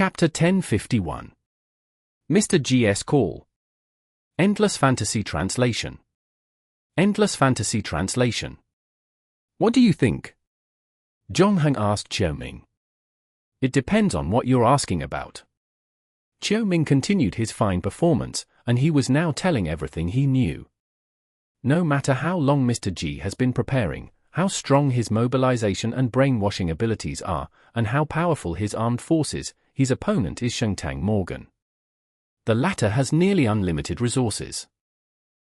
Chapter 1051. Mr. G's Call. Endless Fantasy Translation. Endless Fantasy Translation. What do you think? Zhongheng asked Qiuming. It depends on what you're asking about. Qiuming continued his fine performance, and he was now telling everything he knew. No matter how long Mr. G has been preparing, how strong his mobilization and brainwashing abilities are, and how powerful his armed forces, his opponent is Shengtang Morgan. The latter has nearly unlimited resources.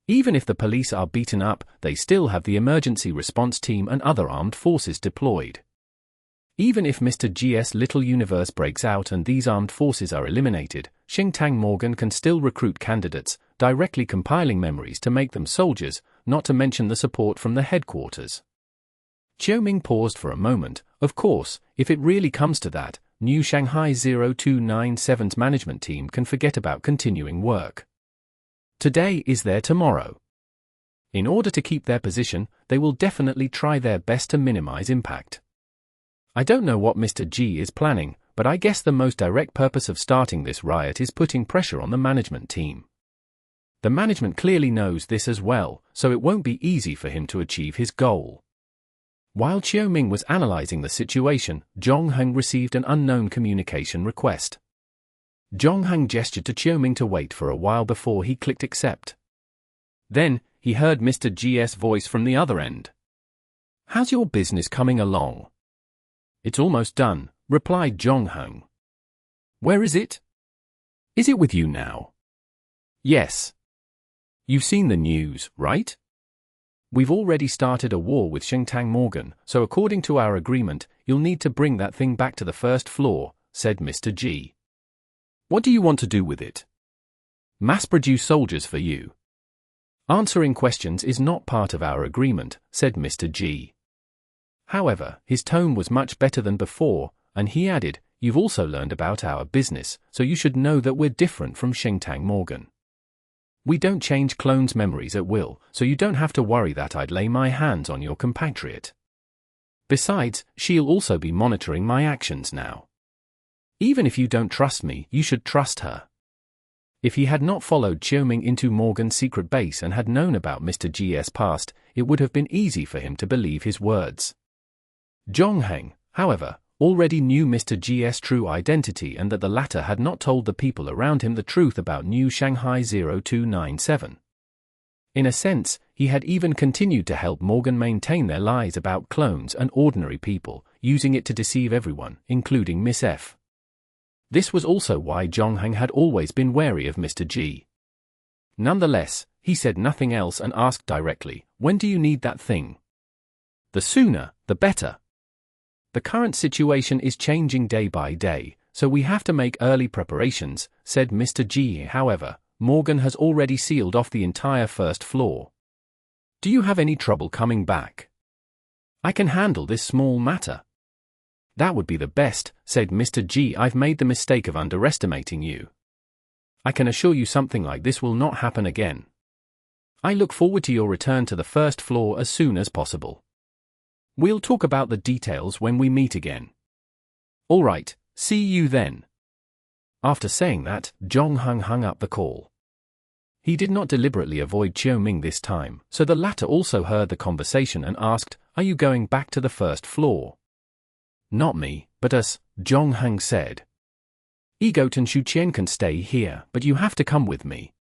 Even if the police are beaten up, they still have the emergency response team and other armed forces deployed. Even if Mr. G's little universe breaks out and these armed forces are eliminated, Shengtang Morgan can still recruit candidates, directly compiling memories to make them soldiers, not to mention the support from the headquarters. Qiuming paused for a moment. Of course, if it really comes to that, new Shanghai 0297's management team can forget about continuing work. Today is their tomorrow. In order to keep their position, they will definitely try their best to minimize impact. I don't know what Mr. G is planning, but I guess the most direct purpose of starting this riot is putting pressure on the management team. The management clearly knows this as well, so it won't be easy for him to achieve his goal. While Qiuming was analyzing the situation, Zhongheng received an unknown communication request. Zhongheng gestured to Qiuming to wait for a while before he clicked accept. Then, he heard Mr. G's voice from the other end. "How's your business coming along?" "It's almost done," replied Zhongheng. "Where is it?" "Is it with you now?" "Yes." "You've seen the news, right?" "We've already started a war with Shengtang Morgan, so according to our agreement, you'll need to bring that thing back to the first floor," said Mr. G. "What do you want to do with it?" "Mass-produce soldiers for you." "Answering questions is not part of our agreement," said Mr. G. However, his tone was much better than before, and he added, "You've also learned about our business, so you should know that we're different from Shengtang Morgan. We don't change clones' memories at will, so you don't have to worry that I'd lay my hands on your compatriot. Besides, she'll also be monitoring my actions now. Even if you don't trust me, you should trust her." If he had not followed Qiuming into Morgan's secret base and had known about Mr. G's past, it would have been easy for him to believe his words. Zhongheng, however, already knew Mr. G's true identity and that the latter had not told the people around him the truth about new Shanghai 0297. In a sense, he had even continued to help Morgan maintain their lies about clones and ordinary people, using it to deceive everyone, including Miss F. This was also why Zhongheng had always been wary of Mr. G. Nonetheless, he said nothing else and asked directly, "When do you need that thing?" "The sooner, the better. The current situation is changing day by day, so we have to make early preparations," said Mr. G. However, Morgan has already sealed off the entire first floor. "Do you have any trouble coming back?" "I can handle this small matter." "That would be the best," said Mr. G. "I've made the mistake of underestimating you. I can assure you something like this will not happen again. I look forward to your return to the first floor as soon as possible. We'll talk about the details when we meet again." "All right, see you then." After saying that, Zhongheng hung up the call. He did not deliberately avoid Qiuming this time, so the latter also heard the conversation and asked, "Are you going back to the first floor?" "Not me, but us," Zhongheng said. "Egot and Shuqian can stay here, but you have to come with me."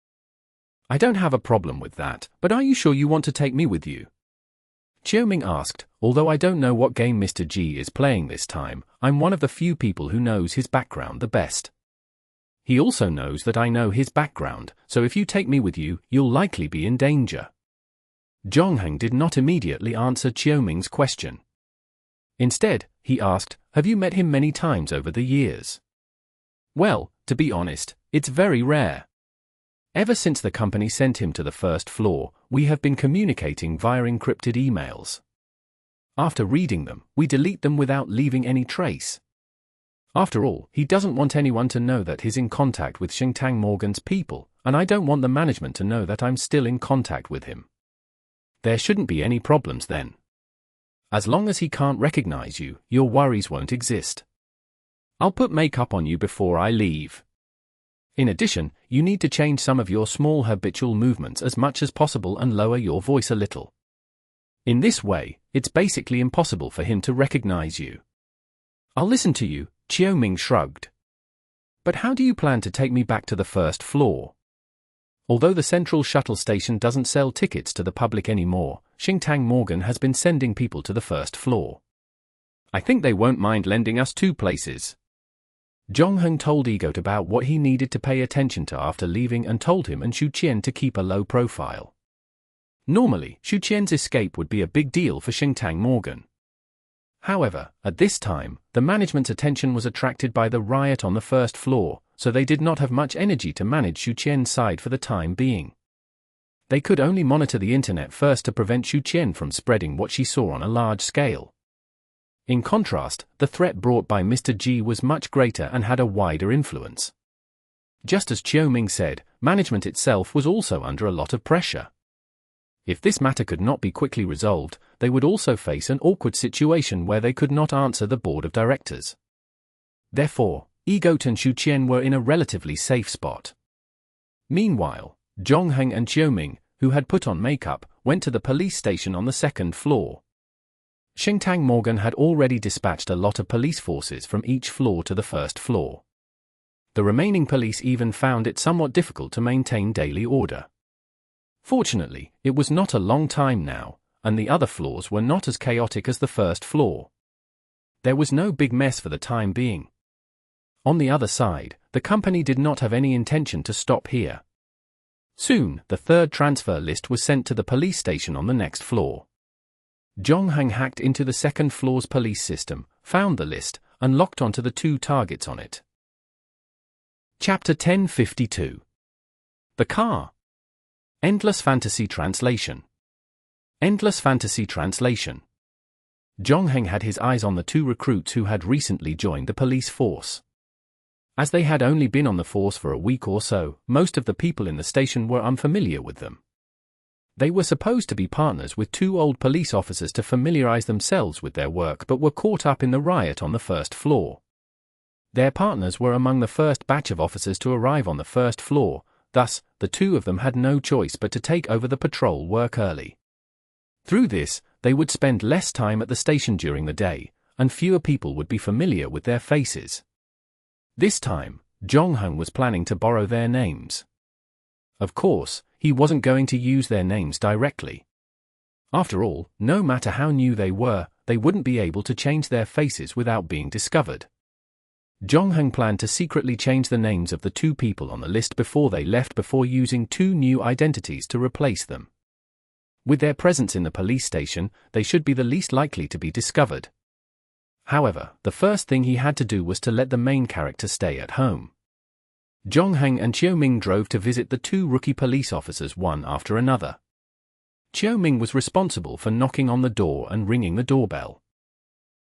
"I don't have a problem with that, but are you sure you want to take me with you?" Qiuming asked, "Although I don't know what game Mr. G is playing this time, I'm one of the few people who knows his background the best. He also knows that I know his background, so if you take me with you, you'll likely be in danger." Zhongheng did not immediately answer Qiuming's question. Instead, he asked, "Have you met him many times over the years?" "Well, to be honest, it's very rare. Ever since the company sent him to the first floor, we have been communicating via encrypted emails. After reading them, we delete them without leaving any trace. After all, he doesn't want anyone to know that he's in contact with Shengtang Morgan's people, and I don't want the management to know that I'm still in contact with him. There shouldn't be any problems then. As long as he can't recognize you, your worries won't exist." I'll put makeup on you before I leave. In addition, you need to change some of your small habitual movements as much as possible and lower your voice a little. In this way, it's basically impossible for him to recognize you. I'll listen to you, Chiu-Ming shrugged. But how do you plan to take me back to the first floor? Although the central shuttle station doesn't sell tickets to the public anymore, Xingtang Morgan has been sending people to the first floor. I think they won't mind lending us 2 places. Zhongheng told Egot about what he needed to pay attention to after leaving and told him and Xu Qian to keep a low profile. Normally, Xu Qian's escape would be a big deal for Xingtang Morgan. However, at this time, the management's attention was attracted by the riot on the first floor, so they did not have much energy to manage Xu Qian's side for the time being. They could only monitor the internet first to prevent Xu Qian from spreading what she saw on a large scale. In contrast, the threat brought by Mr. G was much greater and had a wider influence. Just as Chiu-Ming said, management itself was also under a lot of pressure. If this matter could not be quickly resolved, they would also face an awkward situation where they could not answer the board of directors. Therefore, Egot and Xu Qian were in a relatively safe spot. Meanwhile, Zhongheng and Chiu-Ming, who had put on makeup, went to the police station on the second floor. Xingtang Morgan had already dispatched a lot of police forces from each floor to the first floor. The remaining police even found it somewhat difficult to maintain daily order. Fortunately, it was not a long time now, and the other floors were not as chaotic as the first floor. There was no big mess for the time being. On the other side, the company did not have any intention to stop here. Soon, the third transfer list was sent to the police station on the next floor. Zhongheng hacked into the second floor's police system, found the list, and locked onto the 2 targets on it. Chapter 1052. The Car. Endless Fantasy Translation. Endless Fantasy Translation. Zhongheng had his eyes on the 2 recruits who had recently joined the police force. As they had only been on the force for a week or so, most of the people in the station were unfamiliar with them. They were supposed to be partners with 2 old police officers to familiarize themselves with their work but were caught up in the riot on the first floor. Their partners were among the first batch of officers to arrive on the first floor, thus, the 2 of them had no choice but to take over the patrol work early. Through this, they would spend less time at the station during the day, and fewer people would be familiar with their faces. This time, Zhongheng was planning to borrow their names. Of course, he wasn't going to use their names directly. After all, no matter how new they were, they wouldn't be able to change their faces without being discovered. Zhongheng planned to secretly change the names of the 2 people on the list before they left before using 2 new identities to replace them. With their presence in the police station, they should be the least likely to be discovered. However, the first thing he had to do was to let the main character stay at home. Zhongheng and Chiu-Ming drove to visit the 2 rookie police officers one after another. Chiu-Ming was responsible for knocking on the door and ringing the doorbell.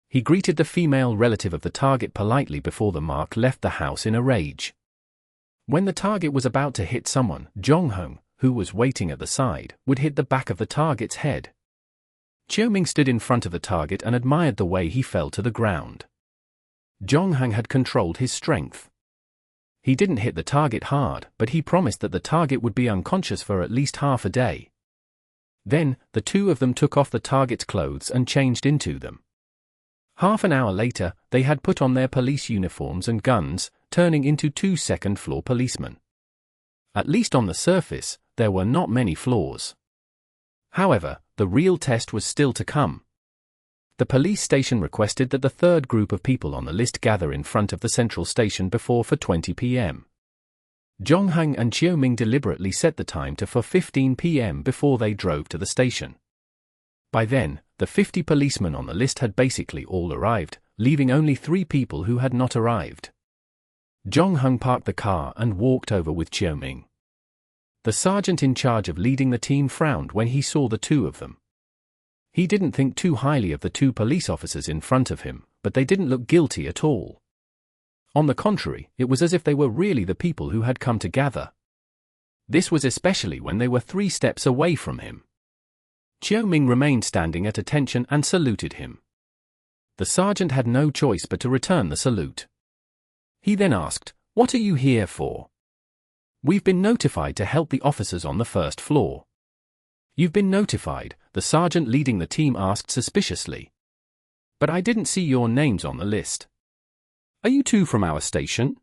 He greeted the female relative of the target politely before the mark left the house in a rage. When the target was about to hit someone, Zhongheng, who was waiting at the side, would hit the back of the target's head. Chiu-Ming stood in front of the target and admired the way he fell to the ground. Zhongheng had controlled his strength. He didn't hit the target hard, but he promised that the target would be unconscious for at least half a day. Then, the 2 of them took off the target's clothes and changed into them. Half an hour later, they had put on their police uniforms and guns, turning into 2 second-floor policemen. At least on the surface, there were not many flaws. However, the real test was still to come. The police station requested that the 3rd group of people on the list gather in front of the central station before 4:20 p.m. Zhongheng and Chiu-Ming deliberately set the time to 4:15 p.m. before they drove to the station. By then, the 50 policemen on the list had basically all arrived, leaving only 3 people who had not arrived. Zhongheng parked the car and walked over with Chiu-Ming. The sergeant in charge of leading the team frowned when he saw the 2 of them. He didn't think too highly of the 2 police officers in front of him, but they didn't look guilty at all. On the contrary, it was as if they were really the people who had come to gather. This was especially when they were 3 steps away from him. Chiu-Ming remained standing at attention and saluted him. The sergeant had no choice but to return the salute. He then asked, "What are you here for?" "We've been notified to help the officers on the first floor." "You've been notified?" the sergeant leading the team asked suspiciously. "But I didn't see your names on the list." "Are you two from our station?"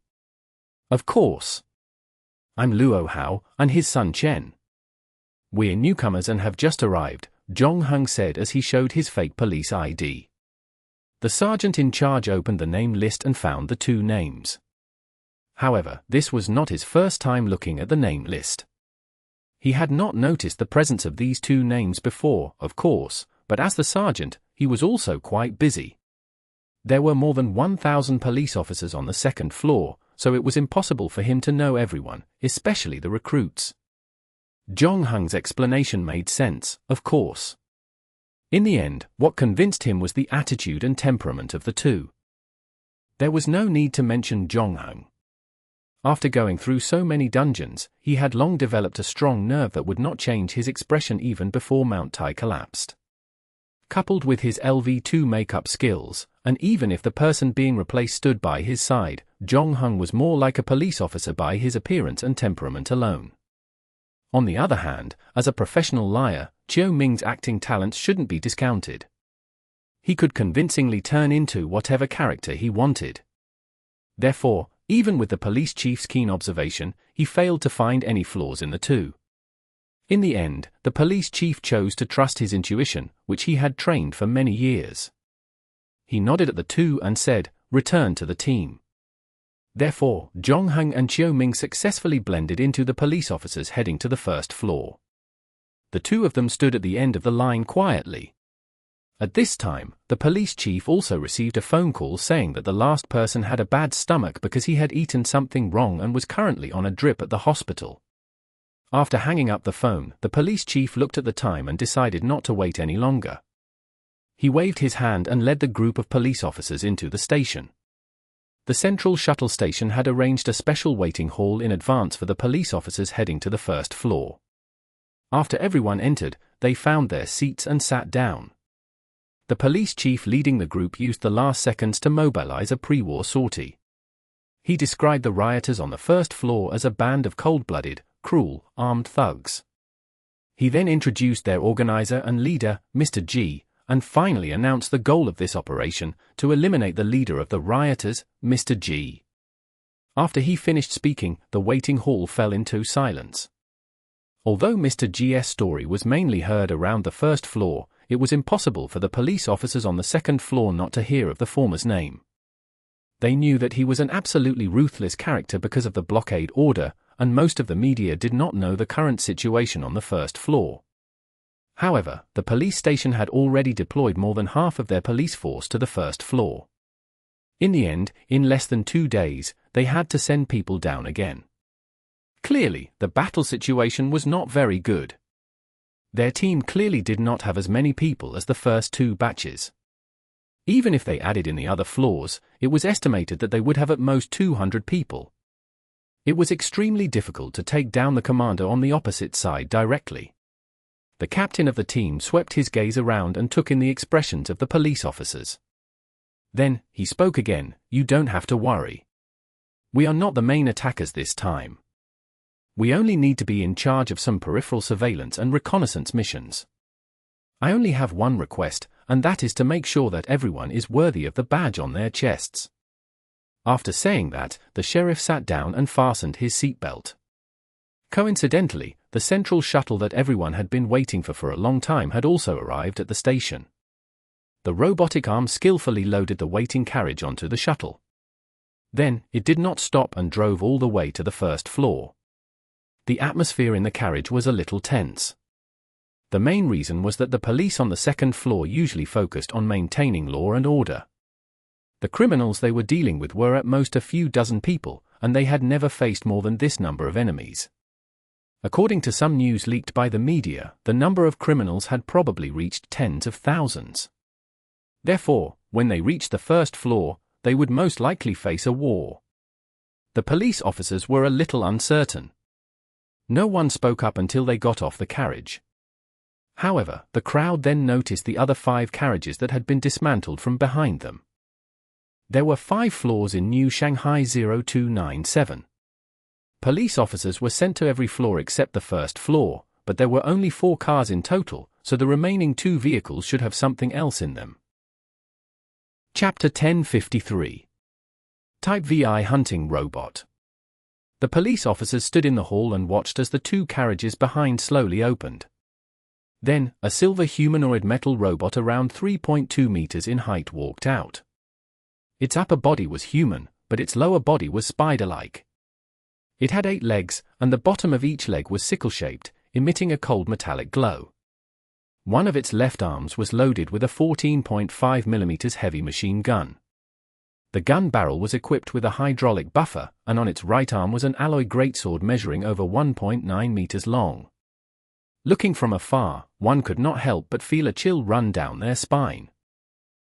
"Of course. I'm Luo Hao, and his son Chen." "We're newcomers and have just arrived," Zhong Heng said as he showed his fake police ID. The sergeant in charge opened the name list and found the two names. However, this was not his first time looking at the name list. He had not noticed the presence of these two names before, of course, but as the sergeant, he was also quite busy. There were more than 1,000 police officers on the second floor, so it was impossible for him to know everyone, especially the recruits. Zhong Heng's explanation made sense, of course. In the end, what convinced him was the attitude and temperament of the two. There was no need to mention Zhong Heng. After going through so many dungeons, he had long developed a strong nerve that would not change his expression even before Mount Tai collapsed. Coupled with his LV2 makeup skills, and even if the person being replaced stood by his side, Zhong Heng was more like a police officer by his appearance and temperament alone. On the other hand, as a professional liar, Chiu Ming's acting talents shouldn't be discounted. He could convincingly turn into whatever character he wanted. Therefore, even with the police chief's keen observation, he failed to find any flaws in the two. In the end, the police chief chose to trust his intuition, which he had trained for many years. He nodded at the two and said, "Return to the team." Therefore, Zhong Heng and Chiu Ming successfully blended into the police officers heading to the first floor. The two of them stood at the end of the line quietly. At this time, the police chief also received a phone call saying that the last person had a bad stomach because he had eaten something wrong and was currently on a drip at the hospital. After hanging up the phone, the police chief looked at the time and decided not to wait any longer. He waved his hand and led the group of police officers into the station. The central shuttle station had arranged a special waiting hall in advance for the police officers heading to the first floor. After everyone entered, they found their seats and sat down. The police chief leading the group used the last seconds to mobilize a pre-war sortie. He described the rioters on the first floor as a band of cold-blooded, cruel, armed thugs. He then introduced their organizer and leader, Mr. G, and finally announced the goal of this operation, to eliminate the leader of the rioters, Mr. G. After he finished speaking, the waiting hall fell into silence. Although Mr. G's story was mainly heard around the first floor, it was impossible for the police officers on the second floor not to hear of the former's name. They knew that he was an absolutely ruthless character because of the blockade order, and most of the media did not know the current situation on the first floor. However, the police station had already deployed more than half of their police force to the first floor. In the end, in less than 2 days, they had to send people down again. Clearly, the battle situation was not very good. Their team clearly did not have as many people as the first 2 batches. Even if they added in the other floors, it was estimated that they would have at most 200 people. It was extremely difficult to take down the commander on the opposite side directly. The captain of the team swept his gaze around and took in the expressions of the police officers. Then, he spoke again, "You don't have to worry. We are not the main attackers this time. We only need to be in charge of some peripheral surveillance and reconnaissance missions. I only have one request, and that is to make sure that everyone is worthy of the badge on their chests." After saying that, the sheriff sat down and fastened his seatbelt. Coincidentally, the central shuttle that everyone had been waiting for a long time had also arrived at the station. The robotic arm skillfully loaded the waiting carriage onto the shuttle. Then, it did not stop and drove all the way to the first floor. The atmosphere in the carriage was a little tense. The main reason was that the police on the second floor usually focused on maintaining law and order. The criminals they were dealing with were at most a few dozen people, and they had never faced more than this number of enemies. According to some news leaked by the media, the number of criminals had probably reached tens of thousands. Therefore, when they reached the first floor, they would most likely face a war. The police officers were a little uncertain. No one spoke up until they got off the carriage. However, the crowd then noticed the other 5 carriages that had been dismantled from behind them. There were 5 floors in New Shanghai 0297. Police officers were sent to every floor except the first floor, but there were only 4 cars in total, so the remaining 2 vehicles should have something else in them. Chapter 1053. Type VI Hunting Robot. The police officers stood in the hall and watched as the 2 carriages behind slowly opened. Then, a silver humanoid metal robot around 3.2 meters in height walked out. Its upper body was human, but its lower body was spider-like. It had 8 legs, and the bottom of each leg was sickle-shaped, emitting a cold metallic glow. One of its left arms was loaded with a 14.5 mm heavy machine gun. The gun barrel was equipped with a hydraulic buffer, and on its right arm was an alloy greatsword measuring over 1.9 meters long. Looking from afar, one could not help but feel a chill run down their spine.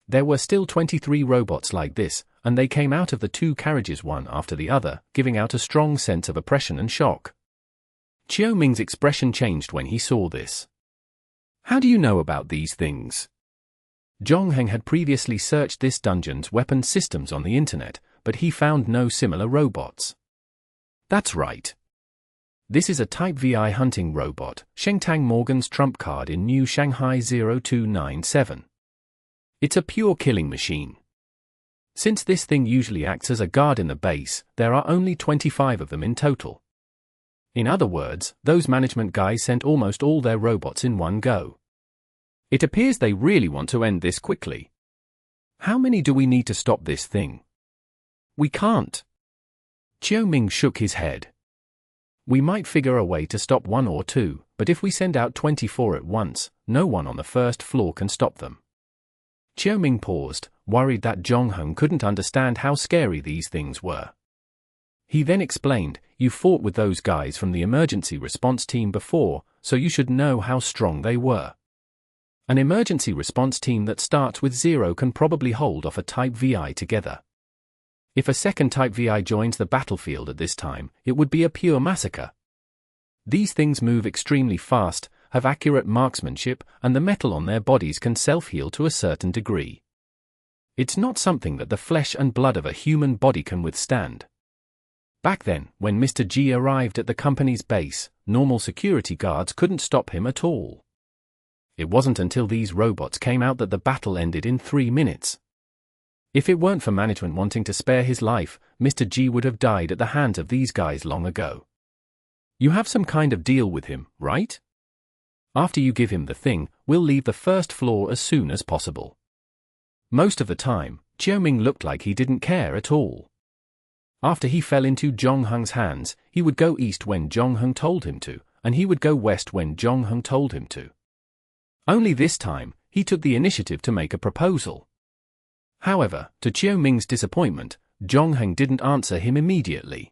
There were still 23 robots like this, and they came out of the 2 carriages one after the other, giving out a strong sense of oppression and shock. Chiao Ming's expression changed when he saw this. How do you know about these things? Zhongheng had previously searched this dungeon's weapon systems on the internet, but he found no similar robots. That's right. This is a Type VI hunting robot, Shengtang Morgan's trump card in New Shanghai 0297. It's a pure killing machine. Since this thing usually acts as a guard in the base, there are only 25 of them in total. In other words, those management guys sent almost all their robots in one go. It appears they really want to end this quickly. How many do we need to stop this thing? We can't. Chiao Ming shook his head. We might figure a way to stop 1 or 2, but if we send out 24 at once, no one on the first floor can stop them. Chiao Ming paused, worried that Zhongheng couldn't understand how scary these things were. He then explained, you fought with those guys from the emergency response team before, so you should know how strong they were. An emergency response team that starts with 0 can probably hold off a Type VI together. If a second Type VI joins the battlefield at this time, it would be a pure massacre. These things move extremely fast, have accurate marksmanship, and the metal on their bodies can self-heal to a certain degree. It's not something that the flesh and blood of a human body can withstand. Back then, when Mr. G arrived at the company's base, normal security guards couldn't stop him at all. It wasn't until these robots came out that the battle ended in 3 minutes. If it weren't for management wanting to spare his life, Mr. G would have died at the hands of these guys long ago. You have some kind of deal with him, right? After you give him the thing, we'll leave the first floor as soon as possible. Most of the time, Chiao Ming looked like he didn't care at all. After he fell into Zhongheng's hands, he would go east when Zhongheng told him to, and he would go west when Zhongheng told him to. Only this time, he took the initiative to make a proposal. However, to Chiao Ming's disappointment, Zhongheng didn't answer him immediately.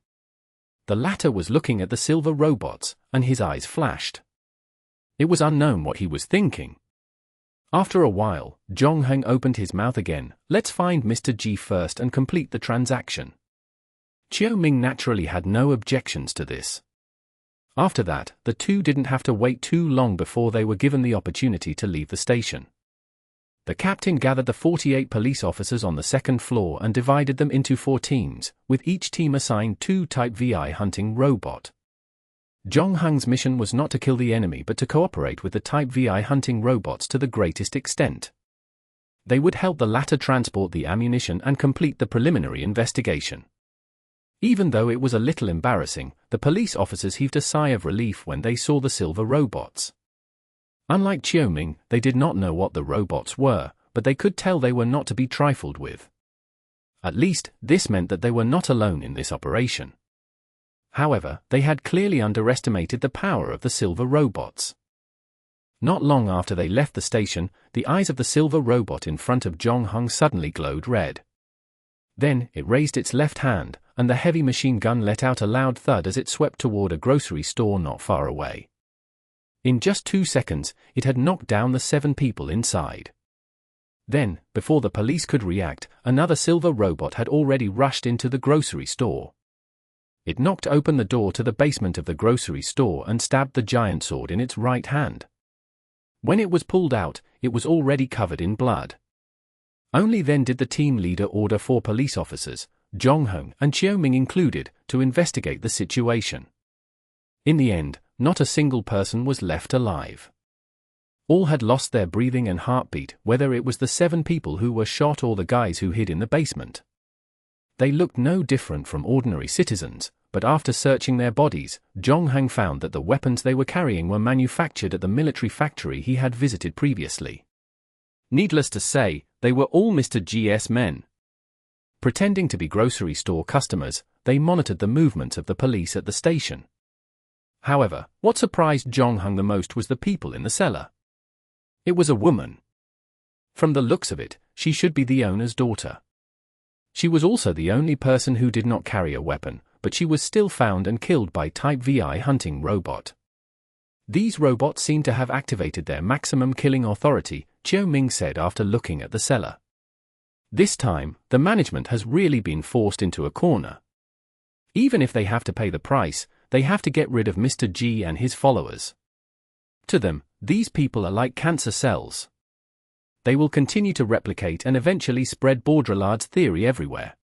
The latter was looking at the silver robots, and his eyes flashed. It was unknown what he was thinking. After a while, Zhongheng opened his mouth again. Let's find Mr. G first and complete the transaction. Chiao Ming naturally had no objections to this. After that, the 2 didn't have to wait too long before they were given the opportunity to leave the station. The captain gathered the 48 police officers on the 2nd floor and divided them into 4 teams, with each team assigned 2 Type VI hunting robot. Zhongheng's mission was not to kill the enemy but to cooperate with the Type VI hunting robots to the greatest extent. They would help the latter transport the ammunition and complete the preliminary investigation. Even though it was a little embarrassing, the police officers heaved a sigh of relief when they saw the silver robots. Unlike Chiao Ming, they did not know what the robots were, but they could tell they were not to be trifled with. At least, this meant that they were not alone in this operation. However, they had clearly underestimated the power of the silver robots. Not long after they left the station, the eyes of the silver robot in front of Zhongheng suddenly glowed red. Then, it raised its left hand, and the heavy machine gun let out a loud thud as it swept toward a grocery store not far away. In just 2 seconds, it had knocked down the 7 people inside. Then, before the police could react, another silver robot had already rushed into the grocery store. It knocked open the door to the basement of the grocery store and stabbed the giant sword in its right hand. When it was pulled out, it was already covered in blood. Only then did the team leader order 4 police officers, Zhongheng and Qiuming included, to investigate the situation. In the end, not a single person was left alive. All had lost their breathing and heartbeat, whether it was the 7 people who were shot or the guys who hid in the basement. They looked no different from ordinary citizens, but after searching their bodies, Zhongheng found that the weapons they were carrying were manufactured at the military factory he had visited previously. Needless to say, they were all Mr. G's men. Pretending to be grocery store customers, they monitored the movements of the police at the station. However, what surprised Zhongheng the most was the people in the cellar. It was a woman. From the looks of it, she should be the owner's daughter. She was also the only person who did not carry a weapon, but she was still found and killed by Type VI hunting robot. These robots seem to have activated their maximum killing authority, Qiuming said after looking at the cellar. This time, the management has really been forced into a corner. Even if they have to pay the price, they have to get rid of Mr. G and his followers. To them, these people are like cancer cells. They will continue to replicate and eventually spread Baudrillard's theory everywhere.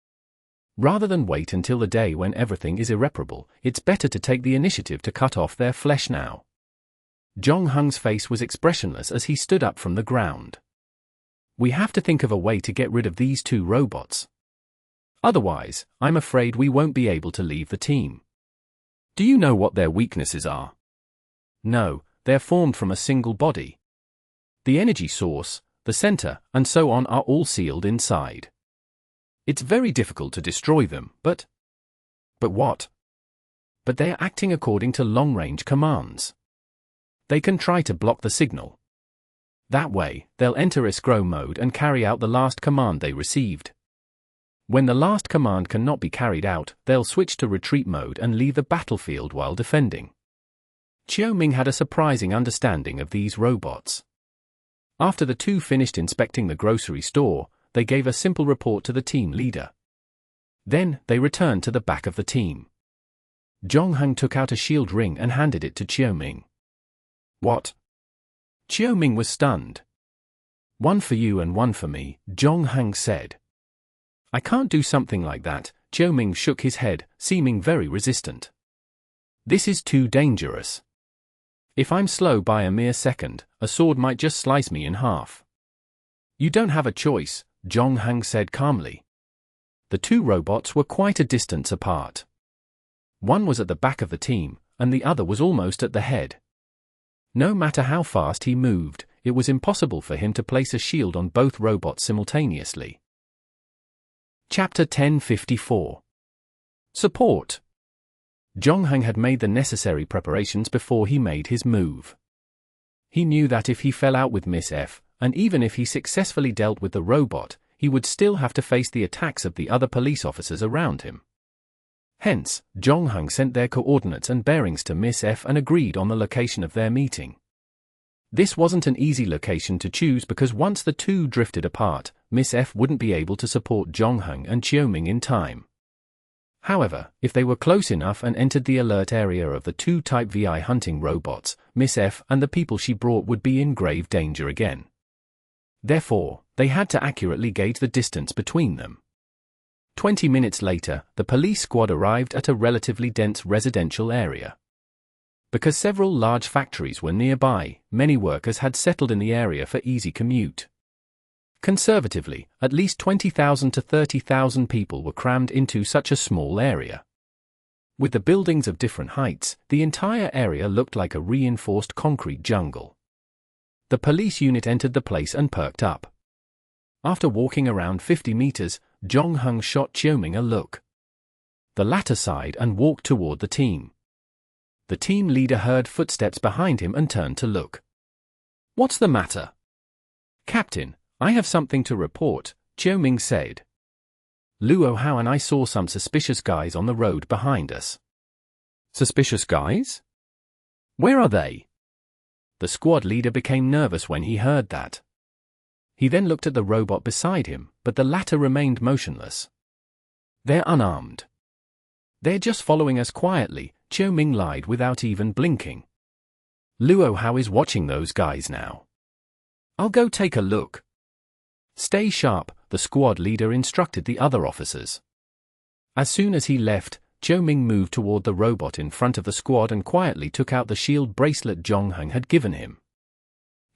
Rather than wait until the day when everything is irreparable, it's better to take the initiative to cut off their flesh now. Zhongheng's face was expressionless as he stood up from the ground. We have to think of a way to get rid of these 2 robots. Otherwise, I'm afraid we won't be able to leave the team. Do you know what their weaknesses are? No, they're formed from a single body. The energy source, the center, and so on are all sealed inside. It's very difficult to destroy them, but what? But they are acting according to long-range commands. They can try to block the signal. That way, they'll enter escrow mode and carry out the last command they received. When the last command cannot be carried out, they'll switch to retreat mode and leave the battlefield while defending. Qiuming had a surprising understanding of these robots. After the 2 finished inspecting the grocery store, they gave a simple report to the team leader. Then, they returned to the back of the team. Zhongheng took out a shield ring and handed it to Qiuming. What? Qiuming was stunned. 1 for you and 1 for me, Zhongheng said. I can't do something like that, Qiuming shook his head, seeming very resistant. This is too dangerous. If I'm slow by a mere second, a sword might just slice me in half. You don't have a choice, Zhongheng said calmly. The 2 robots were quite a distance apart. One was at the back of the team, and the other was almost at the head. No matter how fast he moved, it was impossible for him to place a shield on both robots simultaneously. Chapter 1054. Support. Zhongheng had made the necessary preparations before he made his move. He knew that if he fell out with Miss F, and even if he successfully dealt with the robot, he would still have to face the attacks of the other police officers around him. Hence, Zhongheng sent their coordinates and bearings to Miss F and agreed on the location of their meeting. This wasn't an easy location to choose because once the 2 drifted apart, Miss F wouldn't be able to support Zhongheng and Qiuming in time. However, if they were close enough and entered the alert area of the 2 Type VI hunting robots, Miss F and the people she brought would be in grave danger again. Therefore, they had to accurately gauge the distance between them. 20 minutes later, the police squad arrived at a relatively dense residential area. Because several large factories were nearby, many workers had settled in the area for easy commute. Conservatively, at least 20,000 to 30,000 people were crammed into such a small area. With the buildings of different heights, the entire area looked like a reinforced concrete jungle. The police unit entered the place and perked up. After walking around 50 meters, Zhongheng shot Qiuming a look. The latter sighed and walked toward the team. The team leader heard footsteps behind him and turned to look. What's the matter? Captain, I have something to report, Qiuming said. Luo Hao and I saw some suspicious guys on the road behind us. Suspicious guys? Where are they? The squad leader became nervous when he heard that. He then looked at the robot beside him, but the latter remained motionless. They're unarmed. They're just following us quietly, Qiuming lied without even blinking. Luo Hao is watching those guys now. I'll go take a look. "Stay sharp," the squad leader instructed the other officers. As soon as he left, Chiu-Ming moved toward the robot in front of the squad and quietly took out the shield bracelet Zhongheng had given him.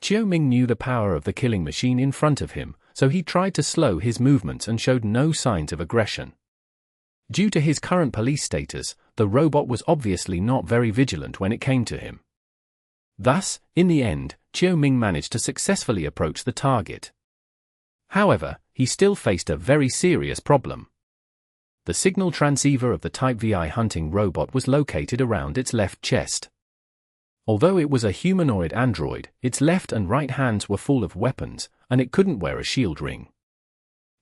Chiu-Ming knew the power of the killing machine in front of him, so he tried to slow his movements and showed no signs of aggression. Due to his current police status, the robot was obviously not very vigilant when it came to him. Thus, in the end, Chiu-Ming managed to successfully approach the target. However, he still faced a very serious problem. The signal transceiver of the Type VI hunting robot was located around its left chest. Although it was a humanoid android, its left and right hands were full of weapons, and it couldn't wear a shield ring.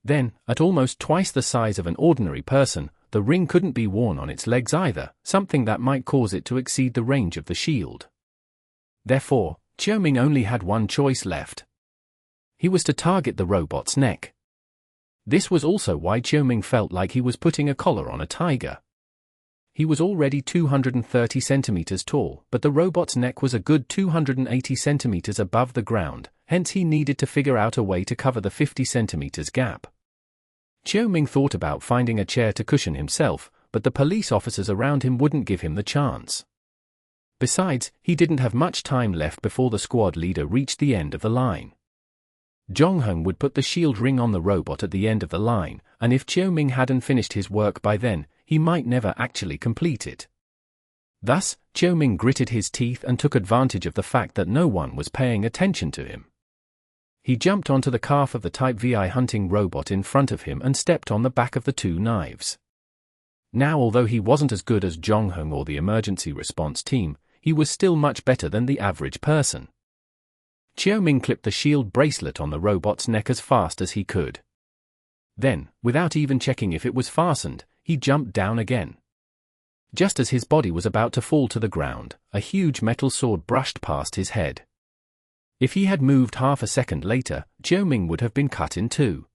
Then, at almost twice the size of an ordinary person, the ring couldn't be worn on its legs either, something that might cause it to exceed the range of the shield. Therefore, Chiu-Ming only had one choice left. He was to target the robot's neck. This was also why Chiu-Ming felt like he was putting a collar on a tiger. He was already 230 centimeters tall, but the robot's neck was a good 280 centimeters above the ground, hence he needed to figure out a way to cover the 50 centimeters gap. Chiu-Ming thought about finding a chair to cushion himself, but the police officers around him wouldn't give him the chance. Besides, he didn't have much time left before the squad leader reached the end of the line. Zhongheng would put the shield ring on the robot at the end of the line, and if Chiu-Ming hadn't finished his work by then, he might never actually complete it. Thus, Chiu-Ming gritted his teeth and took advantage of the fact that no one was paying attention to him. He jumped onto the calf of the Type VI hunting robot in front of him and stepped on the back of the two knives. Now, although he wasn't as good as Zhongheng or the emergency response team, he was still much better than the average person. Chiu-Ming clipped the shield bracelet on the robot's neck as fast as he could. Then, without even checking if it was fastened, he jumped down again. Just as his body was about to fall to the ground, a huge metal sword brushed past his head. If he had moved half a second later, Chiu-Ming would have been cut in two.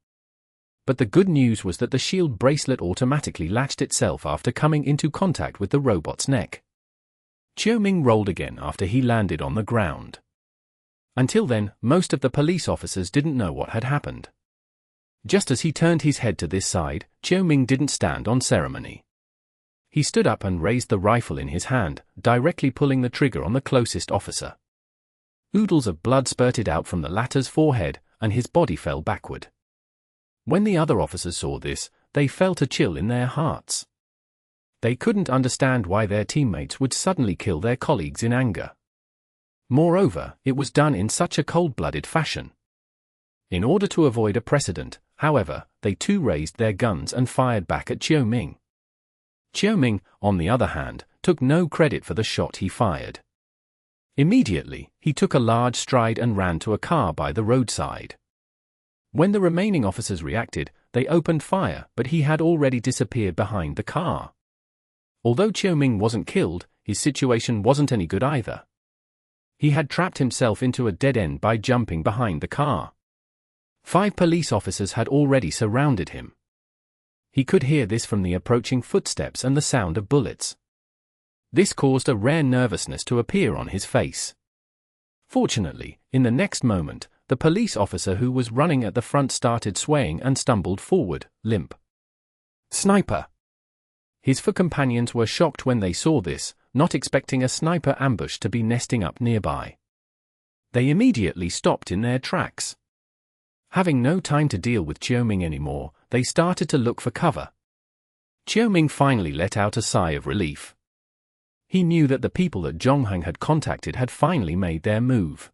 But the good news was that the shield bracelet automatically latched itself after coming into contact with the robot's neck. Chiu-Ming rolled again after he landed on the ground. Until then, most of the police officers didn't know what had happened. Just as he turned his head to this side, Chiu-Ming didn't stand on ceremony. He stood up and raised the rifle in his hand, directly pulling the trigger on the closest officer. Oodles of blood spurted out from the latter's forehead, and his body fell backward. When the other officers saw this, they felt a chill in their hearts. They couldn't understand why their teammates would suddenly kill their colleagues in anger. Moreover, it was done in such a cold-blooded fashion. In order to avoid a precedent, however, they too raised their guns and fired back at Chiu-Ming. Chiu-Ming, on the other hand, took no credit for the shot he fired. Immediately, he took a large stride and ran to a car by the roadside. When the remaining officers reacted, they opened fire, but he had already disappeared behind the car. Although Chiu-Ming wasn't killed, his situation wasn't any good either. He had trapped himself into a dead end by jumping behind the car. 5 police officers had already surrounded him. He could hear this from the approaching footsteps and the sound of bullets. This caused a rare nervousness to appear on his face. Fortunately, in the next moment, the police officer who was running at the front started swaying and stumbled forward, limp. Sniper! His 4 companions were shocked when they saw this, not expecting a sniper ambush to be nesting up nearby. They immediately stopped in their tracks. Having no time to deal with Chiu-Ming anymore, they started to look for cover. Chiu-Ming finally let out a sigh of relief. He knew that the people that Zhongheng had contacted had finally made their move.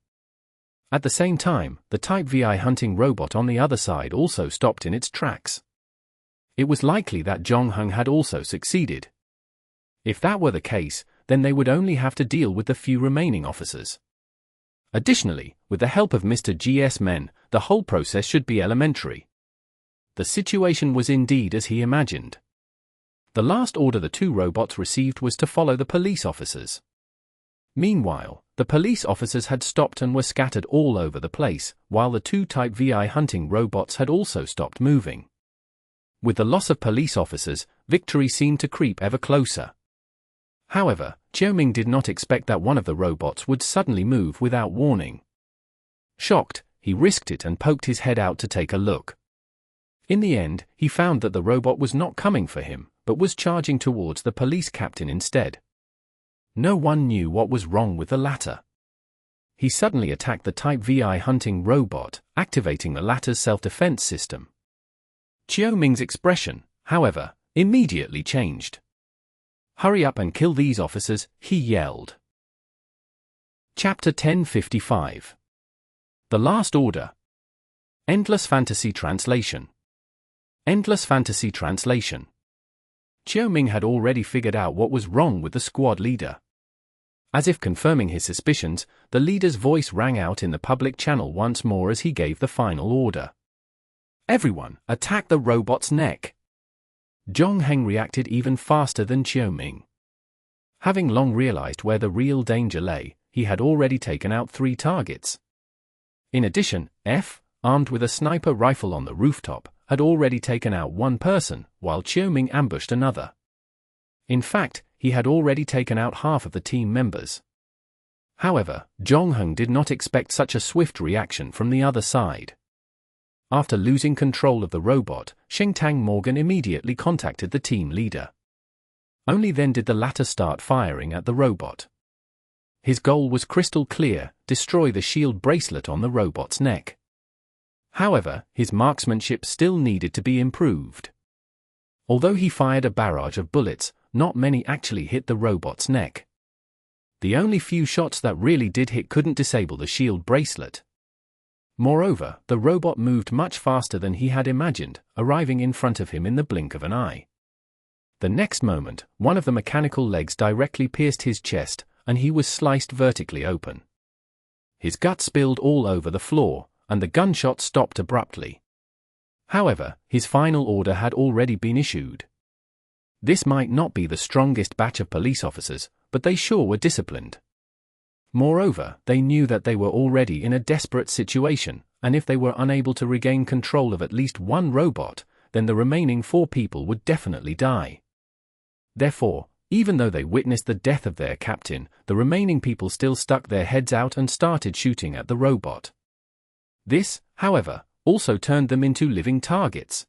At the same time, the Type VI hunting robot on the other side also stopped in its tracks. It was likely that Zhongheng had also succeeded. If that were the case, then they would only have to deal with the few remaining officers. Additionally, with the help of Mr. G's men, the whole process should be elementary. The situation was indeed as he imagined. The last order the 2 robots received was to follow the police officers. Meanwhile, the police officers had stopped and were scattered all over the place, while the 2 Type VI hunting robots had also stopped moving. With the loss of police officers, victory seemed to creep ever closer. However, Chiu-Ming did not expect that one of the robots would suddenly move without warning. Shocked, he risked it and poked his head out to take a look. In the end, he found that the robot was not coming for him, but was charging towards the police captain instead. No one knew what was wrong with the latter. He suddenly attacked the Type VI hunting robot, activating the latter's self-defense system. Chiao Ming's expression, however, immediately changed. "Hurry up and kill these officers," he yelled. Chapter 1055. The Last Order. Endless Fantasy Translation. Endless Fantasy Translation. Chiao Ming had already figured out what was wrong with the squad leader. As if confirming his suspicions, the leader's voice rang out in the public channel once more as he gave the final order. "Everyone, attack the robot's neck!" Zhong Heng reacted even faster than Chiao Ming. Having long realized where the real danger lay, he had already taken out 3 targets. In addition, F, armed with a sniper rifle on the rooftop, had already taken out 1 person, while Chiao Ming ambushed another. In fact, he had already taken out half of the team members. However, Zhong Heng did not expect such a swift reaction from the other side. After losing control of the robot, Shengtang Morgan immediately contacted the team leader. Only then did the latter start firing at the robot. His goal was crystal clear: destroy the shield bracelet on the robot's neck. However, his marksmanship still needed to be improved. Although he fired a barrage of bullets, not many actually hit the robot's neck. The only few shots that really did hit couldn't disable the shield bracelet. Moreover, the robot moved much faster than he had imagined, arriving in front of him in the blink of an eye. The next moment, one of the mechanical legs directly pierced his chest, and he was sliced vertically open. His gut spilled all over the floor, and the gunshot stopped abruptly. However, his final order had already been issued. This might not be the strongest batch of police officers, but they sure were disciplined. Moreover, they knew that they were already in a desperate situation, and if they were unable to regain control of at least 1 robot, then the remaining 4 people would definitely die. Therefore, even though they witnessed the death of their captain, the remaining people still stuck their heads out and started shooting at the robot. This, however, also turned them into living targets.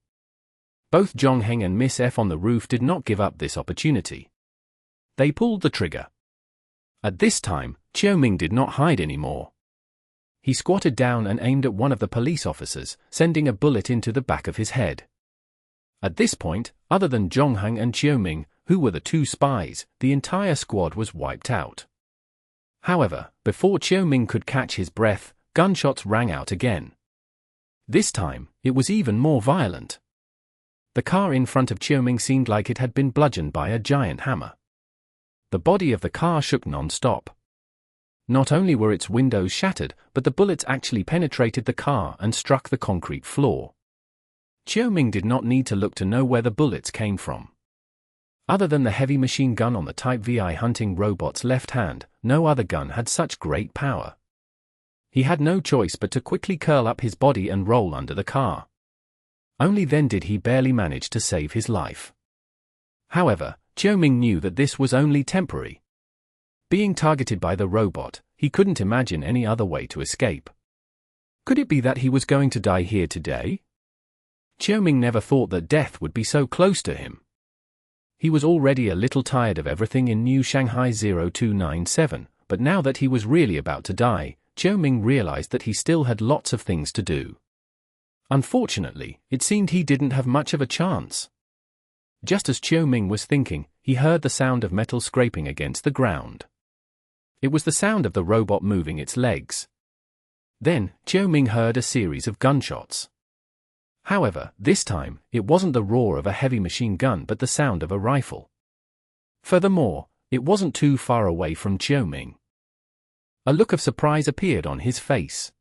Both Zhong Heng and Miss F on the roof did not give up this opportunity. They pulled the trigger. At this time, Chiao Ming did not hide anymore. He squatted down and aimed at one of the police officers, sending a bullet into the back of his head. At this point, other than Zhong Heng and Chiao Ming, who were the 2 spies, the entire squad was wiped out. However, before Chiao Ming could catch his breath, gunshots rang out again. This time, it was even more violent. The car in front of Chiao Ming seemed like it had been bludgeoned by a giant hammer. The body of the car shook non-stop. Not only were its windows shattered, but the bullets actually penetrated the car and struck the concrete floor. Chiao Ming did not need to look to know where the bullets came from. Other than the heavy machine gun on the Type VI hunting robot's left hand, no other gun had such great power. He had no choice but to quickly curl up his body and roll under the car. Only then did he barely manage to save his life. However, Chiao Ming knew that this was only temporary. Being targeted by the robot, he couldn't imagine any other way to escape. Could it be that he was going to die here today? Chiao Ming never thought that death would be so close to him. He was already a little tired of everything in New Shanghai 0297, but now that he was really about to die, Chiao Ming realized that he still had lots of things to do. Unfortunately, it seemed he didn't have much of a chance. Just as Chiao Ming was thinking, he heard the sound of metal scraping against the ground. It was the sound of the robot moving its legs. Then, Chiao Ming heard a series of gunshots. However, this time, it wasn't the roar of a heavy machine gun but the sound of a rifle. Furthermore, it wasn't too far away from Chiao Ming. A look of surprise appeared on his face.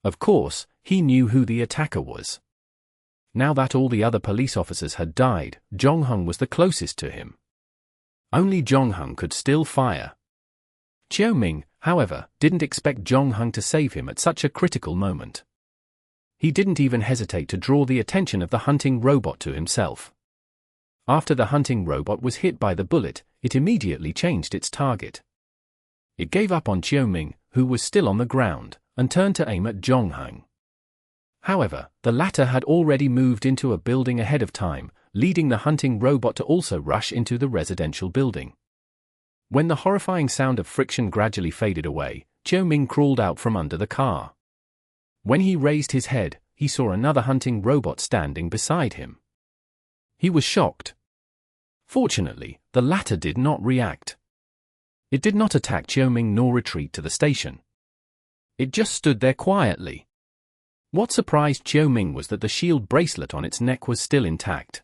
Of course, he knew who the attacker was. Now that all the other police officers had died, Zhong Heng was the closest to him. Only Zhong Heng could still fire. Chiao Ming, however, didn't expect Zhong Heng to save him at such a critical moment. He didn't even hesitate to draw the attention of the hunting robot to himself. After the hunting robot was hit by the bullet, it immediately changed its target. It gave up on Chiao Ming, who was still on the ground, and turned to aim at Zhongheng. However, the latter had already moved into a building ahead of time, leading the hunting robot to also rush into the residential building. When the horrifying sound of friction gradually faded away, Qiuming crawled out from under the car. When he raised his head, he saw another hunting robot standing beside him. He was shocked. Fortunately, the latter did not react. It did not attack Qiuming nor retreat to the station. It just stood there quietly. What surprised Qiuming was that the shield bracelet on its neck was still intact.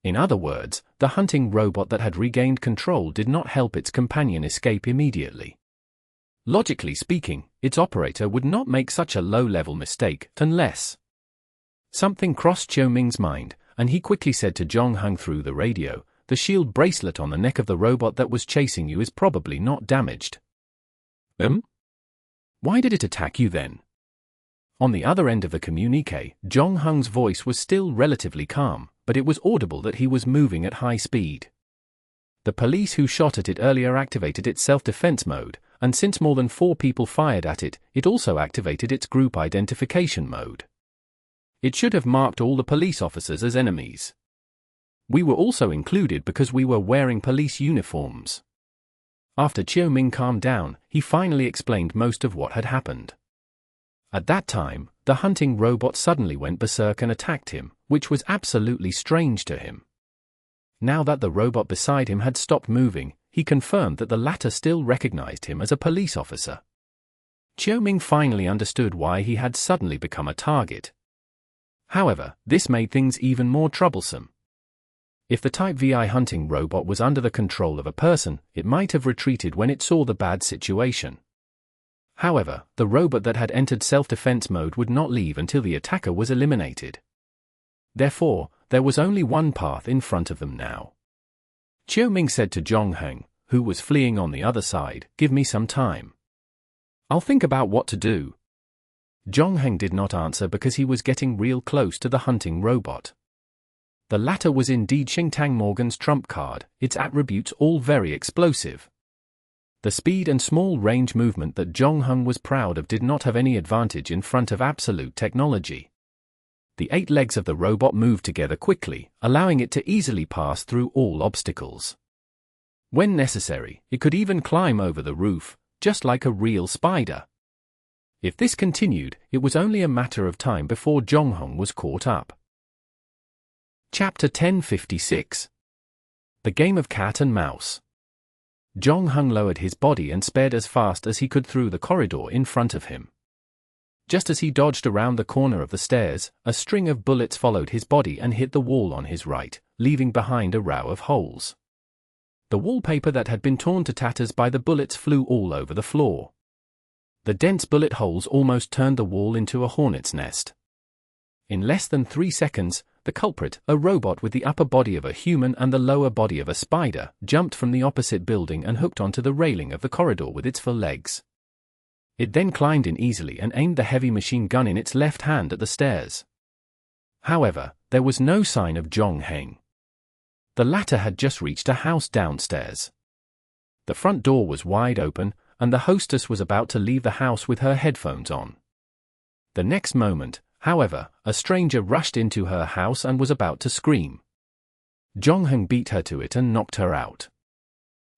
In other words, the hunting robot that had regained control did not help its companion escape immediately. Logically speaking, its operator would not make such a low-level mistake unless... Something crossed Qiuming's mind, and he quickly said to Zhongheng through the radio, "The shield bracelet on the neck of the robot that was chasing you is probably not damaged." Why did it attack you then? On the other end of the communique, Zhongheng's voice was still relatively calm, but it was audible that he was moving at high speed. The police who shot at it earlier activated its self-defense mode, and since more than 4 people fired at it, it also activated its group identification mode. It should have marked all the police officers as enemies. We were also included because we were wearing police uniforms. After Qiuming calmed down, he finally explained most of what had happened. At that time, the hunting robot suddenly went berserk and attacked him, which was absolutely strange to him. Now that the robot beside him had stopped moving, he confirmed that the latter still recognized him as a police officer. Qiuming finally understood why he had suddenly become a target. However, this made things even more troublesome. If the Type VI hunting robot was under the control of a person, it might have retreated when it saw the bad situation. However, the robot that had entered self-defense mode would not leave until the attacker was eliminated. Therefore, there was only one path in front of them now. Qiuming said to Zhongheng, who was fleeing on the other side, "Give me some time. I'll think about what to do." Zhongheng did not answer because he was getting real close to the hunting robot. The latter was indeed Xingtang Morgan's trump card, its attributes all very explosive. The speed and small range movement that Zhongheng was proud of did not have any advantage in front of absolute technology. The 8 legs of the robot moved together quickly, allowing it to easily pass through all obstacles. When necessary, it could even climb over the roof, just like a real spider. If this continued, it was only a matter of time before Zhongheng was caught up. Chapter 1056. The Game of Cat and Mouse. Zhongheng lowered his body and sped as fast as he could through the corridor in front of him. Just as he dodged around the corner of the stairs, a string of bullets followed his body and hit the wall on his right, leaving behind a row of holes. The wallpaper that had been torn to tatters by the bullets flew all over the floor. The dense bullet holes almost turned the wall into a hornet's nest. In less than 3 seconds, the culprit, a robot with the upper body of a human and the lower body of a spider, jumped from the opposite building and hooked onto the railing of the corridor with its 4 legs. It then climbed in easily and aimed the heavy machine gun in its left hand at the stairs. However, there was no sign of Zhongheng. The latter had just reached a house downstairs. The front door was wide open, and the hostess was about to leave the house with her headphones on. The next moment, however, a stranger rushed into her house and was about to scream. Zhongheng beat her to it and knocked her out.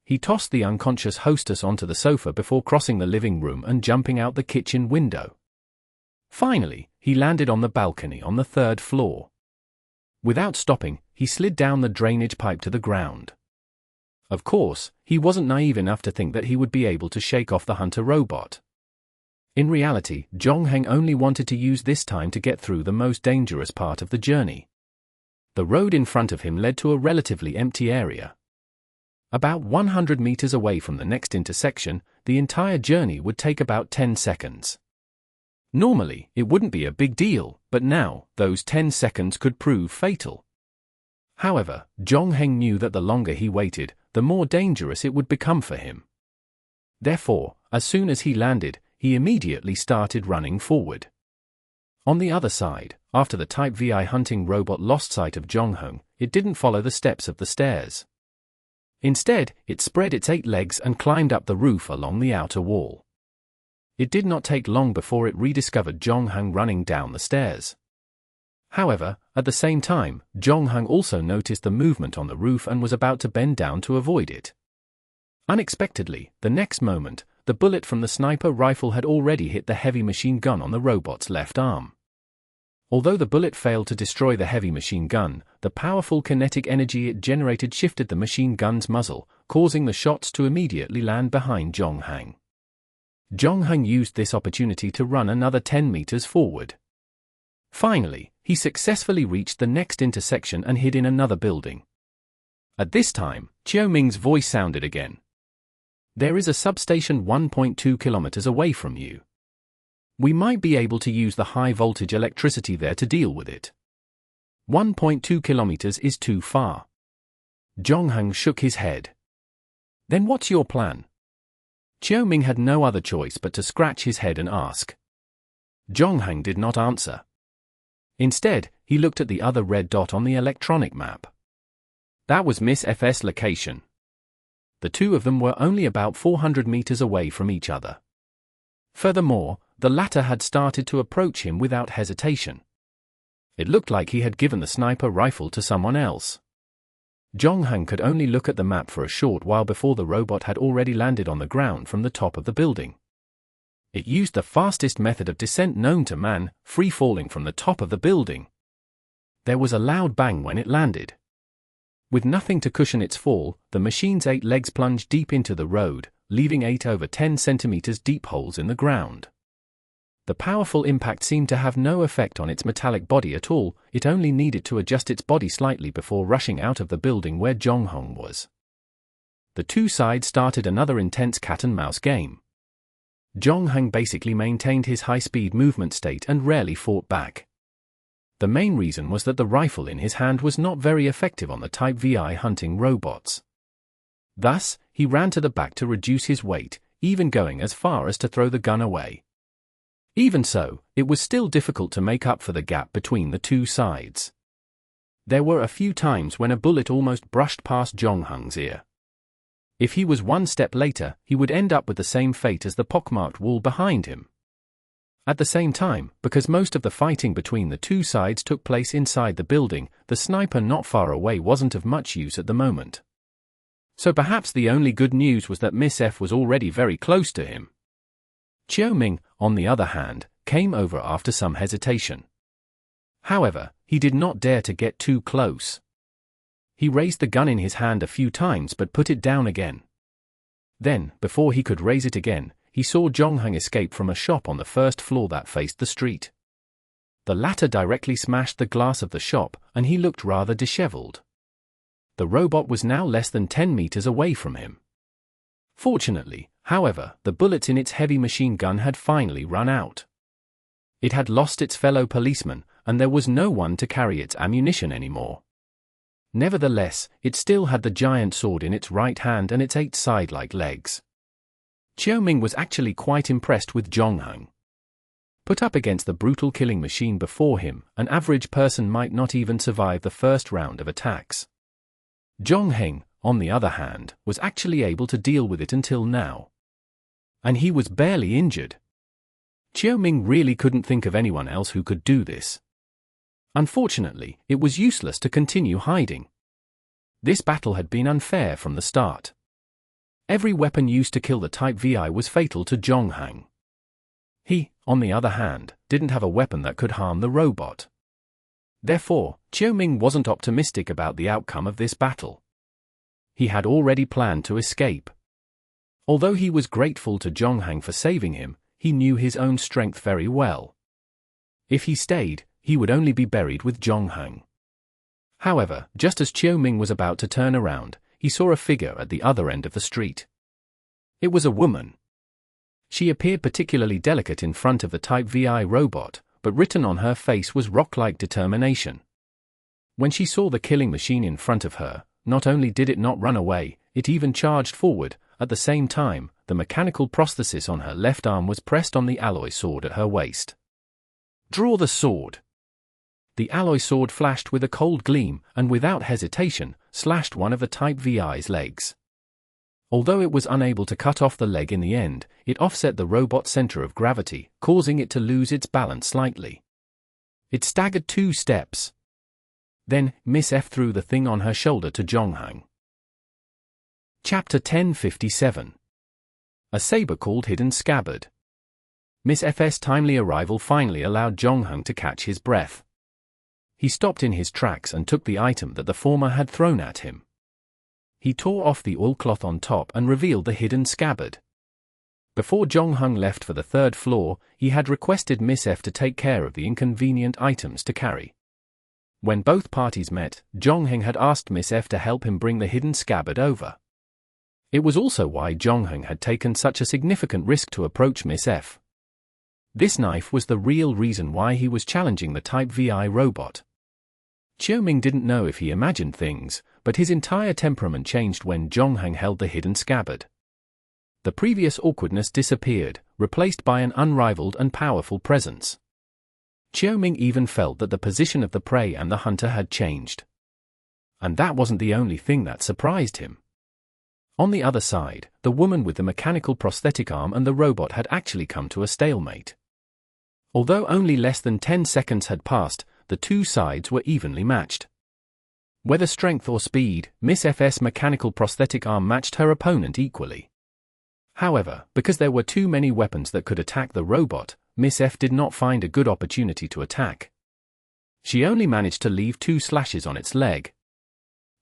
He tossed the unconscious hostess onto the sofa before crossing the living room and jumping out the kitchen window. Finally, he landed on the balcony on the 3rd floor. Without stopping, he slid down the drainage pipe to the ground. Of course, he wasn't naive enough to think that he would be able to shake off the hunter robot. In reality, Zhongheng only wanted to use this time to get through the most dangerous part of the journey. The road in front of him led to a relatively empty area. About 100 meters away from the next intersection, the entire journey would take about 10 seconds. Normally, it wouldn't be a big deal, but now, those 10 seconds could prove fatal. However, Zhongheng knew that the longer he waited, the more dangerous it would become for him. Therefore, as soon as he landed, he immediately started running forward. On the other side, after the Type VI hunting robot lost sight of Zhongheng, it didn't follow the steps of the stairs. Instead, it spread its 8 legs and climbed up the roof along the outer wall. It did not take long before it rediscovered Zhongheng running down the stairs. However, at the same time, Zhongheng also noticed the movement on the roof and was about to bend down to avoid it. Unexpectedly, the next moment, the bullet from the sniper rifle had already hit the heavy machine gun on the robot's left arm. Although the bullet failed to destroy the heavy machine gun, the powerful kinetic energy it generated shifted the machine gun's muzzle, causing the shots to immediately land behind Zhongheng. Zhongheng used this opportunity to run another 10 meters forward. Finally, he successfully reached the next intersection and hid in another building. At this time, Qiao Ming's voice sounded again. "There is a substation 1.2 kilometers away from you. We might be able to use the high-voltage electricity there to deal with it. 1.2 kilometers is too far." Zhongheng shook his head. "Then what's your plan?" Qiao Ming had no other choice but to scratch his head and ask. Zhongheng did not answer. Instead, he looked at the other red dot on the electronic map. That was Miss F's location. The two of them were only about 400 meters away from each other. Furthermore, the latter had started to approach him without hesitation. It looked like he had given the sniper rifle to someone else. Zhongheng could only look at the map for a short while before the robot had already landed on the ground from the top of the building. It used the fastest method of descent known to man, free-falling from the top of the building. There was a loud bang when it landed. With nothing to cushion its fall, the machine's 8 legs plunged deep into the road, leaving 8 over 10 centimeters deep holes in the ground. The powerful impact seemed to have no effect on its metallic body at all. It only needed to adjust its body slightly before rushing out of the building where Zhongheng was. The two sides started another intense cat-and-mouse game. Zhongheng basically maintained his high-speed movement state and rarely fought back. The main reason was that the rifle in his hand was not very effective on the Type VI hunting robots. Thus, he ran to the back to reduce his weight, even going as far as to throw the gun away. Even so, it was still difficult to make up for the gap between the two sides. There were a few times when a bullet almost brushed past Zhongheng's ear. If he was one step later, he would end up with the same fate as the pockmarked wall behind him. At the same time, because most of the fighting between the two sides took place inside the building, the sniper not far away wasn't of much use at the moment. So perhaps the only good news was that Miss F was already very close to him. Qiao Ming, on the other hand, came over after some hesitation. However, he did not dare to get too close. He raised the gun in his hand a few times but put it down again. Then, before he could raise it again, he saw Zhongheng escape from a shop on the first floor that faced the street. The latter directly smashed the glass of the shop, and he looked rather disheveled. The robot was now less than 10 meters away from him. Fortunately, however, the bullets in its heavy machine gun had finally run out. It had lost its fellow policeman, and there was no one to carry its ammunition anymore. Nevertheless, it still had the giant sword in its right hand and its 8 side-like legs. Qiao Ming was actually quite impressed with Zhongheng. Put up against the brutal killing machine before him, an average person might not even survive the first round of attacks. Zhongheng, on the other hand, was actually able to deal with it until now. And he was barely injured. Qiao Ming really couldn't think of anyone else who could do this. Unfortunately, it was useless to continue hiding. This battle had been unfair from the start. Every weapon used to kill the Type VI was fatal to Zhongheng. He, on the other hand, didn't have a weapon that could harm the robot. Therefore, Qiao Ming wasn't optimistic about the outcome of this battle. He had already planned to escape. Although he was grateful to Zhongheng for saving him, he knew his own strength very well. If he stayed, he would only be buried with Zhongheng. However, just as Qiao Ming was about to turn around, he saw a figure at the other end of the street. It was a woman. She appeared particularly delicate in front of the Type VI robot, but written on her face was rock-like determination. When she saw the killing machine in front of her, not only did it not run away, it even charged forward. At the same time, the mechanical prosthesis on her left arm was pressed on the alloy sword at her waist. "Draw the sword." The alloy sword flashed with a cold gleam, and without hesitation, slashed one of the Type VI's legs. Although it was unable to cut off the leg in the end, it offset the robot's center of gravity, causing it to lose its balance slightly. It staggered 2 steps. Then, Miss F threw the thing on her shoulder to Jonghang. Chapter 1057. A Saber called Hidden Scabbard. Miss F's timely arrival finally allowed Jonghang to catch his breath. He stopped in his tracks and took the item that the former had thrown at him. He tore off the oilcloth on top and revealed the hidden scabbard. Before Jonghang left for the 3rd floor, he had requested Miss F to take care of the inconvenient items to carry. When both parties met, Jonghang had asked Miss F to help him bring the hidden scabbard over. It was also why Jonghang had taken such a significant risk to approach Miss F. This knife was the real reason why he was challenging the Type VI robot. Qiuming didn't know if he imagined things, but his entire temperament changed when Jonghang held the hidden scabbard. The previous awkwardness disappeared, replaced by an unrivaled and powerful presence. Qiuming even felt that the position of the prey and the hunter had changed. And that wasn't the only thing that surprised him. On the other side, the woman with the mechanical prosthetic arm and the robot had actually come to a stalemate. Although only less than 10 seconds had passed, the two sides were evenly matched. Whether strength or speed, Miss F's mechanical prosthetic arm matched her opponent equally. However, because there were too many weapons that could attack the robot, Miss F did not find a good opportunity to attack. She only managed to leave 2 slashes on its leg.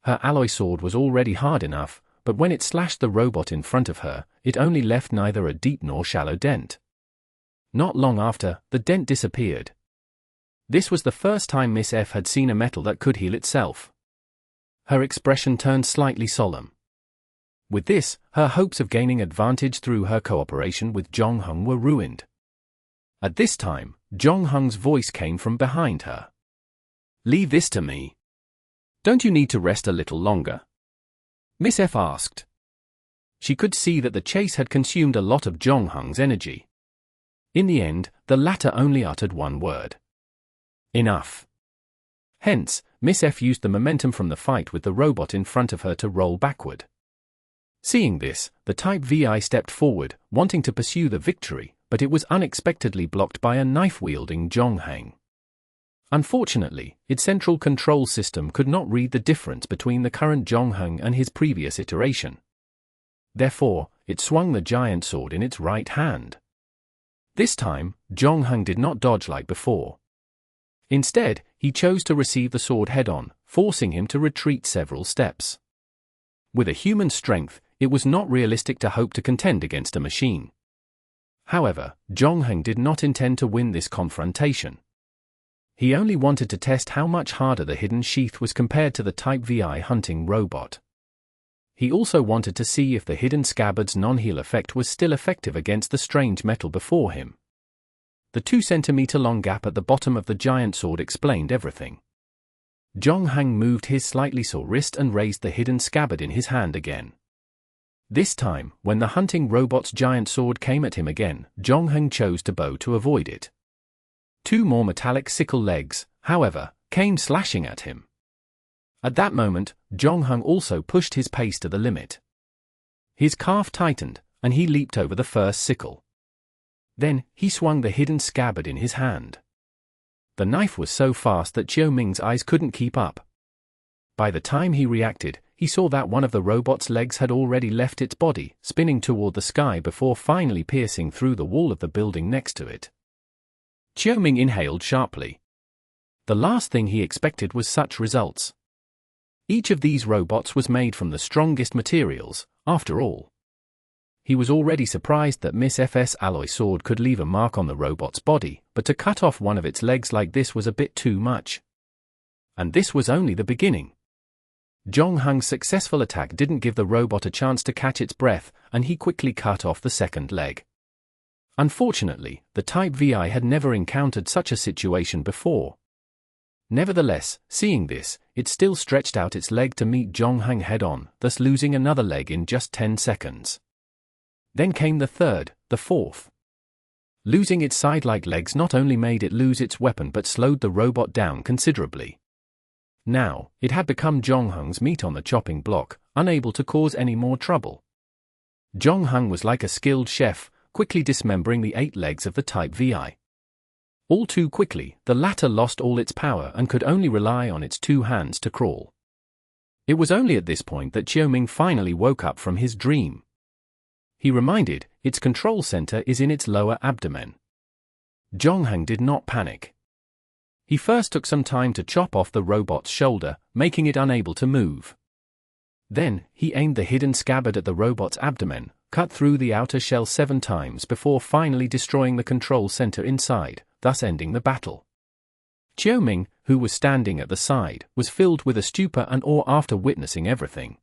Her alloy sword was already hard enough, but when it slashed the robot in front of her, it only left neither a deep nor shallow dent. Not long after, the dent disappeared. This was the first time Miss F had seen a metal that could heal itself. Her expression turned slightly solemn. With this, her hopes of gaining advantage through her cooperation with Jonghang were ruined. At this time, Jonghang's voice came from behind her. "Leave this to me. Don't you need to rest a little longer?" Miss F asked. She could see that the chase had consumed a lot of Jonghang's energy. In the end, the latter only uttered one word. "Enough." Hence, Miss F used the momentum from the fight with the robot in front of her to roll backward. Seeing this, the Type VI stepped forward, wanting to pursue the victory, but it was unexpectedly blocked by a knife-wielding Jonghang. Unfortunately, its central control system could not read the difference between the current Jonghang and his previous iteration. Therefore, it swung the giant sword in its right hand. This time, Jonghang did not dodge like before. Instead, he chose to receive the sword head-on, forcing him to retreat several steps. With a human strength, it was not realistic to hope to contend against a machine. However, Jonghang did not intend to win this confrontation. He only wanted to test how much harder the hidden sheath was compared to the Type VI hunting robot. He also wanted to see if the hidden scabbard's non-heal effect was still effective against the strange metal before him. The 2-centimeter-long gap at the bottom of the giant sword explained everything. Jonghang moved his slightly sore wrist and raised the hidden scabbard in his hand again. This time, when the hunting robot's giant sword came at him again, Jonghang chose to bow to avoid it. 2 more metallic sickle legs, however, came slashing at him. At that moment, Jonghang also pushed his pace to the limit. His calf tightened, and he leaped over the first sickle. Then, he swung the hidden scabbard in his hand. The knife was so fast that Qiuming's eyes couldn't keep up. By the time he reacted, he saw that one of the robot's legs had already left its body, spinning toward the sky before finally piercing through the wall of the building next to it. Qiuming inhaled sharply. The last thing he expected was such results. Each of these robots was made from the strongest materials, after all. He was already surprised that Miss F's alloy sword could leave a mark on the robot's body, but to cut off one of its legs like this was a bit too much. And this was only the beginning. Jonghang's successful attack didn't give the robot a chance to catch its breath, and he quickly cut off the second leg. Unfortunately, the Type VI had never encountered such a situation before. Nevertheless, seeing this, it still stretched out its leg to meet Jonghang head-on, thus losing another leg in just 10 seconds. Then came the third, the fourth. Losing its side-like legs not only made it lose its weapon but slowed the robot down considerably. Now, it had become Jonghang's meat on the chopping block, unable to cause any more trouble. Zhongheng was like a skilled chef, quickly dismembering the 8 legs of the Type VI. All too quickly, the latter lost all its power and could only rely on its 2 hands to crawl. It was only at this point that Qiuming finally woke up from his dream. He reminded, its control center is in its lower abdomen. Zhongheng did not panic. He first took some time to chop off the robot's shoulder, making it unable to move. Then, he aimed the hidden scabbard at the robot's abdomen, cut through the outer shell 7 times before finally destroying the control center inside, thus ending the battle. Qiuming, who was standing at the side, was filled with a stupor and awe after witnessing everything.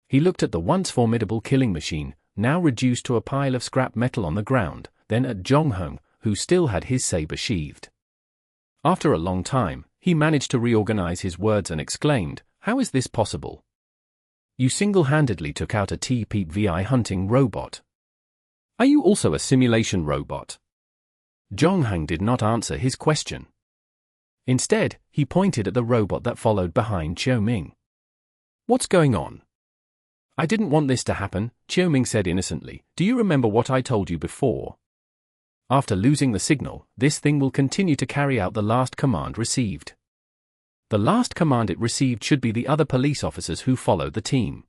He looked at the once formidable killing machine, now reduced to a pile of scrap metal on the ground, then at Zhongheng, who still had his saber sheathed. After a long time, he managed to reorganize his words and exclaimed, "How is this possible? You single-handedly took out a Type VI hunting robot. Are you also a simulation robot?" Zhongheng did not answer his question. Instead, he pointed at the robot that followed behind Qiuming. "What's going on?" "I didn't want this to happen," Qiuming said innocently. "Do you remember what I told you before? After losing the signal, this thing will continue to carry out the last command received. The last command it received should be the other police officers who followed the team.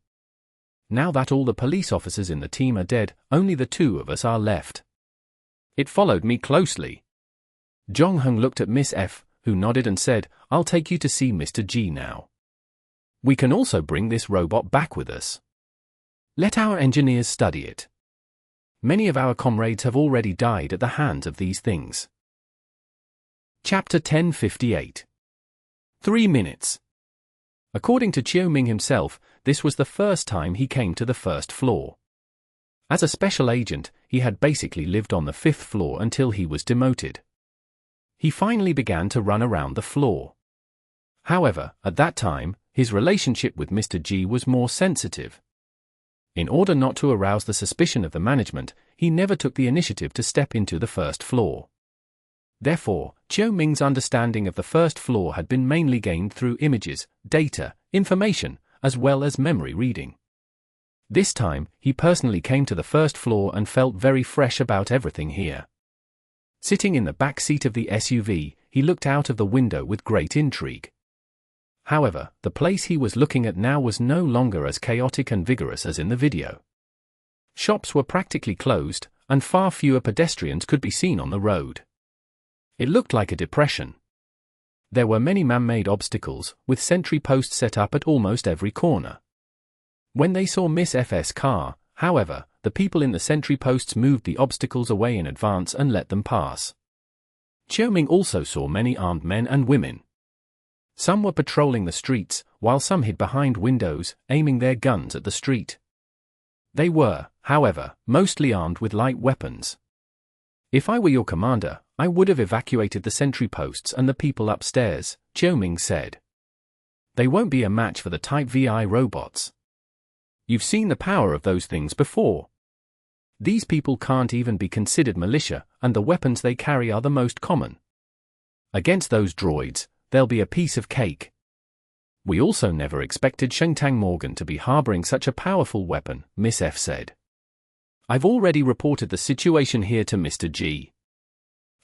Now that all the police officers in the team are dead, only the 2 of us are left. It followed me closely." Zhongheng looked at Miss F, who nodded and said, "I'll take you to see Mr. G now. We can also bring this robot back with us. Let our engineers study it. Many of our comrades have already died at the hands of these things." Chapter 1058. 3 minutes. According to Qiuming himself, this was the first time he came to the 1st floor. As a special agent, he had basically lived on the 5th floor until he was demoted. He finally began to run around the floor. However, at that time, his relationship with Mr. G was more sensitive. In order not to arouse the suspicion of the management, he never took the initiative to step into the 1st floor. Therefore, Qiuming's understanding of the 1st floor had been mainly gained through images, data, information, as well as memory reading. This time, he personally came to the 1st floor and felt very fresh about everything here. Sitting in the back seat of the SUV, he looked out of the window with great intrigue. However, the place he was looking at now was no longer as chaotic and vigorous as in the video. Shops were practically closed, and far fewer pedestrians could be seen on the road. It looked like a depression. There were many man-made obstacles, with sentry posts set up at almost every corner. When they saw Miss F's car, however, the people in the sentry posts moved the obstacles away in advance and let them pass. Qiuming also saw many armed men and women. Some were patrolling the streets, while some hid behind windows, aiming their guns at the street. They were, however, mostly armed with light weapons. "If I were your commander, I would have evacuated the sentry posts and the people upstairs," Qiuming said. "They won't be a match for the Type VI robots. You've seen the power of those things before. These people can't even be considered militia, and the weapons they carry are the most common. Against those droids, they'll be a piece of cake. We also never expected Shengtang Morgan to be harboring such a powerful weapon," Miss F said. "I've already reported the situation here to Mr. G.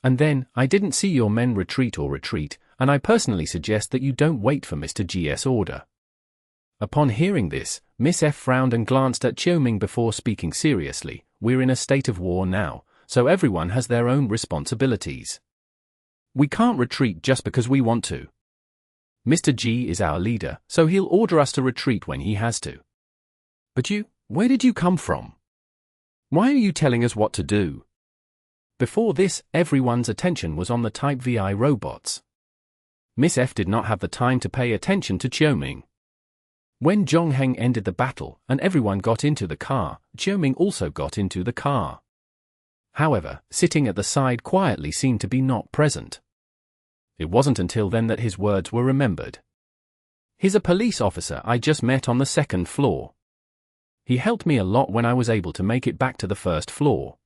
And then, I didn't see your men retreat, and I personally suggest that you don't wait for Mr. G's order." Upon hearing this, Miss F frowned and glanced at Qiuming before speaking seriously. "We're in a state of war now, so everyone has their own responsibilities. We can't retreat just because we want to. Mr. G is our leader, so he'll order us to retreat when he has to. But you, where did you come from? Why are you telling us what to do?" Before this, everyone's attention was on the Type VI robots. Miss F did not have the time to pay attention to Qiuming. When Zhongheng ended the battle and everyone got into the car, Qiuming also got into the car. However, sitting at the side quietly seemed to be not present. It wasn't until then that his words were remembered. "He's a police officer I just met on the 2nd floor. He helped me a lot when I was able to make it back to the 1st floor."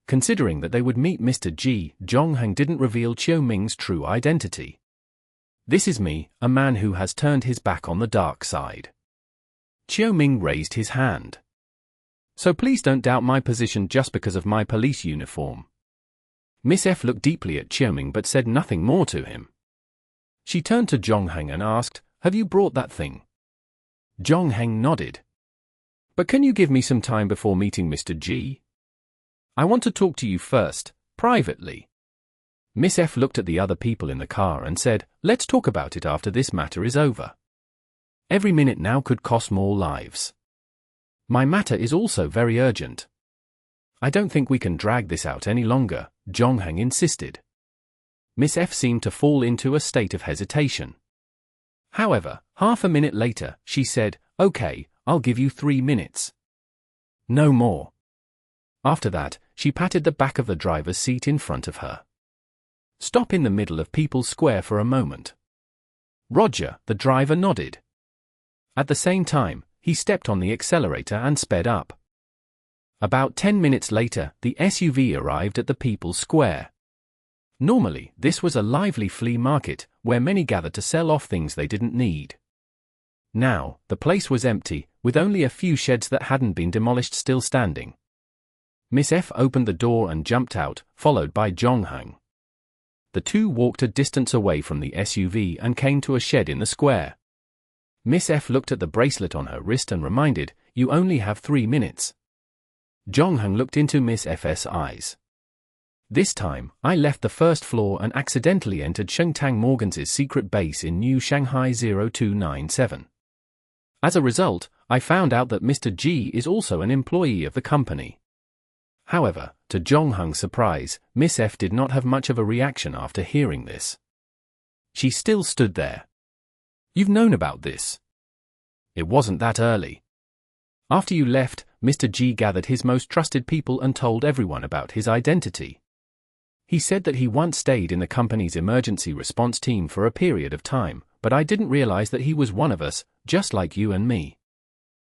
Considering that they would meet Mr. G, Zhongheng didn't reveal Qiuming's true identity. "This is me, a man who has turned his back on the dark side." Qiuming raised his hand. So please don't doubt my position just because of my police uniform. Miss F looked deeply at Chioming but said nothing more to him. She turned to Zhongheng and asked, "Have you brought that thing?" Zhongheng nodded. "But can you give me some time before meeting Mr. G? I want to talk to you first, privately." Miss F looked at the other people in the car and said, "Let's talk about it after this matter is over. Every minute now could cost more lives. My matter is also very urgent. I don't think we can drag this out any longer," Zhongheng insisted. Miss F seemed to fall into a state of hesitation. However, half a minute later, she said, "Okay, I'll give you 3 minutes. No more." After that, she patted the back of the driver's seat in front of her. "Stop in the middle of People's Square for a moment." Roger, the driver, nodded. At the same time, he stepped on the accelerator and sped up. About 10 minutes later, the SUV arrived at the People's Square. Normally, this was a lively flea market, where many gathered to sell off things they didn't need. Now, the place was empty, with only a few sheds that hadn't been demolished still standing. Miss F opened the door and jumped out, followed by Zhongheng. The two walked a distance away from the SUV and came to a shed in the square. Miss F looked at the bracelet on her wrist and reminded, "You only have 3 minutes." Zhongheng looked into Miss F's eyes. "This time, I left the first floor and accidentally entered Shengtang Morgan's secret base in New Shanghai 0297. As a result, I found out that Mr. G is also an employee of the company." However, to Zhongheng's surprise, Miss F did not have much of a reaction after hearing this. She still stood there. "You've known about this. It wasn't that early. After you left, Mr. G gathered his most trusted people and told everyone about his identity. He said that he once stayed in the company's emergency response team for a period of time, but I didn't realize that he was one of us, just like you and me.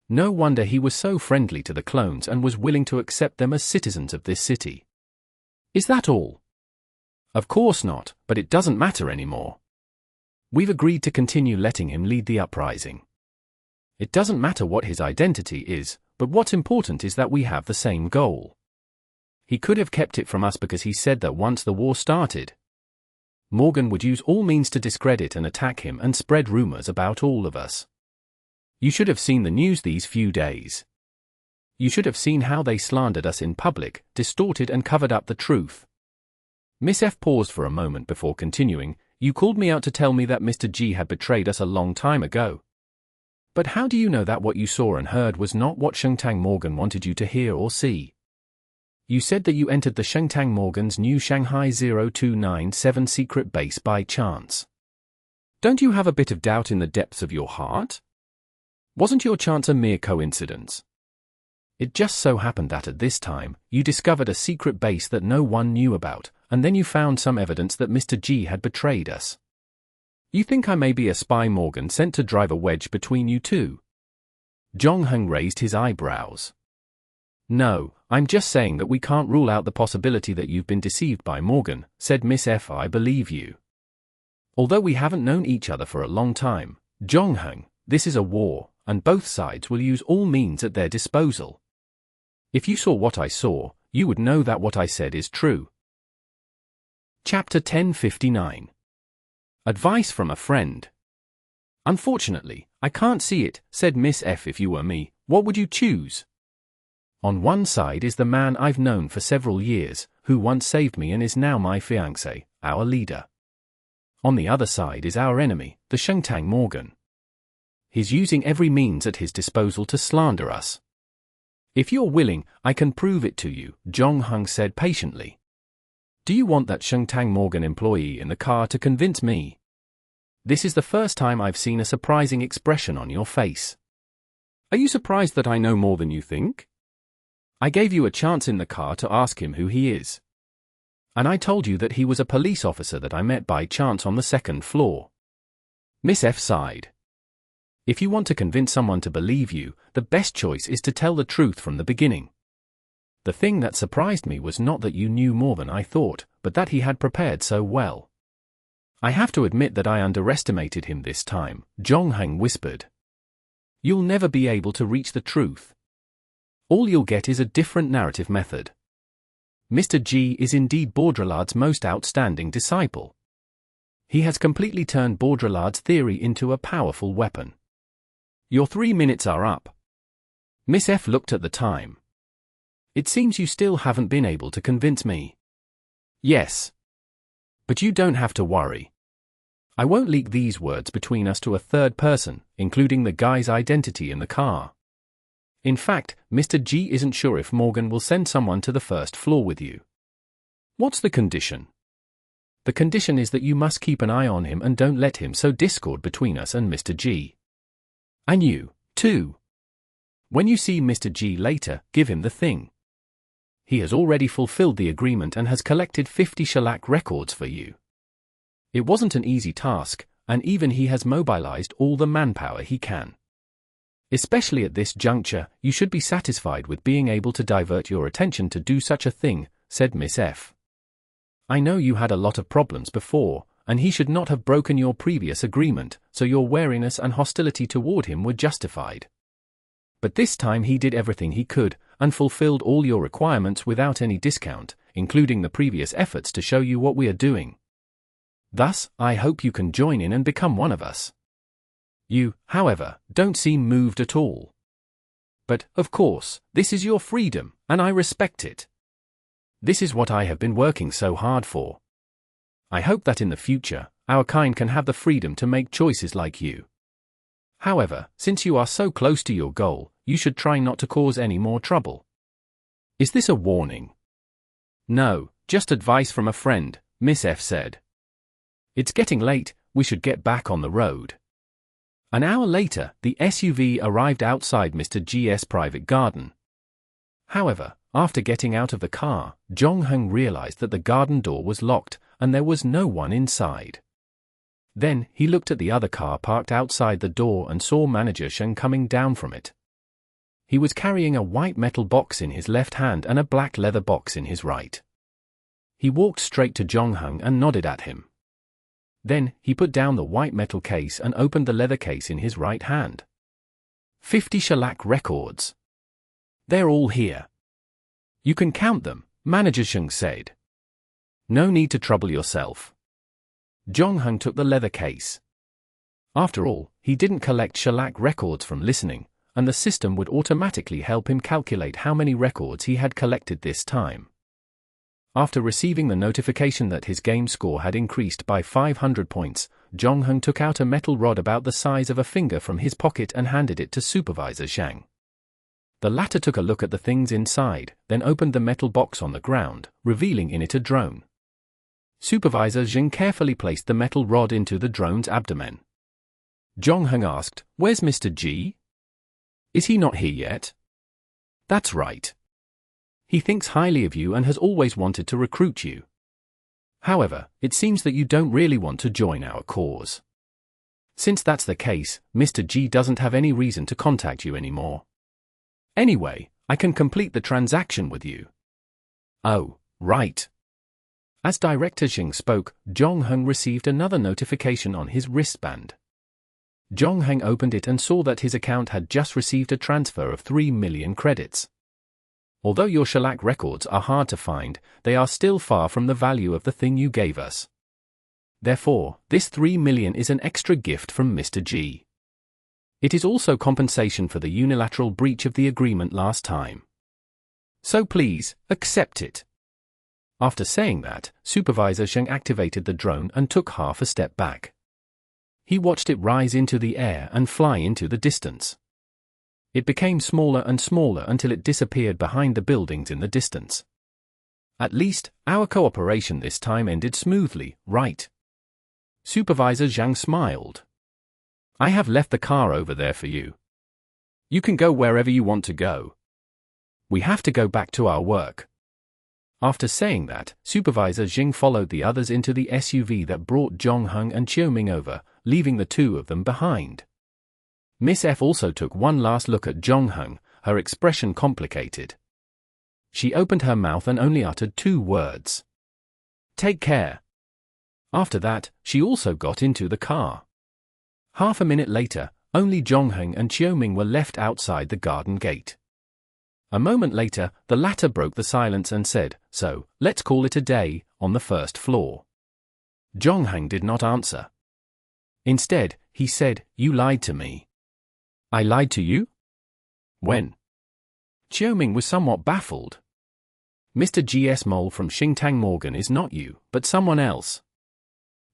No wonder he was so friendly to the clones and was willing to accept them as citizens of this city." "Is that all?" "Of course not, but it doesn't matter anymore. We've agreed to continue letting him lead the uprising. It doesn't matter what his identity is, but what's important is that we have the same goal. He could have kept it from us because he said that once the war started, Morgan would use all means to discredit and attack him and spread rumors about all of us. You should have seen the news these few days. You should have seen how they slandered us in public, distorted and covered up the truth." Miss F paused for a moment before continuing, "You called me out to tell me that Mr. G had betrayed us a long time ago. But how do you know that what you saw and heard was not what Shengtang Morgan wanted you to hear or see? You said that you entered the Shengtang Morgan's New Shanghai 0297 secret base by chance. Don't you have a bit of doubt in the depths of your heart? Wasn't your chance a mere coincidence? It just so happened that at this time, you discovered a secret base that no one knew about, and then you found some evidence that Mr. G had betrayed us. You think I may be a spy Morgan sent to drive a wedge between you two?" Zhongheng raised his eyebrows. "No, I'm just saying that we can't rule out the possibility that you've been deceived by Morgan," said Miss F. "I believe you. Although we haven't known each other for a long time, Zhongheng, this is a war, and both sides will use all means at their disposal. If you saw what I saw, you would know that what I said is true." Chapter 1059. Advice from a friend. "Unfortunately, I can't see it," said Miss F. "If you were me, what would you choose? On one side is the man I've known for several years, who once saved me and is now my fiancé, our leader. On the other side is our enemy, the Shengtang Morgan. He's using every means at his disposal to slander us. If you're willing, I can prove it to you," Zhongheng said patiently. "Do you want that Shengtang Morgan employee in the car to convince me? This is the first time I've seen a surprising expression on your face. Are you surprised that I know more than you think? I gave you a chance in the car to ask him who he is. And I told you that he was a police officer that I met by chance on the 2nd floor." Miss F sighed. "If you want to convince someone to believe you, the best choice is to tell the truth from the beginning. The thing that surprised me was not that you knew more than I thought, but that he had prepared so well. I have to admit that I underestimated him this time," Zhongheng whispered. "You'll never be able to reach the truth. All you'll get is a different narrative method. Mr. G is indeed Baudrillard's most outstanding disciple. He has completely turned Baudrillard's theory into a powerful weapon. Your 3 minutes are up. Miss F looked at the time. It seems you still haven't been able to convince me. Yes. But you don't have to worry. I won't leak these words between us to a third person, including the guy's identity in the car. In fact, Mr. G isn't sure if Morgan will send someone to the first floor with you. What's the condition? The condition is that you must keep an eye on him and don't let him sow discord between us and Mr. G. And you, too. When you see Mr. G later, give him the thing. He has already fulfilled the agreement and has collected 50 shellac records for you. It wasn't an easy task, and even he has mobilized all the manpower he can. Especially at this juncture, you should be satisfied with being able to divert your attention to do such a thing, said Miss F. I know you had a lot of problems before, and he should not have broken your previous agreement, so your wariness and hostility toward him were justified. But this time he did everything he could, and fulfilled all your requirements without any discount, including the previous efforts to show you what we are doing. Thus, I hope you can join in and become one of us. You, however, don't seem moved at all. But, of course, this is your freedom, and I respect it. This is what I have been working so hard for. I hope that in the future, our kind can have the freedom to make choices like you. However, since you are so close to your goal, you should try not to cause any more trouble. Is this a warning? No, just advice from a friend, Miss F said. It's getting late, we should get back on the road. An hour later, the SUV arrived outside Mr. G's private garden. However, after getting out of the car, Jong-Hung realized that the garden door was locked, and there was no one inside. Then, he looked at the other car parked outside the door and saw Manager Sheng coming down from it. He was carrying a white metal box in his left hand and a black leather box in his right. He walked straight to Jong-Hung and nodded at him. Then, he put down the white metal case and opened the leather case in his right hand. 50 shellac records. They're all here. You can count them, Manager Sheng said. No need to trouble yourself. Jong-Hung took the leather case. After all, he didn't collect shellac records from listening, and the system would automatically help him calculate how many records he had collected this time. After receiving the notification that his game score had increased by 500 points, Jong-Hung took out a metal rod about the size of a finger from his pocket and handed it to Supervisor Zhang. The latter took a look at the things inside, then opened the metal box on the ground, revealing in it a drone. Supervisor Zhang carefully placed the metal rod into the drone's abdomen. Jong-Hung asked, "Where's Mr. G? Is he not here yet?" "That's right. He thinks highly of you and has always wanted to recruit you. However, it seems that you don't really want to join our cause. Since that's the case, Mr. G doesn't have any reason to contact you anymore. Anyway, I can complete the transaction with you." "Oh, right." As Director Xing spoke, Jong-Hung received another notification on his wristband. Jong-Hung opened it and saw that his account had just received a transfer of 3 million credits. Although your shellac records are hard to find, they are still far from the value of the thing you gave us. Therefore, this 3 million is an extra gift from Mr. G. It is also compensation for the unilateral breach of the agreement last time. So please, accept it. After saying that, Supervisor Zheng activated the drone and took half a step back. He watched it rise into the air and fly into the distance. It became smaller and smaller until it disappeared behind the buildings in the distance. At least, our cooperation this time ended smoothly, right? Supervisor Zhang smiled. I have left the car over there for you. You can go wherever you want to go. We have to go back to our work. After saying that, Supervisor Zhang followed the others into the SUV that brought Jong-Hung and Qiuming over, leaving the two of them behind. Miss F also took one last look at Jong-Hung, her expression complicated. She opened her mouth and only uttered 2 words. Take care. After that, she also got into the car. Half a minute later, only Jong-Hung and Qiuming were left outside the garden gate. A moment later, the latter broke the silence and said, "So, let's call it a day, on the first floor." Zhonghang did not answer. Instead, he said, "You lied to me." "I lied to you? When?" Qiuming was somewhat baffled. "Mr. G.S. Mole from Xingtang Morgan is not you, but someone else.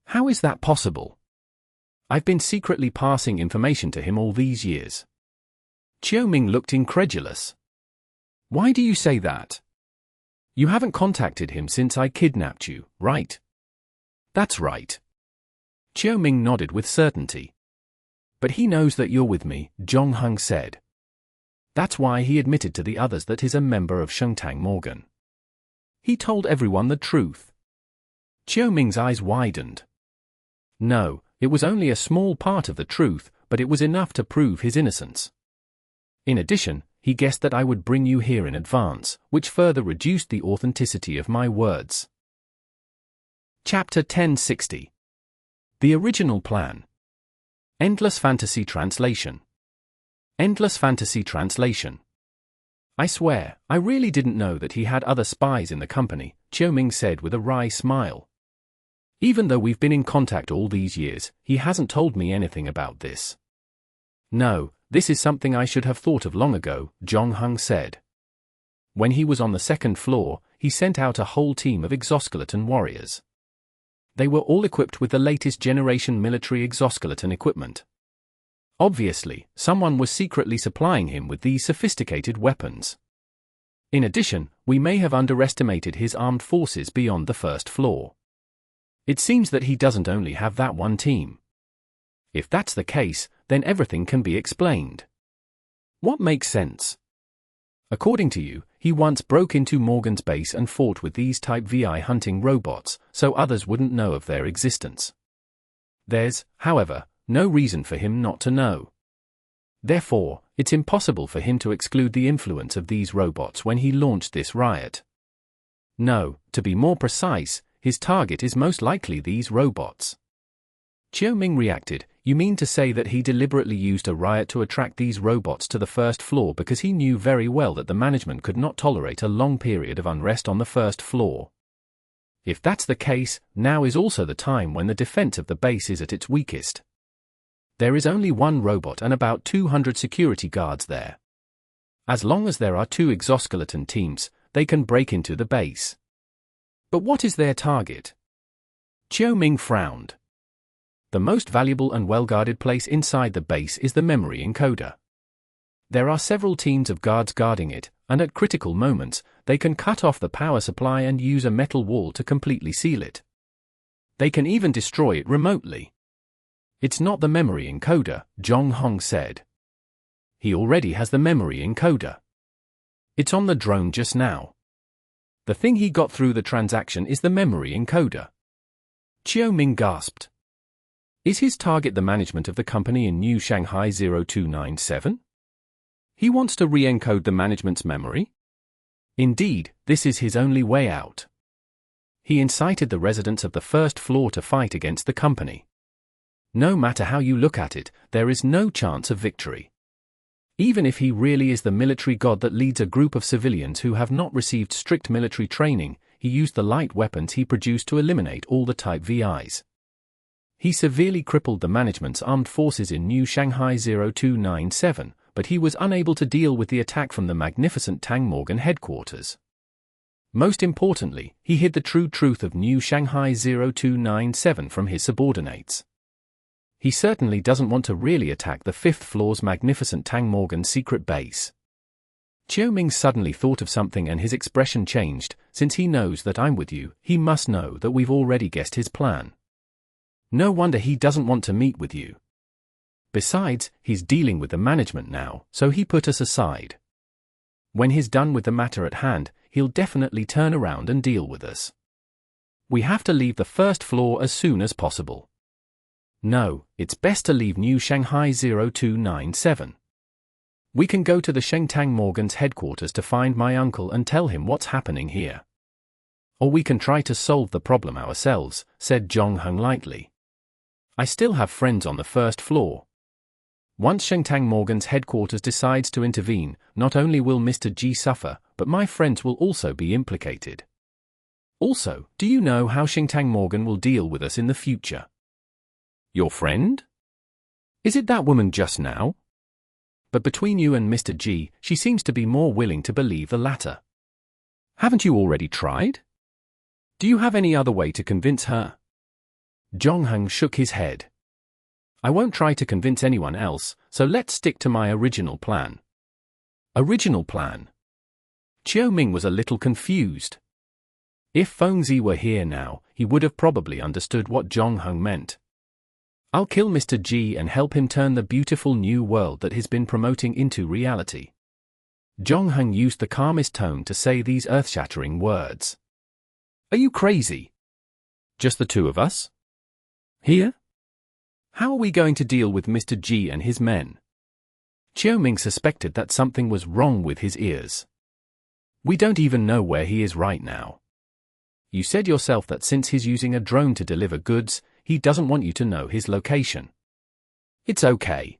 How is that possible? I've been secretly passing information to him all these years." Qiuming looked incredulous. "Why do you say that? You haven't contacted him since I kidnapped you, right?" "That's right." Qiuming nodded with certainty. "But he knows that you're with me," Zhonghang said. "That's why he admitted to the others that he's a member of Xingtang Morgan. He told everyone the truth." Qiuming's eyes widened. "No, it was only a small part of the truth, but it was enough to prove his innocence. In addition, he guessed that I would bring you here in advance, which further reduced the authenticity of my words." Chapter 1060. The Original Plan. Endless Fantasy Translation. Endless Fantasy Translation. "I swear, I really didn't know that he had other spies in the company," Qiuming said with a wry smile. "Even though we've been in contact all these years, he hasn't told me anything about this." "No, this is something I should have thought of long ago," Zhonghang said. "When he was on the second floor, he sent out a whole team of exoskeleton warriors. They were all equipped with the latest generation military exoskeleton equipment. Obviously, someone was secretly supplying him with these sophisticated weapons. In addition, we may have underestimated his armed forces beyond the first floor. It seems that he doesn't only have that one team. If that's the case, then everything can be explained. What makes sense? According to you, he once broke into Morgan's base and fought with these Type VI hunting robots, so others wouldn't know of their existence. There's, however, no reason for him not to know. Therefore, it's impossible for him to exclude the influence of these robots when he launched this riot. No, to be more precise, his target is most likely these robots." Qiuming reacted. "You mean to say that he deliberately used a riot to attract these robots to the first floor because he knew very well that the management could not tolerate a long period of unrest on the first floor? If that's the case, now is also the time when the defense of the base is at its weakest. There is only one robot and about 200 security guards there. As long as there are 2 exoskeleton teams, they can break into the base. But what is their target?" Qiuming frowned. "The most valuable and well-guarded place inside the base is the memory encoder. There are several teams of guards guarding it, and at critical moments, they can cut off the power supply and use a metal wall to completely seal it. They can even destroy it remotely." "It's not the memory encoder," Zhonghang said. "He already has the memory encoder. It's on the drone just now. The thing he got through the transaction is the memory encoder." Qiuming gasped. "Is his target the management of the company in New Shanghai 0297? He wants to re-encode the management's memory? Indeed, this is his only way out. He incited the residents of the first floor to fight against the company. No matter how you look at it, there is no chance of victory. Even if he really is the military god that leads a group of civilians who have not received strict military training, he used the light weapons he produced to eliminate all the Type VIs. He severely crippled the management's armed forces in New Shanghai 0297, but he was unable to deal with the attack from the magnificent Tang Morgan headquarters. Most importantly, he hid the true truth of New Shanghai 0297 from his subordinates. He certainly doesn't want to really attack the 5th floor's magnificent Tang Morgan secret base." Qiuming suddenly thought of something and his expression changed. "Since he knows that I'm with you, he must know that we've already guessed his plan. No wonder he doesn't want to meet with you. Besides, he's dealing with the management now, so he put us aside. When he's done with the matter at hand, he'll definitely turn around and deal with us. We have to leave the first floor as soon as possible. No, it's best to leave New Shanghai 0297. We can go to the Xingtang Morgan's headquarters to find my uncle and tell him what's happening here. Or we can try to solve the problem ourselves," said Zhonghang lightly. "I still have friends on the first floor." Once Shengtang Morgan's headquarters decides to intervene, not only will Mr. G suffer, but my friends will also be implicated. Also, do you know how Shengtang Morgan will deal with us in the future? Your friend? Is it that woman just now? But between you and Mr. G, she seems to be more willing to believe the latter. Haven't you already tried? Do you have any other way to convince her? Zhongheng shook his head. I won't try to convince anyone else, so let's stick to my original plan. Original plan? Chiao Ming was a little confused. If Fengzi were here now, he would have probably understood what Zhongheng meant. I'll kill Mr. G and help him turn the beautiful new world that he's been promoting into reality. Zhongheng used the calmest tone to say these earth-shattering words. Are you crazy? Just the two of us? Here? How are we going to deal with Mr. G and his men? Chiao Ming suspected that something was wrong with his ears. We don't even know where he is right now. You said yourself that since he's using a drone to deliver goods, he doesn't want you to know his location. It's okay.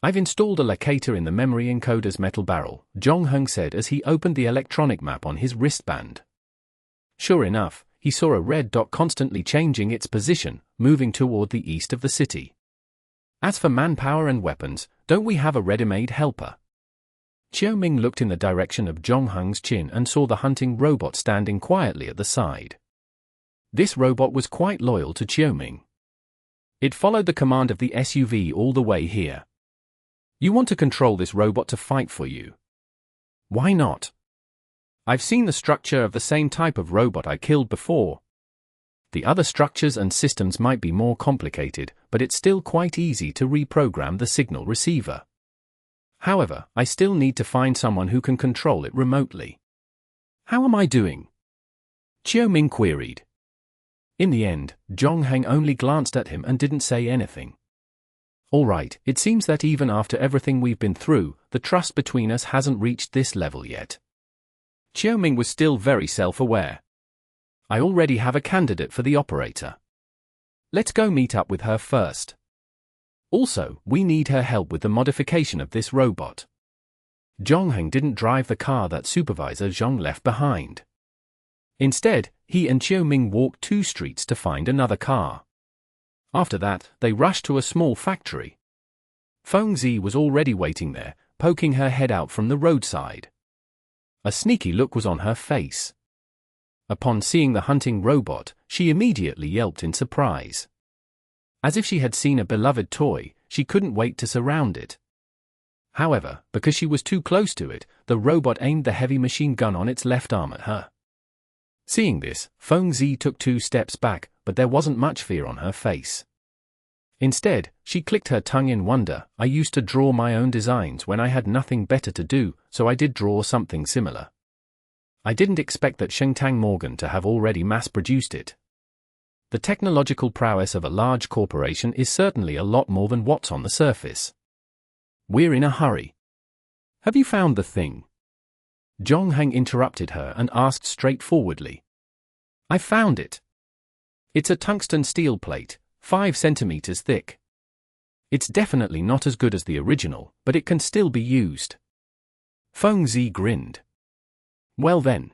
I've installed a locator in the memory encoder's metal barrel, Zhongheng said as he opened the electronic map on his wristband. Sure enough, he saw a red dot constantly changing its position, moving toward the east of the city. As for manpower and weapons, don't we have a ready-made helper? Chiao Ming looked in the direction of Zhongheng's chin and saw the hunting robot standing quietly at the side. This robot was quite loyal to Chiao Ming. It followed the command of the SUV all the way here. You want to control this robot to fight for you? Why not? I've seen the structure of the same type of robot I killed before. The other structures and systems might be more complicated, but it's still quite easy to reprogram the signal receiver. However, I still need to find someone who can control it remotely. How am I doing? Chiao Ming queried. In the end, Zhongheng only glanced at him and didn't say anything. All right, it seems that even after everything we've been through, the trust between us hasn't reached this level yet. Chiao Ming was still very self-aware. I already have a candidate for the operator. Let's go meet up with her first. Also, we need her help with the modification of this robot. Zhongheng didn't drive the car that Supervisor Zhong left behind. Instead, he and Chiao Ming walked 2 streets to find another car. After that, they rushed to a small factory. Fengzi was already waiting there, poking her head out from the roadside. A sneaky look was on her face. Upon seeing the hunting robot, she immediately yelped in surprise. As if she had seen a beloved toy, she couldn't wait to surround it. However, because she was too close to it, the robot aimed the heavy machine gun on its left arm at her. Seeing this, Fengzi took 2 steps back, but there wasn't much fear on her face. Instead, she clicked her tongue in wonder. I used to draw my own designs when I had nothing better to do, so I did draw something similar. I didn't expect that Shengtang Morgan to have already mass-produced it. The technological prowess of a large corporation is certainly a lot more than what's on the surface. We're in a hurry. Have you found the thing? Zhongheng interrupted her and asked straightforwardly. I found it. It's a tungsten steel plate, 5 centimeters thick. It's definitely not as good as the original, but it can still be used. Fengzi grinned. Well then.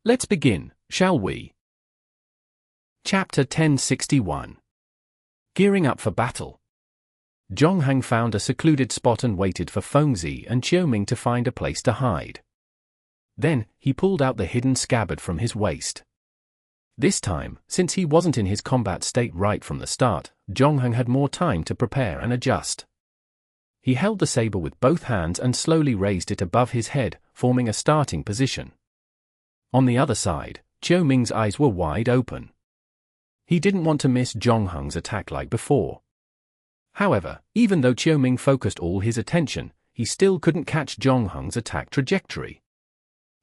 Let's begin, shall we? Chapter 1061. Gearing up for battle. Zhongheng found a secluded spot and waited for Fengzi and Chiao Ming to find a place to hide. Then, he pulled out the hidden scabbard from his waist. This time, since he wasn't in his combat state right from the start, Zhongheng had more time to prepare and adjust. He held the saber with both hands and slowly raised it above his head, forming a starting position. On the other side, Chiao Ming's eyes were wide open. He didn't want to miss Zhongheng's attack like before. However, even though Chiao Ming focused all his attention, he still couldn't catch Zhongheng's attack trajectory.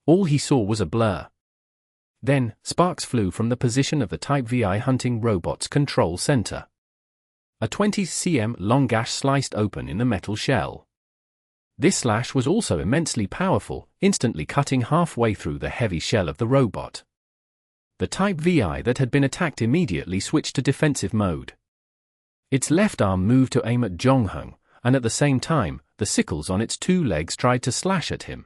All he saw was a blur. Then, sparks flew from the position of the Type VI hunting robot's control center. A 20 cm long gash sliced open in the metal shell. This slash was also immensely powerful, instantly cutting halfway through the heavy shell of the robot. The Type VI that had been attacked immediately switched to defensive mode. Its left arm moved to aim at Zhongheng, and at the same time, the sickles on its 2 legs tried to slash at him.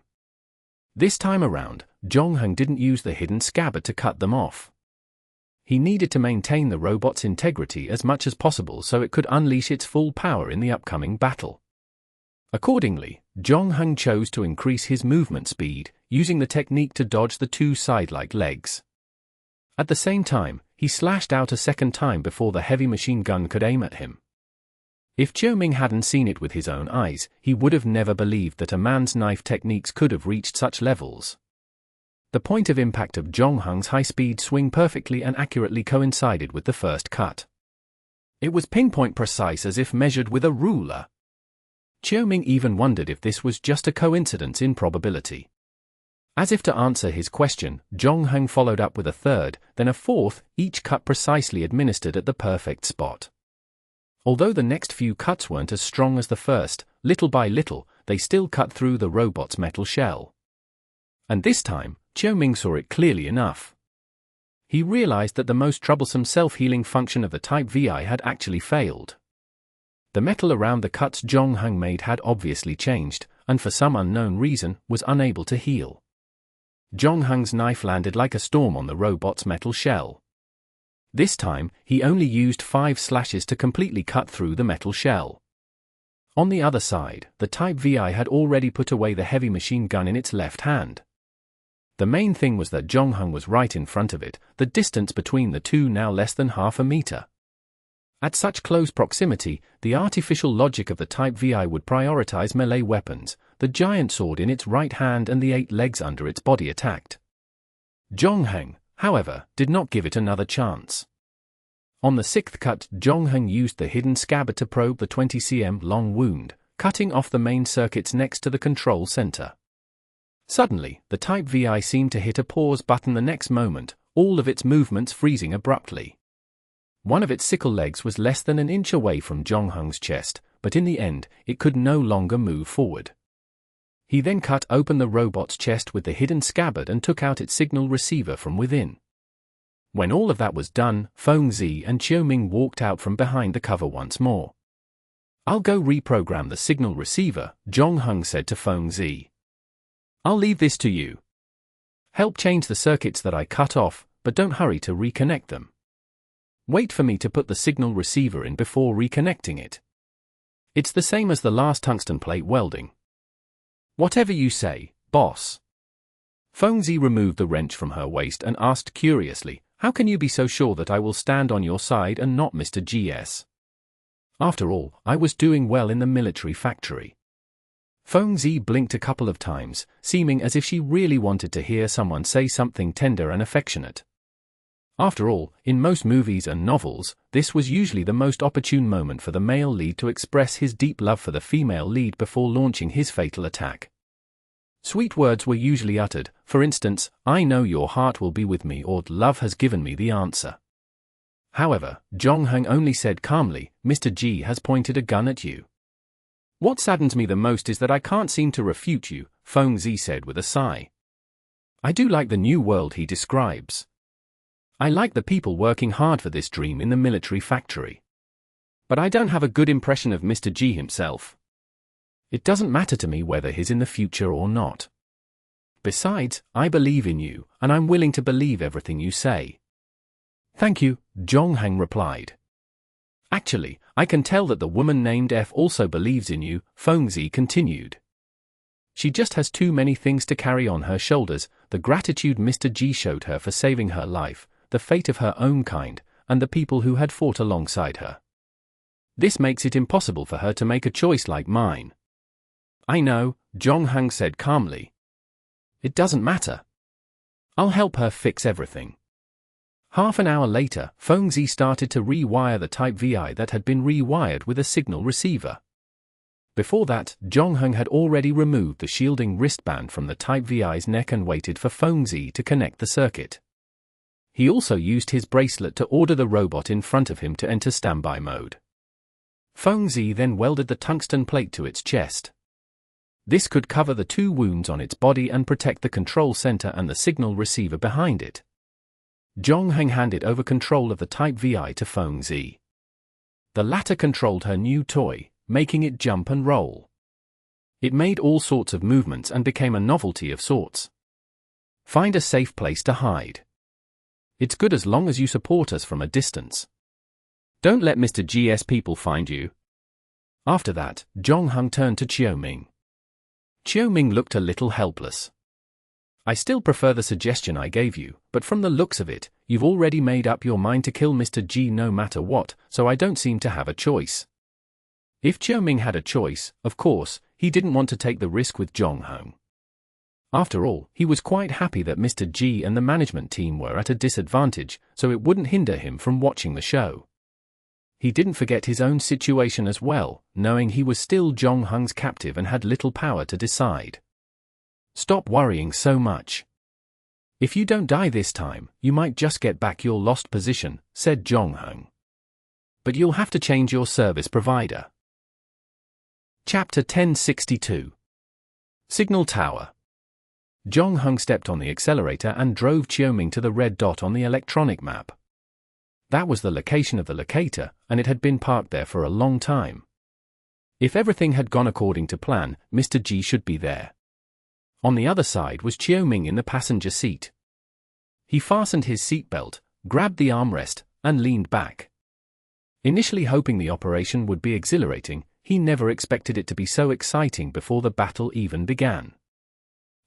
This time around, Jongheng didn't use the hidden scabbard to cut them off. He needed to maintain the robot's integrity as much as possible so it could unleash its full power in the upcoming battle. Accordingly, Jongheng chose to increase his movement speed, using the technique to dodge the 2 side-like legs. At the same time, he slashed out a second time before the heavy machine gun could aim at him. If Qiuming hadn't seen it with his own eyes, he would have never believed that a man's knife techniques could have reached such levels. The point of impact of Jongheng's high-speed swing perfectly and accurately coincided with the first cut. It was pinpoint precise as if measured with a ruler. Qiuming even wondered if this was just a coincidence in probability. As if to answer his question, Jongheng followed up with a third, then a fourth, each cut precisely administered at the perfect spot. Although the next few cuts weren't as strong as the first, little by little, they still cut through the robot's metal shell. And this time, Qiuming saw it clearly enough. He realized that the most troublesome self-healing function of the Type VI had actually failed. The metal around the cuts Jongheng made had obviously changed, and for some unknown reason, was unable to heal. Jongheng's knife landed like a storm on the robot's metal shell. This time, he only used 5 slashes to completely cut through the metal shell. On the other side, the Type VI had already put away the heavy machine gun in its left hand. The main thing was that Jongheng was right in front of it, the distance between the two now less than half a meter. At such close proximity, the artificial logic of the Type VI would prioritize melee weapons, the giant sword in its right hand and the 8 legs under its body attacked. Jongheng, however, did not give it another chance. On the 6th cut, Jongheng used the hidden scabbard to probe the 20 cm long wound, cutting off the main circuits next to the control center. Suddenly, the Type VI seemed to hit a pause button the next moment, all of its movements freezing abruptly. One of its sickle legs was less than an inch away from Jongheng's chest, but in the end, it could no longer move forward. He then cut open the robot's chest with the hidden scabbard and took out its signal receiver from within. When all of that was done, Fengzi and Qiuming walked out from behind the cover once more. "I'll go reprogram the signal receiver," Jongheng said to Fengzi. "I'll leave this to you. Help change the circuits that I cut off, but don't hurry to reconnect them. Wait for me to put the signal receiver in before reconnecting it. It's the same as the last tungsten plate welding." "Whatever you say, boss." Fengzi removed the wrench from her waist and asked curiously, "How can you be so sure that I will stand on your side and not Mr. GS? After all, I was doing well in the military factory." Fengzi blinked a couple of times, seeming as if she really wanted to hear someone say something tender and affectionate. After all, in most movies and novels, this was usually the most opportune moment for the male lead to express his deep love for the female lead before launching his fatal attack. Sweet words were usually uttered, for instance, "I know your heart will be with me," or "Love has given me the answer." However, Jongheng only said calmly, "Mr. G has pointed a gun at you." "What saddens me the most is that I can't seem to refute you," Fengzi said with a sigh. "I do like the new world he describes. I like the people working hard for this dream in the military factory. But I don't have a good impression of Mr. G himself. It doesn't matter to me whether he's in the future or not. Besides, I believe in you, and I'm willing to believe everything you say." "Thank you," Jongheng replied. "Actually, I can tell that the woman named F also believes in you," Fengzi continued. "She just has too many things to carry on her shoulders, the gratitude Mr. G showed her for saving her life, the fate of her own kind, and the people who had fought alongside her. This makes it impossible for her to make a choice like mine." "I know," Jongheng said calmly. "It doesn't matter. I'll help her fix everything." Half an hour later, Fengzi started to rewire the Type VI that had been rewired with a signal receiver. Before that, Jongheng had already removed the shielding wristband from the Type VI's neck and waited for Fengzi to connect the circuit. He also used his bracelet to order the robot in front of him to enter standby mode. Fengzi then welded the tungsten plate to its chest. This could cover the 2 wounds on its body and protect the control center and the signal receiver behind it. Jongheng handed over control of the Type VI to Fengzi. The latter controlled her new toy, making it jump and roll. It made all sorts of movements and became a novelty of sorts. Find a safe place to hide. It's good as long as you support us from a distance. Don't let Mr. GS people find you. After that, Zhongheng turned to Qiuming. Qiuming looked a little helpless. I still prefer the suggestion I gave you, but from the looks of it, you've already made up your mind to kill Mr. G no matter what, so I don't seem to have a choice. If Qiuming had a choice, of course, he didn't want to take the risk with Zhongheng. After all, he was quite happy that Mr. G and the management team were at a disadvantage, so it wouldn't hinder him from watching the show. He didn't forget his own situation as well, knowing he was still Zhongheng's captive and had little power to decide. Stop worrying so much. If you don't die this time, you might just get back your lost position, said Zhongheng. But you'll have to change your service provider. Chapter 1062. Signal Tower. Zhongheng stepped on the accelerator and drove Qiuming to the red dot on the electronic map. That was the location of the locator, and it had been parked there for a long time. If everything had gone according to plan, Mr. G should be there. On the other side was Qiuming in the passenger seat. He fastened his seatbelt, grabbed the armrest, and leaned back. Initially hoping the operation would be exhilarating, he never expected it to be so exciting before the battle even began.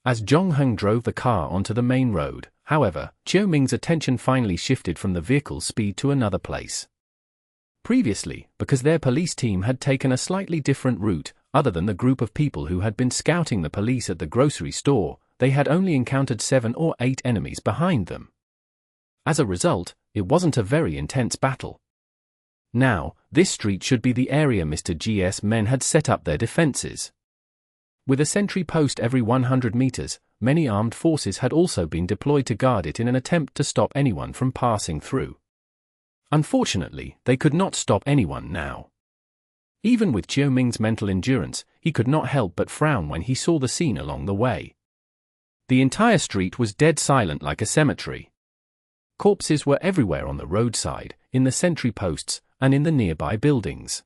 As Zhongheng drove the car onto the main road, however, Qiuming's attention finally shifted from the vehicle's speed to another place. Previously, because their police team had taken a slightly different route, other than the group of people who had been scouting the police at the grocery store, they had only encountered 7 or 8 enemies behind them. As a result, it wasn't a very intense battle. Now, this street should be the area Mr. GS men had set up their defenses. With a sentry post every 100 meters, many armed forces had also been deployed to guard it in an attempt to stop anyone from passing through. Unfortunately, they could not stop anyone now. Even with Qiuming's mental endurance, he could not help but frown when he saw the scene along the way. The entire street was dead silent like a cemetery. Corpses were everywhere on the roadside, in the sentry posts, and in the nearby buildings.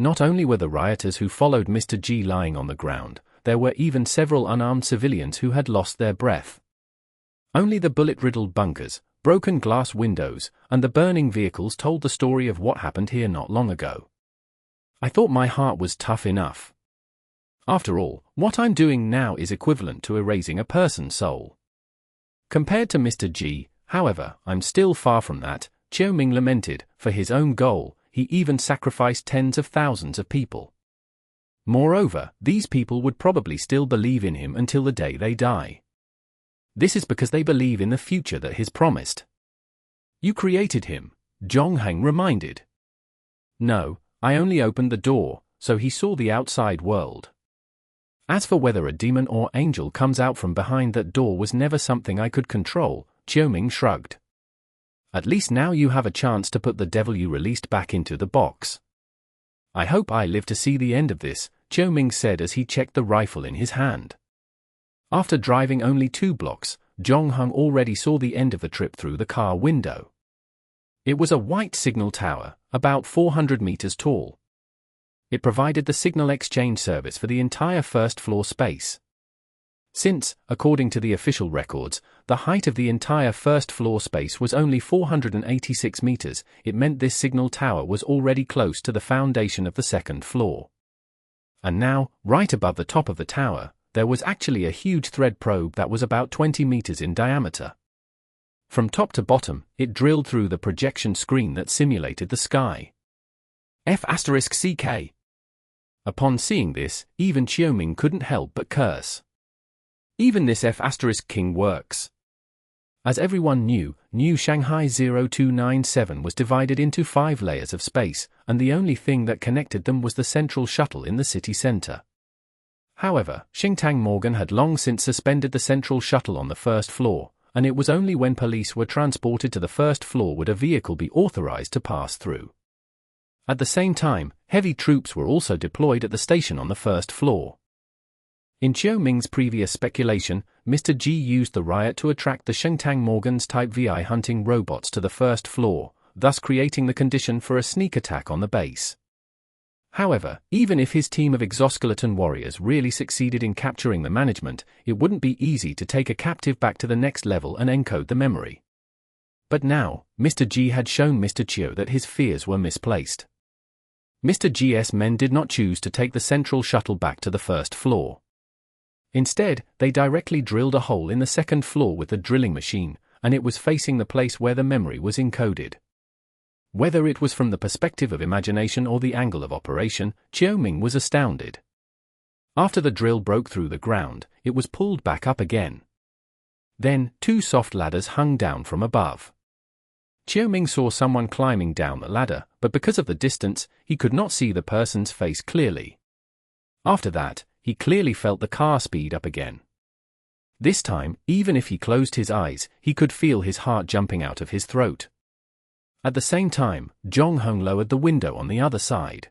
Not only were the rioters who followed Mr. G lying on the ground, there were even several unarmed civilians who had lost their breath. Only the bullet-riddled bunkers, broken glass windows, and the burning vehicles told the story of what happened here not long ago. I thought my heart was tough enough. After all, what I'm doing now is equivalent to erasing a person's soul. Compared to Mr. G, however, I'm still far from that, Qiuming lamented. For his own goal, he even sacrificed tens of thousands of people. Moreover, these people would probably still believe in him until the day they die. This is because they believe in the future that he's promised. You created him, Zhongheng reminded. No, I only opened the door, so he saw the outside world. As for whether a demon or angel comes out from behind that door was never something I could control, Qiuming shrugged. At least now you have a chance to put the devil you released back into the box. I hope I live to see the end of this, Qiuming said as he checked the rifle in his hand. After driving only 2 blocks, Zhongheng already saw the end of the trip through the car window. It was a white signal tower, about 400 meters tall. It provided the signal exchange service for the entire first-floor space. Since, according to the official records, the height of the entire first-floor space was only 486 meters, it meant this signal tower was already close to the foundation of the second floor. And now, right above the top of the tower, there was actually a huge thread probe that was about 20 meters in diameter. From top to bottom, it drilled through the projection screen that simulated the sky. F***CK. Upon seeing this, even Qiuming couldn't help but curse. Even this F***king works. As everyone knew, New Shanghai 0297 was divided into 5 layers of space, and the only thing that connected them was the central shuttle in the city center. However, Xingtang Morgan had long since suspended the central shuttle on the first floor, and it was only when police were transported to the first floor would a vehicle be authorized to pass through. At the same time, heavy troops were also deployed at the station on the first floor. In Qiuming's previous speculation, Mr. G used the riot to attract the Xingtang Morgan's Type VI hunting robots to the first floor, thus creating the condition for a sneak attack on the base. However, even if his team of exoskeleton warriors really succeeded in capturing the management, it wouldn't be easy to take a captive back to the next level and encode the memory. But now, Mr. G had shown Mr. Chio that his fears were misplaced. Mr. G's men did not choose to take the central shuttle back to the first floor. Instead, they directly drilled a hole in the second floor with the drilling machine, and it was facing the place where the memory was encoded. Whether it was from the perspective of imagination or the angle of operation, Chiao-Ming was astounded. After the drill broke through the ground, it was pulled back up again. Then, two soft ladders hung down from above. Chiao-Ming saw someone climbing down the ladder, but because of the distance, he could not see the person's face clearly. After that, he clearly felt the car speed up again. This time, even if he closed his eyes, he could feel his heart jumping out of his throat. At the same time, Jong-Hung lowered the window on the other side.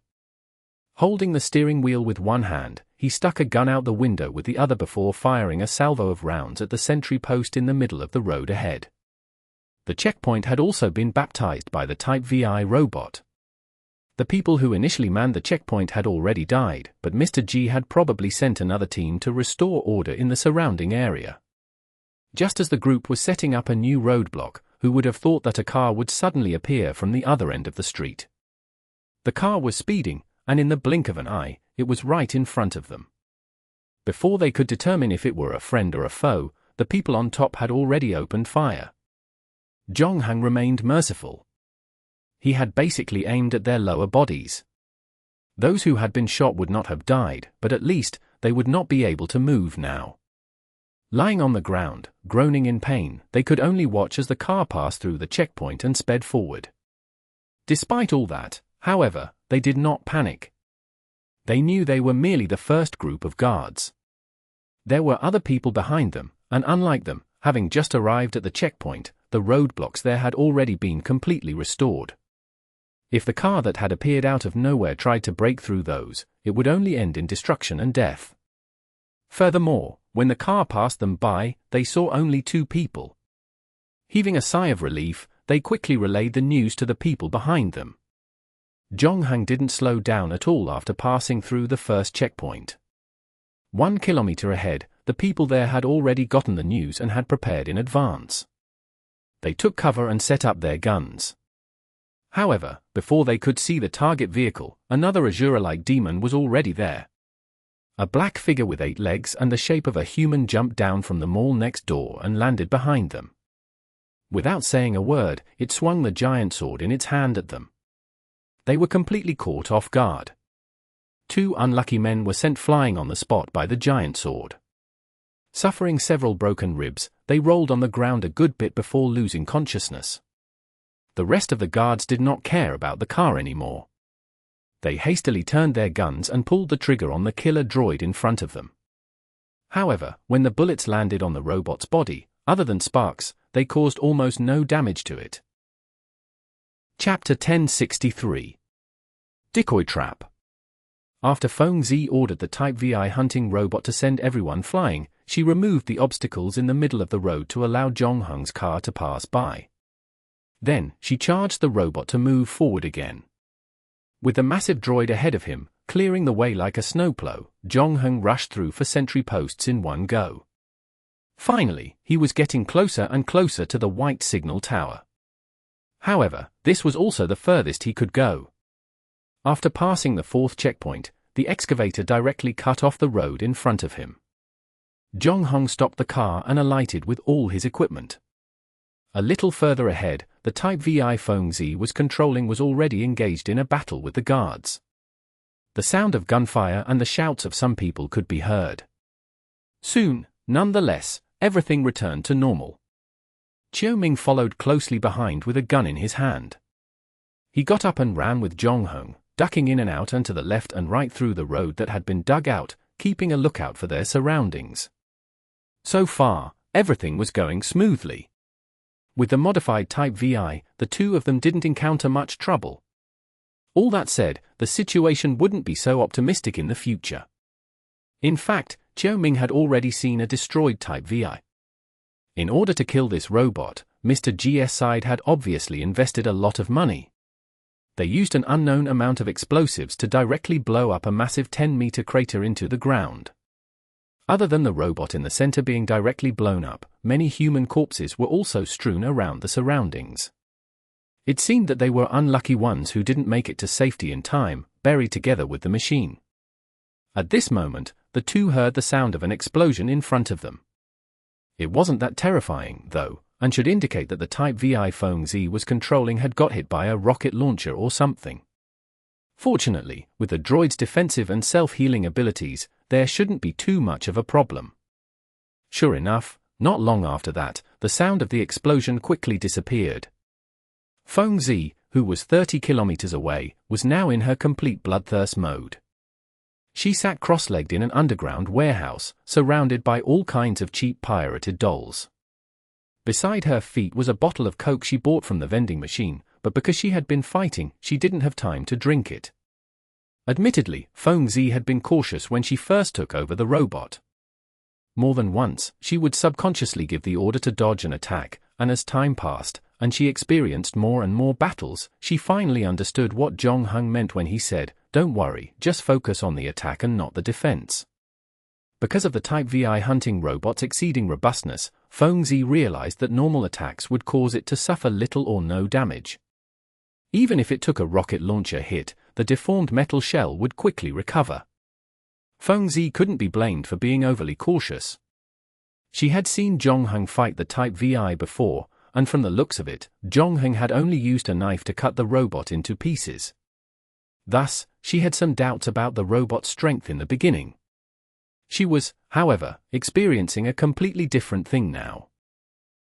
Holding the steering wheel with one hand, he stuck a gun out the window with the other before firing a salvo of rounds at the sentry post in the middle of the road ahead. The checkpoint had also been baptized by the Type VI robot. The people who initially manned the checkpoint had already died, but Mr. G had probably sent another team to restore order in the surrounding area. Just as the group was setting up a new roadblock, who would have thought that a car would suddenly appear from the other end of the street? The car was speeding, and in the blink of an eye, it was right in front of them. Before they could determine if it were a friend or a foe, the people on top had already opened fire. Jong-Hung remained merciful. He had basically aimed at their lower bodies. Those who had been shot would not have died, but at least, they would not be able to move now. Lying on the ground, groaning in pain, they could only watch as the car passed through the checkpoint and sped forward. Despite all that, however, they did not panic. They knew they were merely the first group of guards. There were other people behind them, and unlike them, having just arrived at the checkpoint, the roadblocks there had already been completely restored. If the car that had appeared out of nowhere tried to break through those, it would only end in destruction and death. Furthermore, when the car passed them by, they saw only two people. Heaving a sigh of relief, they quickly relayed the news to the people behind them. Jong-Hung didn't slow down at all after passing through the first checkpoint. 1 kilometer ahead, the people there had already gotten the news and had prepared in advance. They took cover and set up their guns. However, before they could see the target vehicle, another Azura-like demon was already there. A black figure with 8 legs and the shape of a human jumped down from the mall next door and landed behind them. Without saying a word, it swung the giant sword in its hand at them. They were completely caught off guard. 2 unlucky men were sent flying on the spot by the giant sword. Suffering several broken ribs, they rolled on the ground a good bit before losing consciousness. The rest of the guards did not care about the car anymore. They hastily turned their guns and pulled the trigger on the killer droid in front of them. However, when the bullets landed on the robot's body, other than sparks, they caused almost no damage to it. Chapter 1063. Decoy Trap. After Feng Zi ordered the Type VI hunting robot to send everyone flying, she removed the obstacles in the middle of the road to allow Jong-Hung's car to pass by. Then, she charged the robot to move forward again. With the massive droid ahead of him, clearing the way like a snowplow, Jong-Hung rushed through for sentry posts in one go. Finally, he was getting closer and closer to the white signal tower. However, this was also the furthest he could go. After passing the 4th checkpoint, the excavator directly cut off the road in front of him. Jong-Hung stopped the car and alighted with all his equipment. A little further ahead, the Type VI Feng Zi was controlling was already engaged in a battle with the guards. The sound of gunfire and the shouts of some people could be heard. Soon, nonetheless, everything returned to normal. Chiao-Ming followed closely behind with a gun in his hand. He got up and ran with Jong-Hung, ducking in and out and to the left and right through the road that had been dug out, keeping a lookout for their surroundings. So far, everything was going smoothly. With the modified Type VI, the two of them didn't encounter much trouble. All that said, the situation wouldn't be so optimistic in the future. In fact, Chiao-Ming had already seen a destroyed Type VI. In order to kill this robot, Mr. G's side had obviously invested a lot of money. They used an unknown amount of explosives to directly blow up a massive 10-meter crater into the ground. Other than the robot in the center being directly blown up, many human corpses were also strewn around the surroundings. It seemed that they were unlucky ones who didn't make it to safety in time, buried together with the machine. At this moment, the two heard the sound of an explosion in front of them. It wasn't that terrifying, though, and should indicate that the Type VI Feng Z was controlling had got hit by a rocket launcher or something. Fortunately, with the droid's defensive and self-healing abilities, there shouldn't be too much of a problem. Sure enough, not long after that, the sound of the explosion quickly disappeared. Feng Z, who was 30 kilometers away, was now in her complete bloodthirst mode. She sat cross-legged in an underground warehouse, surrounded by all kinds of cheap pirated dolls. Beside her feet was a bottle of Coke she bought from the vending machine, but because she had been fighting, she didn't have time to drink it. Admittedly, Feng Z had been cautious when she first took over the robot. More than once, she would subconsciously give the order to dodge an attack, and as time passed, and she experienced more and more battles, she finally understood what Zhong Heng meant when he said, "Don't worry, just focus on the attack and not the defense." Because of the Type VI hunting robot's exceeding robustness, Feng Z realized that normal attacks would cause it to suffer little or no damage. Even if it took a rocket launcher hit, the deformed metal shell would quickly recover. Feng Z couldn't be blamed for being overly cautious. She had seen Zhong Heng fight the Type VI before, and from the looks of it, Zhong Heng had only used a knife to cut the robot into pieces. Thus, she had some doubts about the robot's strength in the beginning. She was, however, experiencing a completely different thing now.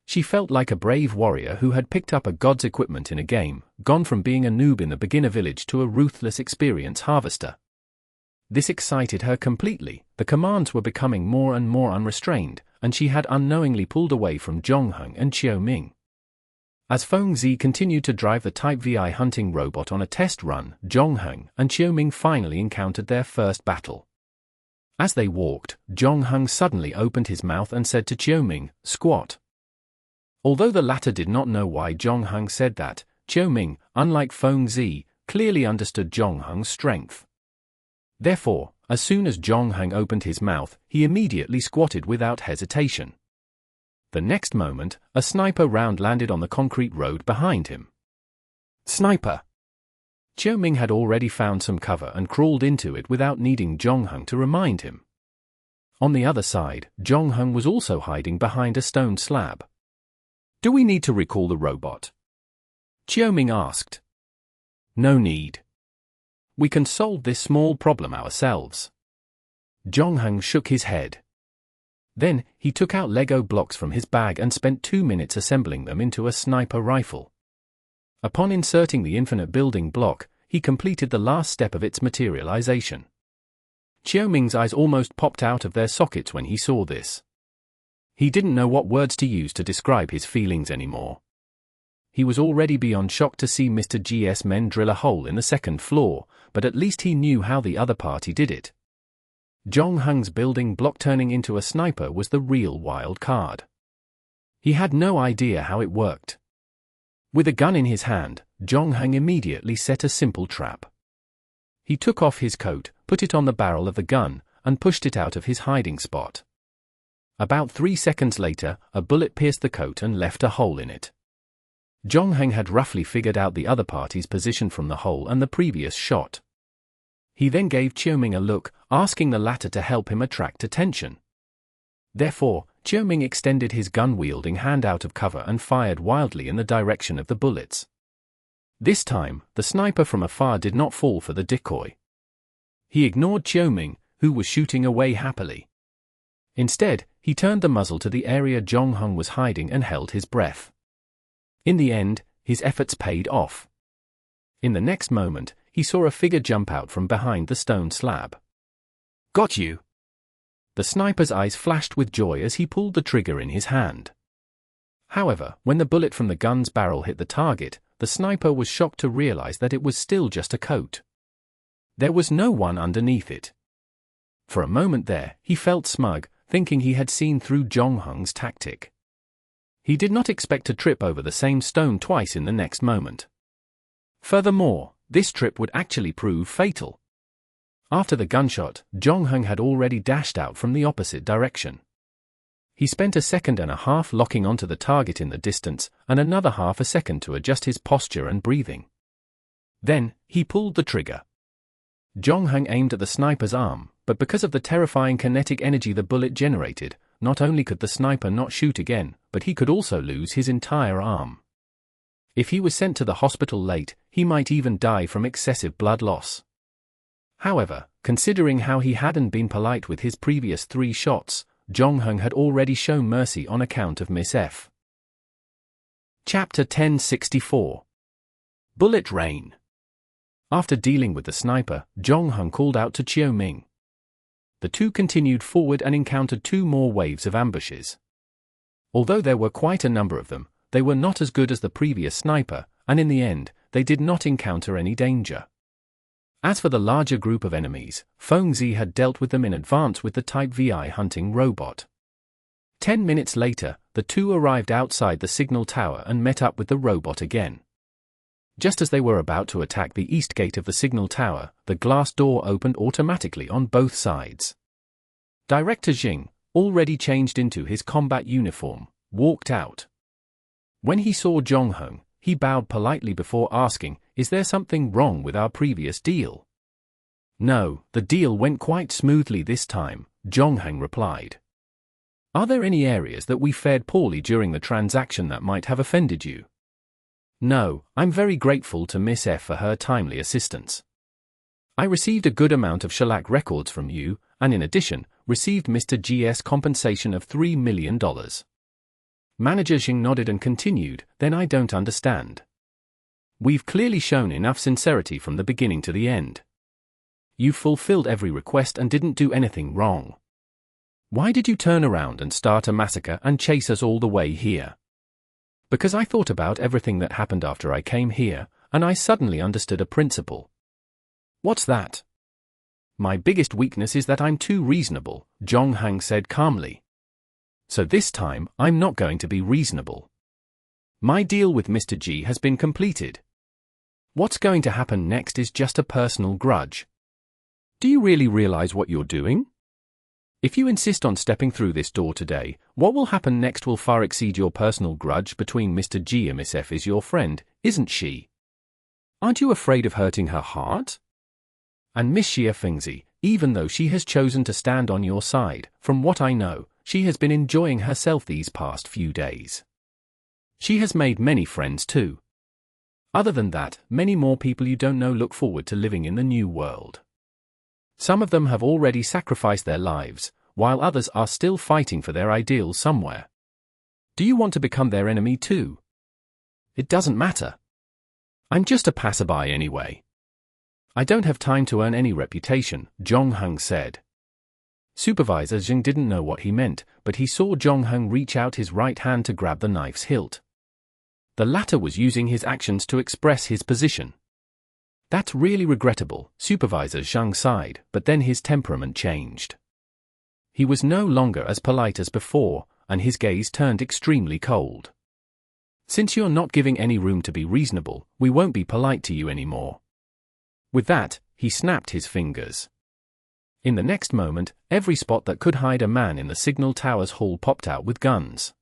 She felt like a brave warrior who had picked up a god's equipment in a game, gone from being a noob in the beginner village to a ruthless experience harvester. This excited her completely. The commands were becoming more and more unrestrained, and she had unknowingly pulled away from Zhong Heng and Qiao Ming. As Feng Z continued to drive the Type VI hunting robot on a test run, Zhong Heng and Qiao Ming finally encountered their first battle. As they walked, Zhong Heng suddenly opened his mouth and said to Qiao Ming, "Squat." Although the latter did not know why Zhong Heng said that, Qiao Ming, unlike Feng Z, clearly understood Zhong Heng's strength. Therefore, as soon as Zhong Heng opened his mouth, he immediately squatted without hesitation. The next moment, a sniper round landed on the concrete road behind him. Sniper! Qiao Ming had already found some cover and crawled into it without needing Zhong Heng to remind him. On the other side, Zhong Heng was also hiding behind a stone slab. "Do we need to recall the robot?" Qiao Ming asked. "No need. We can solve this small problem ourselves." Zhong Heng shook his head. Then, he took out Lego blocks from his bag and spent 2 minutes assembling them into a sniper rifle. Upon inserting the infinite building block, he completed the last step of its materialization. Qiao Ming's eyes almost popped out of their sockets when he saw this. He didn't know what words to use to describe his feelings anymore. He was already beyond shocked to see Mr. G's men drill a hole in the second floor, but at least he knew how the other party did it. Zhong Heng's building block turning into a sniper was the real wild card. He had no idea how it worked. With a gun in his hand, Zhong Heng immediately set a simple trap. He took off his coat, put it on the barrel of the gun, and pushed it out of his hiding spot. About 3 seconds later, a bullet pierced the coat and left a hole in it. Zhong Heng had roughly figured out the other party's position from the hole and the previous shot. He then gave Qiao Ming a look, asking the latter to help him attract attention. Therefore, Qiao Ming extended his gun-wielding hand out of cover and fired wildly in the direction of the bullets. This time, the sniper from afar did not fall for the decoy. He ignored Qiao Ming, who was shooting away happily. Instead, he turned the muzzle to the area Zhong Heng was hiding and held his breath. In the end, his efforts paid off. In the next moment, he saw a figure jump out from behind the stone slab. "Got you!" The sniper's eyes flashed with joy as he pulled the trigger in his hand. However, when the bullet from the gun's barrel hit the target, the sniper was shocked to realize that it was still just a coat. There was no one underneath it. For a moment there, he felt smug, thinking he had seen through Zhong Heng's tactic. He did not expect to trip over the same stone twice in the next moment. Furthermore, this trip would actually prove fatal. After the gunshot, Jong-hung had already dashed out from the opposite direction. He spent a second and a half locking onto the target in the distance, and another half a second to adjust his posture and breathing. Then, he pulled the trigger. Jong-hung aimed at the sniper's arm, but because of the terrifying kinetic energy the bullet generated, not only could the sniper not shoot again, but he could also lose his entire arm. If he was sent to the hospital late, he might even die from excessive blood loss. However, considering how he hadn't been polite with his previous 3 shots, Jong-hung had already shown mercy on account of Miss F. Chapter 1064. Bullet Rain. After dealing with the sniper, Jong-hung called out to Chiu-ming. The two continued forward and encountered 2 more waves of ambushes. Although there were quite a number of them, they were not as good as the previous sniper, and in the end, they did not encounter any danger. As for the larger group of enemies, Feng-zi had dealt with them in advance with the Type VI hunting robot. 10 minutes later, the two arrived outside the signal tower and met up with the robot again. Just as they were about to attack the east gate of the signal tower, the glass door opened automatically on both sides. Director Jing, already changed into his combat uniform, walked out. When he saw Jong-hung, he bowed politely before asking, "Is there something wrong with our previous deal?" "No, the deal went quite smoothly this time," Jong-hung replied. "Are there any areas that we fared poorly during the transaction that might have offended you?" "No, I'm very grateful to Miss F for her timely assistance. I received a good amount of shellac records from you, and in addition, received Mr. G's compensation of $3 million. Manager Jing nodded and continued, "Then I don't understand. We've clearly shown enough sincerity from the beginning to the end. You've fulfilled every request and didn't do anything wrong. Why did you turn around and start a massacre and chase us all the way here?" "Because I thought about everything that happened after I came here, and I suddenly understood a principle." "What's that?" "My biggest weakness is that I'm too reasonable," Jong-hung said calmly. "So this time, I'm not going to be reasonable. My deal with Mr. G has been completed. What's going to happen next is just a personal grudge. Do you really realize what you're doing? If you insist on stepping through this door today, what will happen next will far exceed your personal grudge between Mr. G and Miss F is your friend, isn't she? Aren't you afraid of hurting her heart? And Miss Xia Fengzi, even though she has chosen to stand on your side, from what I know, she has been enjoying herself these past few days. She has made many friends too. Other than that, many more people you don't know look forward to living in the new world. Some of them have already sacrificed their lives, while others are still fighting for their ideals somewhere. Do you want to become their enemy too? It doesn't matter. I'm just a passerby anyway. I don't have time to earn any reputation," Jong-hung said. Supervisor Jing didn't know what he meant, but he saw Jong-hung reach out his right hand to grab the knife's hilt. The latter was using his actions to express his position. "That's really regrettable," Supervisor Zhang sighed, but then his temperament changed. He was no longer as polite as before, and his gaze turned extremely cold. "Since you're not giving any room to be reasonable, we won't be polite to you anymore." With that, he snapped his fingers. In the next moment, every spot that could hide a man in the signal tower's hall popped out with guns.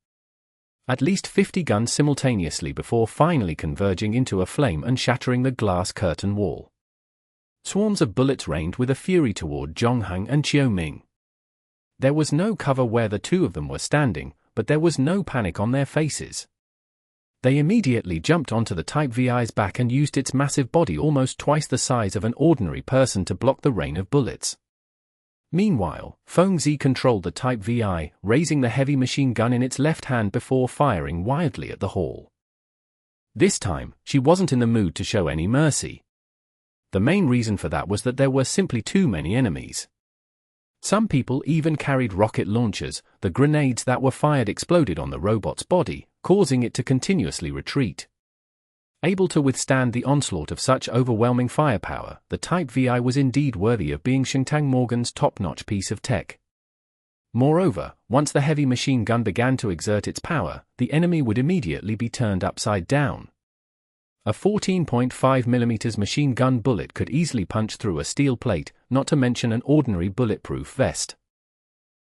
At least 50 guns simultaneously before finally converging into a flame and shattering the glass curtain wall. Swarms of bullets rained with a fury toward Jong-hung and Chiu-ming. There was no cover where the two of them were standing, but there was no panic on their faces. They immediately jumped onto the Type VI's back and used its massive body almost twice the size of an ordinary person to block the rain of bullets. Meanwhile, Feng-zi controlled the Type VI, raising the heavy machine gun in its left hand before firing wildly at the hall. This time, she wasn't in the mood to show any mercy. The main reason for that was that there were simply too many enemies. Some people even carried rocket launchers. The grenades that were fired exploded on the robot's body, causing it to continuously retreat. Able to withstand the onslaught of such overwhelming firepower, the Type VI was indeed worthy of being Xingtang Morgan's top-notch piece of tech. Moreover, once the heavy machine gun began to exert its power, the enemy would immediately be turned upside down. A 14.5mm machine gun bullet could easily punch through a steel plate, not to mention an ordinary bulletproof vest.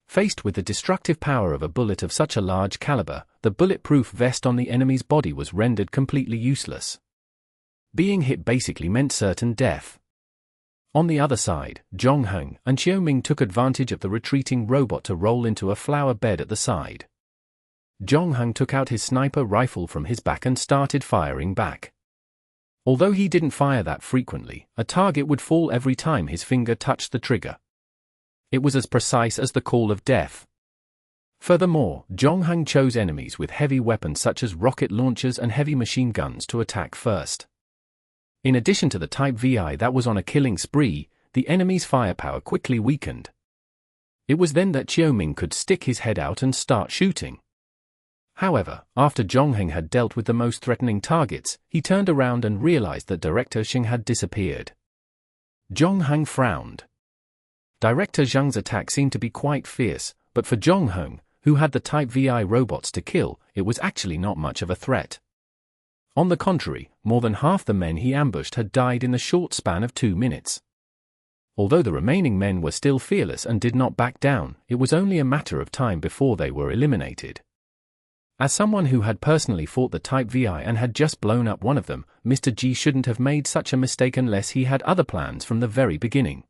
Faced with the destructive power of a bullet of such a large caliber, the bulletproof vest on the enemy's body was rendered completely useless. Being hit basically meant certain death. On the other side, Zhongheng and Xiaoming took advantage of the retreating robot to roll into a flower bed at the side. Zhongheng took out his sniper rifle from his back and started firing back. Although he didn't fire that frequently, a target would fall every time his finger touched the trigger. It was as precise as the call of death. Furthermore, Zhongheng chose enemies with heavy weapons such as rocket launchers and heavy machine guns to attack first. In addition to the Type VI that was on a killing spree, the enemy's firepower quickly weakened. It was then that Xiaoming could stick his head out and start shooting. However, after Zhongheng had dealt with the most threatening targets, he turned around and realized that Director Xing had disappeared. Zhongheng frowned. Director Zhang's attack seemed to be quite fierce, but for Zhongheng, who had the Type VI robots to kill, it was actually not much of a threat. On the contrary, more than half the men he ambushed had died in the short span of 2 minutes. Although the remaining men were still fearless and did not back down, it was only a matter of time before they were eliminated. As someone who had personally fought the Type VI and had just blown up one of them, Mr. G shouldn't have made such a mistake unless he had other plans from the very beginning.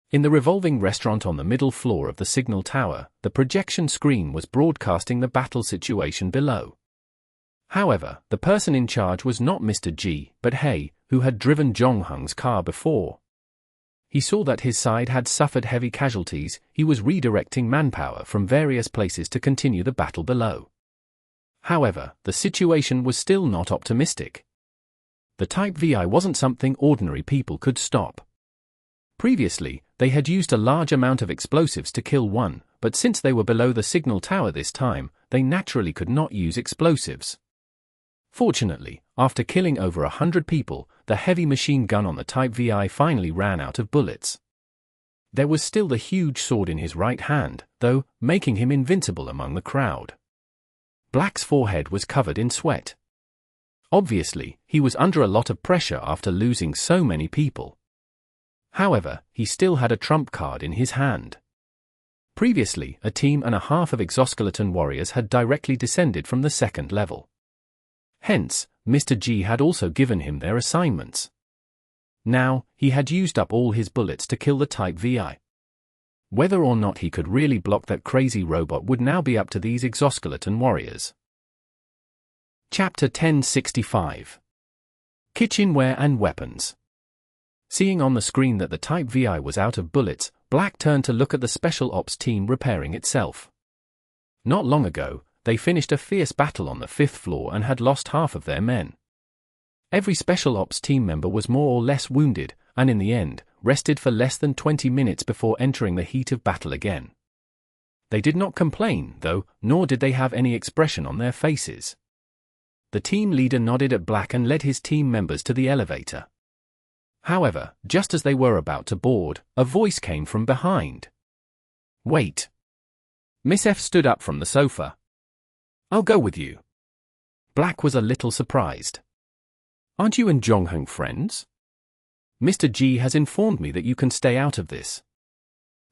In the revolving restaurant on the middle floor of the signal tower, the projection screen was broadcasting the battle situation below. However, the person in charge was not Mr. G, but He, who had driven Zhongheng's car before. He saw that his side had suffered heavy casualties. He was redirecting manpower from various places to continue the battle below. However, the situation was still not optimistic. The Type VI wasn't something ordinary people could stop. Previously, they had used a large amount of explosives to kill one, but since they were below the signal tower this time, they naturally could not use explosives. Fortunately, after killing over 100 people, the heavy machine gun on the Type VI finally ran out of bullets. There was still the huge sword in his right hand, though, making him invincible among the crowd. Black's forehead was covered in sweat. Obviously, he was under a lot of pressure after losing so many people. However, he still had a trump card in his hand. Previously, a team and a half of exoskeleton warriors had directly descended from the second level. Hence, Mr. G had also given him their assignments. Now, he had used up all his bullets to kill the Type VI. Whether or not he could really block that crazy robot would now be up to these exoskeleton warriors. Chapter 1065. Kitchenware and Weapons. Seeing on the screen that the Type VI was out of bullets, Black turned to look at the Special Ops team repairing itself. Not long ago, they finished a fierce battle on the 5th floor and had lost half of their men. Every Special Ops team member was more or less wounded, and in the end, rested for less than 20 minutes before entering the heat of battle again. They did not complain, though, nor did they have any expression on their faces. The team leader nodded at Black and led his team members to the elevator. However, just as they were about to board, a voice came from behind. "Wait." Miss F stood up from the sofa. "I'll go with you." Black was a little surprised. "Aren't you and Zhongheng friends? Mr. G has informed me that you can stay out of this.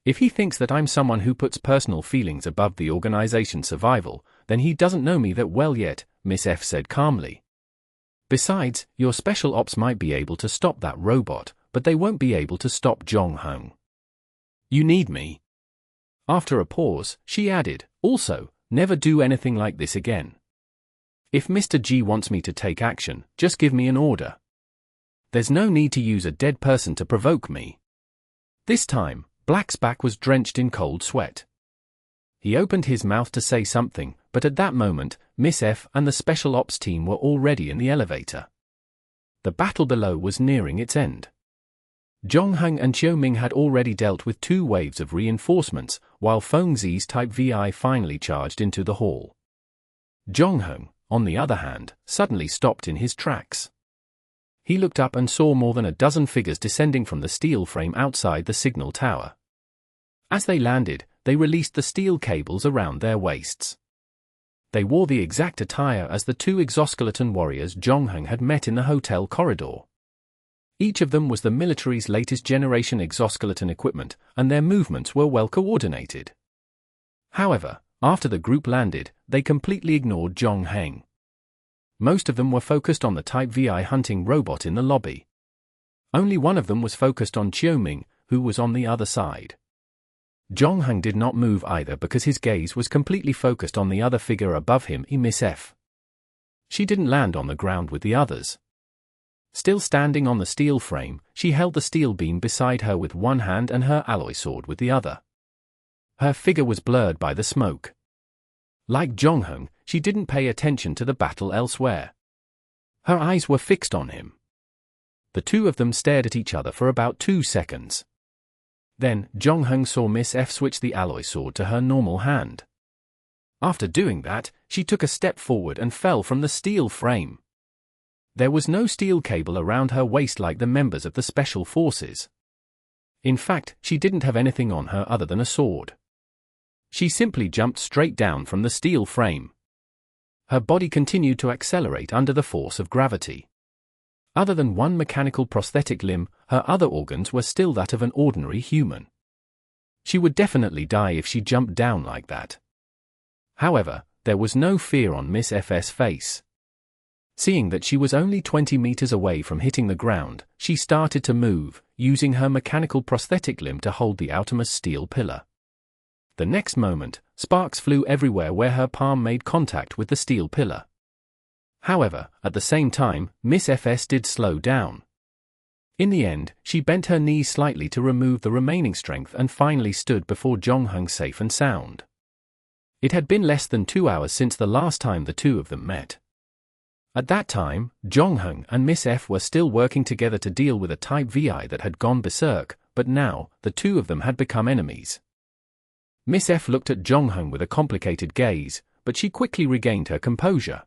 If he thinks that I'm someone who puts personal feelings above the organization's survival, then he doesn't know me that well yet," Miss F said calmly. "Besides, your Special Ops might be able to stop that robot, but they won't be able to stop Zhongheng. You need me." After a pause, she added, "Also, never do anything like this again. If Mr. G wants me to take action, just give me an order. There's no need to use a dead person to provoke me." This time, Black's back was drenched in cold sweat. He opened his mouth to say something, but at that moment, Miss F and the Special Ops team were already in the elevator. The battle below was nearing its end. Zhongheng and Xiaoming had already dealt with 2 waves of reinforcements, while Fengzi's Type VI finally charged into the hall. Zhongheng, on the other hand, suddenly stopped in his tracks. He looked up and saw more than a dozen figures descending from the steel frame outside the signal tower. As they landed, they released the steel cables around their waists. They wore the exact attire as the two exoskeleton warriors Jongheng had met in the hotel corridor. Each of them was the military's latest generation exoskeleton equipment, and their movements were well coordinated. However, after the group landed, they completely ignored Jongheng. Most of them were focused on the Type VI hunting robot in the lobby. Only one of them was focused on Qiuming, who was on the other side. Jongheng did not move either because his gaze was completely focused on the other figure above him, Miss F. She didn't land on the ground with the others. Still standing on the steel frame, she held the steel beam beside her with one hand and her alloy sword with the other. Her figure was blurred by the smoke. Like Jongheng, she didn't pay attention to the battle elsewhere. Her eyes were fixed on him. The two of them stared at each other for about 2 seconds. Then, Jongheng saw Miss F switch the alloy sword to her normal hand. After doing that, she took a step forward and fell from the steel frame. There was no steel cable around her waist like the members of the Special Forces. In fact, she didn't have anything on her other than a sword. She simply jumped straight down from the steel frame. Her body continued to accelerate under the force of gravity. Other than one mechanical prosthetic limb, her other organs were still that of an ordinary human. She would definitely die if she jumped down like that. However, there was no fear on Miss F's face. Seeing that she was only 20 meters away from hitting the ground, she started to move, using her mechanical prosthetic limb to hold the outermost steel pillar. The next moment, sparks flew everywhere where her palm made contact with the steel pillar. However, at the same time, Miss FS did slow down. In the end, she bent her knees slightly to remove the remaining strength and finally stood before Jongheng safe and sound. It had been less than 2 hours since the last time the two of them met. At that time, Jongheng and Miss F were still working together to deal with a Type VI that had gone berserk, but now, the two of them had become enemies. Miss F looked at Jongheng with a complicated gaze, but she quickly regained her composure.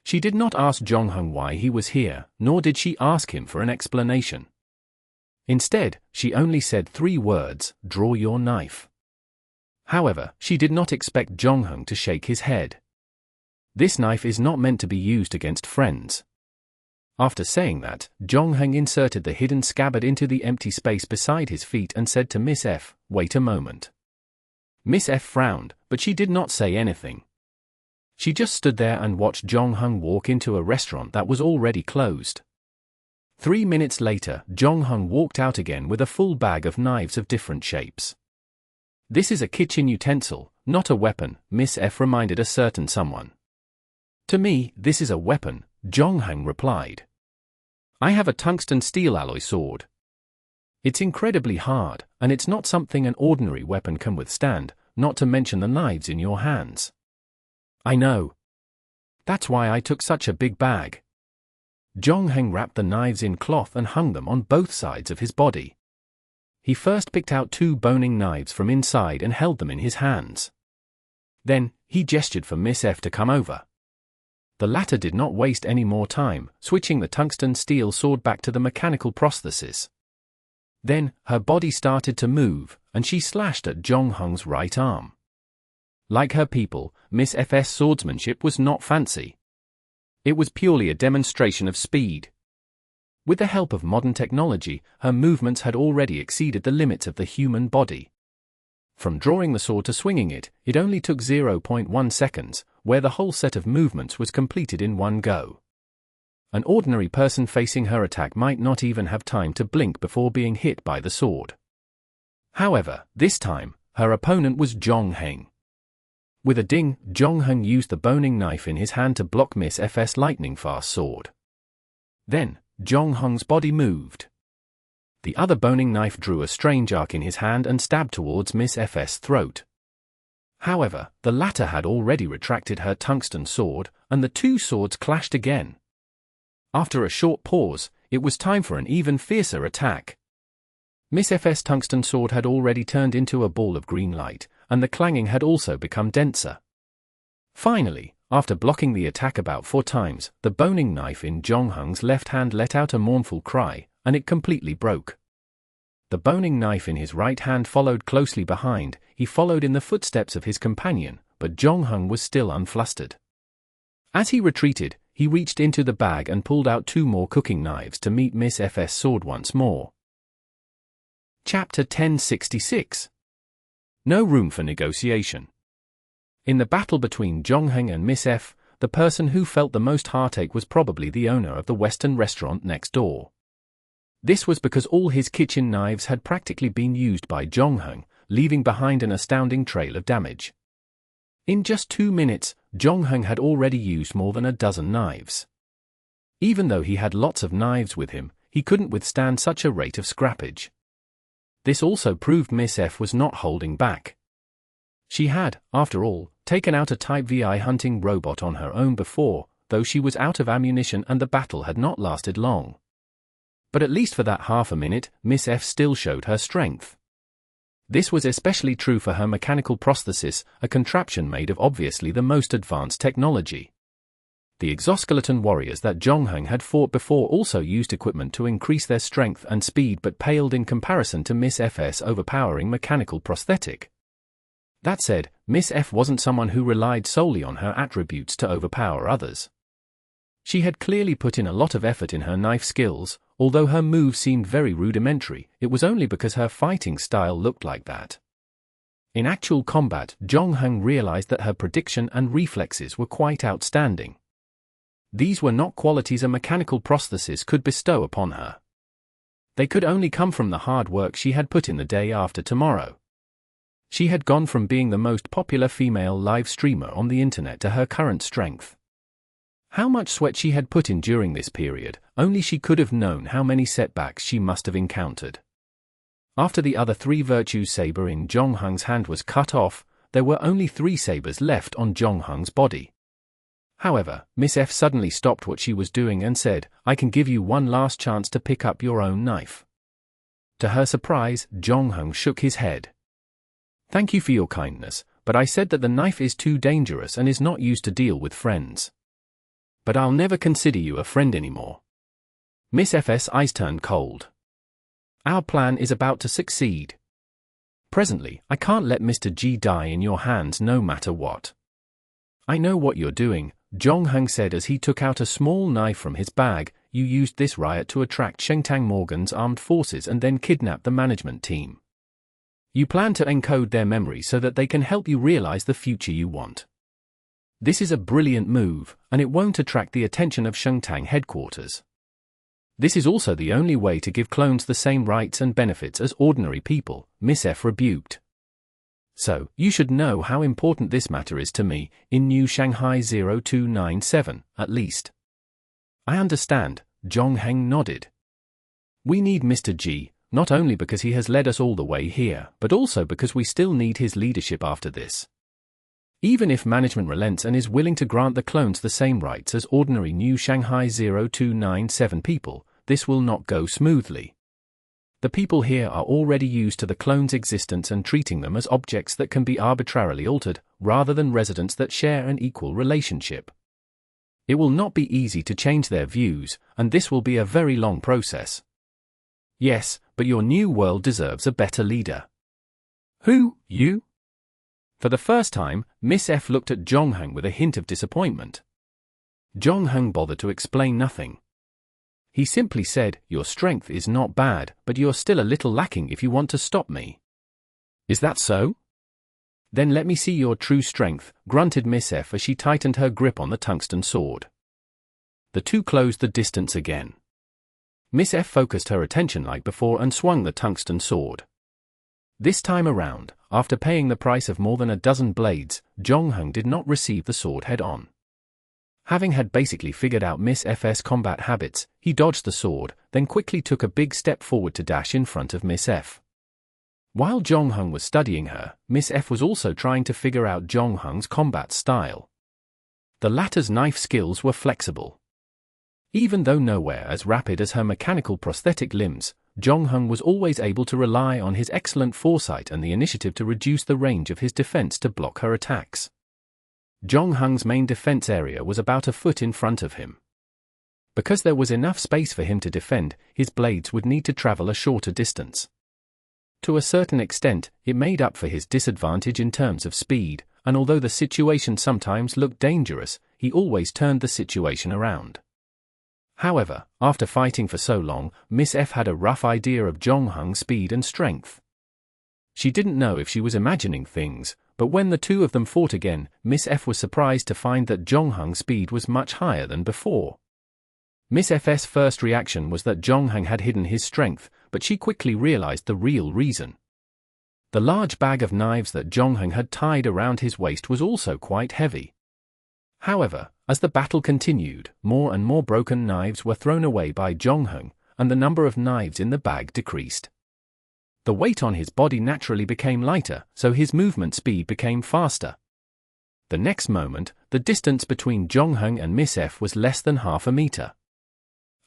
She did not ask Jongheng why he was here, nor did she ask him for an explanation. Instead, she only said 3 words, "Draw your knife." However, she did not expect Jongheng to shake his head. This knife is not meant to be used against friends. After saying that, Jongheng inserted the hidden scabbard into the empty space beside his feet and said to Miss F, "Wait a moment." Miss F frowned, but she did not say anything. She just stood there and watched Jongheng walk into a restaurant that was already closed. 3 minutes later, Jongheng walked out again with a full bag of knives of different shapes. "This is a kitchen utensil, not a weapon," Miss F reminded a certain someone. "To me, this is a weapon," Jongheng replied. "I have a tungsten steel alloy sword. It's incredibly hard, and it's not something an ordinary weapon can withstand, not to mention the knives in your hands." "I know. That's why I took such a big bag." Jongheng wrapped the knives in cloth and hung them on both sides of his body. He first picked out 2 boning knives from inside and held them in his hands. Then, he gestured for Miss F to come over. The latter did not waste any more time, switching the tungsten steel sword back to the mechanical prosthesis. Then, her body started to move, and she slashed at Jongheng's right arm. Like her people, Miss F's swordsmanship was not fancy. It was purely a demonstration of speed. With the help of modern technology, her movements had already exceeded the limits of the human body. From drawing the sword to swinging it, it only took 0.1 seconds, where the whole set of movements was completed in one go. An ordinary person facing her attack might not even have time to blink before being hit by the sword. However, this time, her opponent was Jongheng. With a ding, Jongheng used the boning knife in his hand to block Miss F's lightning-fast sword. Then, Jongheng's body moved. The other boning knife drew a strange arc in his hand and stabbed towards Miss F's throat. However, the latter had already retracted her tungsten sword, and the 2 swords clashed again. After a short pause, it was time for an even fiercer attack. Miss F's tungsten sword had already turned into a ball of green light, and the clanging had also become denser. Finally, after blocking the attack about 4 times, the boning knife in Jongheng's left hand let out a mournful cry, and it completely broke. The boning knife in his right hand followed closely behind. He followed in the footsteps of his companion, but Jong-hung was still unflustered. As he retreated, he reached into the bag and pulled out 2 more cooking knives to meet Miss F's sword once more. Chapter 1066. No room for negotiation. In the battle between Jong-hung and Miss F, the person who felt the most heartache was probably the owner of the Western restaurant next door. This was because all his kitchen knives had practically been used by Jong-hung, leaving behind an astounding trail of damage. In just 2 minutes, Jong-hung had already used more than a dozen knives. Even though he had lots of knives with him, he couldn't withstand such a rate of scrappage. This also proved Miss F was not holding back. She had, after all, taken out a Type VI hunting robot on her own before, though she was out of ammunition and the battle had not lasted long. But at least for that half a minute, Miss F still showed her strength. This was especially true for her mechanical prosthesis, a contraption made of obviously the most advanced technology. The exoskeleton warriors that Jong-hung had fought before also used equipment to increase their strength and speed but paled in comparison to Miss F's overpowering mechanical prosthetic. That said, Miss F wasn't someone who relied solely on her attributes to overpower others. She had clearly put in a lot of effort in her knife skills. Although her moves seemed very rudimentary, it was only because her fighting style looked like that. In actual combat, Jong-hung realized that her prediction and reflexes were quite outstanding. These were not qualities a mechanical prosthesis could bestow upon her. They could only come from the hard work she had put in the day after tomorrow. She had gone from being the most popular female live streamer on the internet to her current strength. How much sweat she had put in during this period, only she could have known how many setbacks she must have encountered. After the other 3 virtues saber in Jong-hung's hand was cut off, there were only 3 sabers left on Jong-hung's body. However, Miss F suddenly stopped what she was doing and said, "I can give you one last chance to pick up your own knife." To her surprise, Jong-hung shook his head. "Thank you for your kindness, but I said that the knife is too dangerous and is not used to deal with friends. But I'll never consider you a friend anymore." Miss F's eyes turned cold. "Our plan is about to succeed. Presently, I can't let Mr. G die in your hands no matter what." "I know what you're doing," Jong-hung said as he took out a small knife from his bag. "You used this riot to attract Shengtang Morgan's armed forces and then kidnap the management team. You plan to encode their memories so that they can help you realize the future you want. This is a brilliant move, and it won't attract the attention of Shengtang headquarters. This is also the only way to give clones the same rights and benefits as ordinary people," Miss F rebuked. "So, you should know how important this matter is to me, in New Shanghai 0297, at least." "I understand," Jong-hung nodded. "We need Mr. G, not only because he has led us all the way here, but also because we still need his leadership after this. Even if management relents and is willing to grant the clones the same rights as ordinary New Shanghai 0297 people, this will not go smoothly. The people here are already used to the clones' existence and treating them as objects that can be arbitrarily altered, rather than residents that share an equal relationship. It will not be easy to change their views, and this will be a very long process. Yes, but your new world deserves a better leader." "Who, you?" For the first time, Miss F looked at Jong-hung with a hint of disappointment. Jong-hung bothered to explain nothing. He simply said, "Your strength is not bad, but you're still a little lacking if you want to stop me." "Is that so?" "Then let me see your true strength," grunted Miss F as she tightened her grip on the tungsten sword. The two closed the distance again. Miss F focused her attention like before and swung the tungsten sword. This time around, after paying the price of more than a dozen blades, Jong-hung did not receive the sword head-on. Having had basically figured out Miss F's combat habits, he dodged the sword, then quickly took a big step forward to dash in front of Miss F. While Jong-hung was studying her, Miss F was also trying to figure out Jong-hung's combat style. The latter's knife skills were flexible. Even though nowhere as rapid as her mechanical prosthetic limbs, Jong-hung was always able to rely on his excellent foresight and the initiative to reduce the range of his defense to block her attacks. Jong-hung's main defense area was about a foot in front of him. Because there was enough space for him to defend, his blades would need to travel a shorter distance. To a certain extent, it made up for his disadvantage in terms of speed, and although the situation sometimes looked dangerous, he always turned the situation around. However, after fighting for so long, Miss F had a rough idea of Jonghung's speed and strength. She didn't know if she was imagining things, but when the two of them fought again, Miss F was surprised to find that Jonghung's speed was much higher than before. Miss F's first reaction was that Jonghung had hidden his strength, but she quickly realized the real reason. The large bag of knives that Jonghung had tied around his waist was also quite heavy. However, as the battle continued, more and more broken knives were thrown away by Jonghung, and the number of knives in the bag decreased. The weight on his body naturally became lighter, so his movement speed became faster. The next moment, the distance between Jonghung and Miss F was less than half a meter.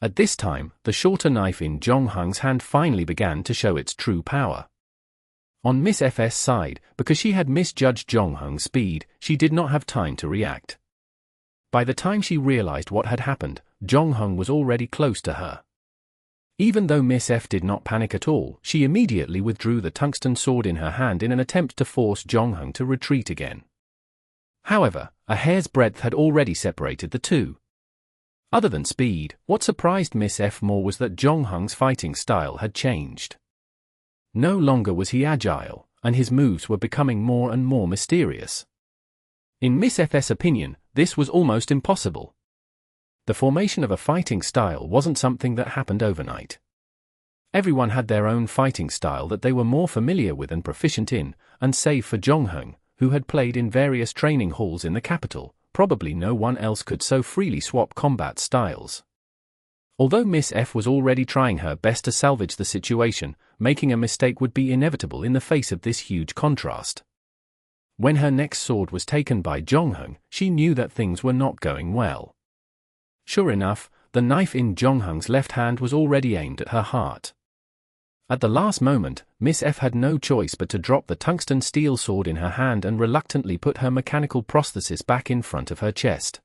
At this time, the shorter knife in Jonghung's hand finally began to show its true power. On Miss F's side, because she had misjudged Jonghung's speed, she did not have time to react. By the time she realized what had happened, Jonghung was already close to her. Even though Miss F did not panic at all, she immediately withdrew the tungsten sword in her hand in an attempt to force Jonghung to retreat again. However, a hair's breadth had already separated the two. Other than speed, what surprised Miss F more was that Jonghung's fighting style had changed. No longer was he agile, and his moves were becoming more and more mysterious. In Miss F's opinion, this was almost impossible. The formation of a fighting style wasn't something that happened overnight. Everyone had their own fighting style that they were more familiar with and proficient in, and save for Jonghung, who had played in various training halls in the capital, probably no one else could so freely swap combat styles. Although Miss F was already trying her best to salvage the situation, making a mistake would be inevitable in the face of this huge contrast. When her next sword was taken by Jonghung, she knew that things were not going well. Sure enough, the knife in Jonghung's left hand was already aimed at her heart. At the last moment, Miss F had no choice but to drop the tungsten steel sword in her hand and reluctantly put her mechanical prosthesis back in front of her chest.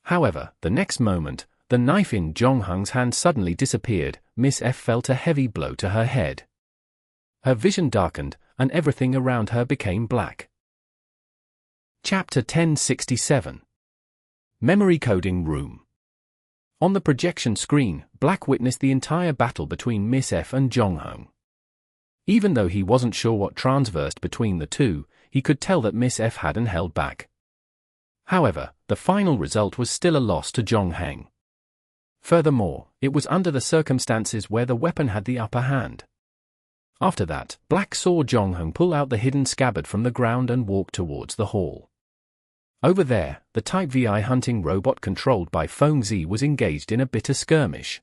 However, the next moment, the knife in Jonghung's hand suddenly disappeared. Miss F felt a heavy blow to her head. Her vision darkened, and everything around her became black. Chapter 1067. Memory Coding Room. On the projection screen, Black witnessed the entire battle between Miss F and Jonghung. Even though he wasn't sure what transversed between the two, he could tell that Miss F hadn't held back. However, the final result was still a loss to Jonghung. Furthermore, it was under the circumstances where the weapon had the upper hand. After that, Black saw Jonghung pull out the hidden scabbard from the ground and walk towards the hall. Over there, the Type VI hunting robot controlled by Feng Zi was engaged in a bitter skirmish.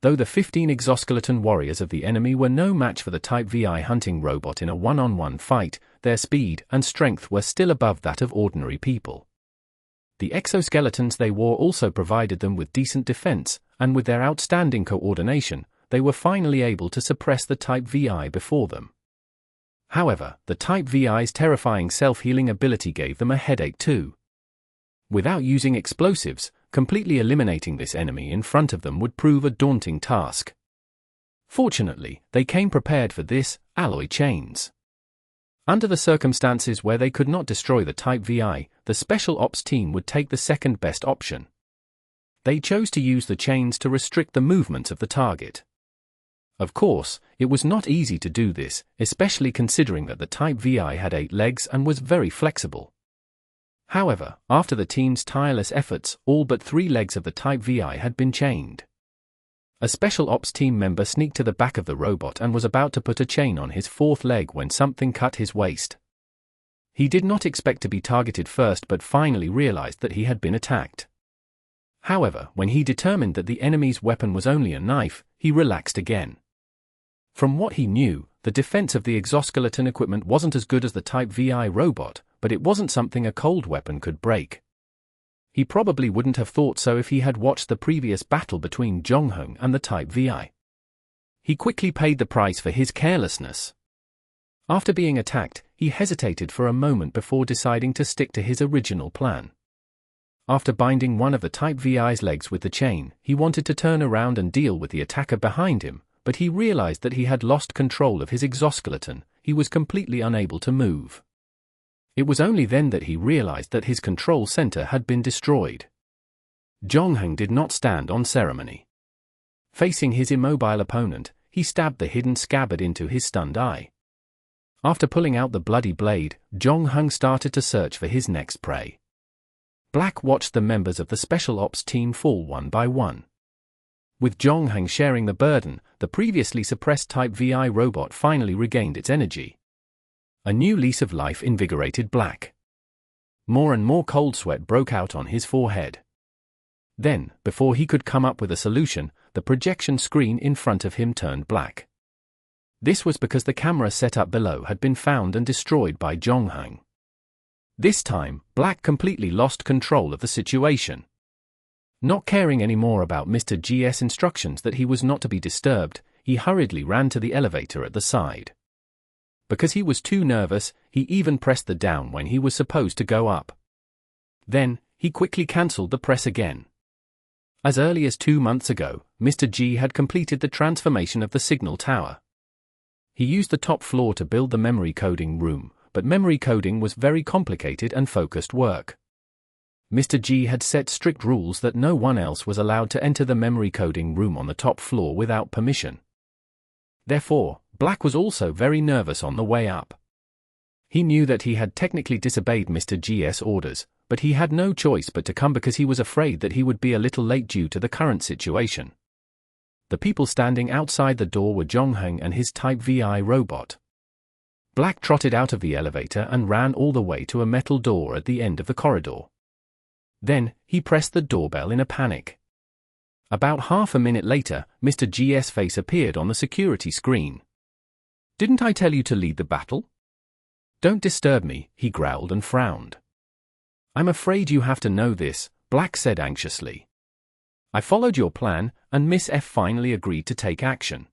Though the 15 exoskeleton warriors of the enemy were no match for the Type VI hunting robot in a one-on-one fight, their speed and strength were still above that of ordinary people. The exoskeletons they wore also provided them with decent defense, and with their outstanding coordination, they were finally able to suppress the Type VI before them. However, the Type VI's terrifying self-healing ability gave them a headache too. Without using explosives, completely eliminating this enemy in front of them would prove a daunting task. Fortunately, they came prepared for this: alloy chains. Under the circumstances where they could not destroy the Type VI, the Special Ops team would take the second best option. They chose to use the chains to restrict the movement of the target. Of course, it was not easy to do this, especially considering that the Type VI had 8 legs and was very flexible. However, after the team's tireless efforts, all but 3 legs of the Type VI had been chained. A Special Ops team member sneaked to the back of the robot and was about to put a chain on his 4th leg when something cut his waist. He did not expect to be targeted first but finally realized that he had been attacked. However, when he determined that the enemy's weapon was only a knife, he relaxed again. From what he knew, the defense of the exoskeleton equipment wasn't as good as the Type VI robot, but it wasn't something a cold weapon could break. He probably wouldn't have thought so if he had watched the previous battle between Jonghung and the Type VI. He quickly paid the price for his carelessness. After being attacked, he hesitated for a moment before deciding to stick to his original plan. After binding one of the Type VI's legs with the chain, he wanted to turn around and deal with the attacker behind him, but he realized that he had lost control of his exoskeleton. He was completely unable to move. It was only then that he realized that his control center had been destroyed. Jongheng did not stand on ceremony. Facing his immobile opponent, he stabbed the hidden scabbard into his stunned eye. After pulling out the bloody blade, Jongheng started to search for his next prey. Black watched the members of the Special Ops team fall one by one. With Jongheng sharing the burden, the previously suppressed Type VI robot finally regained its energy. A new lease of life invigorated Black. More and more cold sweat broke out on his forehead. Then, before he could come up with a solution, the projection screen in front of him turned black. This was because the camera set up below had been found and destroyed by Jongheng. This time, Black completely lost control of the situation. Not caring any more about Mr. G's instructions that he was not to be disturbed, he hurriedly ran to the elevator at the side. Because he was too nervous, he even pressed the down when he was supposed to go up. Then, he quickly cancelled the press again. As early as 2 months ago, Mr. G had completed the transformation of the signal tower. He used the top floor to build the memory coding room, but memory coding was very complicated and focused work. Mr. G had set strict rules that no one else was allowed to enter the memory coding room on the top floor without permission. Therefore, Black was also very nervous on the way up. He knew that he had technically disobeyed Mr. G's orders, but he had no choice but to come because he was afraid that he would be a little late due to the current situation. The people standing outside the door were Jongheng and his Type VI robot. Black trotted out of the elevator and ran all the way to a metal door at the end of the corridor. Then, he pressed the doorbell in a panic. About half a minute later, Mr. G's face appeared on the security screen. "Didn't I tell you to lead the battle?" "Don't disturb me," he growled and frowned. "I'm afraid you have to know this," Black said anxiously. "I followed your plan, and Miss F finally agreed to take action.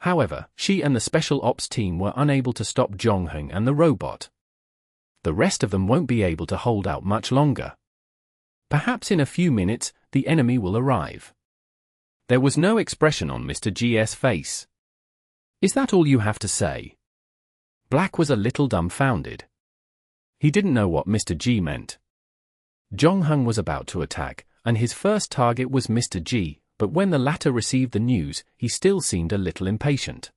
However, she and the Special Ops team were unable to stop Jongheng and the robot. The rest of them won't be able to hold out much longer. Perhaps in a few minutes, the enemy will arrive." There was no expression on Mr. G's face. "Is that all you have to say?" Black was a little dumbfounded. He didn't know what Mr. G meant. Jongheng was about to attack, and his first target was Mr. G, but when the latter received the news, he still seemed a little impatient.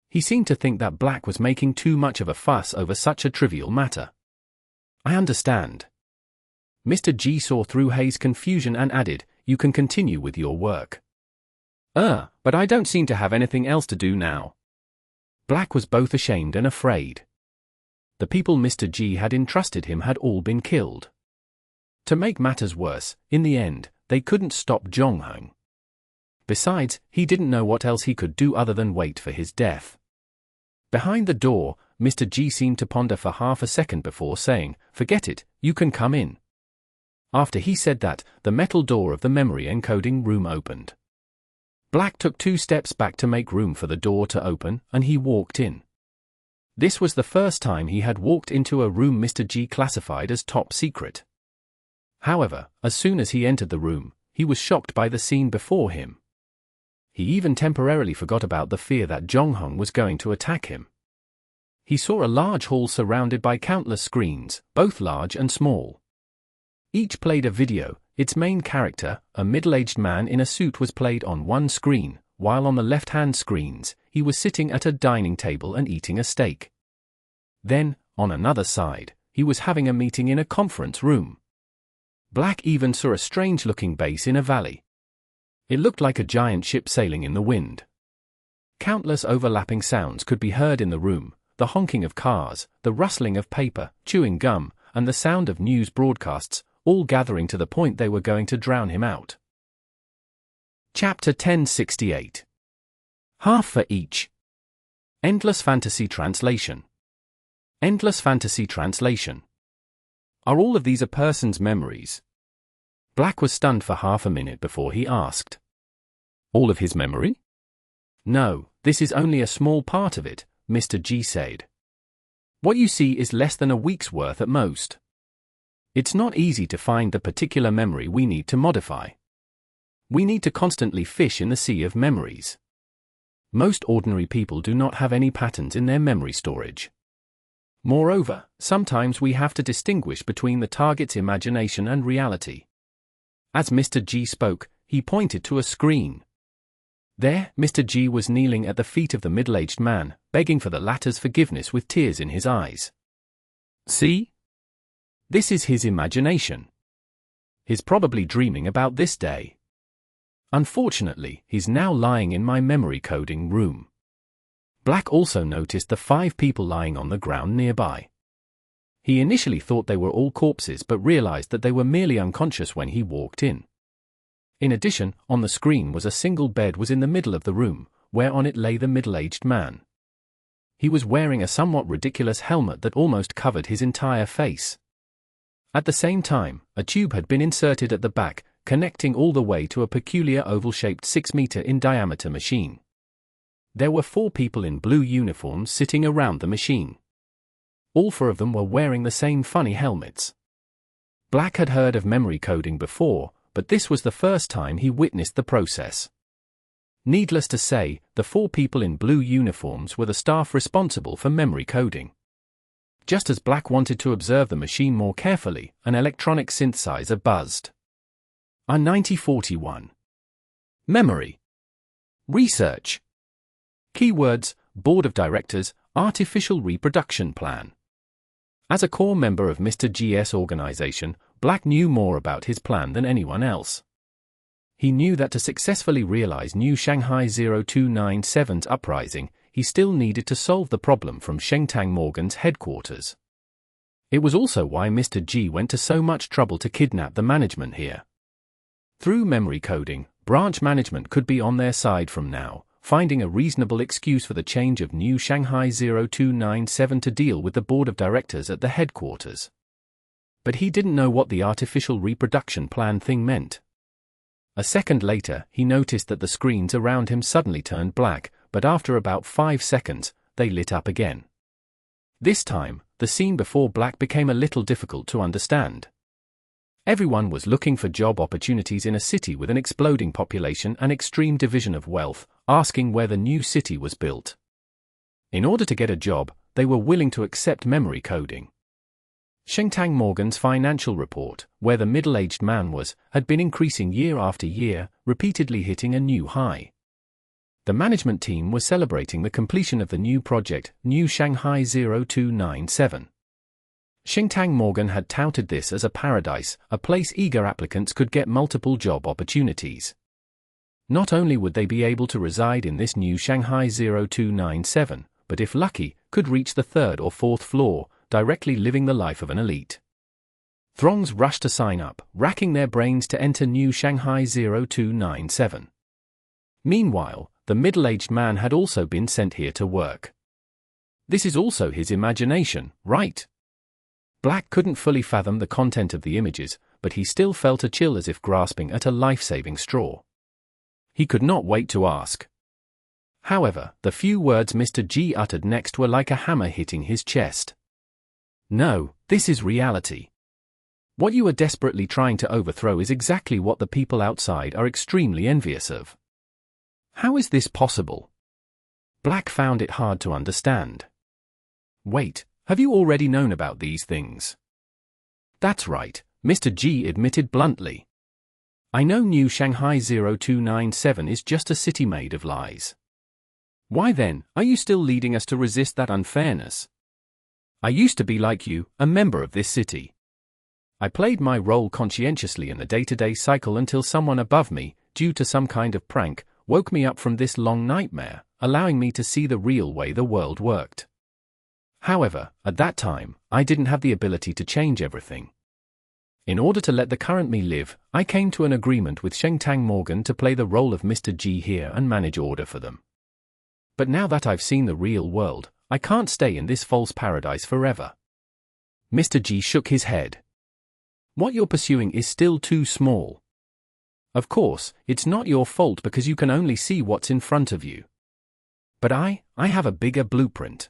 He seemed to think that Black was making too much of a fuss over such a trivial matter. "I understand." Mr. G saw through Hayes' confusion and added, "You can continue with your work." But I don't seem to have anything else to do now." Black was both ashamed and afraid. The people Mr. G had entrusted him had all been killed. To make matters worse, in the end, they couldn't stop Jongheng. Besides, he didn't know what else he could do other than wait for his death. Behind the door, Mr. G seemed to ponder for half a second before saying, "Forget it, you can come in." After he said that, the metal door of the memory encoding room opened. Black took 2 steps back to make room for the door to open, and he walked in. This was the first time he had walked into a room Mr. G classified as top secret. However, as soon as he entered the room, he was shocked by the scene before him. He even temporarily forgot about the fear that Jongheng was going to attack him. He saw a large hall surrounded by countless screens, both large and small. Each played a video. Its main character, a middle-aged man in a suit, was played on one screen, while on the left-hand screens, he was sitting at a dining table and eating a steak. Then, on another side, he was having a meeting in a conference room. Black even saw a strange-looking base in a valley. It looked like a giant ship sailing in the wind. Countless overlapping sounds could be heard in the room: the honking of cars, the rustling of paper, chewing gum, and the sound of news broadcasts, all gathering to the point they were going to drown him out. Chapter 1068. Half for each. Endless Fantasy Translation. Endless Fantasy Translation. Are all of these a person's memories? Black was stunned for half a minute before he asked. All of his memory? No, this is only a small part of it, Mr. G said. What you see is less than a week's worth at most. It's not easy to find the particular memory we need to modify. We need to constantly fish in the sea of memories. Most ordinary people do not have any patterns in their memory storage. Moreover, sometimes we have to distinguish between the target's imagination and reality. As Mr. G spoke, he pointed to a screen. There, Mr. G was kneeling at the feet of the middle-aged man, begging for the latter's forgiveness with tears in his eyes. See? This is his imagination. He's probably dreaming about this day. Unfortunately, he's now lying in my memory coding room. Black also noticed the 5 people lying on the ground nearby. He initially thought they were all corpses but realized that they were merely unconscious when he walked in. In addition, on the screen was a single bed was in the middle of the room, where on it lay the middle-aged man. He was wearing a somewhat ridiculous helmet that almost covered his entire face. At the same time, a tube had been inserted at the back, connecting all the way to a peculiar oval-shaped 6-meter in diameter machine. There were 4 people in blue uniforms sitting around the machine. All 4 of them were wearing the same funny helmets. Black had heard of memory coding before, but this was the first time he witnessed the process. Needless to say, the 4 people in blue uniforms were the staff responsible for memory coding. Just as Black wanted to observe the machine more carefully, an electronic synthesizer buzzed. A9041. Memory. Research. Keywords: Board of Directors, Artificial Reproduction Plan. As a core member of Mr. G's organization, Black knew more about his plan than anyone else. He knew that to successfully realize New Shanghai 0297's uprising, he still needed to solve the problem from Shengtang Morgan's headquarters. It was also why Mr. G went to so much trouble to kidnap the management here. Through memory coding, branch management could be on their side from now, finding a reasonable excuse for the change of New Shanghai 0297 to deal with the board of directors at the headquarters. But he didn't know what the artificial reproduction plan thing meant. A second later, he noticed that the screens around him suddenly turned black, but after about 5 seconds, they lit up again. This time, the scene before Black became a little difficult to understand. Everyone was looking for job opportunities in a city with an exploding population and extreme division of wealth, asking where the new city was built. In order to get a job, they were willing to accept memory coding. Shengtang Morgan's financial report, where the middle-aged man was, had been increasing year after year, repeatedly hitting a new high. The management team was celebrating the completion of the new project, New Shanghai 0297. Shengtang Morgan had touted this as a paradise, a place eager applicants could get multiple job opportunities. Not only would they be able to reside in this New Shanghai 0297, but if lucky, could reach the 3rd or 4th floor, directly living the life of an elite. Throngs rushed to sign up, racking their brains to enter New Shanghai 0297. Meanwhile, the middle-aged man had also been sent here to work. This is also his imagination, right? Black couldn't fully fathom the content of the images, but he still felt a chill as if grasping at a life-saving straw. He could not wait to ask. However, the few words Mr. G uttered next were like a hammer hitting his chest. No, this is reality. What you are desperately trying to overthrow is exactly what the people outside are extremely envious of. How is this possible? Black found it hard to understand. Wait, have you already known about these things? That's right, Mr. G admitted bluntly. I know New Shanghai 0297 is just a city made of lies. Why then, are you still leading us to resist that unfairness? I used to be like you, a member of this city. I played my role conscientiously in the day-to-day cycle until someone above me, due to some kind of prank, woke me up from this long nightmare, allowing me to see the real way the world worked. However, at that time, I didn't have the ability to change everything. In order to let the current me live, I came to an agreement with Shengtang Morgan to play the role of Mr. G here and manage order for them. But now that I've seen the real world, I can't stay in this false paradise forever. Mr. G shook his head. What you're pursuing is still too small. Of course, it's not your fault because you can only see what's in front of you. But I have a bigger blueprint.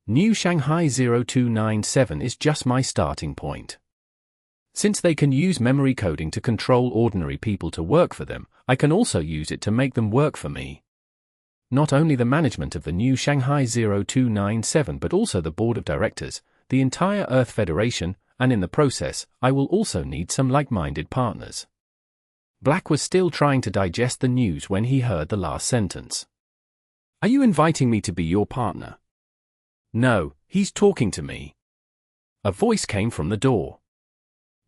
New Shanghai 0297 is just my starting point. Since they can use memory coding to control ordinary people to work for them, I can also use it to make them work for me. not only the management of the new Shanghai 0297 but also the board of directors, the entire Earth Federation, and in the process, I will also need some like-minded partners. Black was still trying to digest the news when he heard the last sentence. Are you inviting me to be your partner? No, he's talking to me. A voice came from the door.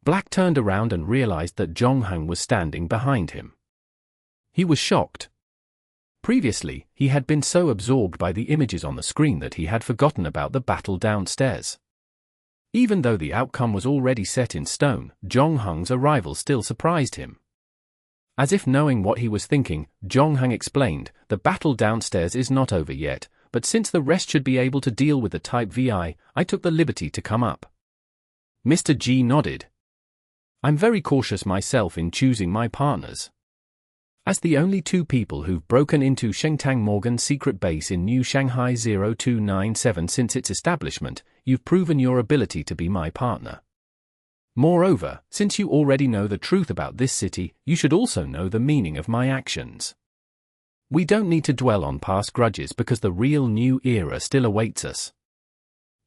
Black turned around and realized that Zhongheng was standing behind him. He was shocked. Previously, he had been so absorbed by the images on the screen that he had forgotten about the battle downstairs. Even though the outcome was already set in stone, Zhongheng's arrival still surprised him. As if knowing what he was thinking, Zhongheng explained, "The battle downstairs is not over yet, but since the rest should be able to deal with the Type VI, I took the liberty to come up." Mr. G nodded. "I'm very cautious myself in choosing my partners. As the only two people who've broken into Shengtang Morgan's secret base in New Shanghai 0297 since its establishment, you've proven your ability to be my partner. Moreover, since you already know the truth about this city, you should also know the meaning of my actions. We don't need to dwell on past grudges because the real new era still awaits us."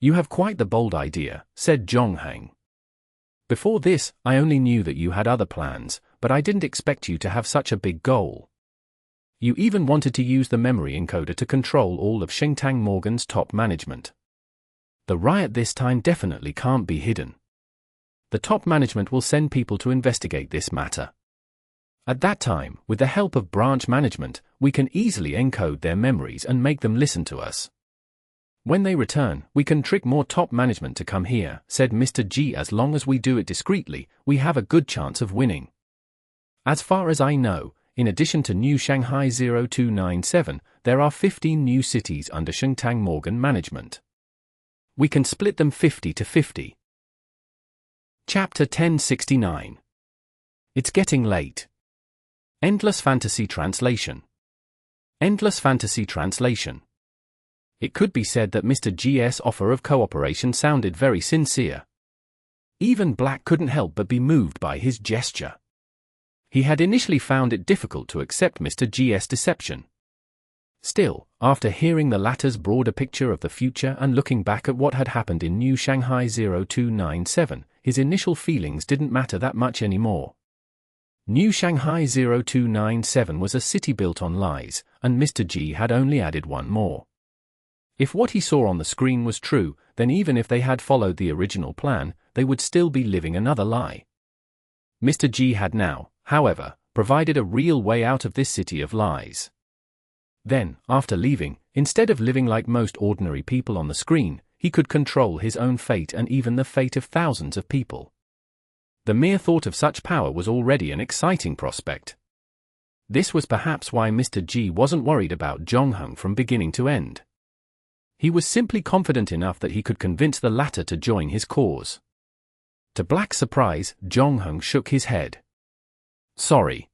"You have quite the bold idea," said Zhongheng. "Before this, I only knew that you had other plans, but I didn't expect you to have such a big goal. You even wanted to use the memory encoder to control all of Shengtang Morgan's top management. The riot this time definitely can't be hidden. The top management will send people to investigate this matter. At that time, with the help of branch management, we can easily encode their memories and make them listen to us. When they return, we can trick more top management to come here," said Mr. G. "As long as we do it discreetly, we have a good chance of winning. As far as I know, in addition to New Shanghai 0297, there are 15 new cities under Shengtang Morgan management. We can split them 50-50. Chapter 1069. It's Getting Late. Endless Fantasy Translation. Endless Fantasy Translation. It could be said that Mr. G's offer of cooperation sounded very sincere. Even Black couldn't help but be moved by his gesture. He had initially found it difficult to accept Mr. G's deception. Still, after hearing the latter's broader picture of the future and looking back at what had happened in New Shanghai 0297, his initial feelings didn't matter that much anymore. New Shanghai 0297 was a city built on lies, and Mr. G had only added one more. If what he saw on the screen was true, then even if they had followed the original plan, they would still be living another lie. Mr. G had now, however, provided a real way out of this city of lies. Then, after leaving, instead of living like most ordinary people on the screen, he could control his own fate and even the fate of thousands of people. The mere thought of such power was already an exciting prospect. This was perhaps why Mr. G wasn't worried about Zhongheng from beginning to end. He was simply confident enough that he could convince the latter to join his cause. To Black's surprise, Zhongheng shook his head. "Sorry.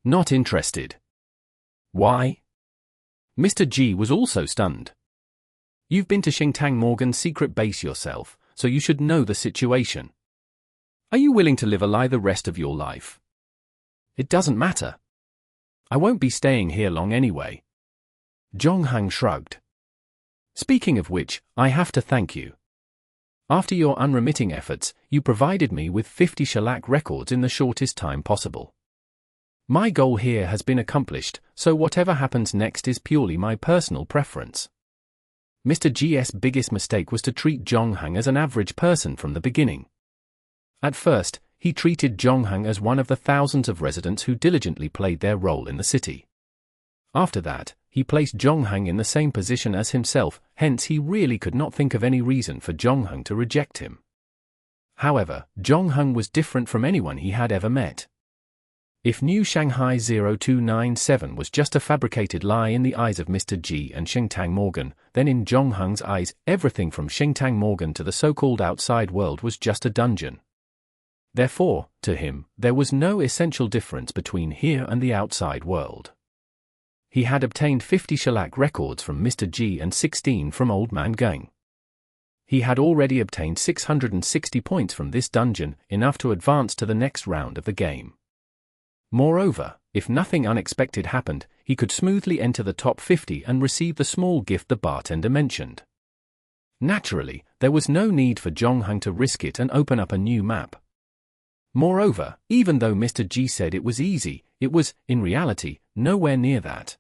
Not interested." "Why?" Mr. G was also stunned. "You've been to Shengtang Morgan's secret base yourself, so you should know the situation. Are you willing to live a lie the rest of your life?" "It doesn't matter. I won't be staying here long anyway." Zhongheng shrugged. "Speaking of which, I have to thank you. After your unremitting efforts, you provided me with 50 shellac records in the shortest time possible. My goal here has been accomplished, so whatever happens next is purely my personal preference." Mr. G's biggest mistake was to treat Zhongheng as an average person from the beginning. At first, he treated Zhongheng as one of the thousands of residents who diligently played their role in the city. After that, he placed Zhongheng in the same position as himself, hence he really could not think of any reason for Zhongheng to reject him. However, Zhongheng was different from anyone he had ever met. If New Shanghai 0297 was just a fabricated lie in the eyes of Mr. G and Shengtang Morgan, then in Zhongheng's eyes, everything from Shengtang Morgan to the so-called outside world was just a dungeon. Therefore, to him, there was no essential difference between here and the outside world. He had obtained 50 shellac records from Mr. G and 16 from Old Man Gang. He had already obtained 660 points from this dungeon, enough to advance to the next round of the game. Moreover, If nothing unexpected happened, he could smoothly enter the top 50 and receive the small gift the bartender mentioned. Naturally, there was no need for Jong-hung to risk it and open up a new map. Moreover, even though Mr. G said it was easy, it was, in reality, nowhere near that.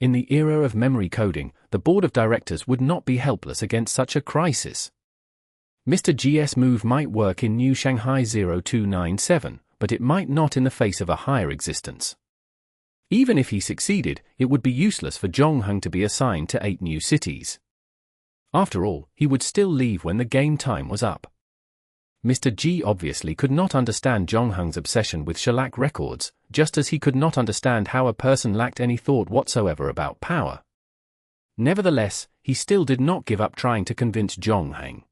In the era of memory coding, the board of directors would not be helpless against such a crisis. Mr. G's move might work in New Shanghai 0297, but it might not in the face of a higher existence. Even if he succeeded, it would be useless for Jong-hung to be assigned to 8 new cities. After all, he would still leave when the game time was up. Mr. G obviously could not understand Jong-hung's obsession with shellac records, just as he could not understand how a person lacked any thought whatsoever about power. Nevertheless, he still did not give up trying to convince Jong-hung.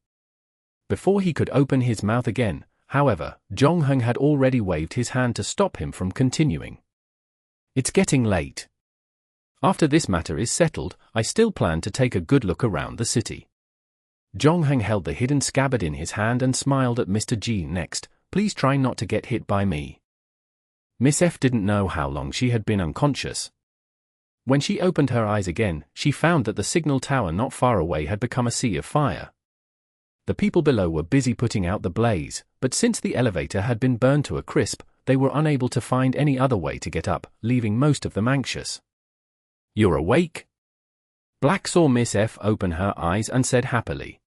Before he could open his mouth again, however, Jong-hung had already waved his hand to stop him from continuing. It's getting late. After this matter is settled, I still plan to take a good look around the city. Jong-hung held the hidden scabbard in his hand and smiled at Mr. G. Next, please try not to get hit by me. Miss F didn't know how long she had been unconscious. When she opened her eyes again, she found that the signal tower not far away had become a sea of fire. The people below were busy putting out the blaze, but since the elevator had been burned to a crisp, they were unable to find any other way to get up, leaving most of them anxious. You're awake? Black saw Miss F open her eyes and said happily.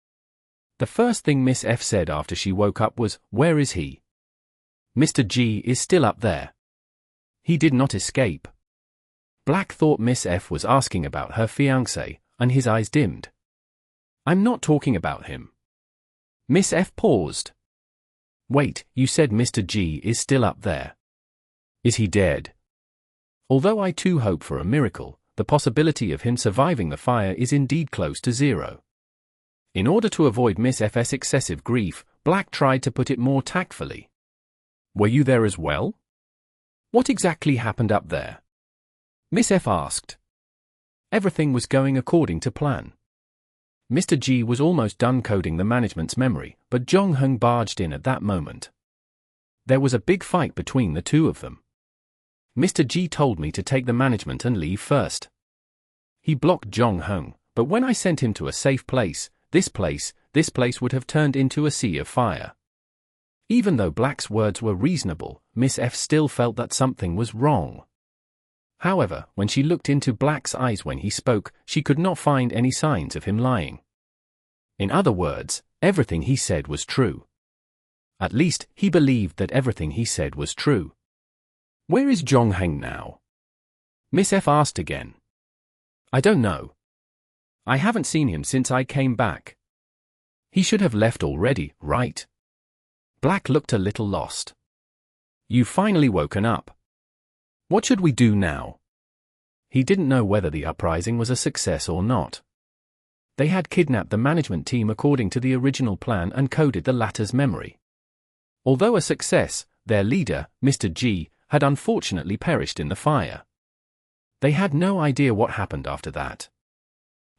The first thing Miss F said after she woke up was, "Where is he?" Mr. G is still up there. He did not escape. Black thought Miss F was asking about her fiancé, and his eyes dimmed. I'm not talking about him. Miss F paused. Wait, you said Mr. G is still up there. Is he dead? Although I too hope for a miracle, the possibility of him surviving the fire is indeed close to zero. In order to avoid Miss F's excessive grief, Black tried to put it more tactfully. Were you there as well? What exactly happened up there? Miss F asked. Everything was going according to plan. Mr. G was almost done coding the management's memory, but Jong-hung barged in at that moment. There was a big fight between the two of them. Mr. G told me to take the management and leave first. He blocked Jong-hung, but when I sent him to a safe place, this place would have turned into a sea of fire. Even though Black's words were reasonable, Miss F still felt that something was wrong. However, when she looked into Black's eyes when he spoke, she could not find any signs of him lying. In other words, everything he said was true. At least, he believed that everything he said was true. Where is Jong-hung now? Miss F asked again. I don't know. I haven't seen him since I came back. He should have left already, right? Black looked a little lost. You've finally woken up. What should we do now? He didn't know whether the uprising was a success or not. They had kidnapped the management team according to the original plan and coded the latter's memory. Although a success, their leader, Mr. G, had unfortunately perished in the fire. They had no idea what happened after that.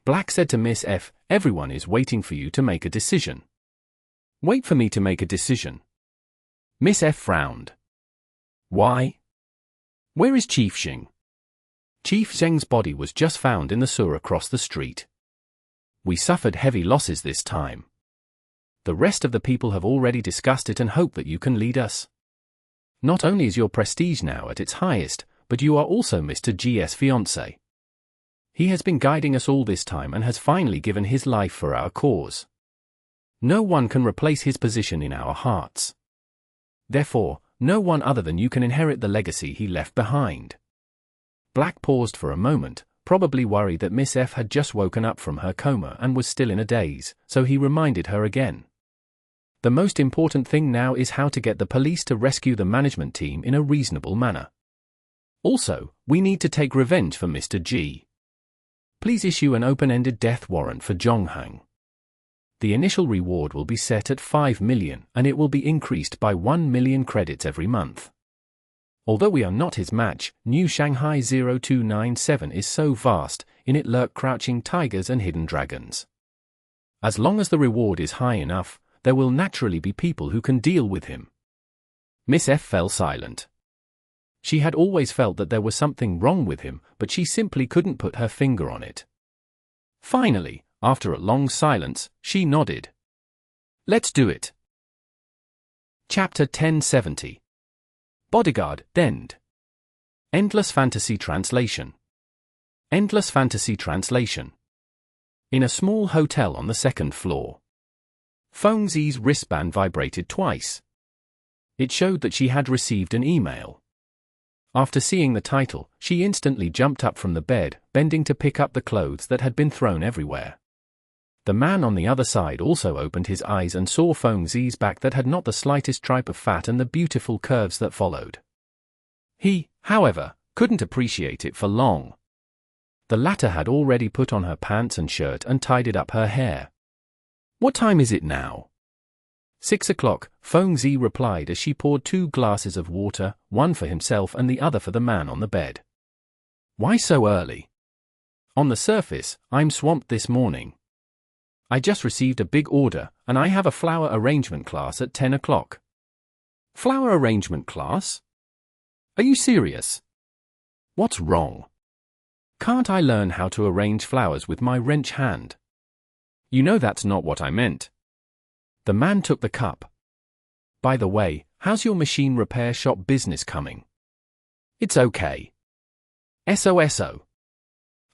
Black said to Miss F, everyone is waiting for you to make a decision. Wait for me to make a decision. Miss F frowned. Why? Where is Chief Xing? Chief Zheng's body was just found in the sewer across the street. We suffered heavy losses this time. The rest of the people have already discussed it and hope that you can lead us. Not only is your prestige now at its highest, but you are also Mr. G's fiancé. He has been guiding us all this time and has finally given his life for our cause. No one can replace his position in our hearts. Therefore, no one other than you can inherit the legacy he left behind. Black paused for a moment, probably worried that Miss F had just woken up from her coma and was still in a daze, so he reminded her again. The most important thing now is how to get the police to rescue the management team in a reasonable manner. Also, we need to take revenge for Mr. G. Please issue an open-ended death warrant for Jong-hung. The initial reward will be set at 5 million and it will be increased by 1 million credits every month. Although we are not his match, New Shanghai 0297 is so vast, in it lurk crouching tigers and hidden dragons. As long as the reward is high enough, there will naturally be people who can deal with him. Miss F fell silent. She had always felt that there was something wrong with him, but she simply couldn't put her finger on it. Finally, after a long silence, she nodded. Let's do it. Chapter 1070. Bodyguard, Dend. Endless Fantasy Translation. Endless Fantasy Translation. In a small hotel on the second floor. Feng Zi's wristband vibrated twice. It showed that she had received an email. After seeing the title, she instantly jumped up from the bed, bending to pick up the clothes that had been thrown everywhere. The man on the other side also opened his eyes and saw Feng Zi's back that had not the slightest stripe of fat and the beautiful curves that followed. He, however, couldn't appreciate it for long. The latter had already put on her pants and shirt and tidied up her hair. What time is it now? 6 o'clock, Feng Zi replied as she poured 2 glasses of water, one for himself and the other for the man on the bed. Why so early? On the surface, I'm swamped this morning. I just received a big order, and I have a flower arrangement class at 10 o'clock. Flower arrangement class? Are you serious? What's wrong? Can't I learn how to arrange flowers with my wrench hand? You know that's not what I meant. The man took the cup. By the way, how's your machine repair shop business coming? It's okay. SOSO.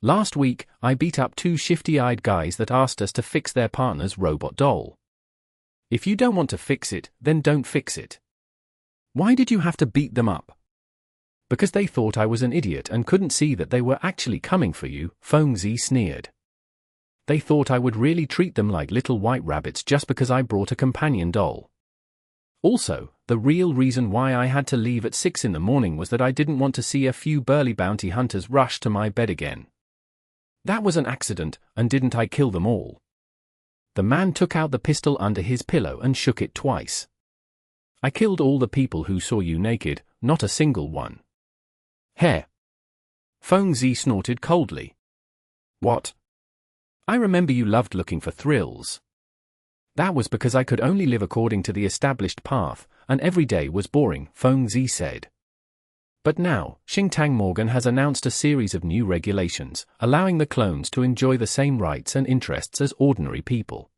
Last week, I beat up 2 shifty-eyed guys that asked us to fix their partner's robot doll. If you don't want to fix it, then don't fix it. Why did you have to beat them up? Because they thought I was an idiot and couldn't see that they were actually coming for you, Feng Zi sneered. They thought I would really treat them like little white rabbits just because I brought a companion doll. Also, the real reason why I had to leave at 6 in the morning was that I didn't want to see a few burly bounty hunters rush to my bed again. That was an accident, and didn't I kill them all? The man took out the pistol under his pillow and shook it twice. I killed all the people who saw you naked, not a single one. Heh. Feng Zi snorted coldly. What? I remember you loved looking for thrills. That was because I could only live according to the established path, and every day was boring, Feng Zi said. But now, Xingtang Morgan has announced a series of new regulations, allowing the clones to enjoy the same rights and interests as ordinary people.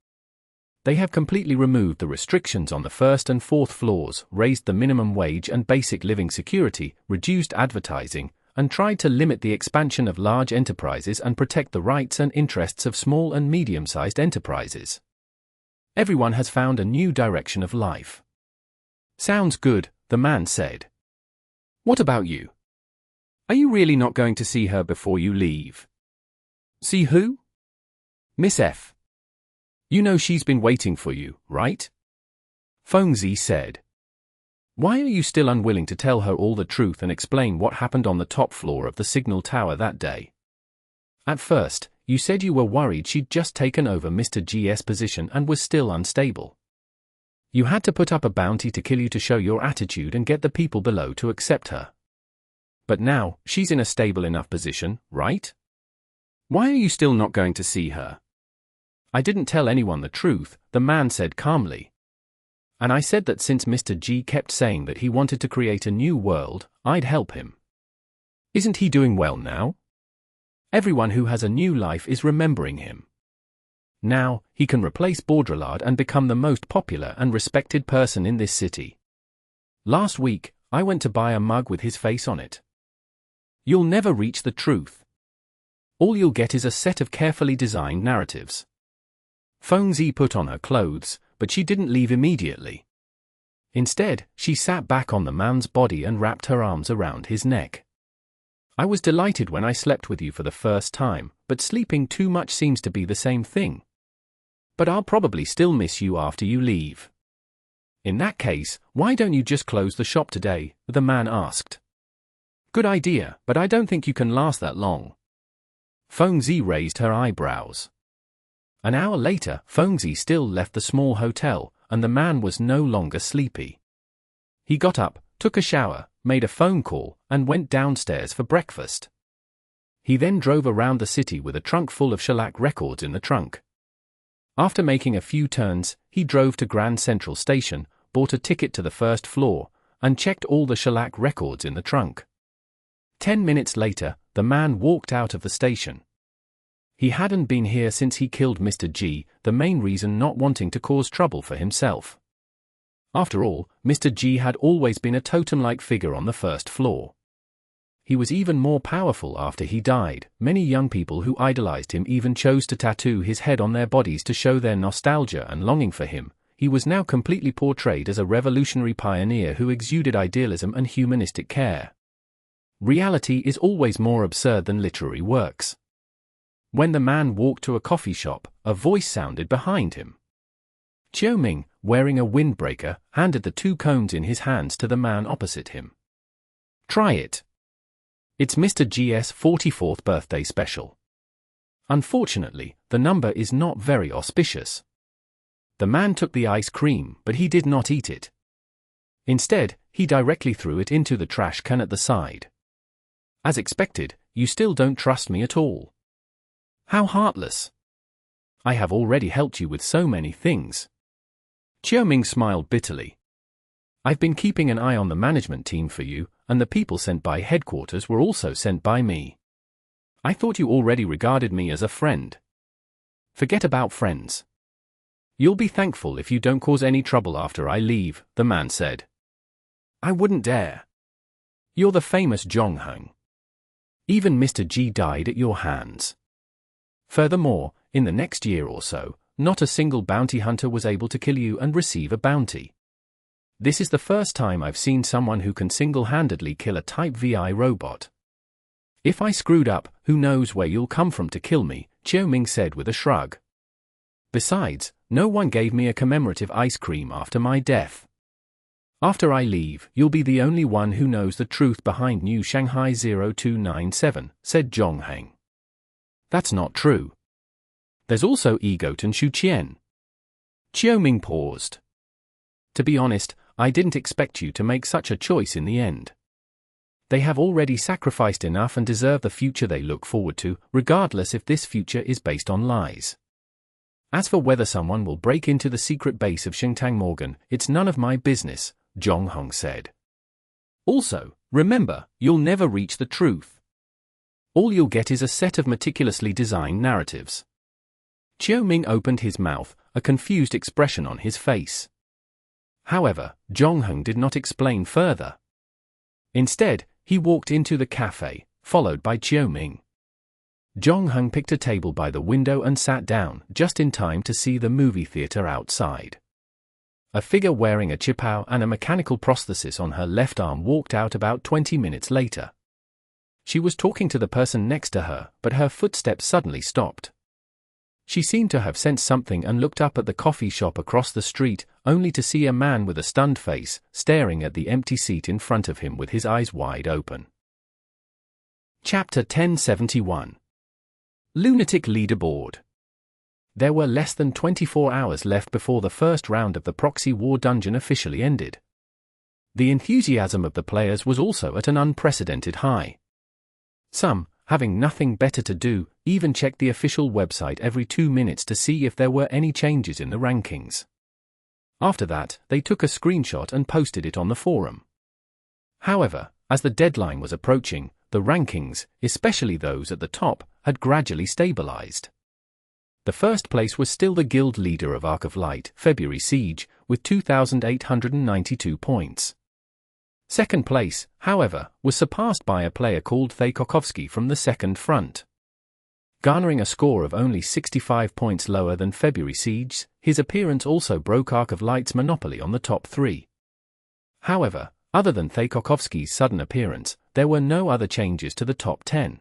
They have completely removed the restrictions on the 1st and 4th floors, raised the minimum wage and basic living security, reduced advertising, and tried to limit the expansion of large enterprises and protect the rights and interests of small and medium-sized enterprises. Everyone has found a new direction of life. Sounds good, the man said. What about you? Are you really not going to see her before you leave? See who? Miss F. You know she's been waiting for you, right? Feng Zi said. Why are you still unwilling to tell her all the truth and explain what happened on the top floor of the signal tower that day? At first, you said you were worried she'd just taken over Mr. G's position and was still unstable. You had to put up a bounty to kill you to show your attitude and get the people below to accept her. But now, she's in a stable enough position, right? Why are you still not going to see her? I didn't tell anyone the truth, the man said calmly. And I said that since Mr. G kept saying that he wanted to create a new world, I'd help him. Isn't he doing well now? Everyone who has a new life is remembering him. Now, he can replace Baudrillard and become the most popular and respected person in this city. Last week, I went to buy a mug with his face on it. You'll never reach the truth. All you'll get is a set of carefully designed narratives. Feng Zi put on her clothes, but she didn't leave immediately. Instead, she sat back on the man's body and wrapped her arms around his neck. I was delighted when I slept with you for the first time, but sleeping too much seems to be the same thing. But I'll probably still miss you after you leave. In that case, why don't you just close the shop today? The man asked. Good idea, but I don't think you can last that long. Feng Zi raised her eyebrows. An hour later, Feng Zi still left the small hotel, and the man was no longer sleepy. He got up, took a shower, made a phone call, and went downstairs for breakfast. He then drove around the city with a trunk full of shellac records in the trunk. After making a few turns, he drove to Grand Central Station, bought a ticket to the 1st floor, and checked all the shellac records in the trunk. 10 minutes later, the man walked out of the station. He hadn't been here since he killed Mr. G, the main reason not wanting to cause trouble for himself. After all, Mr. G had always been a totem-like figure on the first floor. He was even more powerful after he died. Many young people who idolized him even chose to tattoo his head on their bodies to show their nostalgia and longing for him. He was now completely portrayed as a revolutionary pioneer who exuded idealism and humanistic care. Reality is always more absurd than literary works. When the man walked to a coffee shop, a voice sounded behind him. Chiao Ming, wearing a windbreaker, handed the 2 cones in his hands to the man opposite him. "Try it. It's Mr. G's 44th birthday special. Unfortunately, the number is not very auspicious." The man took the ice cream, but he did not eat it. Instead, he directly threw it into the trash can at the side. "As expected, you still don't trust me at all. How heartless. I have already helped you with so many things." Chiao Ming smiled bitterly. "I've been keeping an eye on the management team for you, and the people sent by headquarters were also sent by me. I thought you already regarded me as a friend. Forget about friends. You'll be thankful if you don't cause any trouble after I leave," the man said. "I wouldn't dare. You're the famous Zhong Heng. Even Mr. G died at your hands. Furthermore, in the next year or so, not a single bounty hunter was able to kill you and receive a bounty. This is the first time I've seen someone who can single-handedly kill a Type VI robot. If I screwed up, who knows where you'll come from to kill me," Chiao Ming said with a shrug. "Besides, no one gave me a commemorative ice cream after my death. After I leave, you'll be the only one who knows the truth behind New Shanghai 0297, said Zhong Heng. "That's not true. There's also Egot and Shu Qian." Chiao Ming paused. "To be honest, I didn't expect you to make such a choice in the end. They have already sacrificed enough and deserve the future they look forward to, regardless if this future is based on lies. As for whether someone will break into the secret base of Shengtang Morgan, it's none of my business," Zhong Heng said. "Also, remember, you'll never reach the truth. All you'll get is a set of meticulously designed narratives." Chiao Ming opened his mouth, a confused expression on his face. However, Zhong Heng did not explain further. Instead, he walked into the cafe, followed by Chiao Ming. Zhong Heng picked a table by the window and sat down, just in time to see the movie theater outside. A figure wearing a qipao and a mechanical prosthesis on her left arm walked out about 20 minutes later. She was talking to the person next to her, but her footsteps suddenly stopped. She seemed to have sensed something and looked up at the coffee shop across the street, only to see a man with a stunned face, staring at the empty seat in front of him with his eyes wide open. Chapter 1071. Lunatic Leaderboard. There were less than 24 hours left before the first round of the proxy war dungeon officially ended. The enthusiasm of the players was also at an unprecedented high. Some, having nothing better to do, even checked the official website every 2 minutes to see if there were any changes in the rankings. After that, they took a screenshot and posted it on the forum. However, as the deadline was approaching, the rankings, especially those at the top, had gradually stabilized. The first place was still the guild leader of Arc of Light, February Siege, with 2,892 points. Second place, however, was surpassed by a player called Thaikokovsky from the Second Front. Garnering a score of only 65 points lower than February Siege, his appearance also broke Arc of Light's monopoly on the top 3. However, other than Thaikokovsky's sudden appearance, there were no other changes to the top 10.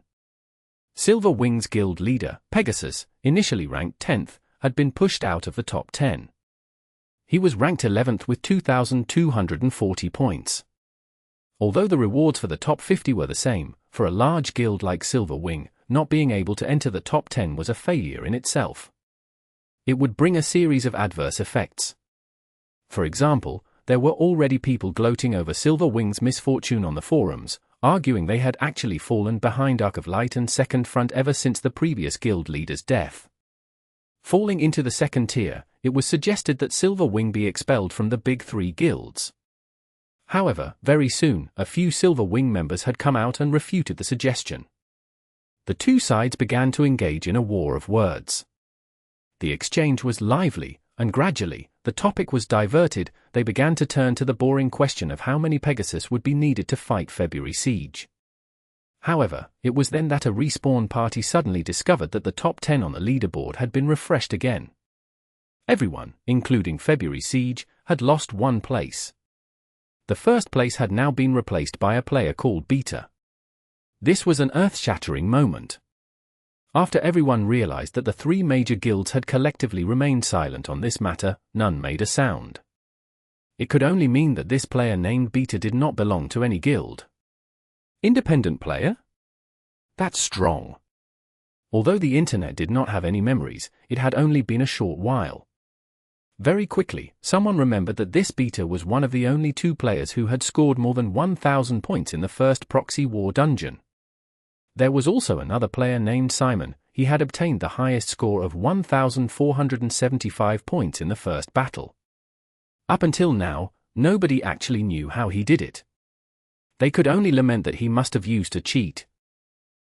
Silver Wing's guild leader, Pegasus, initially ranked 10th, had been pushed out of the top 10. He was ranked 11th with 2,240 points. Although the rewards for the top 50 were the same, for a large guild like Silver Wing, not being able to enter the top 10 was a failure in itself. It would bring a series of adverse effects. For example, there were already people gloating over Silver Wing's misfortune on the forums, arguing they had actually fallen behind Arc of Light and Second Front ever since the previous guild leader's death. Falling into the second tier, it was suggested that Silver Wing be expelled from the big 3 guilds. However, very soon, a few Silver Wing members had come out and refuted the suggestion. The two sides began to engage in a war of words. The exchange was lively, and gradually, the topic was diverted. They began to turn to the boring question of how many Pegasus would be needed to fight February Siege. However, it was then that a respawn party suddenly discovered that the top 10 on the leaderboard had been refreshed again. Everyone, including February Siege, had lost one place. The first place had now been replaced by a player called Beta. This was an earth-shattering moment. After everyone realized that the three major guilds had collectively remained silent on this matter, none made a sound. It could only mean that this player named Beta did not belong to any guild. Independent player? That's strong. Although the internet did not have any memories, it had only been a short while. Very quickly, someone remembered that this Beta was one of the only two players who had scored more than 1,000 points in the first proxy war dungeon. There was also another player named Simon. He had obtained the highest score of 1,475 points in the first battle. Up until now, nobody actually knew how he did it. They could only lament that he must have used a cheat.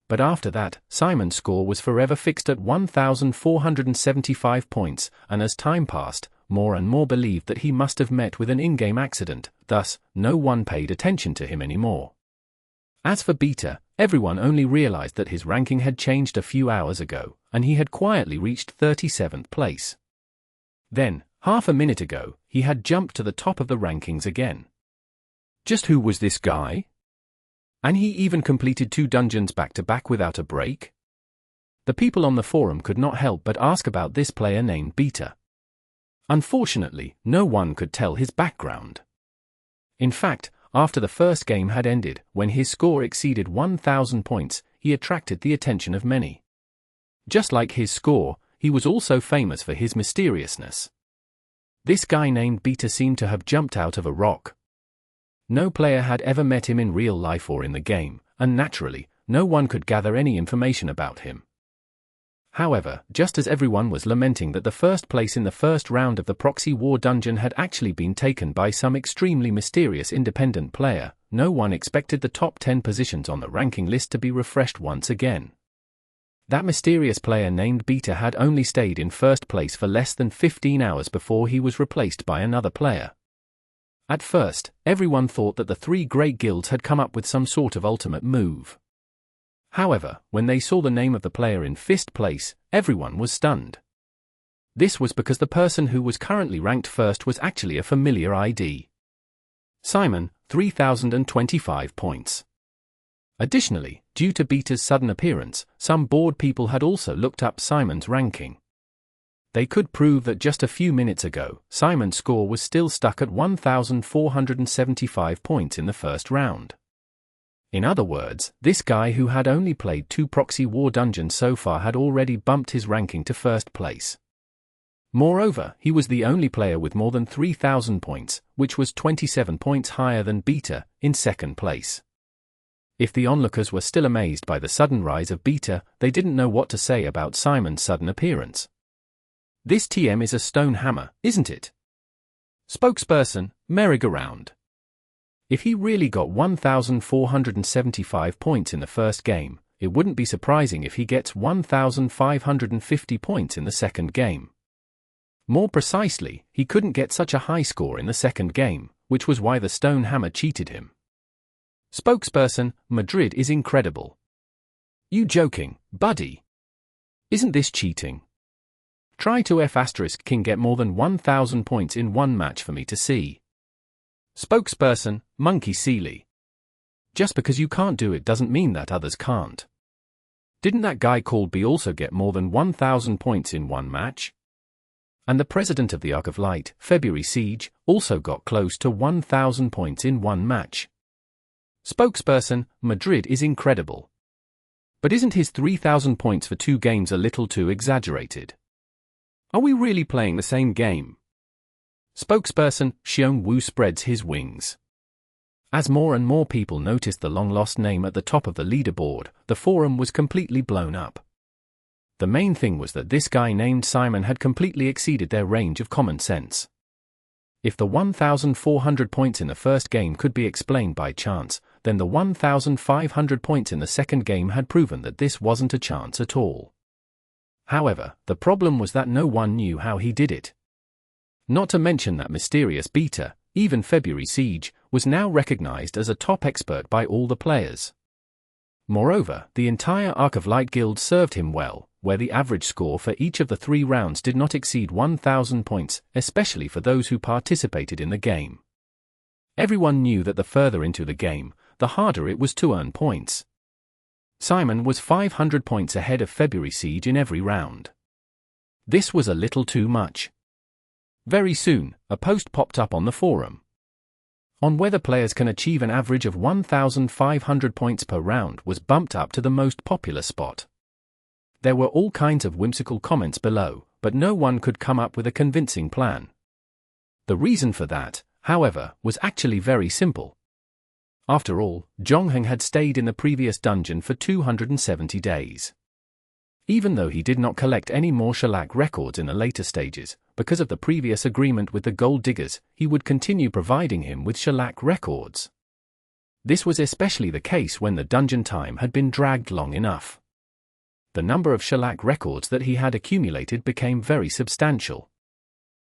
But after that, Simon's score was forever fixed at 1,475 points, and as time passed, more and more believed that he must have met with an in-game accident, thus, no one paid attention to him anymore. As for Beta, everyone only realized that his ranking had changed a few hours ago, and he had quietly reached 37th place. Then, half a minute ago, he had jumped to the top of the rankings again. Just who was this guy? And he even completed 2 dungeons back-to-back without a break? The people on the forum could not help but ask about this player named Beta. Unfortunately, no one could tell his background. In fact, after the first game had ended, when his score exceeded 1,000 points, he attracted the attention of many. Just like his score, he was also famous for his mysteriousness. This guy named Beta seemed to have jumped out of a rock. No player had ever met him in real life or in the game, and naturally, no one could gather any information about him. However, just as everyone was lamenting that the first place in the first round of the proxy war dungeon had actually been taken by some extremely mysterious independent player, no one expected the top 10 positions on the ranking list to be refreshed once again. That mysterious player named Beta had only stayed in first place for less than 15 hours before he was replaced by another player. At first, everyone thought that the 3 great guilds had come up with some sort of ultimate move. However, when they saw the name of the player in 5th place, everyone was stunned. This was because the person who was currently ranked first was actually a familiar ID. Simon, 3,025 points. Additionally, due to Beta's sudden appearance, some bored people had also looked up Simon's ranking. They could prove that just a few minutes ago, Simon's score was still stuck at 1,475 points in the first round. In other words, this guy who had only played 2 proxy war dungeons so far had already bumped his ranking to first place. Moreover, he was the only player with more than 3,000 points, which was 27 points higher than Beta, in second place. If the onlookers were still amazed by the sudden rise of Beta, they didn't know what to say about Simon's sudden appearance. This TM is a stone hammer, isn't it? Spokesperson, merry-go-round. If he really got 1,475 points in the first game, it wouldn't be surprising if he gets 1,550 points in the second game. More precisely, he couldn't get such a high score in the second game, which was why the stone hammer cheated him. Spokesperson, Madrid is incredible. You joking, buddy? Isn't this cheating? Try to F*King get more than 1,000 points in one match for me to see. Spokesperson, Monkey Sealy. Just because you can't do it doesn't mean that others can't. Didn't that guy called B also get more than 1,000 points in one match? And the president of the Arc of Light, February Siege, also got close to 1,000 points in one match. Spokesperson, Madrid is incredible. But isn't his 3,000 points for 2 games a little too exaggerated? Are we really playing the same game? Spokesperson, Xiong Wu spreads his wings. As more and more people noticed the long-lost name at the top of the leaderboard, the forum was completely blown up. The main thing was that this guy named Simon had completely exceeded their range of common sense. If the 1,400 points in the first game could be explained by chance, then the 1,500 points in the second game had proven that this wasn't a chance at all. However, the problem was that no one knew how he did it. Not to mention that mysterious beater, even February Siege, was now recognized as a top expert by all the players. Moreover, the entire Arc of Light Guild served him well, where the average score for each of the 3 rounds did not exceed 1,000 points, especially for those who participated in the game. Everyone knew that the further into the game, the harder it was to earn points. Simon was 500 points ahead of February Siege in every round. This was a little too much. Very soon, a post popped up on the forum on whether players can achieve an average of 1,500 points per round was bumped up to the most popular spot. There were all kinds of whimsical comments below, but no one could come up with a convincing plan. The reason for that, however, was actually very simple. After all, Jongheng had stayed in the previous dungeon for 270 days. Even though he did not collect any more shellac records in the later stages, because of the previous agreement with the gold diggers, he would continue providing him with shellac records. This was especially the case when the dungeon time had been dragged long enough. The number of shellac records that he had accumulated became very substantial.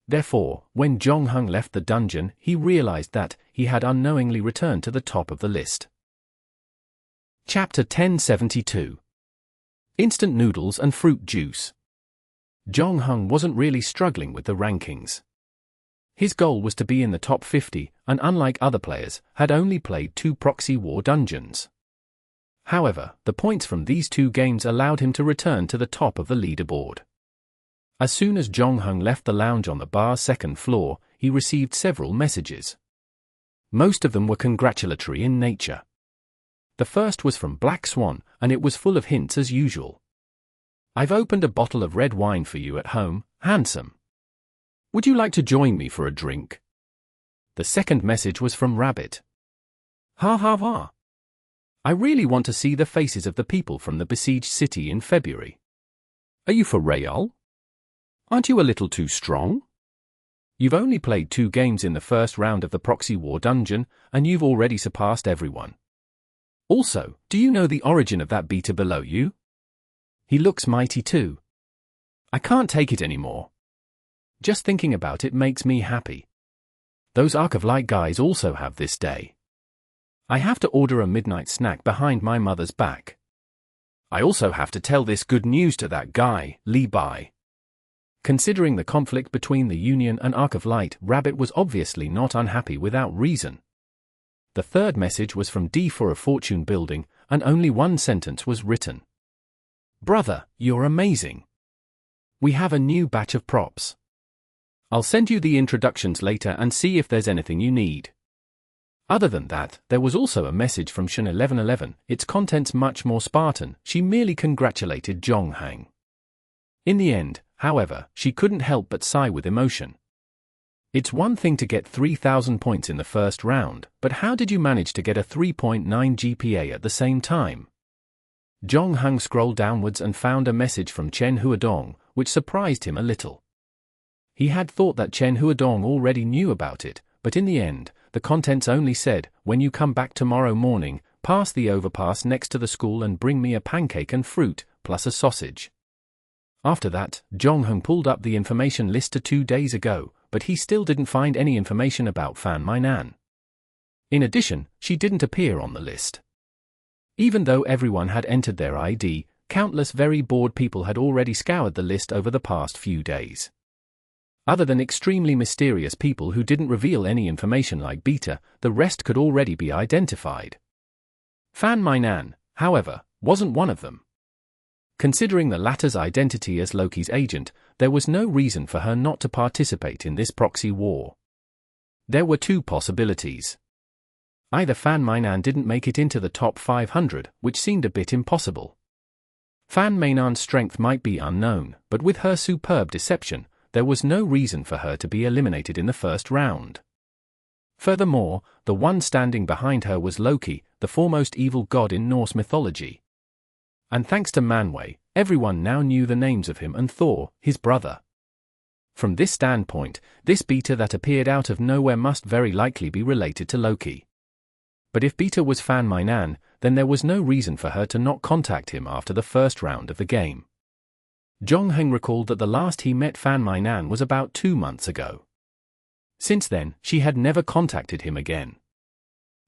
Therefore, when Jongheng left the dungeon, he realized that he had unknowingly returned to the top of the list. Chapter 1072. Instant Noodles and Fruit Juice. Jongheng wasn't really struggling with the rankings. His goal was to be in the top 50, and unlike other players, had only played 2 proxy war dungeons. However, the points from these 2 games allowed him to return to the top of the leaderboard. As soon as Jongheng left the lounge on the bar's 2nd floor, he received several messages. Most of them were congratulatory in nature. The first was from Black Swan, and it was full of hints as usual. "I've opened a bottle of red wine for you at home, handsome. Would you like to join me for a drink?" The second message was from Rabbit. "Ha ha ha. I really want to see the faces of the people from the besieged city in February. Are you for real? Aren't you a little too strong? You've only played 2 games in the first round of the proxy war dungeon, and you've already surpassed everyone. Also, do you know the origin of that beater below you? He looks mighty too. I can't take it anymore. Just thinking about it makes me happy. Those Arc of Light guys also have this day. I have to order a midnight snack behind my mother's back. I also have to tell this good news to that guy, Li Bai." Considering the conflict between the Union and Arc of Light, Rabbit was obviously not unhappy without reason. The third message was from D for a fortune building, and only 1 sentence was written. "Brother, you're amazing. We have a new batch of props. I'll send you the introductions later and see if there's anything you need." Other than that, there was also a message from Shen 1111, its contents much more Spartan. She merely congratulated Jongheng. In the end, however, she couldn't help but sigh with emotion. It's one thing to get 3,000 points in the first round, but how did you manage to get a 3.9 GPA at the same time? Jongheng scrolled downwards and found a message from Chen Huadong, which surprised him a little. He had thought that Chen Huadong already knew about it, but in the end, the contents only said, "When you come back tomorrow morning, pass the overpass next to the school and bring me a pancake and fruit, plus a sausage." After that, Jongheng pulled up the information list to 2 days ago, but he still didn't find any information about Fan Mainan. In addition, she didn't appear on the list. Even though everyone had entered their ID, countless very bored people had already scoured the list over the past few days. Other than extremely mysterious people who didn't reveal any information like Beta, the rest could already be identified. Fan Mainan, however, wasn't one of them. Considering the latter's identity as Loki's agent, there was no reason for her not to participate in this proxy war. There were 2 possibilities. Either Fan Mainan didn't make it into the top 500, which seemed a bit impossible. Fan Mainan's strength might be unknown, but with her superb deception, there was no reason for her to be eliminated in the first round. Furthermore, the one standing behind her was Loki, the foremost evil god in Norse mythology. And thanks to Manwë, everyone now knew the names of him and Thor, his brother. From this standpoint, this beta that appeared out of nowhere must very likely be related to Loki. But if beta was Fan Mainan, then there was no reason for her to not contact him after the first round of the game. Jong-Heng recalled that the last he met Fan Mainan was about 2 months ago. Since then, she had never contacted him again.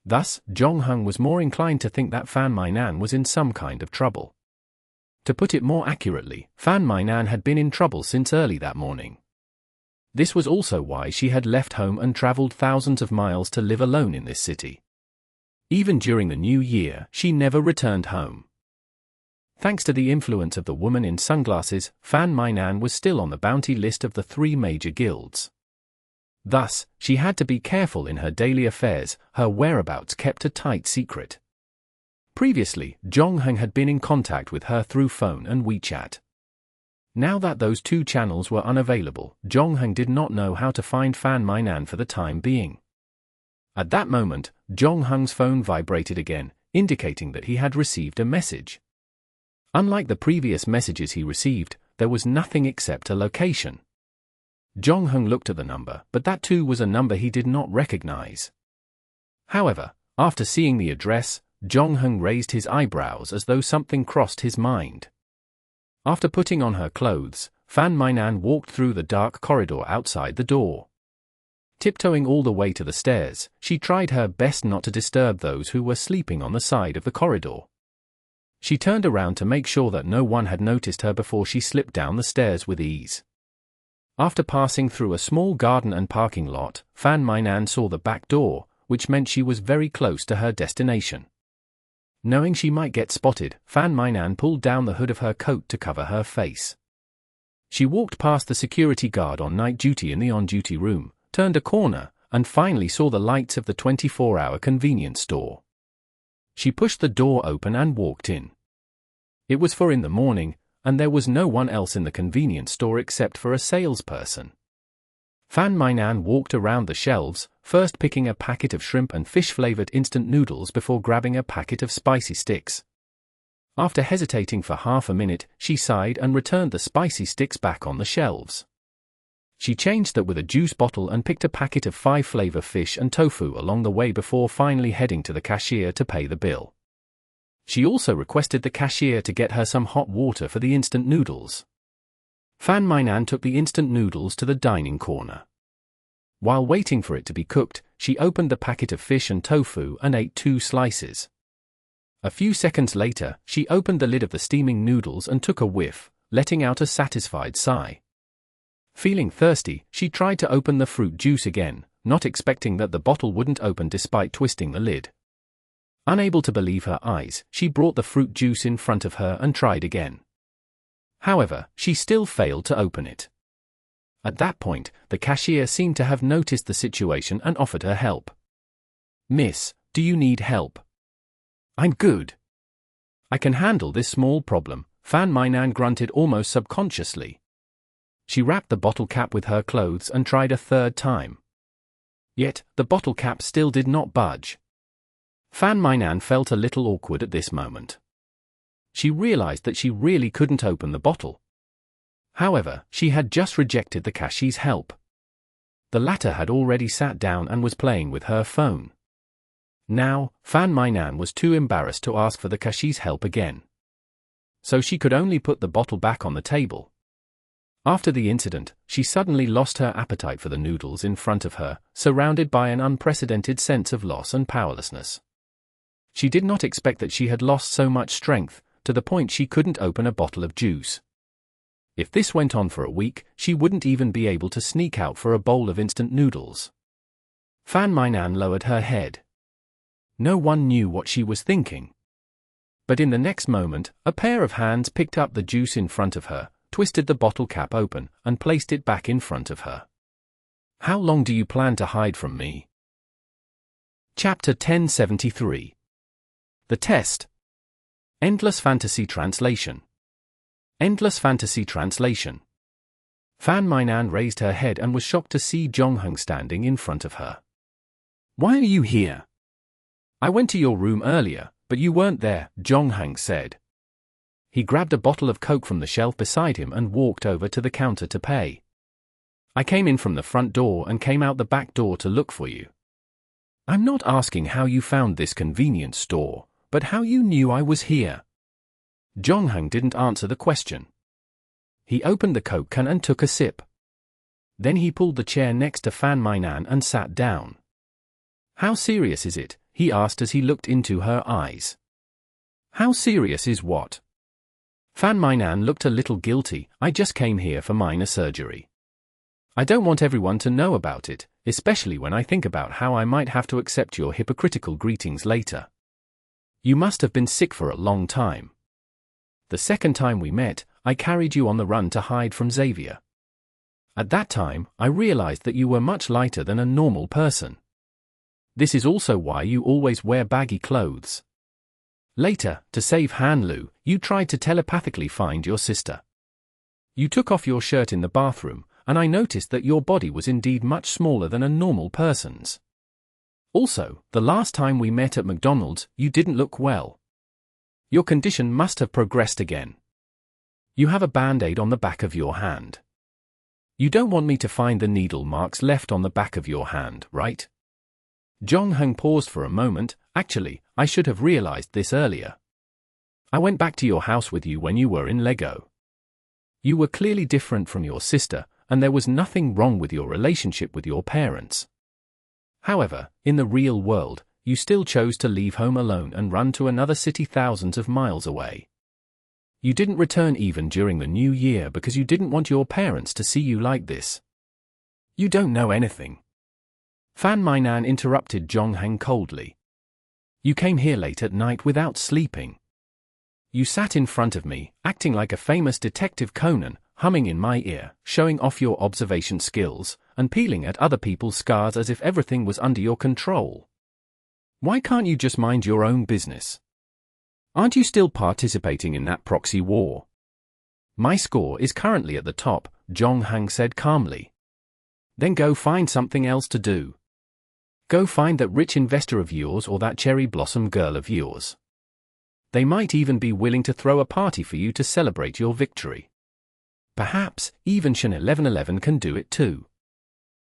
Thus, Jong-Heng was more inclined to think that Fan Mainan was in some kind of trouble. To put it more accurately, Fan Mainan had been in trouble since early that morning. This was also why she had left home and traveled thousands of miles to live alone in this city. Even during the new year, she never returned home. Thanks to the influence of the woman in sunglasses, Fan Mainan was still on the bounty list of the 3 major guilds. Thus, she had to be careful in her daily affairs, her whereabouts kept a tight secret. Previously, Jong-Heng had been in contact with her through phone and WeChat. Now that those 2 channels were unavailable, Jong-Heng did not know how to find Fan Mainan for the time being. At that moment, Jong-Heng's phone vibrated again, indicating that he had received a message. Unlike the previous messages he received, there was nothing except a location. Jong-Heng looked at the number, but that too was a number he did not recognize. However, after seeing the address, Jong-Heng raised his eyebrows as though something crossed his mind. After putting on her clothes, Fan Mainan walked through the dark corridor outside the door. Tiptoeing all the way to the stairs, she tried her best not to disturb those who were sleeping on the side of the corridor. She turned around to make sure that no one had noticed her before she slipped down the stairs with ease. After passing through a small garden and parking lot, Fan Mainan saw the back door, which meant she was very close to her destination. Knowing she might get spotted, Fan Mainan pulled down the hood of her coat to cover her face. She walked past the security guard on night duty in the on-duty room, turned a corner, and finally saw the lights of the 24-hour convenience store. She pushed the door open and walked in. It was 4 in the morning, and there was no one else in the convenience store except for a salesperson. Fan Mainan walked around the shelves, first picking a packet of shrimp and fish-flavored instant noodles before grabbing a packet of spicy sticks. After hesitating for half a minute, she sighed and returned the spicy sticks back on the shelves. She changed that with a juice bottle and picked a packet of 5-flavor fish and tofu along the way before finally heading to the cashier to pay the bill. She also requested the cashier to get her some hot water for the instant noodles. Fan Mainan took the instant noodles to the dining corner. While waiting for it to be cooked, she opened the packet of fish and tofu and ate 2 slices. A few seconds later, she opened the lid of the steaming noodles and took a whiff, letting out a satisfied sigh. Feeling thirsty, she tried to open the fruit juice again, not expecting that the bottle wouldn't open despite twisting the lid. Unable to believe her eyes, she brought the fruit juice in front of her and tried again. However, she still failed to open it. At that point, the cashier seemed to have noticed the situation and offered her help. "Miss, do you need help?" "I'm good. I can handle this small problem," Fan Mainan grunted almost subconsciously. She wrapped the bottle cap with her clothes and tried a 3rd time. Yet, the bottle cap still did not budge. Fan Mainan felt a little awkward at this moment. She realized that she really couldn't open the bottle. However, she had just rejected the cashier's help. The latter had already sat down and was playing with her phone. Now, Fan Mainan was too embarrassed to ask for the cashier's help again. So she could only put the bottle back on the table. After the incident, she suddenly lost her appetite for the noodles in front of her, surrounded by an unprecedented sense of loss and powerlessness. She did not expect that she had lost so much strength, to the point she couldn't open a bottle of juice. If this went on for a week, she wouldn't even be able to sneak out for a bowl of instant noodles. Fan Mainan lowered her head. No one knew what she was thinking. But in the next moment, a pair of hands picked up the juice in front of her, twisted the bottle cap open, and placed it back in front of her. "How long do you plan to hide from me?" Chapter 1073. The Test. Endless Fantasy Translation. Endless Fantasy Translation. Fan Mainan raised her head and was shocked to see Jong-Heng standing in front of her. "Why are you here?" "I went to your room earlier, but you weren't there," Jong-Heng said. He grabbed a bottle of Coke from the shelf beside him and walked over to the counter to pay. I came in from the front door and came out the back door to look for you. I'm not asking how you found this convenience store, but how you knew I was here. Jonghang didn't answer the question. He opened the Coke can and took a sip. Then he pulled the chair next to Fan Mainan and sat down. How serious is it? He asked as he looked into her eyes. How serious is what? Fan Mainan looked a little guilty. I just came here for minor surgery. I don't want everyone to know about it, especially when I think about how I might have to accept your hypocritical greetings later. You must have been sick for a long time. The second time we met, I carried you on the run to hide from Xavier. At that time, I realized that you were much lighter than a normal person. This is also why you always wear baggy clothes. Later, to save Han Lu, you tried to telepathically find your sister. You took off your shirt in the bathroom, and I noticed that your body was indeed much smaller than a normal person's. Also, the last time we met at McDonald's, you didn't look well. Your condition must have progressed again. You have a band-aid on the back of your hand. You don't want me to find the needle marks left on the back of your hand, right? Jonghang paused for a moment. Actually, I should have realized this earlier. I went back to your house with you when you were in Lego. You were clearly different from your sister, and there was nothing wrong with your relationship with your parents. However, in the real world, you still chose to leave home alone and run to another city thousands of miles away. You didn't return even during the new year because you didn't want your parents to see you like this. You don't know anything. Fan Mainan interrupted Jonghang coldly. You came here late at night without sleeping. You sat in front of me, acting like a famous Detective Conan, humming in my ear, showing off your observation skills, and peeling at other people's scars as if everything was under your control. Why can't you just mind your own business? Aren't you still participating in that proxy war? My score is currently at the top, Jonghang said calmly. Then go find something else to do. Go find that rich investor of yours or that cherry blossom girl of yours. They might even be willing to throw a party for you to celebrate your victory. Perhaps, even Shen 1111 can do it too.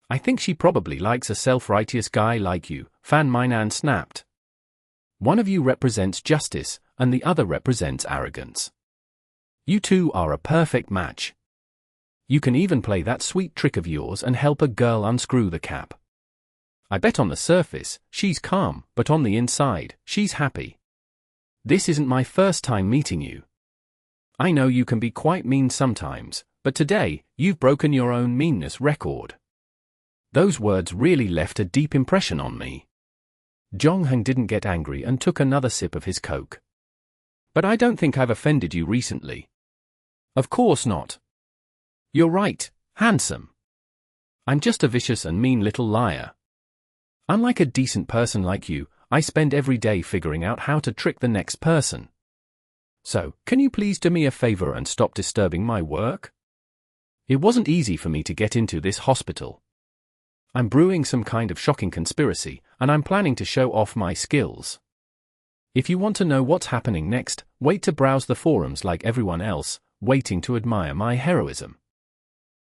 I think she probably likes a self-righteous guy like you, Fan Mainan snapped. One of you represents justice, and the other represents arrogance. You two are a perfect match. You can even play that sweet trick of yours and help a girl unscrew the cap. I bet on the surface, she's calm, but on the inside, she's happy. This isn't my first time meeting you. I know you can be quite mean sometimes, but today, you've broken your own meanness record. Those words really left a deep impression on me. Jonghang didn't get angry and took another sip of his Coke. But I don't think I've offended you recently. Of course not. You're right, handsome. I'm just a vicious and mean little liar. Unlike a decent person like you, I spend every day figuring out how to trick the next person. So, can you please do me a favor and stop disturbing my work? It wasn't easy for me to get into this hospital. I'm brewing some kind of shocking conspiracy, and I'm planning to show off my skills. If you want to know what's happening next, wait to browse the forums like everyone else, waiting to admire my heroism.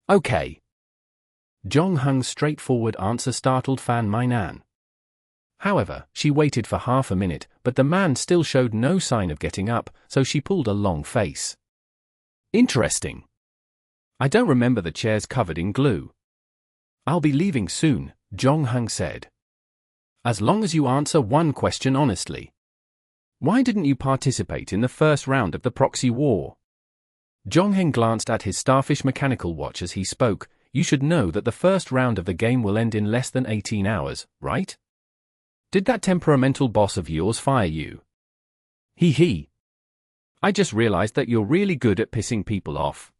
Okay. Jonghang's straightforward answer startled Fan Mainan. However, she waited for half a minute, but the man still showed no sign of getting up, so she pulled a long face. Interesting. I don't remember the chairs covered in glue. I'll be leaving soon, Jonghang said. As long as you answer one question honestly. Why didn't you participate in the first round of the proxy war? Jonghang glanced at his starfish mechanical watch as he spoke. You should know that the first round of the game will end in less than 18 hours, right? Did that temperamental boss of yours fire you? Hee. I just realized that you're really good at pissing people off.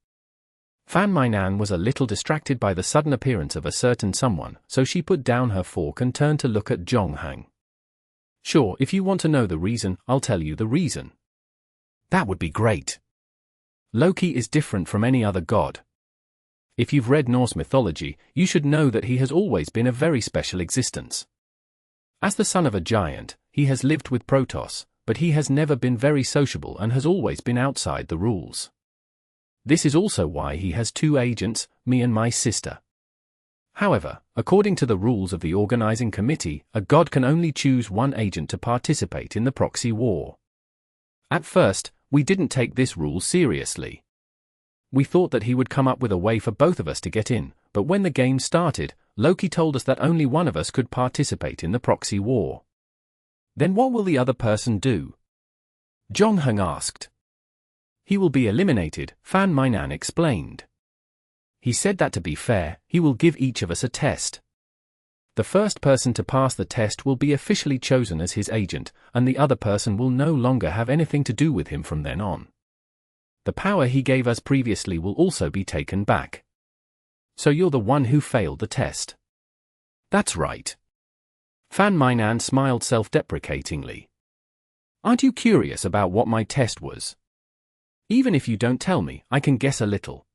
Fan Mainan was a little distracted by the sudden appearance of a certain someone, so she put down her fork and turned to look at Jonghang. Sure, if you want to know the reason, I'll tell you the reason. That would be great. Loki is different from any other god. If you've read Norse mythology, you should know that he has always been a very special existence. As the son of a giant, he has lived with Protoss, but he has never been very sociable and has always been outside the rules. This is also why he has two agents, me and my sister. However, according to the rules of the organizing committee, a god can only choose one agent to participate in the proxy war. At first, we didn't take this rule seriously. We thought that he would come up with a way for both of us to get in, but when the game started, Loki told us that only one of us could participate in the proxy war. Then what will the other person do? Jong-hung asked. He will be eliminated, Fan Mainan explained. He said that to be fair, he will give each of us a test. The first person to pass the test will be officially chosen as his agent, and the other person will no longer have anything to do with him from then on. The power he gave us previously will also be taken back. So you're the one who failed the test. That's right. Fan Mainan smiled self-deprecatingly. Aren't you curious about what my test was? Even if you don't tell me, I can guess a little.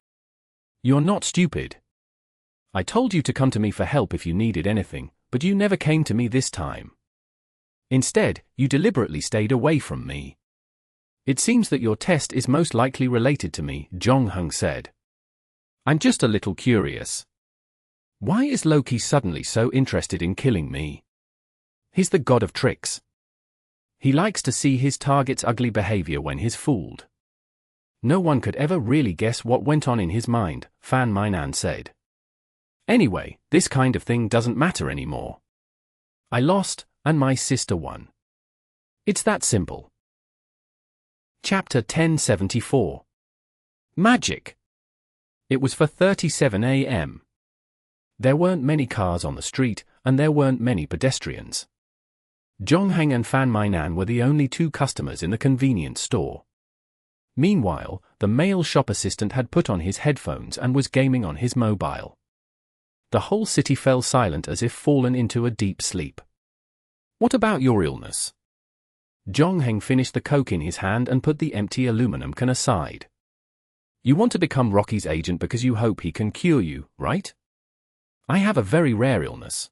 You're not stupid. I told you to come to me for help if you needed anything, but you never came to me this time. Instead, you deliberately stayed away from me. It seems that your test is most likely related to me, Jong-hung said. I'm just a little curious. Why is Loki suddenly so interested in killing me? He's the god of tricks. He likes to see his target's ugly behavior when he's fooled. No one could ever really guess what went on in his mind, Fan Mainan said. Anyway, this kind of thing doesn't matter anymore. I lost, and my sister won. It's that simple. Chapter 1074. Magic. It was 4:37 a.m. There weren't many cars on the street, and there weren't many pedestrians. Jong-hang and Fan Mainan were the only two customers in the convenience store. Meanwhile, the male shop assistant had put on his headphones and was gaming on his mobile. The whole city fell silent as if fallen into a deep sleep. What about your illness? Jong-hang finished the Coke in his hand and put the empty aluminum can aside. You want to become Rocky's agent because you hope he can cure you, right? I have a very rare illness.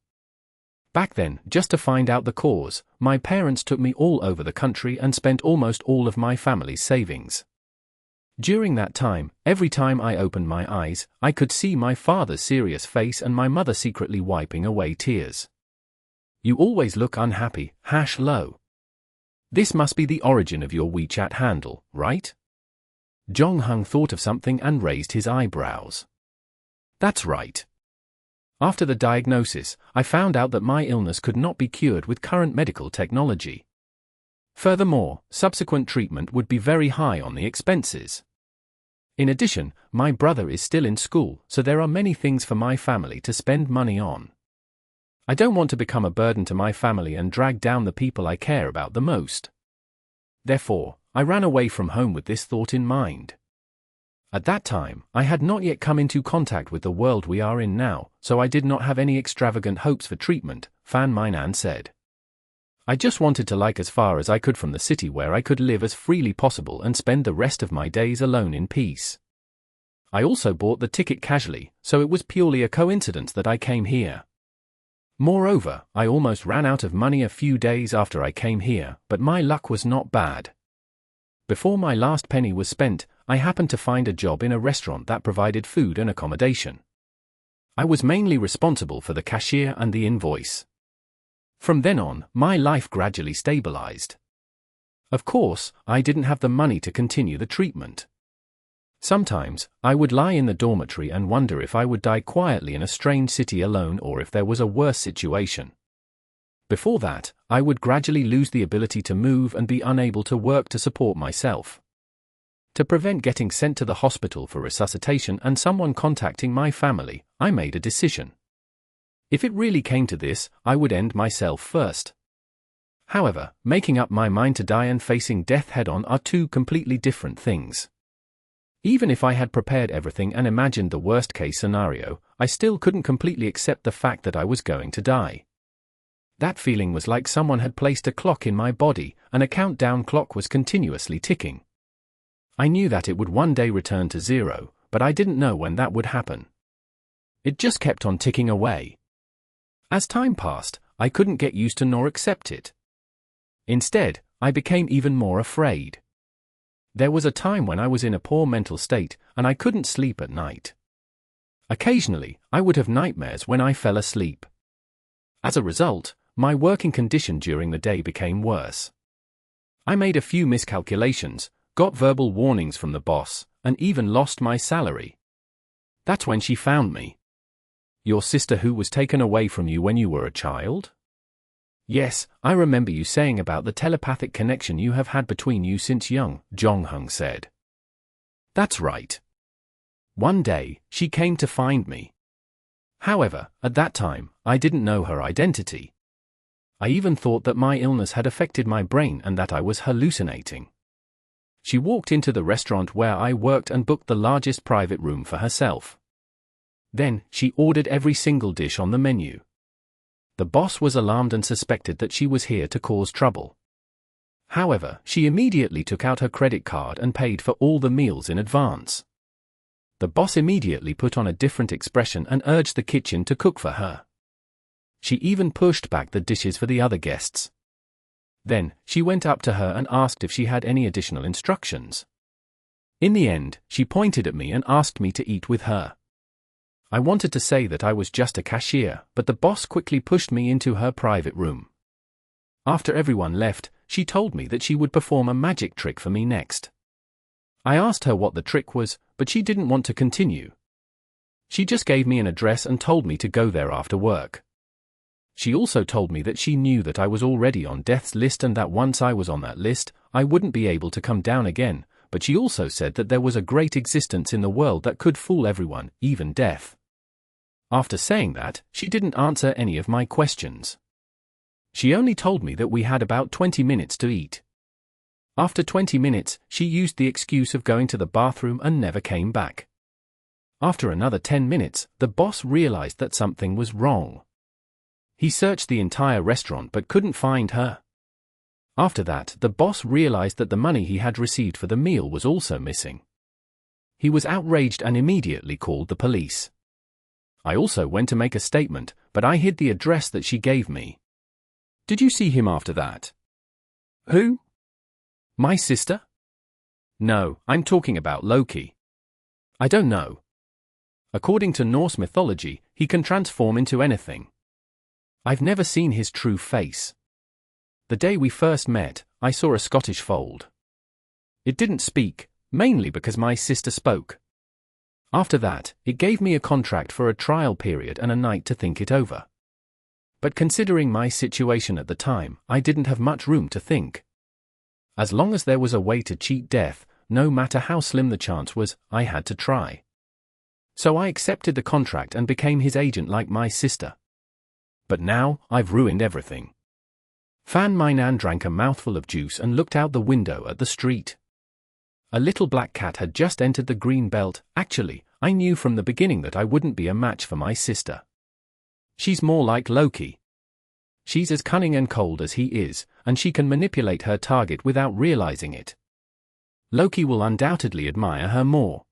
Back then, just to find out the cause, my parents took me all over the country and spent almost all of my family's savings. During that time, every time I opened my eyes, I could see my father's serious face and my mother secretly wiping away tears. You always look unhappy, #low. This must be the origin of your WeChat handle, right? Jong-hung thought of something and raised his eyebrows. That's right. After the diagnosis, I found out that my illness could not be cured with current medical technology. Furthermore, subsequent treatment would be very high on the expenses. In addition, my brother is still in school, so there are many things for my family to spend money on. I don't want to become a burden to my family and drag down the people I care about the most. Therefore, I ran away from home with this thought in mind. At that time, I had not yet come into contact with the world we are in now, so I did not have any extravagant hopes for treatment, Fan Mainan said. I just wanted to like as far as I could from the city where I could live as freely possible and spend the rest of my days alone in peace. I also bought the ticket casually, so it was purely a coincidence that I came here. Moreover, I almost ran out of money a few days after I came here, but my luck was not bad. Before my last penny was spent, I happened to find a job in a restaurant that provided food and accommodation. I was mainly responsible for the cashier and the invoice. From then on, my life gradually stabilized. Of course, I didn't have the money to continue the treatment. Sometimes, I would lie in the dormitory and wonder if I would die quietly in a strange city alone or if there was a worse situation. Before that, I would gradually lose the ability to move and be unable to work to support myself. To prevent getting sent to the hospital for resuscitation and someone contacting my family, I made a decision. If it really came to this, I would end myself first. However, making up my mind to die and facing death head-on are two completely different things. Even if I had prepared everything and imagined the worst-case scenario, I still couldn't completely accept the fact that I was going to die. That feeling was like someone had placed a clock in my body, and a countdown clock was continuously ticking. I knew that it would one day return to zero, but I didn't know when that would happen. It just kept on ticking away. As time passed, I couldn't get used to nor accept it. Instead, I became even more afraid. There was a time when I was in a poor mental state, and I couldn't sleep at night. Occasionally, I would have nightmares when I fell asleep. As a result, my working condition during the day became worse. I made a few miscalculations, got verbal warnings from the boss, and even lost my salary. That's when she found me. Your sister who was taken away from you when you were a child? Yes, I remember you saying about the telepathic connection you have had between you since young, Jong-Hung said. That's right. One day, she came to find me. However, at that time, I didn't know her identity. I even thought that my illness had affected my brain and that I was hallucinating. She walked into the restaurant where I worked and booked the largest private room for herself. Then, she ordered every single dish on the menu. The boss was alarmed and suspected that she was here to cause trouble. However, she immediately took out her credit card and paid for all the meals in advance. The boss immediately put on a different expression and urged the kitchen to cook for her. She even pushed back the dishes for the other guests. Then, she went up to her and asked if she had any additional instructions. In the end, she pointed at me and asked me to eat with her. I wanted to say that I was just a cashier, but the boss quickly pushed me into her private room. After everyone left, she told me that she would perform a magic trick for me next. I asked her what the trick was, but she didn't want to continue. She just gave me an address and told me to go there after work. She also told me that she knew that I was already on death's list and that once I was on that list, I wouldn't be able to come down again, but she also said that there was a great existence in the world that could fool everyone, even death. After saying that, she didn't answer any of my questions. She only told me that we had about 20 minutes to eat. After 20 minutes, she used the excuse of going to the bathroom and never came back. After another 10 minutes, the boss realized that something was wrong. He searched the entire restaurant but couldn't find her. After that, the boss realized that the money he had received for the meal was also missing. He was outraged and immediately called the police. I also went to make a statement, but I hid the address that she gave me. Did you see him after that? Who? My sister? No, I'm talking about Loki. I don't know. According to Norse mythology, he can transform into anything. I've never seen his true face. The day we first met, I saw a Scottish fold. It didn't speak, mainly because my sister spoke. After that, it gave me a contract for a trial period and a night to think it over. But considering my situation at the time, I didn't have much room to think. As long as there was a way to cheat death, no matter how slim the chance was, I had to try. So I accepted the contract and became his agent like my sister. But now, I've ruined everything. Fan Mainan drank a mouthful of juice and looked out the window at the street. A little black cat had just entered the green belt. Actually, I knew from the beginning that I wouldn't be a match for my sister. She's more like Loki. She's as cunning and cold as he is, and she can manipulate her target without realizing it. Loki will undoubtedly admire her more.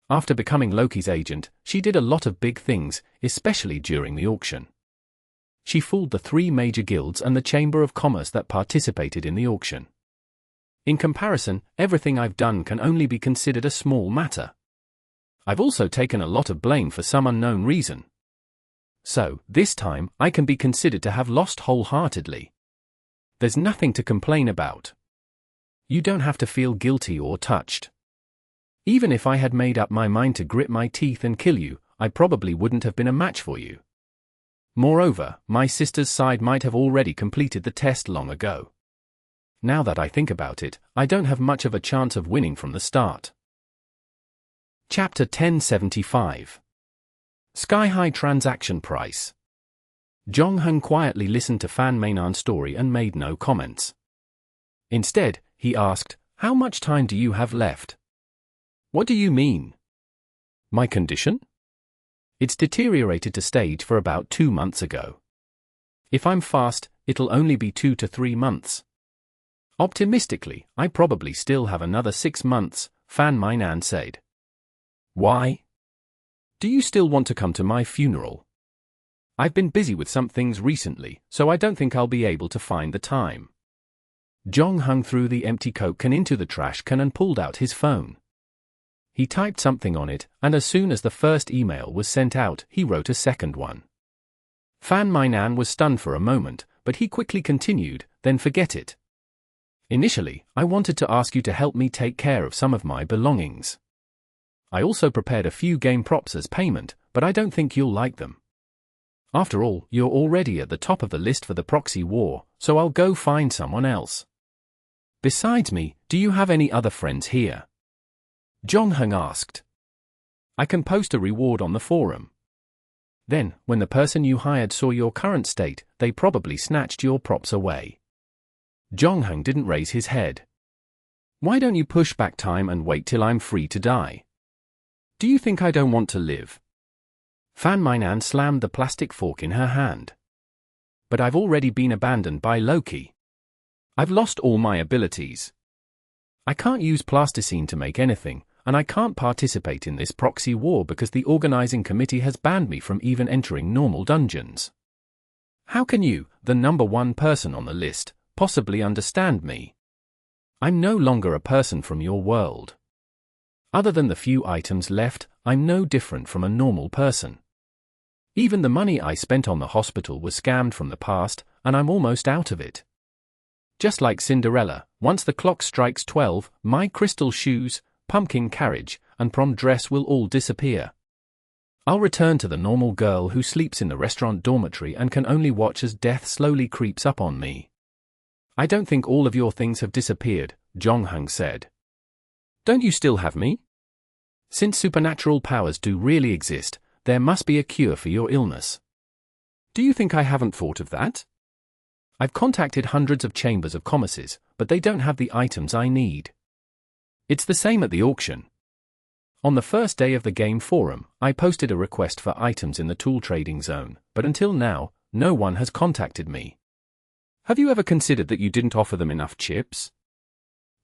After becoming Loki's agent, she did a lot of big things, especially during the auction. She fooled the 3 major guilds and the Chamber of Commerce that participated in the auction. In comparison, everything I've done can only be considered a small matter. I've also taken a lot of blame for some unknown reason. So, this time, I can be considered to have lost wholeheartedly. There's nothing to complain about. You don't have to feel guilty or touched. Even if I had made up my mind to grit my teeth and kill you, I probably wouldn't have been a match for you. Moreover, my sister's side might have already completed the test long ago. Now that I think about it, I don't have much of a chance of winning from the start. Chapter 1075. Sky-high transaction price. Jong-Hung quietly listened to Fan Mainan's story and made no comments. Instead, he asked, "How much time do you have left?" "What do you mean?" "My condition? It's deteriorated to stage for about 2 months ago. If I'm fast, it'll only be 2 to 3 months. Optimistically, I probably still have another 6 months, Fan Mainan said. Why? Do you still want to come to my funeral? I've been busy with some things recently, so I don't think I'll be able to find the time. Jong-Hung threw the empty Coke can into the trash can and pulled out his phone. He typed something on it, and as soon as the first email was sent out, he wrote a second one. Fan Minan was stunned for a moment, but he quickly continued, "Then forget it. Initially, I wanted to ask you to help me take care of some of my belongings. I also prepared a few game props as payment, but I don't think you'll like them. After all, you're already at the top of the list for the proxy war, so I'll go find someone else. Besides me, do you have any other friends here?" Jong-hung asked. "I can post a reward on the forum. Then, when the person you hired saw your current state, they probably snatched your props away." Jong-hung didn't raise his head. "Why don't you push back time and wait till I'm free to die? Do you think I don't want to live?" Fan Minan slammed the plastic fork in her hand. "But I've already been abandoned by Loki. I've lost all my abilities. I can't use plasticine to make anything, and I can't participate in this proxy war because the organizing committee has banned me from even entering normal dungeons. How can you, the number one person on the list, possibly understand me? I'm no longer a person from your world. Other than the few items left, I'm no different from a normal person. Even the money I spent on the hospital was scammed from the past, and I'm almost out of it. Just like Cinderella, once the clock strikes 12, my crystal shoes, pumpkin carriage, and prom dress will all disappear. I'll return to the normal girl who sleeps in the restaurant dormitory and can only watch as death slowly creeps up on me." "I don't think all of your things have disappeared," Jong-hung said. "Don't you still have me? Since supernatural powers do really exist, there must be a cure for your illness. Do you think I haven't thought of that? I've contacted hundreds of chambers of commerces, but they don't have the items I need. It's the same at the auction. On the first day of the game forum, I posted a request for items in the tool trading zone, but until now, no one has contacted me. Have you ever considered that you didn't offer them enough chips?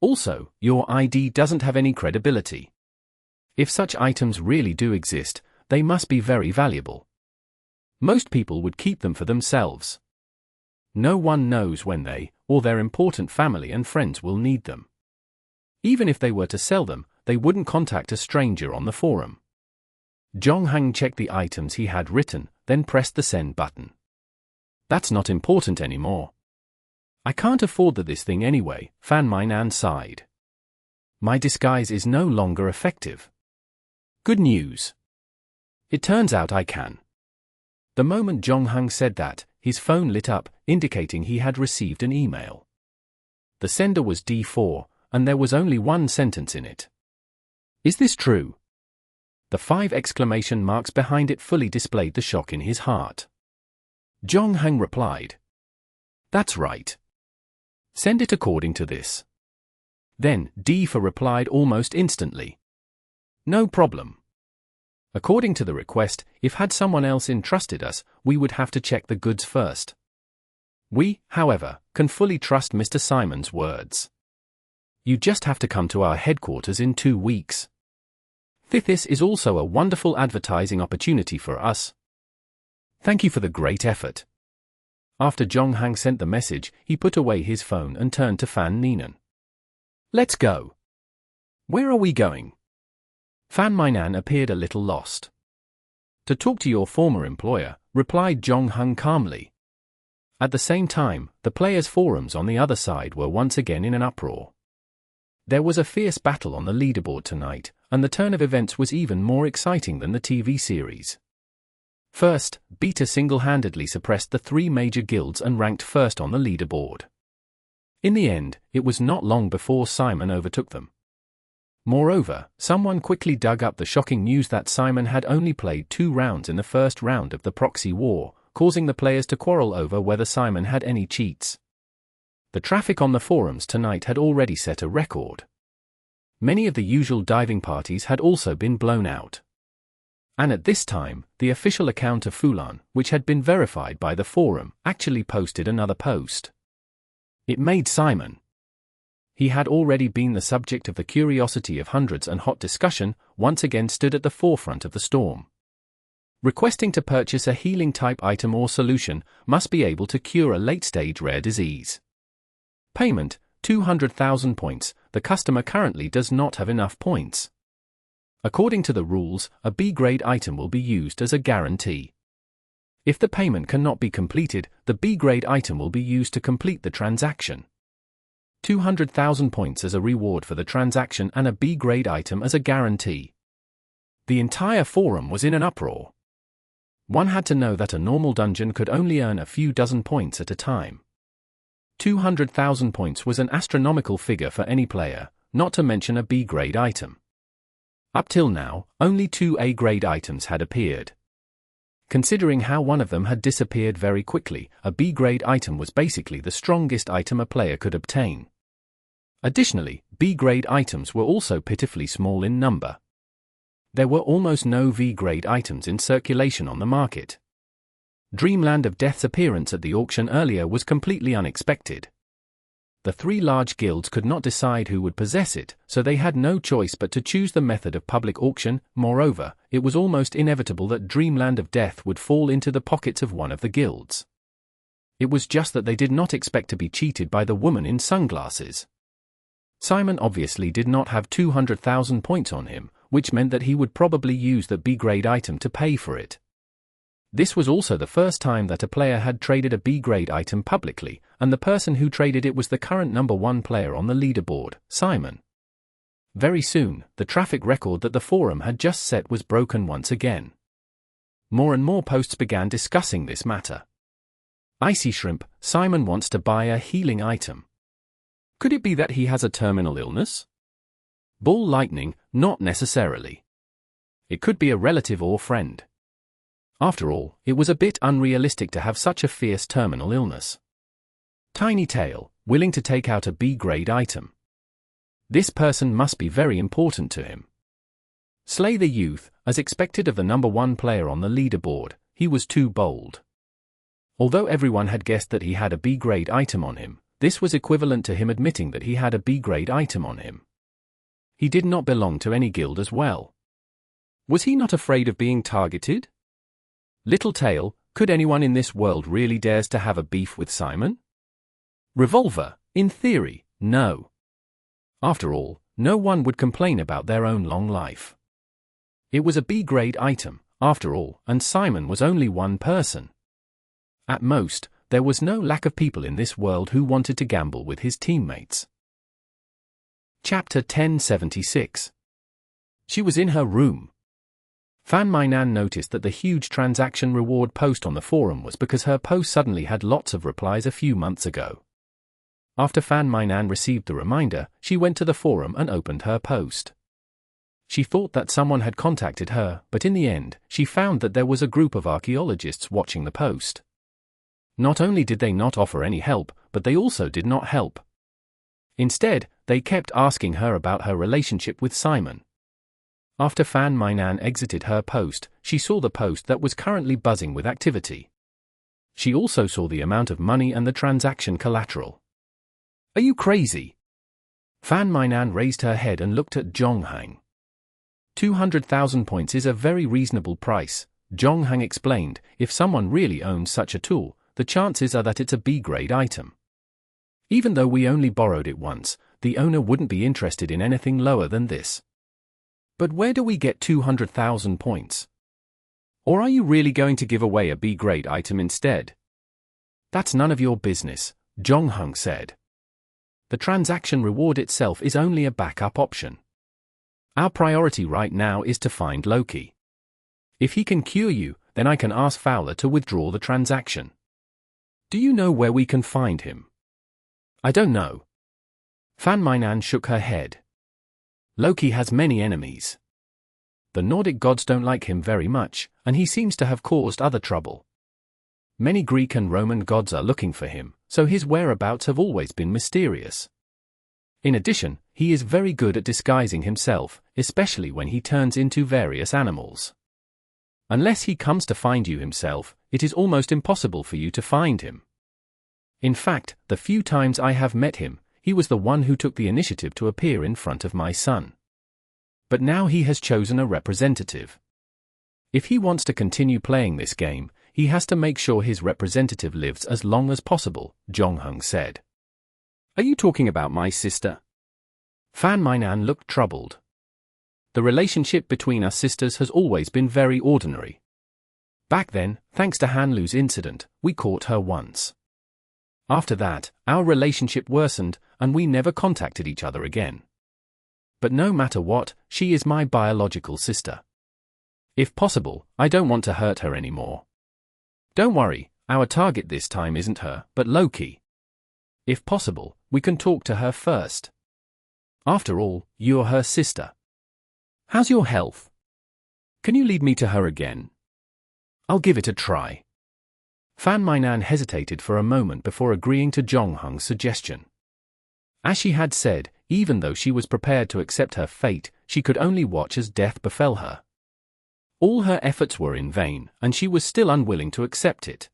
Also, your ID doesn't have any credibility. If such items really do exist, they must be very valuable. Most people would keep them for themselves. No one knows when they, or their important family and friends will need them. Even if they were to sell them, they wouldn't contact a stranger on the forum." Jong-hung checked the items he had written, then pressed the send button. "That's not important anymore. I can't afford this thing anyway," Fan Minan sighed. "My disguise is no longer effective. Good news. It turns out I can." The moment Jong-hung said that, his phone lit up, indicating he had received an email. The sender was D4, and there was only one sentence in it. "Is this true?" The 5 exclamation marks behind it fully displayed the shock in his heart. Jong-hung replied, "That's right. Send it according to this." Then D4 replied almost instantly, "No problem. According to the request, if had someone else entrusted us, we would have to check the goods first. We, however, can fully trust Mr. Simon's words. You just have to come to our headquarters in 2 weeks. This is also a wonderful advertising opportunity for us. Thank you for the great effort." After Jong-hung sent the message, he put away his phone and turned to Fan Minan. "Let's go." "Where are we going?" Fan Minan appeared a little lost. "To talk to your former employer," replied Jong-hung calmly. At the same time, the players' forums on the other side were once again in an uproar. There was a fierce battle on the leaderboard tonight, and the turn of events was even more exciting than the TV series. First, Beta single-handedly suppressed the 3 major guilds and ranked first on the leaderboard. In the end, it was not long before Simon overtook them. Moreover, someone quickly dug up the shocking news that Simon had only played 2 rounds in the first round of the proxy war, causing the players to quarrel over whether Simon had any cheats. The traffic on the forums tonight had already set a record. Many of the usual diving parties had also been blown out. And at this time, the official account of Fulan, which had been verified by the forum, actually posted another post. It made Simon. He had already been the subject of the curiosity of hundreds and hot discussion, once again stood at the forefront of the storm. Requesting to purchase a healing-type item or solution, must be able to cure a late-stage rare disease. Payment, 200,000 points. The customer currently does not have enough points. According to the rules, a B-grade item will be used as a guarantee. If the payment cannot be completed, the B-grade item will be used to complete the transaction. 200,000 points as a reward for the transaction and a B-grade item as a guarantee. The entire forum was in an uproar. One had to know that a normal dungeon could only earn a few dozen points at a time. 200,000 points was an astronomical figure for any player, not to mention a B-grade item. Up till now, only 2 A-grade items had appeared. Considering how one of them had disappeared very quickly, a B-grade item was basically the strongest item a player could obtain. Additionally, B-grade items were also pitifully small in number. There were almost no V-grade items in circulation on the market. Dreamland of Death's appearance at the auction earlier was completely unexpected. The 3 large guilds could not decide who would possess it, so they had no choice but to choose the method of public auction. Moreover, it was almost inevitable that Dreamland of Death would fall into the pockets of one of the guilds. It was just that they did not expect to be cheated by the woman in sunglasses. Simon obviously did not have 200,000 points on him, which meant that he would probably use the B-grade item to pay for it. This was also the first time that a player had traded a B-grade item publicly, and the person who traded it was the current number 1 player on the leaderboard, Simon. Very soon, the traffic record that the forum had just set was broken once again. More and more posts began discussing this matter. Icy Shrimp, Simon wants to buy a healing item. Could it be that he has a terminal illness? Ball Lightning, not necessarily. It could be a relative or friend. After all, it was a bit unrealistic to have such a fierce terminal illness. Tiny Tail, willing to take out a B-grade item. This person must be very important to him. Slay the Youth, as expected of the number 1 player on the leaderboard, he was too bold. Although everyone had guessed that he had a B-grade item on him, this was equivalent to him admitting that he had a B-grade item on him. He did not belong to any guild as well. Was he not afraid of being targeted? Little Tail, could anyone in this world really dares to have a beef with Simon? Revolver, in theory, no. After all, no one would complain about their own long life. It was a B-grade item, after all, and Simon was only one person. At most, there was no lack of people in this world who wanted to gamble with his teammates. Chapter 1076. She was in her room. Fan Mainan noticed that the huge transaction reward post on the forum was because her post suddenly had lots of replies a few months ago. After Fan Mainan received the reminder, she went to the forum and opened her post. She thought that someone had contacted her, but in the end, she found that there was a group of archaeologists watching the post. Not only did they not offer any help, but they also did not help. Instead, they kept asking her about her relationship with Simon. After Fan Mainan exited her post, she saw the post that was currently buzzing with activity. She also saw the amount of money and the transaction collateral. Are you crazy? Fan Mainan raised her head and looked at Zhonghang. 200,000 points is a very reasonable price, Zhonghang explained. If someone really owns such a tool, the chances are that it's a B-grade item. Even though we only borrowed it once, the owner wouldn't be interested in anything lower than this. But where do we get 200,000 points? Or are you really going to give away a B-grade item instead? That's none of your business, Zhonghang said. The transaction reward itself is only a backup option. Our priority right now is to find Loki. If he can cure you, then I can ask Fowler to withdraw the transaction. Do you know where we can find him? I don't know. Fan Mainan shook her head. Loki has many enemies. The Nordic gods don't like him very much, and he seems to have caused other trouble. Many Greek and Roman gods are looking for him, so his whereabouts have always been mysterious. In addition, he is very good at disguising himself, especially when he turns into various animals. Unless he comes to find you himself, it is almost impossible for you to find him. In fact, the few times I have met him, he was the one who took the initiative to appear in front of my son. But now he has chosen a representative. If he wants to continue playing this game, he has to make sure his representative lives as long as possible, Zhonghang said. Are you talking about my sister? Fan Mainan looked troubled. The relationship between us sisters has always been very ordinary. Back then, thanks to Hanlu's incident, we caught her once. After that, our relationship worsened, and we never contacted each other again. But no matter what, she is my biological sister. If possible, I don't want to hurt her anymore. Don't worry, our target this time isn't her, but Loki. If possible, we can talk to her first. After all, you're her sister. How's your health? Can you lead me to her again? I'll give it a try. Fan Mainan hesitated for a moment before agreeing to Jonghung's suggestion. As she had said, even though she was prepared to accept her fate, she could only watch as death befell her. All her efforts were in vain, and she was still unwilling to accept it.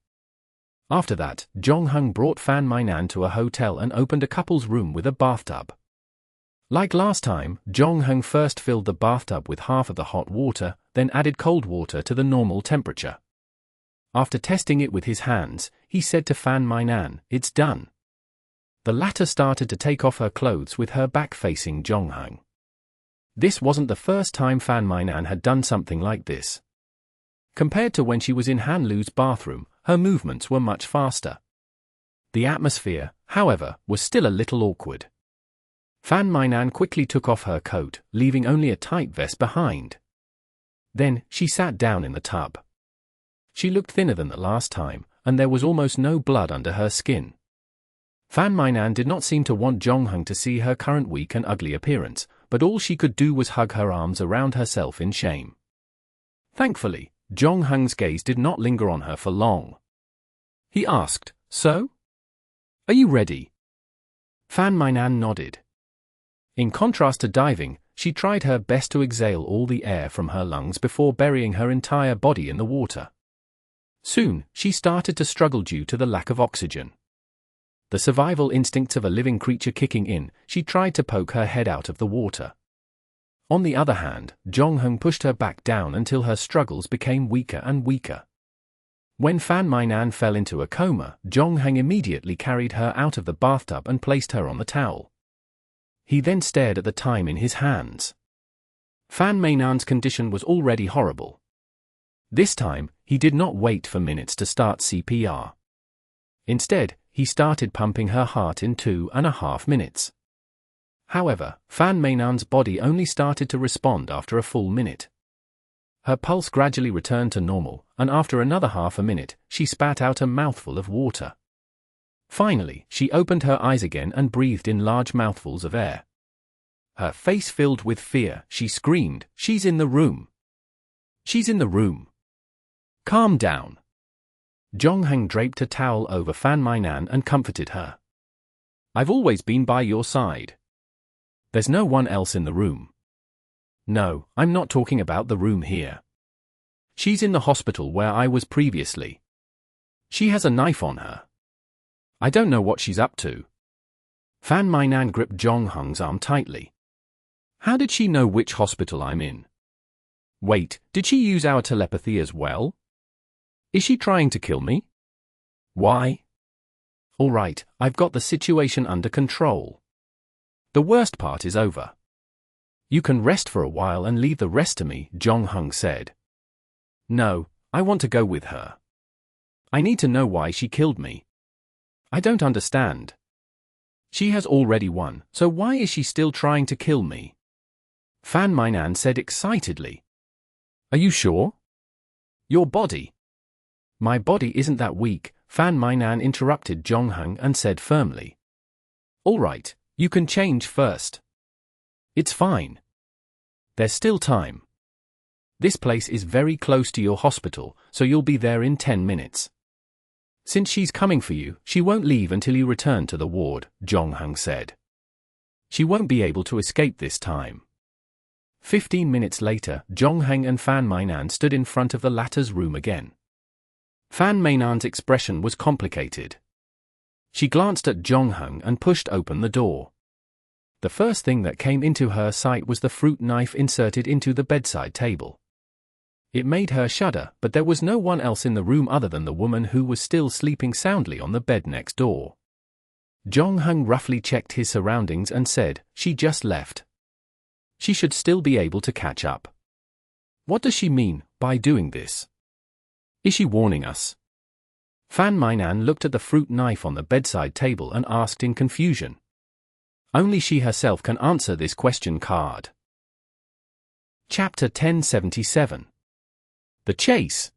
After that, Jonghung brought Fan Mainan to a hotel and opened a couple's room with a bathtub. Like last time, Jonghung first filled the bathtub with half of the hot water, then added cold water to the normal temperature. After testing it with his hands, he said to Fan Mainan, "It's done." The latter started to take off her clothes with her back facing Jonghung. This wasn't the first time Fan Mainan had done something like this. Compared to when she was in Hanlu's bathroom, her movements were much faster. The atmosphere, however, was still a little awkward. Fan Mainan quickly took off her coat, leaving only a tight vest behind. Then, she sat down in the tub. She looked thinner than the last time, and there was almost no blood under her skin. Fan Mainan did not seem to want Jonghung to see her current weak and ugly appearance, but all she could do was hug her arms around herself in shame. Thankfully, Jonghung's gaze did not linger on her for long. He asked, "So? Are you ready?" Fan Mainan nodded. In contrast to diving, she tried her best to exhale all the air from her lungs before burying her entire body in the water. Soon, she started to struggle due to the lack of oxygen. The survival instincts of a living creature kicking in, she tried to poke her head out of the water. On the other hand, Jonghung pushed her back down until her struggles became weaker and weaker. When Fan Mainan fell into a coma, Jonghung immediately carried her out of the bathtub and placed her on the towel. He then stared at the time in his hands. Fan Mainan's condition was already horrible. This time, he did not wait for minutes to start CPR. Instead, he started pumping her heart in 2.5 minutes. However, Fan Mainan's body only started to respond after a full minute. Her pulse gradually returned to normal, and after another half a minute, she spat out a mouthful of water. Finally, she opened her eyes again and breathed in large mouthfuls of air. Her face filled with fear, she screamed, "She's in the room! She's in the room! Calm down!" Jonghung draped a towel over Fan Mainan and comforted her. "I've always been by your side. There's no one else in the room. No, I'm not talking about the room here. She's in the hospital where I was previously. She has a knife on her. I don't know what she's up to." Fan Mainan gripped Jonghung's arm tightly. "How did she know which hospital I'm in? Wait, did she use our telepathy as well? Is she trying to kill me? Why? All right, I've got the situation under control. The worst part is over. You can rest for a while and leave the rest to me," Jonghung said. "No, I want to go with her. I need to know why she killed me. I don't understand. She has already won, so why is she still trying to kill me?" Fan Mainan said excitedly. "Are you sure? Your body." "My body isn't that weak," Fan Mainan interrupted Jonghung and said firmly. "All right, you can change first. It's fine. There's still time. This place is very close to your hospital, so you'll be there in 10 minutes. Since she's coming for you, she won't leave until you return to the ward," Jonghung said. "She won't be able to escape this time." 15 minutes later, Jonghung and Fan Mainan stood in front of the latter's room again. Fan Mainan's expression was complicated. She glanced at Jonghung and pushed open the door. The first thing that came into her sight was the fruit knife inserted into the bedside table. It made her shudder, but there was no one else in the room other than the woman who was still sleeping soundly on the bed next door. Jonghung roughly checked his surroundings and said, "She just left." She should still be able to catch up. What does she mean by doing this? Is she warning us? Fan Mainan looked at the fruit knife on the bedside table and asked in confusion. Only she herself can answer this question card. Chapter 1077. The Chase.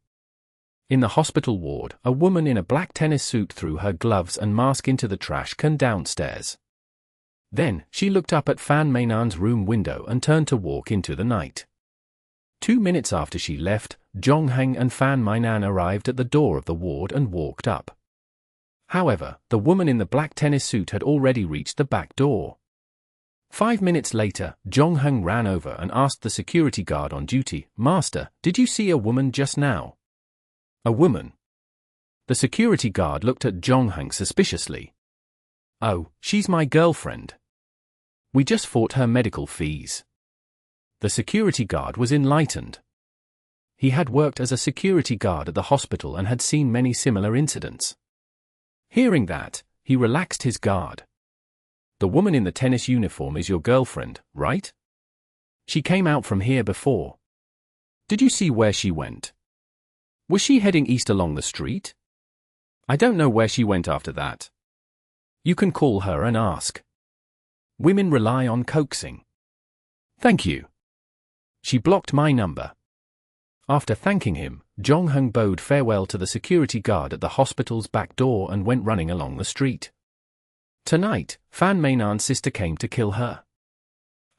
In the hospital ward, a woman in a black tennis suit threw her gloves and mask into the trash can downstairs. Then, she looked up at Fan Mainan's room window and turned to walk into the night. 2 minutes after she left, Zhongheng and Fan Mainan arrived at the door of the ward and walked up. However, the woman in the black tennis suit had already reached the back door. 5 minutes later, Zhongheng ran over and asked the security guard on duty, "Master, did you see a woman just now?" "A woman?" The security guard looked at Zhongheng suspiciously. "Oh, she's my girlfriend. We just fought her medical fees." The security guard was enlightened. He had worked as a security guard at the hospital and had seen many similar incidents. Hearing that, he relaxed his guard. "The woman in the tennis uniform is your girlfriend, right? She came out from here before. Did you see where she went? Was she heading east along the street? I don't know where she went after that. You can call her and ask. Women rely on coaxing. Thank you. She blocked my number." After thanking him, Zhongheng bowed farewell to the security guard at the hospital's back door and went running along the street. Tonight, Fan Mainan's sister came to kill her.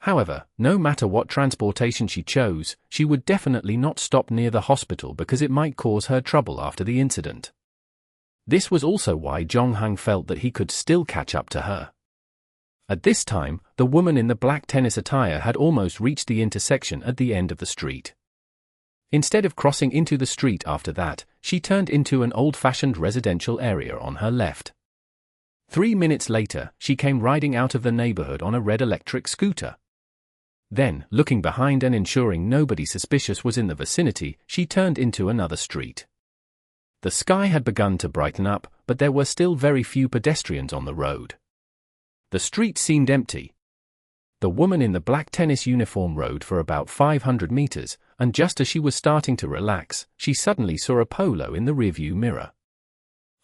However, no matter what transportation she chose, she would definitely not stop near the hospital because it might cause her trouble after the incident. This was also why Zhongheng felt that he could still catch up to her. At this time, the woman in the black tennis attire had almost reached the intersection at the end of the street. Instead of crossing into the street after that, she turned into an old-fashioned residential area on her left. 3 minutes later, she came riding out of the neighborhood on a red electric scooter. Then, looking behind and ensuring nobody suspicious was in the vicinity, she turned into another street. The sky had begun to brighten up, but there were still very few pedestrians on the road. The street seemed empty. The woman in the black tennis uniform rode for about 500 meters, and just as she was starting to relax, she suddenly saw a Polo in the rearview mirror.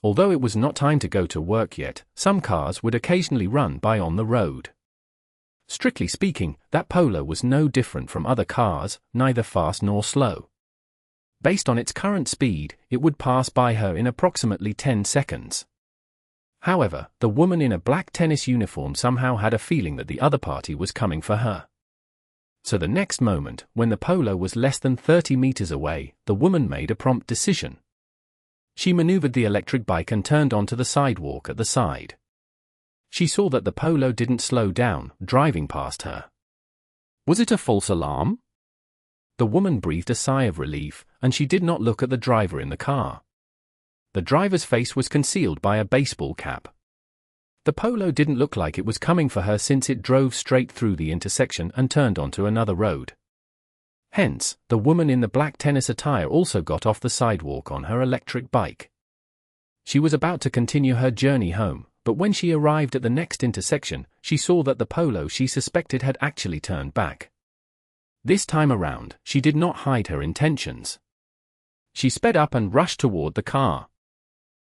Although it was not time to go to work yet, some cars would occasionally run by on the road. Strictly speaking, that Polo was no different from other cars, neither fast nor slow. Based on its current speed, it would pass by her in approximately 10 seconds. However, the woman in a black tennis uniform somehow had a feeling that the other party was coming for her. So the next moment, when the Polo was less than 30 meters away, the woman made a prompt decision. She maneuvered the electric bike and turned onto the sidewalk at the side. She saw that the Polo didn't slow down, driving past her. Was it a false alarm? The woman breathed a sigh of relief, and she did not look at the driver in the car. The driver's face was concealed by a baseball cap. The Polo didn't look like it was coming for her since it drove straight through the intersection and turned onto another road. Hence, the woman in the black tennis attire also got off the sidewalk on her electric bike. She was about to continue her journey home, but when she arrived at the next intersection, she saw that the Polo she suspected had actually turned back. This time around, she did not hide her intentions. She sped up and rushed toward the car.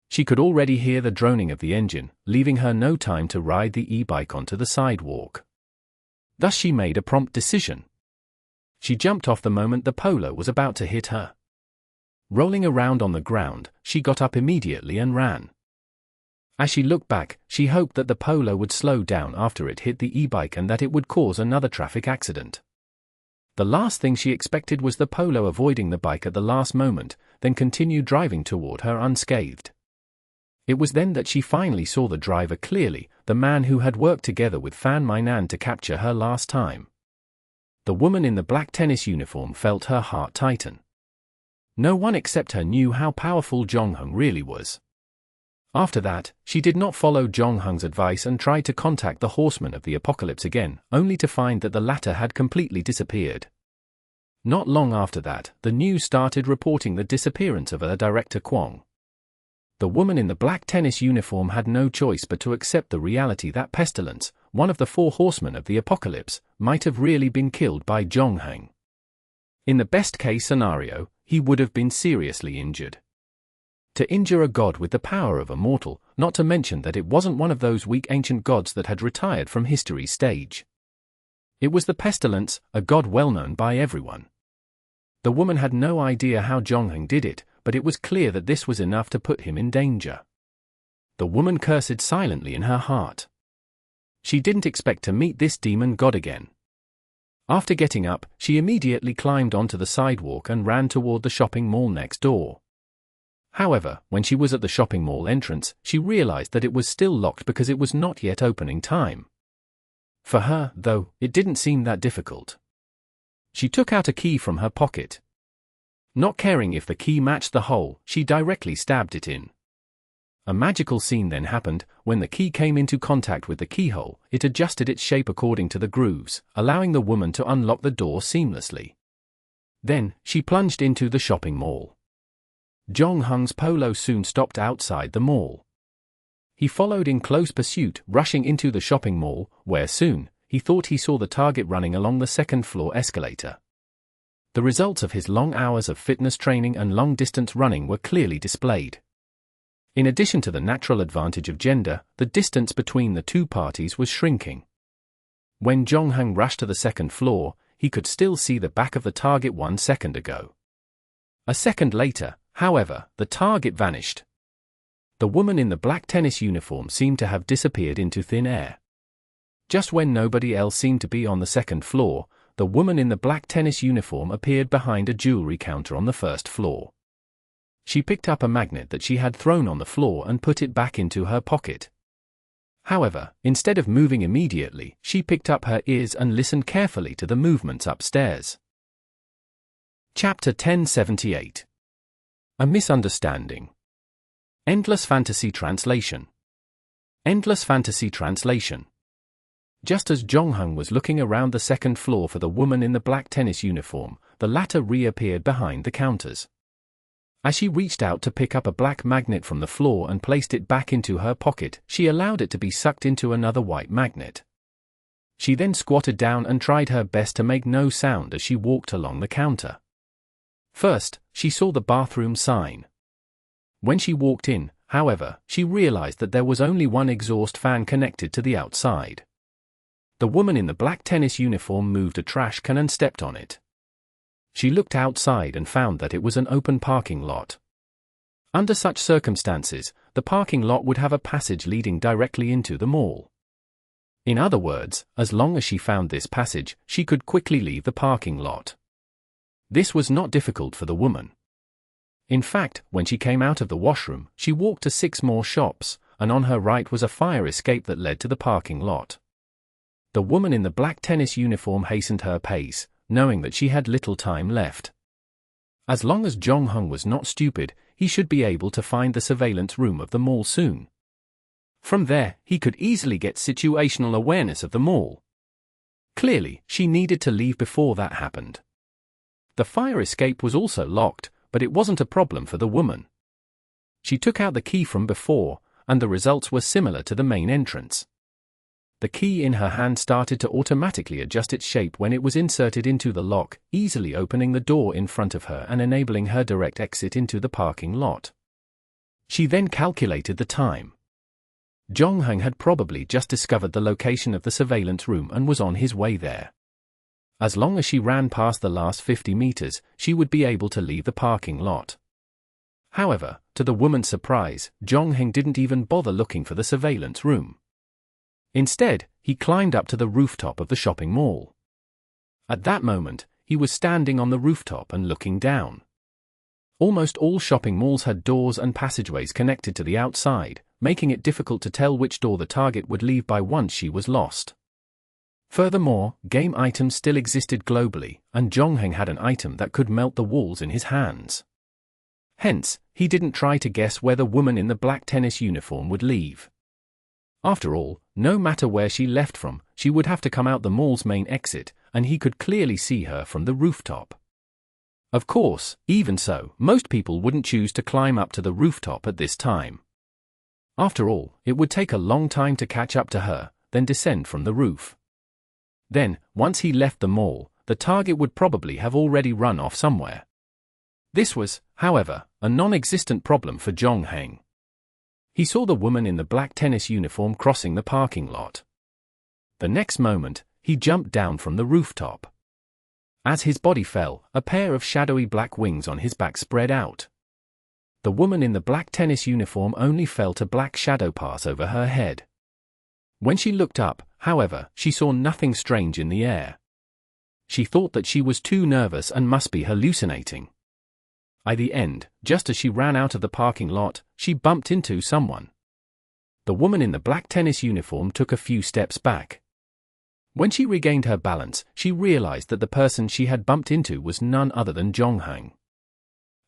She could already hear the droning of the engine, leaving her no time to ride the e-bike onto the sidewalk. Thus she made a prompt decision. She jumped off the moment the Polo was about to hit her. Rolling around on the ground, she got up immediately and ran. As she looked back, she hoped that the Polo would slow down after it hit the e-bike and that it would cause another traffic accident. The last thing she expected was the Polo avoiding the bike at the last moment, then continue driving toward her unscathed. It was then that she finally saw the driver clearly, the man who had worked together with Fan Mainan to capture her last time. The woman in the black tennis uniform felt her heart tighten. No one except her knew how powerful Zhongheng really was. After that, she did not follow Zhongheng's advice and tried to contact the Horseman of the Apocalypse again, only to find that the latter had completely disappeared. Not long after that, the news started reporting the disappearance of her director Kwong. The woman in the black tennis uniform had no choice but to accept the reality that pestilence, one of the four horsemen of the apocalypse, might have really been killed by Zhongheng. In the best-case scenario, he would have been seriously injured. To injure a god with the power of a mortal, not to mention that it wasn't one of those weak ancient gods that had retired from history's stage. It was the Pestilence, a god well known by everyone. The woman had no idea how Zhongheng did it, but it was clear that this was enough to put him in danger. The woman cursed silently in her heart. She didn't expect to meet this demon god again. After getting up, she immediately climbed onto the sidewalk and ran toward the shopping mall next door. However, when she was at the shopping mall entrance, she realized that it was still locked because it was not yet opening time. For her, though, it didn't seem that difficult. She took out a key from her pocket. Not caring if the key matched the hole, she directly stabbed it in. A magical scene then happened. When the key came into contact with the keyhole, it adjusted its shape according to the grooves, allowing the woman to unlock the door seamlessly. Then, she plunged into the shopping mall. Zhongheng's polo soon stopped outside the mall. He followed in close pursuit, rushing into the shopping mall, where soon, he thought he saw the target running along the second-floor escalator. The results of his long hours of fitness training and long-distance running were clearly displayed. In addition to the natural advantage of gender, the distance between the two parties was shrinking. When Zhongheng rushed to the second floor, he could still see the back of the target 1 second ago. A second later, however, the target vanished. The woman in the black tennis uniform seemed to have disappeared into thin air. Just when nobody else seemed to be on the second floor, the woman in the black tennis uniform appeared behind a jewelry counter on the first floor. She picked up a magnet that she had thrown on the floor and put it back into her pocket. However, instead of moving immediately, she picked up her ears and listened carefully to the movements upstairs. Chapter 1078. A Misunderstanding. Endless Fantasy Translation. Endless Fantasy Translation. Just as Zhongheng was looking around the second floor for the woman in the black tennis uniform, the latter reappeared behind the counters. As she reached out to pick up a black magnet from the floor and placed it back into her pocket, she allowed it to be sucked into another white magnet. She then squatted down and tried her best to make no sound as she walked along the counter. First, she saw the bathroom sign. When she walked in, however, she realized that there was only one exhaust fan connected to the outside. The woman in the black tennis uniform moved a trash can and stepped on it. She looked outside and found that it was an open parking lot. Under such circumstances, the parking lot would have a passage leading directly into the mall. In other words, as long as she found this passage, she could quickly leave the parking lot. This was not difficult for the woman. In fact, when she came out of the washroom, she walked to 6 more shops, and on her right was a fire escape that led to the parking lot. The woman in the black tennis uniform hastened her pace, knowing that she had little time left. As long as Zhongheng was not stupid, he should be able to find the surveillance room of the mall soon. From there, he could easily get situational awareness of the mall. Clearly, she needed to leave before that happened. The fire escape was also locked, but it wasn't a problem for the woman. She took out the key from before, and the results were similar to the main entrance. The key in her hand started to automatically adjust its shape when it was inserted into the lock, easily opening the door in front of her and enabling her direct exit into the parking lot. She then calculated the time. Zhongheng had probably just discovered the location of the surveillance room and was on his way there. As long as she ran past the last 50 meters, she would be able to leave the parking lot. However, to the woman's surprise, Zhongheng didn't even bother looking for the surveillance room. Instead, he climbed up to the rooftop of the shopping mall. At that moment, he was standing on the rooftop and looking down. Almost all shopping malls had doors and passageways connected to the outside, making it difficult to tell which door the target would leave by once she was lost. Furthermore, game items still existed globally, and Zhongheng had an item that could melt the walls in his hands. Hence, he didn't try to guess where the woman in the black tennis uniform would leave. After all, no matter where she left from, she would have to come out the mall's main exit, and he could clearly see her from the rooftop. Of course, even so, most people wouldn't choose to climb up to the rooftop at this time. After all, it would take a long time to catch up to her, then descend from the roof. Then, once he left the mall, the target would probably have already run off somewhere. This was, however, a non-existent problem for Jong Heng. He saw the woman in the black tennis uniform crossing the parking lot. The next moment, he jumped down from the rooftop. As his body fell, a pair of shadowy black wings on his back spread out. The woman in the black tennis uniform only felt a black shadow pass over her head. When she looked up, however, she saw nothing strange in the air. She thought that she was too nervous and must be hallucinating. At the end, just as she ran out of the parking lot, she bumped into someone. The woman in the black tennis uniform took a few steps back. When she regained her balance, she realized that the person she had bumped into was none other than Jong Heng.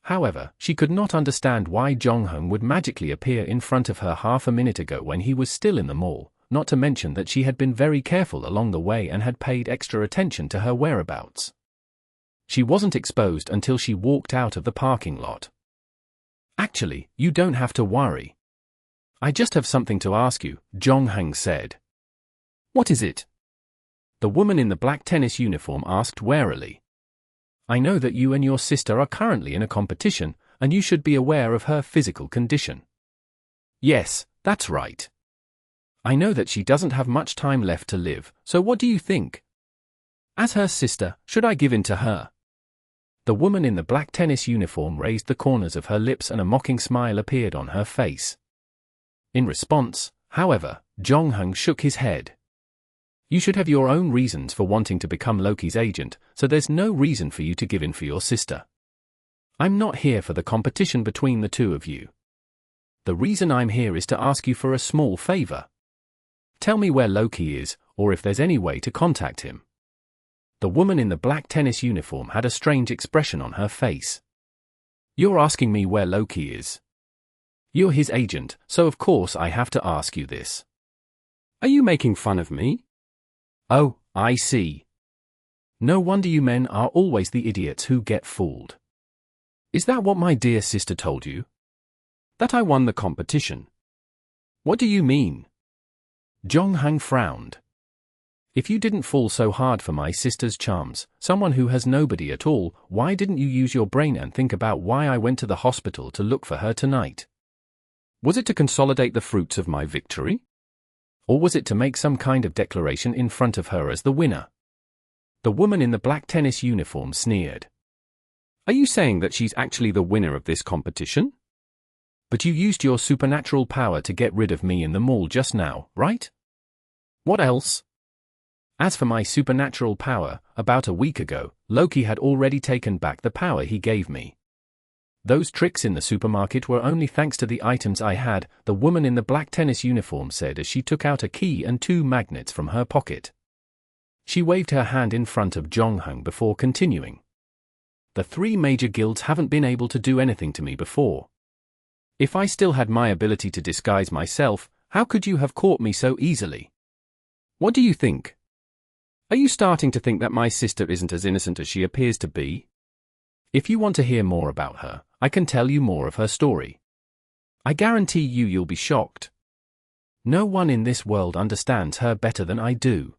However, she could not understand why Jong Heng would magically appear in front of her half a minute ago when he was still in the mall, not to mention that she had been very careful along the way and had paid extra attention to her whereabouts. She wasn't exposed until she walked out of the parking lot. "Actually, you don't have to worry. I just have something to ask you," Jong Heng said. "What is it?" The woman in the black tennis uniform asked warily. "I know that you and your sister are currently in a competition, and you should be aware of her physical condition." "Yes, that's right. I know that she doesn't have much time left to live, so what do you think? As her sister, should I give in to her?" The woman in the black tennis uniform raised the corners of her lips and a mocking smile appeared on her face. In response, however, Jong Heng shook his head. "You should have your own reasons for wanting to become Loki's agent, so there's no reason for you to give in for your sister. I'm not here for the competition between the two of you. The reason I'm here is to ask you for a small favor. Tell me where Loki is, or if there's any way to contact him." The woman in the black tennis uniform had a strange expression on her face. "You're asking me where Loki is? You're his agent, so of course I have to ask you this. Are you making fun of me? Oh, I see. No wonder you men are always the idiots who get fooled. Is that what my dear sister told you? That I won the competition? What do you mean?" Jong Heng frowned. "If you didn't fall so hard for my sister's charms, someone who has nobody at all, why didn't you use your brain and think about why I went to the hospital to look for her tonight? Was it to consolidate the fruits of my victory? Or was it to make some kind of declaration in front of her as the winner?" The woman in the black tennis uniform sneered. "Are you saying that she's actually the winner of this competition? But you used your supernatural power to get rid of me in the mall just now, right? What else? As for my supernatural power, about a week ago, Loki had already taken back the power he gave me. Those tricks in the supermarket were only thanks to the items I had," the woman in the black tennis uniform said as she took out a key and 2 magnets from her pocket. She waved her hand in front of Jong Heng before continuing. "The 3 major guilds haven't been able to do anything to me before. If I still had my ability to disguise myself, how could you have caught me so easily? What do you think? Are you starting to think that my sister isn't as innocent as she appears to be? If you want to hear more about her, I can tell you more of her story. I guarantee you'll be shocked. No one in this world understands her better than I do.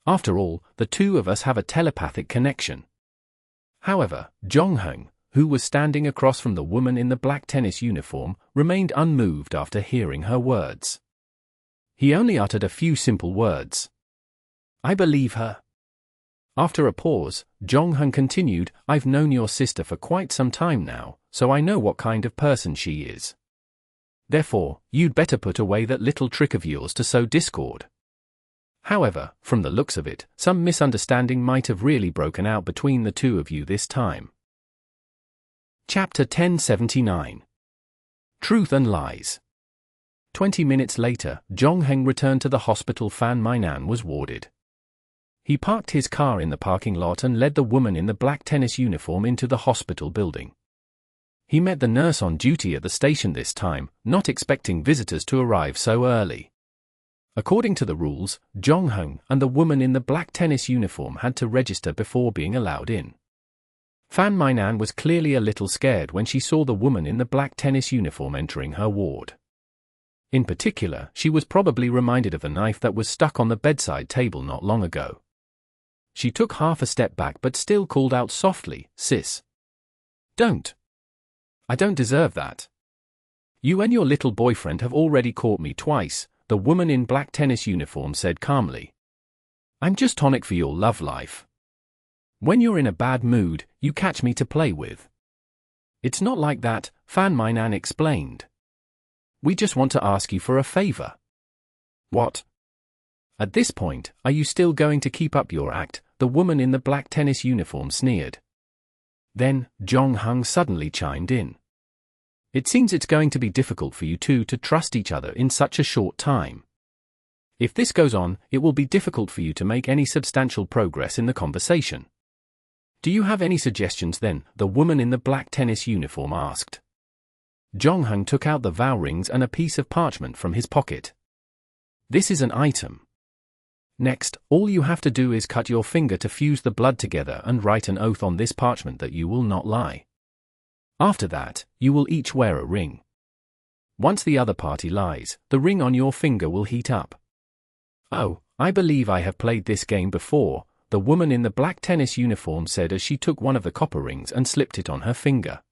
After all, the two of us have a telepathic connection." However, Jong Heng, who was standing across from the woman in the black tennis uniform, remained unmoved after hearing her words. He only uttered a few simple words. "I believe her." After a pause, Jong Heng continued, "I've known your sister for quite some time now, so I know what kind of person she is. Therefore, you'd better put away that little trick of yours to sow discord. However, from the looks of it, some misunderstanding might have really broken out between the two of you this time." Chapter 1079. Truth and Lies. 20 minutes later, Jong Heng returned to the hospital Fan Mainan was warded. He parked his car in the parking lot and led the woman in the black tennis uniform into the hospital building. He met the nurse on duty at the station this time, not expecting visitors to arrive so early. According to the rules, Jong Heng and the woman in the black tennis uniform had to register before being allowed in. Fan Mainan was clearly a little scared when she saw the woman in the black tennis uniform entering her ward. In particular, she was probably reminded of a knife that was stuck on the bedside table not long ago. She took half a step back but still called out softly, "Sis. Don't. I don't deserve that. You and your little boyfriend have already caught me twice," the woman in black tennis uniform said calmly. "I'm just tonic for your love life. When you're in a bad mood, you catch me to play with." "It's not like that," Fan Mainan explained. "We just want to ask you for a favor." "What?" "At this point, are you still going to keep up your act?" the woman in the black tennis uniform sneered. Then, Jong Hung suddenly chimed in. "It seems it's going to be difficult for you two to trust each other in such a short time. If this goes on, it will be difficult for you to make any substantial progress in the conversation. Do you have any suggestions then?" the woman in the black tennis uniform asked. Jong Hung took out the vow rings and a piece of parchment from his pocket. "This is an item. Next, all you have to do is cut your finger to fuse the blood together and write an oath on this parchment that you will not lie. After that, you will each wear a ring. Once the other party lies, the ring on your finger will heat up." "Oh, I believe I have played this game before," the woman in the black tennis uniform said as she took one of the copper rings and slipped it on her finger.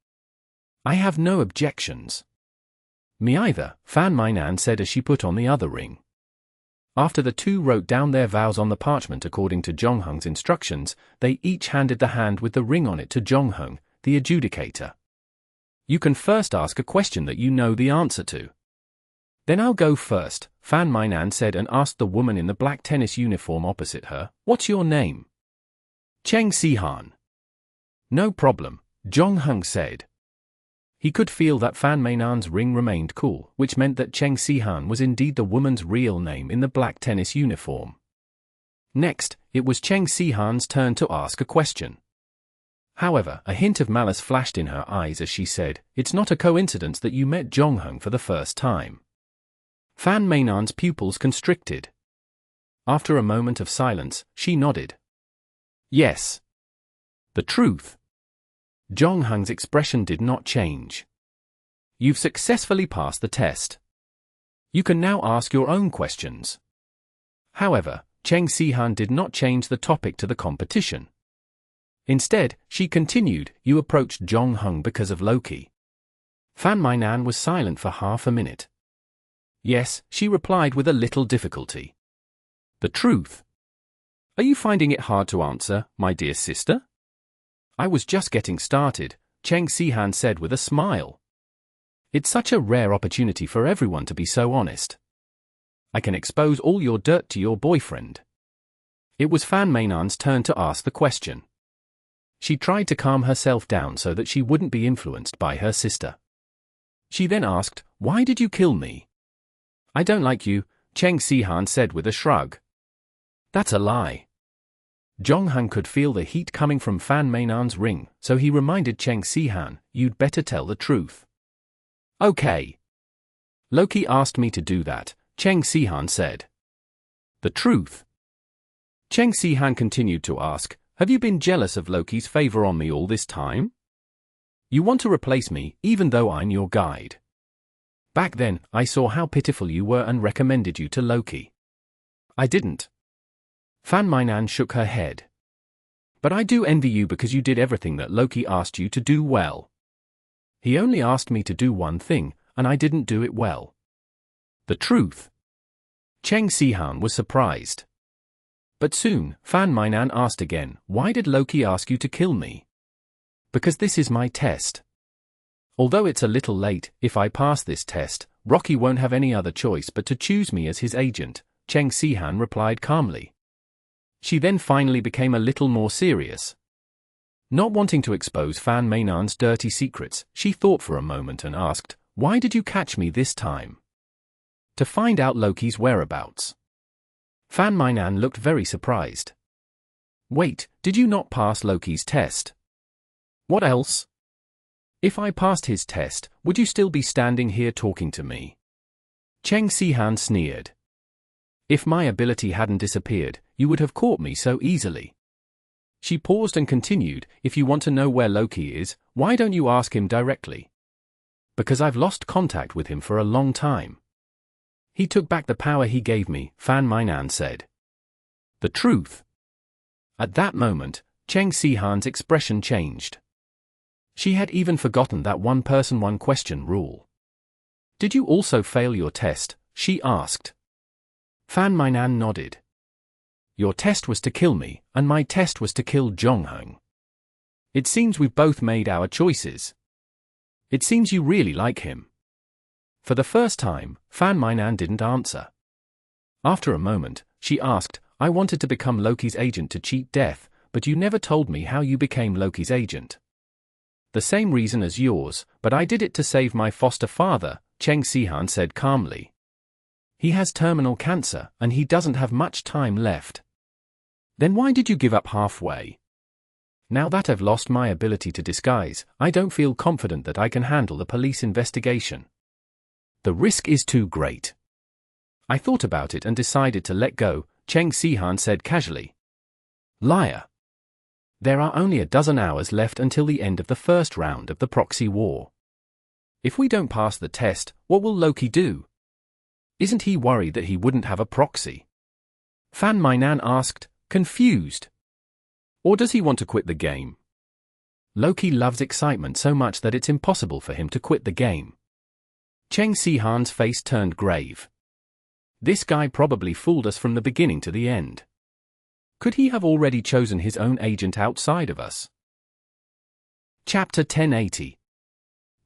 "I have no objections." "Me either," Fan Mainan said as she put on the other ring. After the two wrote down their vows on the parchment according to Jong Hung's instructions, they each handed the hand with the ring on it to Jong Hung, the adjudicator. "You can first ask a question that you know the answer to." "Then I'll go first," Fan Mainan said and asked the woman in the black tennis uniform opposite her, "What's your name?" "Cheng Sihan." "No problem," Jong Hung said. He could feel that Fan Mainan's ring remained cool, which meant that Cheng Sihan was indeed the woman's real name in the black tennis uniform. Next, it was Cheng Sihan's turn to ask a question. However, a hint of malice flashed in her eyes as she said, "It's not a coincidence that you met Jong Hung for the first time." Fan Mainan's pupils constricted. After a moment of silence, she nodded. "Yes." "The truth?" Jong Hung's expression did not change. "You've successfully passed the test. You can now ask your own questions." However, Cheng Sihan did not change the topic to the competition. Instead, she continued, "You approached Jong Hung because of Loki." Fan Mainan was silent for half a minute. "Yes," she replied with a little difficulty. "The truth?" "Are you finding it hard to answer, my dear sister?" "I was just getting started," Cheng Sihan said with a smile. "It's such a rare opportunity for everyone to be so honest. I can expose all your dirt to your boyfriend." It was Fan Mainan's turn to ask the question. She tried to calm herself down so that she wouldn't be influenced by her sister. She then asked, "Why did you kill me?" "I don't like you," Cheng Sihan said with a shrug. "That's a lie." Jong Hung could feel the heat coming from Fan Mainan's ring, so he reminded Cheng Sihan, "You'd better tell the truth." "Okay." "Loki asked me to do that," Cheng Sihan said. "The truth?" Cheng Sihan continued to ask, "Have you been jealous of Loki's favor on me all this time? You want to replace me, even though I'm your guide. Back then, I saw how pitiful you were and recommended you to Loki." "I didn't." Fan Mainan shook her head. "But I do envy you because you did everything that Loki asked you to do well. He only asked me to do one thing, and I didn't do it well." "The truth?" Cheng Sihan was surprised. But soon, Fan Mainan asked again, "Why did Loki ask you to kill me?" "Because this is my test. Although it's a little late, if I pass this test, Rocky won't have any other choice but to choose me as his agent," Cheng Sihan replied calmly. She then finally became a little more serious. Not wanting to expose Fan Mainan's dirty secrets, she thought for a moment and asked, "Why did you catch me this time?" "To find out Loki's whereabouts." Fan Mainan looked very surprised. "Wait, did you not pass Loki's test?" "What else?" "If I passed his test, would you still be standing here talking to me?" Cheng Sihan sneered. "If my ability hadn't disappeared, you would have caught me so easily." She paused and continued, "If you want to know where Loki is, why don't you ask him directly?" "Because I've lost contact with him for a long time. He took back the power he gave me, Fan Mainan said. The truth. At that moment, Cheng Sihan's expression changed. She had even forgotten that one person one question rule. Did you also fail your test? She asked. Fan Mainan nodded. Your test was to kill me, and my test was to kill Zhongheng. It seems we've both made our choices. It seems you really like him. For the first time, Fan Mainan didn't answer. After a moment, she asked, I wanted to become Loki's agent to cheat death, but you never told me how you became Loki's agent. The same reason as yours, but I did it to save my foster father, Cheng Sihan said calmly. He has terminal cancer, and he doesn't have much time left. Then why did you give up halfway? Now that I've lost my ability to disguise, I don't feel confident that I can handle the police investigation. The risk is too great. I thought about it and decided to let go, Cheng Sihan said casually. Liar. There are only a dozen hours left until the end of the first round of the proxy war. If we don't pass the test, what will Loki do? Isn't he worried that he wouldn't have a proxy? Fan Mainan asked, confused. Or does he want to quit the game? Loki loves excitement so much that it's impossible for him to quit the game. Cheng Sihan's face turned grave. This guy probably fooled us from the beginning to the end. Could he have already chosen his own agent outside of us? Chapter 1080.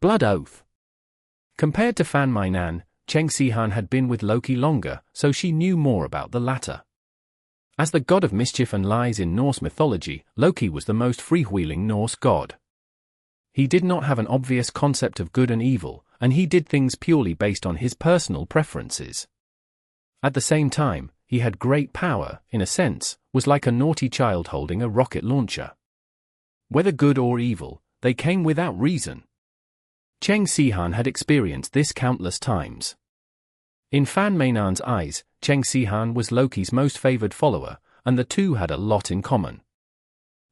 Blood Oath. Compared to Fan Mainan, Cheng Sihan had been with Loki longer, so she knew more about the latter. As the god of mischief and lies in Norse mythology, Loki was the most freewheeling Norse god. He did not have an obvious concept of good and evil, and he did things purely based on his personal preferences. At the same time, he had great power, in a sense, was like a naughty child holding a rocket launcher. Whether good or evil, they came without reason. Cheng Sihan had experienced this countless times. In Fan Mainan's eyes, Cheng Sihan was Loki's most favored follower, and the two had a lot in common.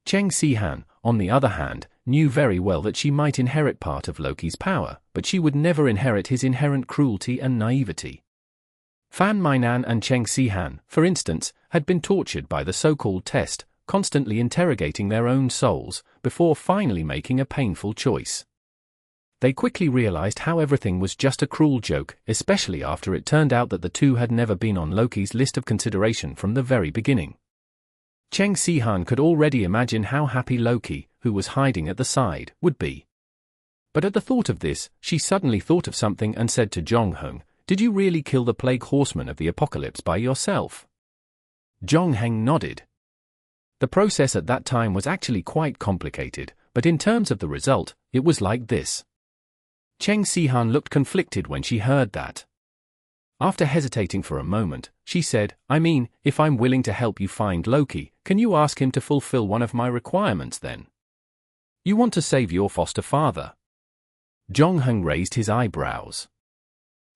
Cheng Sihan, on the other hand, knew very well that she might inherit part of Loki's power, but she would never inherit his inherent cruelty and naivety. Fan Mainan and Cheng Sihan, for instance, had been tortured by the so-called test, constantly interrogating their own souls, before finally making a painful choice. They quickly realized how everything was just a cruel joke, especially after it turned out that the two had never been on Loki's list of consideration from the very beginning. Cheng Sihan could already imagine how happy Loki, who was hiding at the side, would be. But at the thought of this, she suddenly thought of something and said to Zhongheng, did you really kill the plague horseman of the apocalypse by yourself? Zhongheng nodded. The process at that time was actually quite complicated, but in terms of the result, it was like this. Cheng Sihan looked conflicted when she heard that. After hesitating for a moment, she said, I mean, if I'm willing to help you find Loki, can you ask him to fulfill one of my requirements then? You want to save your foster father? Zhongheng raised his eyebrows.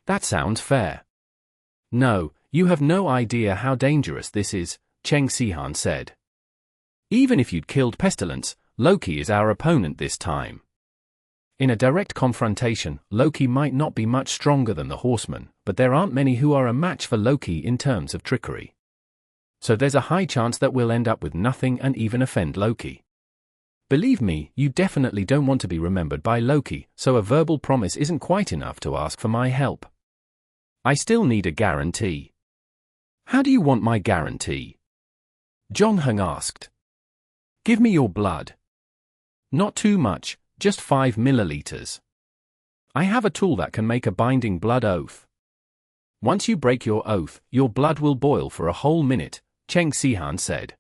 That sounds fair. No, you have no idea how dangerous this is, Cheng Sihan said. Even if you'd killed Pestilence, Loki is our opponent this time. In a direct confrontation, Loki might not be much stronger than the Horseman, but there aren't many who are a match for Loki in terms of trickery. So there's a high chance that we'll end up with nothing and even offend Loki. Believe me, you definitely don't want to be remembered by Loki, so a verbal promise isn't quite enough to ask for my help. I still need a guarantee. How do you want my guarantee? Zhongheng asked. Give me your blood. Not too much. Just 5 milliliters. I have a tool that can make a binding blood oath. Once you break your oath, your blood will boil for a whole minute, Cheng Sihan said.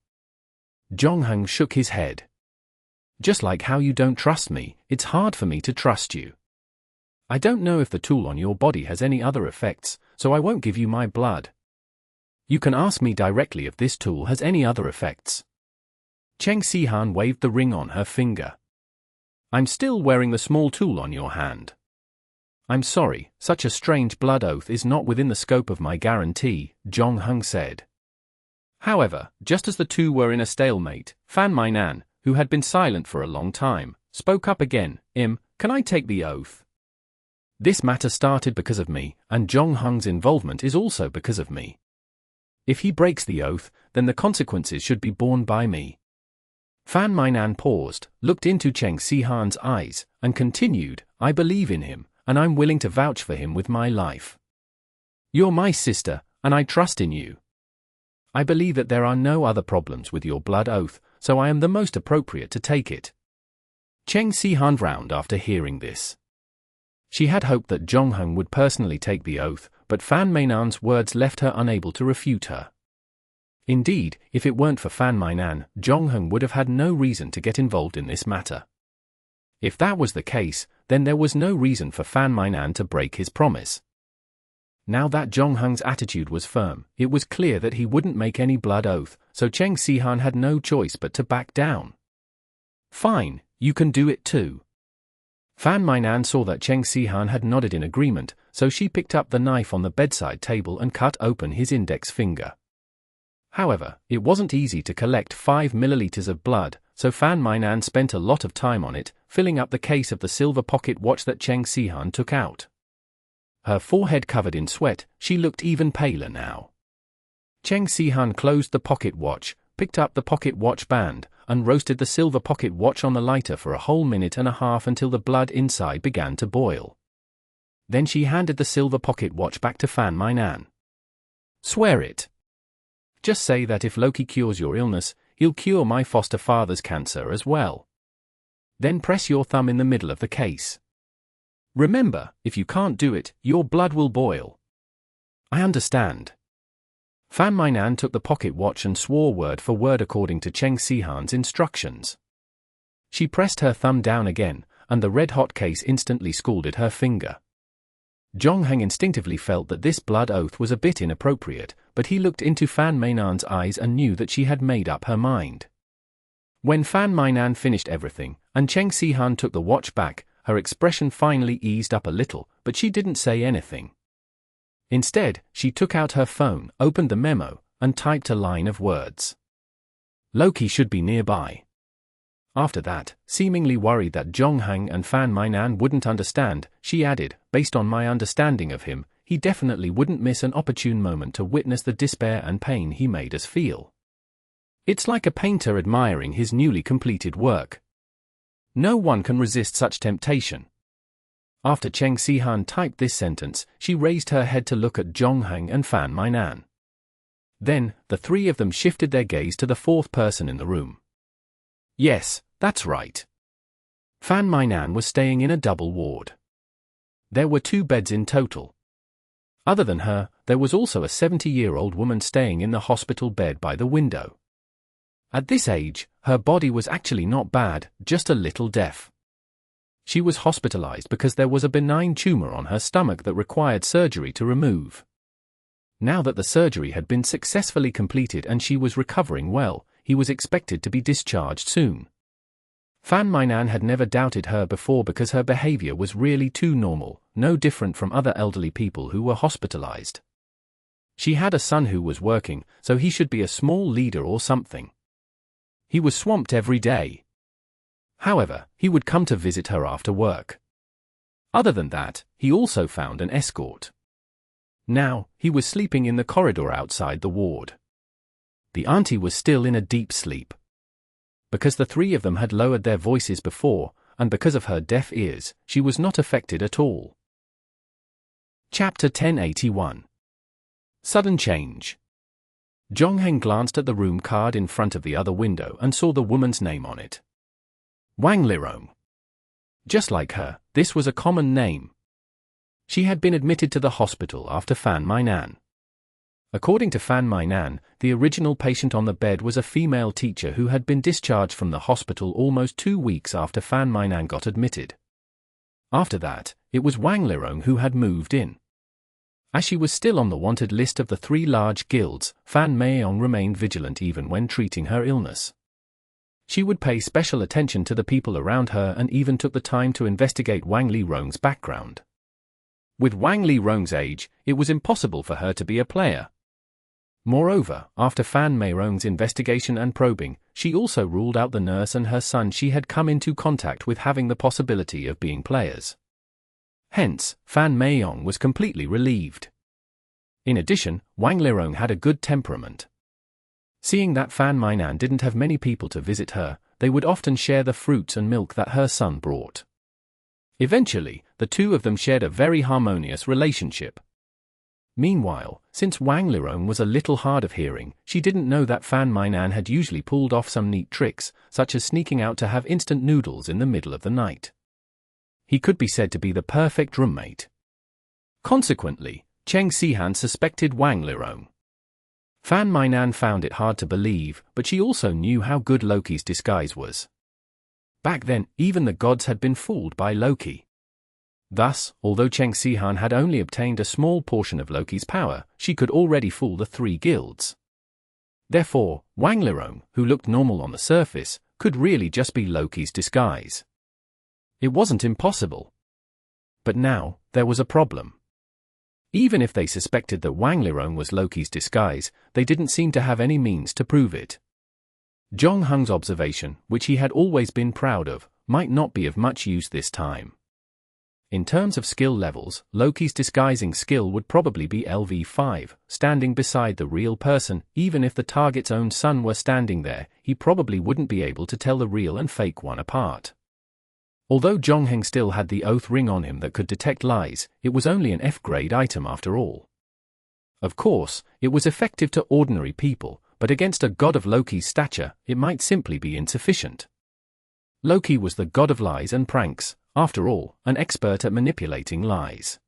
Zhongheng shook his head. Just like how you don't trust me, it's hard for me to trust you. I don't know if the tool on your body has any other effects, so I won't give you my blood. You can ask me directly if this tool has any other effects. Cheng Sihan waved the ring on her finger. I'm still wearing the small tool on your hand. I'm sorry, such a strange blood oath is not within the scope of my guarantee, Zhongheng said. However, just as the two were in a stalemate, Fan Mainan, who had been silent for a long time, spoke up again, can I take the oath? This matter started because of me, and Jong-hung's involvement is also because of me. If he breaks the oath, then the consequences should be borne by me. Fan Mainan paused, looked into Cheng Si-han's eyes, and continued, I believe in him, and I'm willing to vouch for him with my life. You're my sister, and I trust in you. I believe that there are no other problems with your blood oath, so I am the most appropriate to take it. Cheng Si-han frowned after hearing this. She had hoped that Jong-hung would personally take the oath, but Fan Mainan's words left her unable to refute her. Indeed, if it weren't for Fan Mainan, Jong-hung would have had no reason to get involved in this matter. If that was the case, then there was no reason for Fan Mainan to break his promise. Now that Jong-hung's attitude was firm, it was clear that he wouldn't make any blood oath, so Cheng Si-han had no choice but to back down. Fine, you can do it too. Fan Mainan saw that Cheng Si-han had nodded in agreement, so she picked up the knife on the bedside table and cut open his index finger. However, it wasn't easy to collect 5 milliliters of blood, so Fan Mainan spent a lot of time on it, filling up the case of the silver pocket watch that Cheng Si-han took out. Her forehead covered in sweat, she looked even paler now. Cheng Si-han closed the pocket watch, picked up the pocket watch band, and roasted the silver pocket watch on the lighter for a whole minute and a half until the blood inside began to boil. Then she handed the silver pocket watch back to Fan Mainan. Swear it. Just say that if Loki cures your illness, he'll cure my foster father's cancer as well. Then press your thumb in the middle of the case. Remember, if you can't do it, your blood will boil. I understand. Fan Mainan took the pocket watch and swore word for word according to Cheng Si-han's instructions. She pressed her thumb down again, and the red-hot case instantly scalded her finger. Jong-hung instinctively felt that this blood oath was a bit inappropriate, but he looked into Fan Mainan's eyes and knew that she had made up her mind. When Fan Mainan finished everything, and Cheng Si-han took the watch back, her expression finally eased up a little, but she didn't say anything. Instead, she took out her phone, opened the memo, and typed a line of words. Loki should be nearby. After that, seemingly worried that Jong-hung and Fan Mainan wouldn't understand, she added, based on my understanding of him, he definitely wouldn't miss an opportune moment to witness the despair and pain he made us feel. It's like a painter admiring his newly completed work. No one can resist such temptation. After Cheng Si-han typed this sentence, she raised her head to look at Jong-hung and Fan Mainan. Then, the three of them shifted their gaze to the fourth person in the room. Yes, that's right. Fan Mainan was staying in a double ward. There were 2 beds in total. Other than her, there was also a 70-year-old woman staying in the hospital bed by the window. At this age, her body was actually not bad, just a little deaf. She was hospitalized because there was a benign tumor on her stomach that required surgery to remove. Now that the surgery had been successfully completed and she was recovering well, he was expected to be discharged soon. Fan Mainan had never doubted her before because her behavior was really too normal, no different from other elderly people who were hospitalized. She had a son who was working, so he should be a small leader or something. He was swamped every day. However, he would come to visit her after work. Other than that, he also found an escort. Now, he was sleeping in the corridor outside the ward. The auntie was still in a deep sleep. Because the 3 of them had lowered their voices before, and because of her deaf ears, she was not affected at all. Chapter 1081. Sudden Change. Jong-hung glanced at the room card in front of the other window and saw the woman's name on it. Wang Lirong. Just like her, this was a common name. She had been admitted to the hospital after Fan Mainan. According to Fan Mainan, the original patient on the bed was a female teacher who had been discharged from the hospital almost 2 weeks after Fan Mainan got admitted. After that, it was Wang Lirong who had moved in. As she was still on the wanted list of the 3 large guilds, Fan Mainan remained vigilant even when treating her illness. She would pay special attention to the people around her and even took the time to investigate Wang Lirong's background. With Wang Lirong's age, it was impossible for her to be a player. Moreover, after Fan Mainan's investigation and probing, she also ruled out the nurse and her son she had come into contact with having the possibility of being players. Hence, Fan Meiyong was completely relieved. In addition, Wang Lirong had a good temperament. Seeing that Fan Mainan didn't have many people to visit her, they would often share the fruits and milk that her son brought. Eventually, the two of them shared a very harmonious relationship. Meanwhile, since Wang Lirong was a little hard of hearing, she didn't know that Fan Mainan had usually pulled off some neat tricks, such as sneaking out to have instant noodles in the middle of the night. He could be said to be the perfect roommate. Consequently, Cheng Sihan suspected Wang Lirong. Fan Mainan found it hard to believe, but she also knew how good Loki's disguise was. Back then, even the gods had been fooled by Loki. Thus, although Cheng Sihan had only obtained a small portion of Loki's power, she could already fool the three guilds. Therefore, Wang Lirong, who looked normal on the surface, could really just be Loki's disguise. It wasn't impossible. But now, there was a problem. Even if they suspected that Wang Lirong was Loki's disguise, they didn't seem to have any means to prove it. Zhong Heng's observation, which he had always been proud of, might not be of much use this time. In terms of skill levels, Loki's disguising skill would probably be LV5, standing beside the real person. Even if the target's own son were standing there, he probably wouldn't be able to tell the real and fake one apart. Although Zhong Heng still had the oath ring on him that could detect lies, it was only an F-grade item after all. Of course, it was effective to ordinary people, but against a god of Loki's stature, it might simply be insufficient. Loki was the god of lies and pranks, after all, an expert at manipulating lies.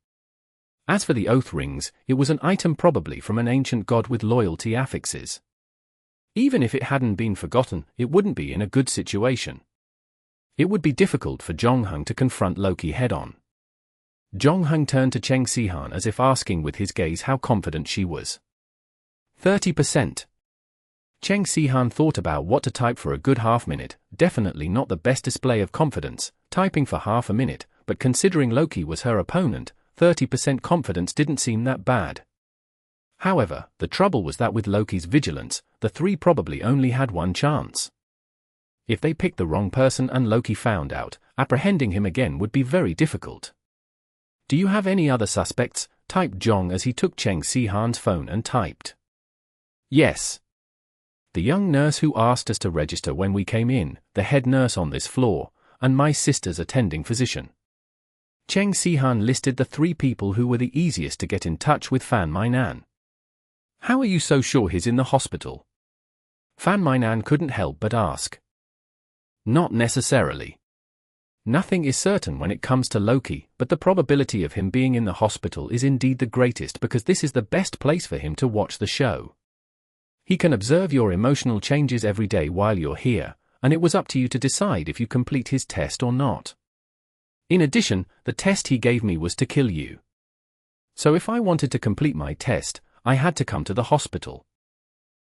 As for the oath rings, it was an item probably from an ancient god with loyalty affixes. Even if it hadn't been forgotten, it wouldn't be in a good situation. It would be difficult for Zhong Heng to confront Loki head-on. Zhong Heng turned to Cheng Sihan as if asking with his gaze how confident she was. 30%. Cheng Sihan thought about what to type for a good half-minute, definitely not the best display of confidence, typing for half a minute, but considering Loki was her opponent, 30% confidence didn't seem that bad. However, the trouble was that with Loki's vigilance, the three probably only had one chance. If they picked the wrong person and Loki found out, apprehending him again would be very difficult. "Do you have any other suspects?" typed Zhong as he took Cheng Sihan's phone and typed. "Yes. The young nurse who asked us to register when we came in, the head nurse on this floor, and my sister's attending physician." Cheng Sihan listed the three people who were the easiest to get in touch with Fan Mainan. "How are you so sure he's in the hospital?" Fan Mainan couldn't help but ask. "Not necessarily. Nothing is certain when it comes to Loki, but the probability of him being in the hospital is indeed the greatest because this is the best place for him to watch the show. He can observe your emotional changes every day while you're here, and it was up to you to decide if you complete his test or not. In addition, the test he gave me was to kill you. So if I wanted to complete my test, I had to come to the hospital.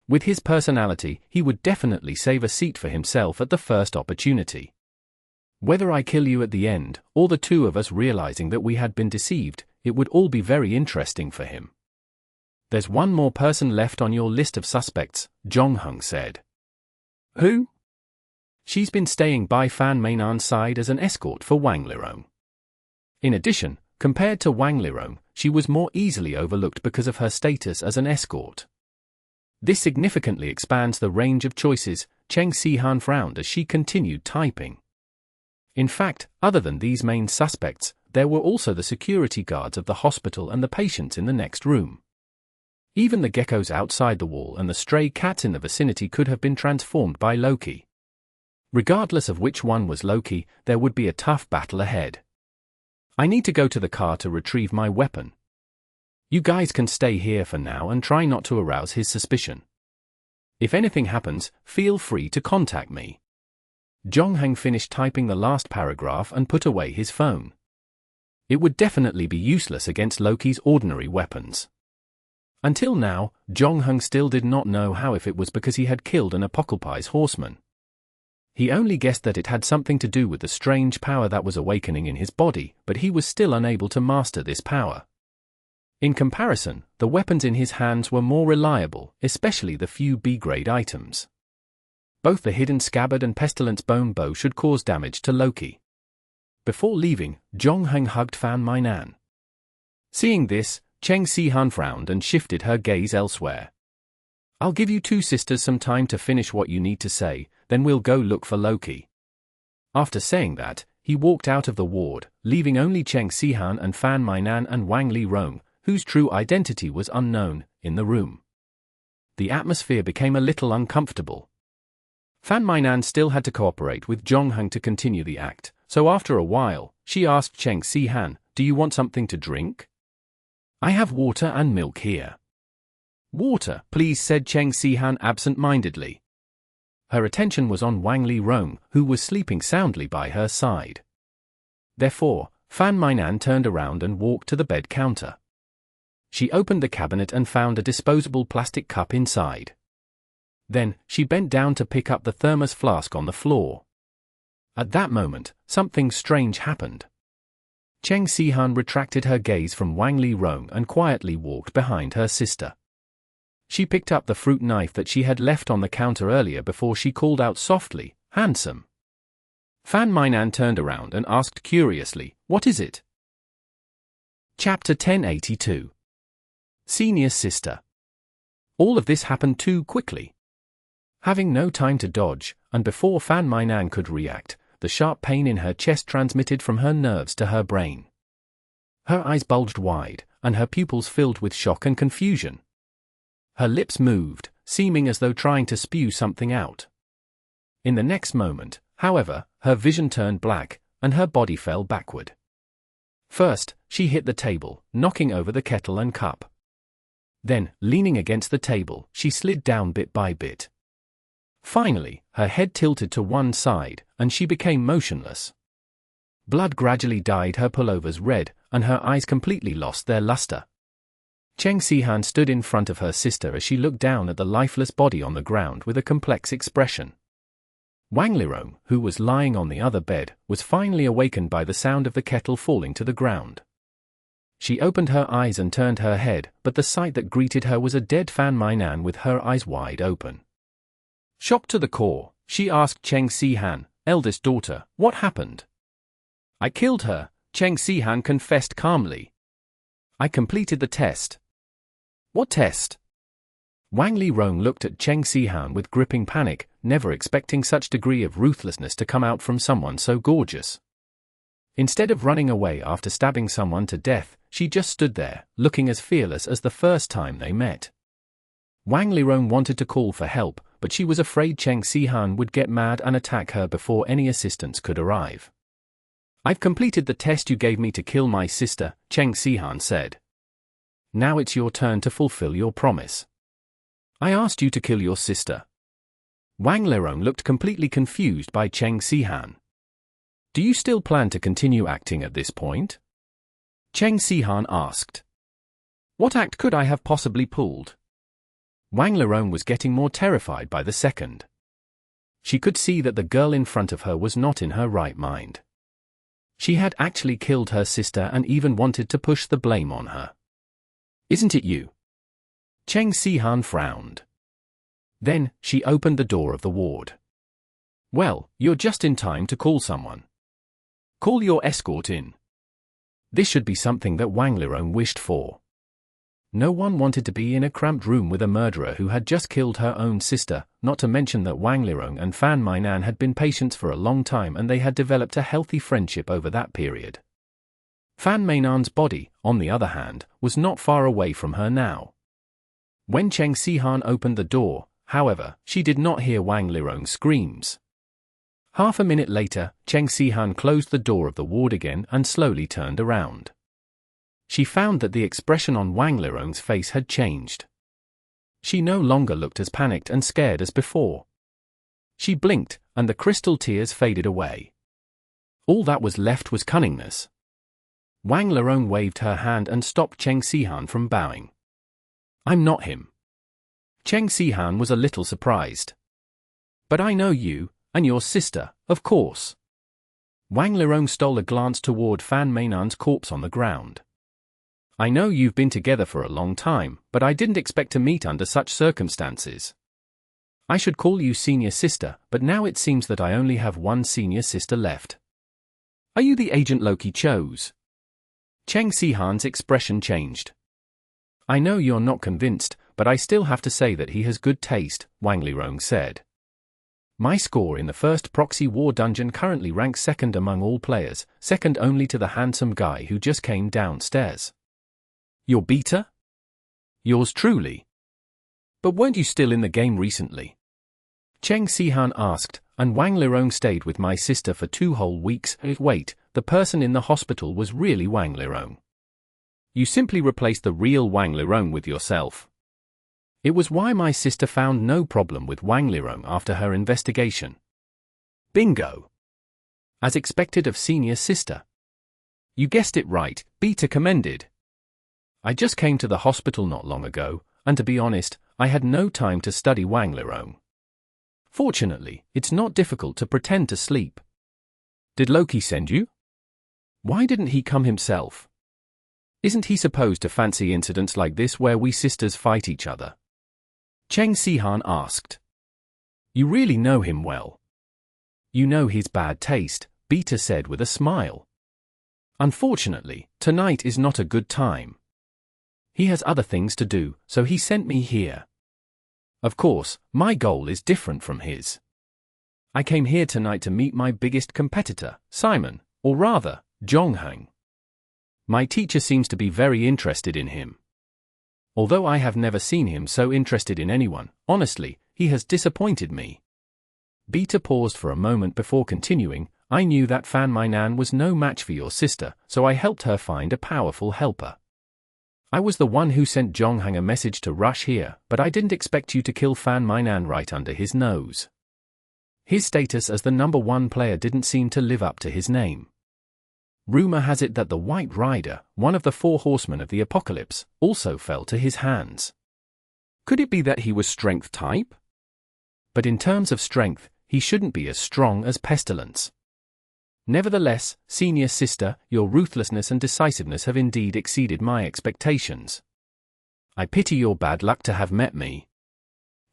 With his personality, he would definitely save a seat for himself at the first opportunity. Whether I kill you at the end, or the two of us realizing that we had been deceived, it would all be very interesting for him." "There's one more person left on your list of suspects," Zhong Heng said. "Who?" "She's been staying by Fan Mainan's side as an escort for Wang Lirong. In addition, compared to Wang Lirong, she was more easily overlooked because of her status as an escort. This significantly expands the range of choices." Cheng Sihan frowned as she continued typing. In fact, other than these main suspects, there were also the security guards of the hospital and the patients in the next room. Even the geckos outside the wall and the stray cats in the vicinity could have been transformed by Loki. Regardless of which one was Loki, there would be a tough battle ahead. "I need to go to the car to retrieve my weapon. You guys can stay here for now and try not to arouse his suspicion. If anything happens, feel free to contact me." Zhong Heng finished typing the last paragraph and put away his phone. It would definitely be useless against Loki's ordinary weapons. Until now, Zhong Heng still did not know how if it was because he had killed an Apokalpi's horseman. He only guessed that it had something to do with the strange power that was awakening in his body, but he was still unable to master this power. In comparison, the weapons in his hands were more reliable, especially the few B-grade items. Both the hidden Scabbard and pestilence bone bow should cause damage to Loki. Before leaving, Zhongheng hugged Fan Mainan. Seeing this, Cheng Sihan frowned and shifted her gaze elsewhere. I'll give you two sisters some time to finish what you need to say, then we'll go look for Loki. After saying that, he walked out of the ward, leaving only Cheng Sihan and Fan Mainan and Wang Lirong, whose true identity was unknown, in the room. The atmosphere became a little uncomfortable. Fan Mainan still had to cooperate with Zhongheng to continue the act, so after a while, she asked Cheng Sihan, "Do you want something to drink?" "I have water and milk here." "Water, please," said Cheng Sihan absent-mindedly. Her attention was on Wang Lirong, who was sleeping soundly by her side. Therefore, Fan Mainan turned around and walked to the bed counter. She opened the cabinet and found a disposable plastic cup inside. Then, she bent down to pick up the thermos flask on the floor. At that moment, something strange happened. Cheng Sihan retracted her gaze from Wang Lirong and quietly walked behind her sister. She picked up the fruit knife that she had left on the counter earlier before she called out softly, "Handsome." Fan Mainan turned around and asked curiously, "What is it?" Chapter 1082. Senior Sister. All of this happened too quickly. Having no time to dodge, and before Fan Mainan could react, the sharp pain in her chest transmitted from her nerves to her brain. Her eyes bulged wide, and her pupils filled with shock and confusion. Her lips moved, seeming as though trying to spew something out. In the next moment, however, her vision turned black, and her body fell backward. First, she hit the table, knocking over the kettle and cup. Then, leaning against the table, she slid down bit by bit. Finally, her head tilted to one side, and she became motionless. Blood gradually dyed her pullovers red, and her eyes completely lost their luster. Cheng Sihan stood in front of her sister as she looked down at the lifeless body on the ground with a complex expression. Wang Lirong, who was lying on the other bed, was finally awakened by the sound of the kettle falling to the ground. She opened her eyes and turned her head, but the sight that greeted her was a dead Fan Mainan with her eyes wide open. Shocked to the core, she asked Cheng Sihan, eldest daughter, "What happened?" "I killed her," Cheng Sihan confessed calmly. "I completed the test." "What test?" Wang Lirong looked at Cheng Sihan with gripping panic, never expecting such degree of ruthlessness to come out from someone so gorgeous. Instead of running away after stabbing someone to death, she just stood there, looking as fearless as the first time they met. Wang Lirong wanted to call for help, but she was afraid Cheng Sihan would get mad and attack her before any assistance could arrive. "I've completed the test you gave me to kill my sister," Cheng Sihan said. "Now it's your turn to fulfill your promise." "I asked you to kill your sister." Wang Lirong looked completely confused by Cheng Sihan. "Do you still plan to continue acting at this point?" Cheng Sihan asked. "What act could I have possibly pulled?" Wang Lirong was getting more terrified by the second. She could see that the girl in front of her was not in her right mind. She had actually killed her sister and even wanted to push the blame on her. "Isn't it you?" Cheng Sihan frowned. Then, she opened the door of the ward. "Well, you're just in time to call someone. Call your escort in." This should be something that Wang Lirong wished for. No one wanted to be in a cramped room with a murderer who had just killed her own sister, not to mention that Wang Lirong and Fan Mainan had been patients for a long time and they had developed a healthy friendship over that period. Fan Mainan's body, on the other hand, was not far away from her now. When Cheng Sihan opened the door, however, she did not hear Wang Lirong's screams. Half a minute later, Cheng Sihan closed the door of the ward again and slowly turned around. She found that the expression on Wang Lirong's face had changed. She no longer looked as panicked and scared as before. She blinked, and the crystal tears faded away. All that was left was cunningness. Wang Lirong waved her hand and stopped Cheng Sihan from bowing. "I'm not him." Cheng Sihan was a little surprised. "But I know you, and your sister, of course." Wang Lirong stole a glance toward Fan Mainan's corpse on the ground. "I know you've been together for a long time, but I didn't expect to meet under such circumstances. I should call you senior sister, but now it seems that I only have one senior sister left." Are you the agent Loki chose? Cheng Sihan's expression changed. I know you're not convinced, but I still have to say that he has good taste, Wang Lirong said. My score in the first proxy war dungeon currently ranks second among all players, second only to the handsome guy who just came downstairs. Your beta? Yours truly. But weren't you still in the game recently? Cheng Sihan asked, and Wang Lirong stayed with my sister for 2 whole weeks. Wait, the person in the hospital was really Wang Lirong. You simply replaced the real Wang Lirong with yourself. It was why my sister found no problem with Wang Lirong after her investigation. Bingo! As expected of senior sister. You guessed it right, beta commended. I just came to the hospital not long ago, and to be honest, I had no time to study Wang Lirong. Fortunately, it's not difficult to pretend to sleep. Did Loki send you? Why didn't he come himself? Isn't he supposed to fancy incidents like this where we sisters fight each other? Cheng Sihan asked. You really know him well. You know his bad taste, Beta said with a smile. Unfortunately, tonight is not a good time. He has other things to do, so he sent me here. Of course, my goal is different from his. I came here tonight to meet my biggest competitor, Simon, or rather, Zhongheng. My teacher seems to be very interested in him. Although I have never seen him so interested in anyone, honestly, he has disappointed me. Beta paused for a moment before continuing. I knew that Fan Mainan was no match for your sister, so I helped her find a powerful helper. I was the one who sent Zhongheng a message to rush here, but I didn't expect you to kill Fan Mainan right under his nose. His status as the #1 player didn't seem to live up to his name. Rumor has it that the White Rider, one of the 4 horsemen of the apocalypse, also fell to his hands. Could it be that he was strength type? But in terms of strength, he shouldn't be as strong as Pestilence. Nevertheless, senior sister, your ruthlessness and decisiveness have indeed exceeded my expectations. I pity your bad luck to have met me.